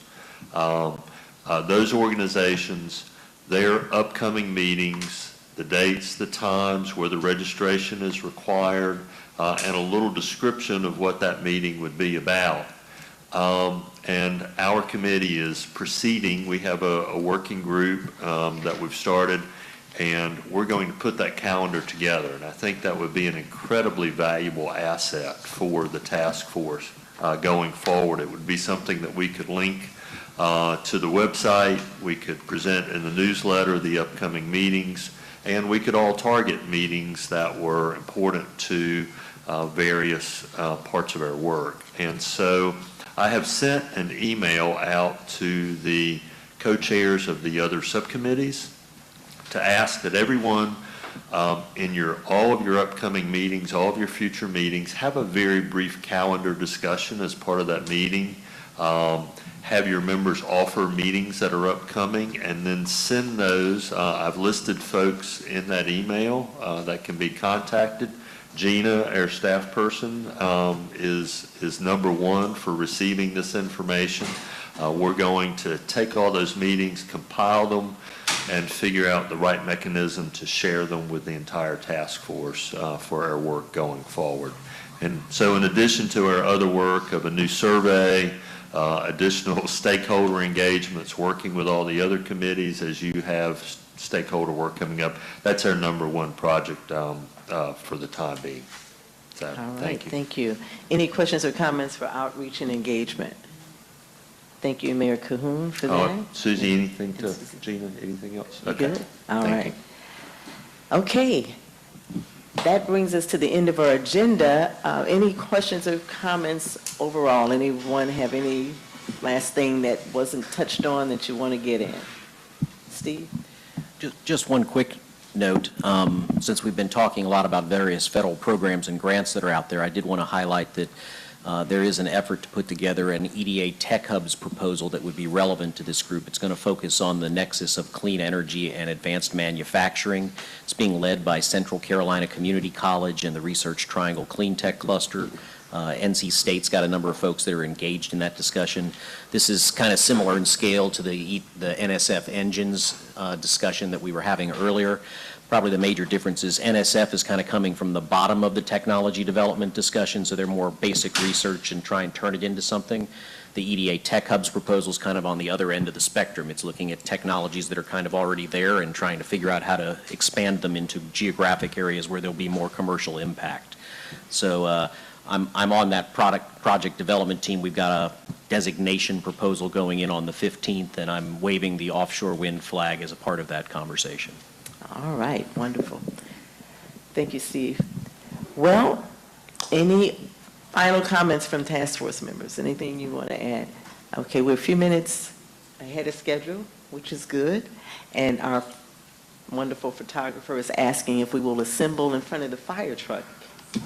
those organizations, their upcoming meetings, the dates, the times, where the registration is required, and a little description of what that meeting would be about. And our committee is proceeding. We have a working group that we've started, and we're going to put that calendar together. And I think that would be an incredibly valuable asset for the task force going forward. It would be something that we could link to the website, we could present in the newsletter the upcoming meetings, and we could all target meetings that were important to various parts of our work. And so I have sent an email out to the co-chairs of the other subcommittees to ask that everyone in all of your upcoming meetings, all of your future meetings, have a very brief calendar discussion as part of that meeting. Have your members offer meetings that are upcoming, and then send those. I've listed folks in that email that can be contacted. Gina, our staff person, is number one for receiving this information. We're going to take all those meetings, compile them, and figure out the right mechanism to share them with the entire task force for our work going forward. And so in addition to our other work of a new survey, additional stakeholder engagements, working with all the other committees as you have stakeholder work coming up, that's our number one project for the time being. So, All right, thank you. thank you. Any questions or comments for outreach and engagement? Thank you, Mayor Cahoon, for that. Susie, anything to Gina? Anything else? You Okay. good? All Thank right. you. Okay. That brings us to the end of our agenda. Any questions or comments overall? Anyone have any last thing that wasn't touched on that you want to get in? Steve? Just one quick note. Since we've been talking a lot about various federal programs and grants that are out there, I did want to highlight that there is an effort to put together an EDA Tech Hubs proposal that would be relevant to this group. It's going to focus on the nexus of clean energy and advanced manufacturing. It's being led by Central Carolina Community College and the Research Triangle Clean Tech Cluster. NC State's got a number of folks that are engaged in that discussion. This is kind of similar in scale to the NSF engines discussion that we were having earlier. Probably the major difference is NSF is kind of coming from the bottom of the technology development discussion, so they're more basic research and try and turn it into something. The EDA Tech Hubs proposal is kind of on the other end of the spectrum. It's looking at technologies that are kind of already there and trying to figure out how to expand them into geographic areas where there'll be more commercial impact. So I'm on that project development team. We've got a designation proposal going in on the 15th, and I'm waving the offshore wind flag as a part of that conversation. All right, wonderful. Thank you, Steve. Well, any final comments from task force members? Anything you want to add? Okay, we're a few minutes ahead of schedule, which is good. And our wonderful photographer is asking if we will assemble in front of the fire truck.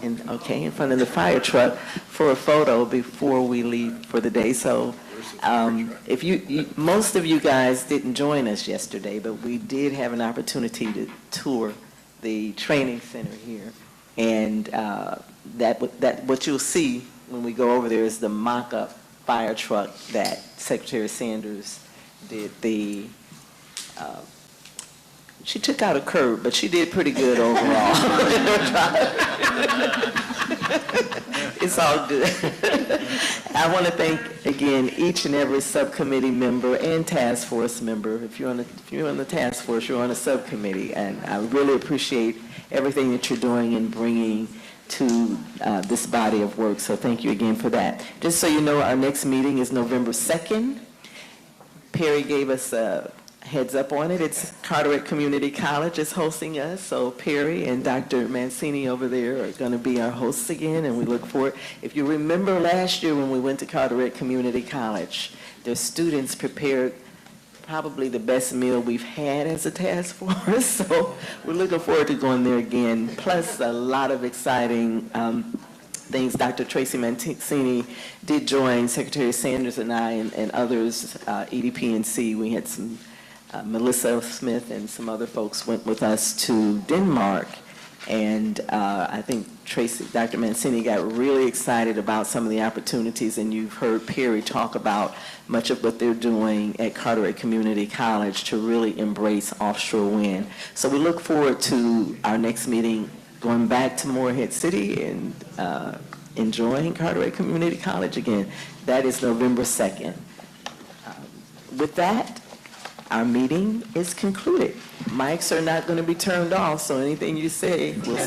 In front of the fire truck for a photo before we leave for the day. So If most of you guys didn't join us yesterday, but we did have an opportunity to tour the training center here. And what you'll see when we go over there is the mock-up fire truck that Secretary Sanders did. She took out a curb, but she did pretty good overall. It's all good. I want to thank, again, each and every subcommittee member and task force member. If you're on the task force, you're on a subcommittee, and I really appreciate everything that you're doing and bringing to this body of work. So thank you again for that. Just so you know, our next meeting is November 2nd. Perry gave us a heads up on it. It's Carteret Community College is hosting us, so Perry and Dr. Mancini over there are going to be our hosts again, and we look forward. If you remember last year when we went to Carteret Community College, their students prepared probably the best meal we've had as a task force, so we're looking forward to going there again, plus a lot of exciting things. Dr. Tracy Mancini did join Secretary Sanders and I and others, EDPNC. We had some Melissa Smith and some other folks went with us to Denmark, and I think Dr. Mancini got really excited about some of the opportunities, and you've heard Perry talk about much of what they're doing at Carteret Community College to really embrace offshore wind. So we look forward to our next meeting, going back to Morehead City and enjoying Carteret Community College again. That is November 2nd. With that, our meeting is concluded. Mics are not going to be turned off, so anything you say will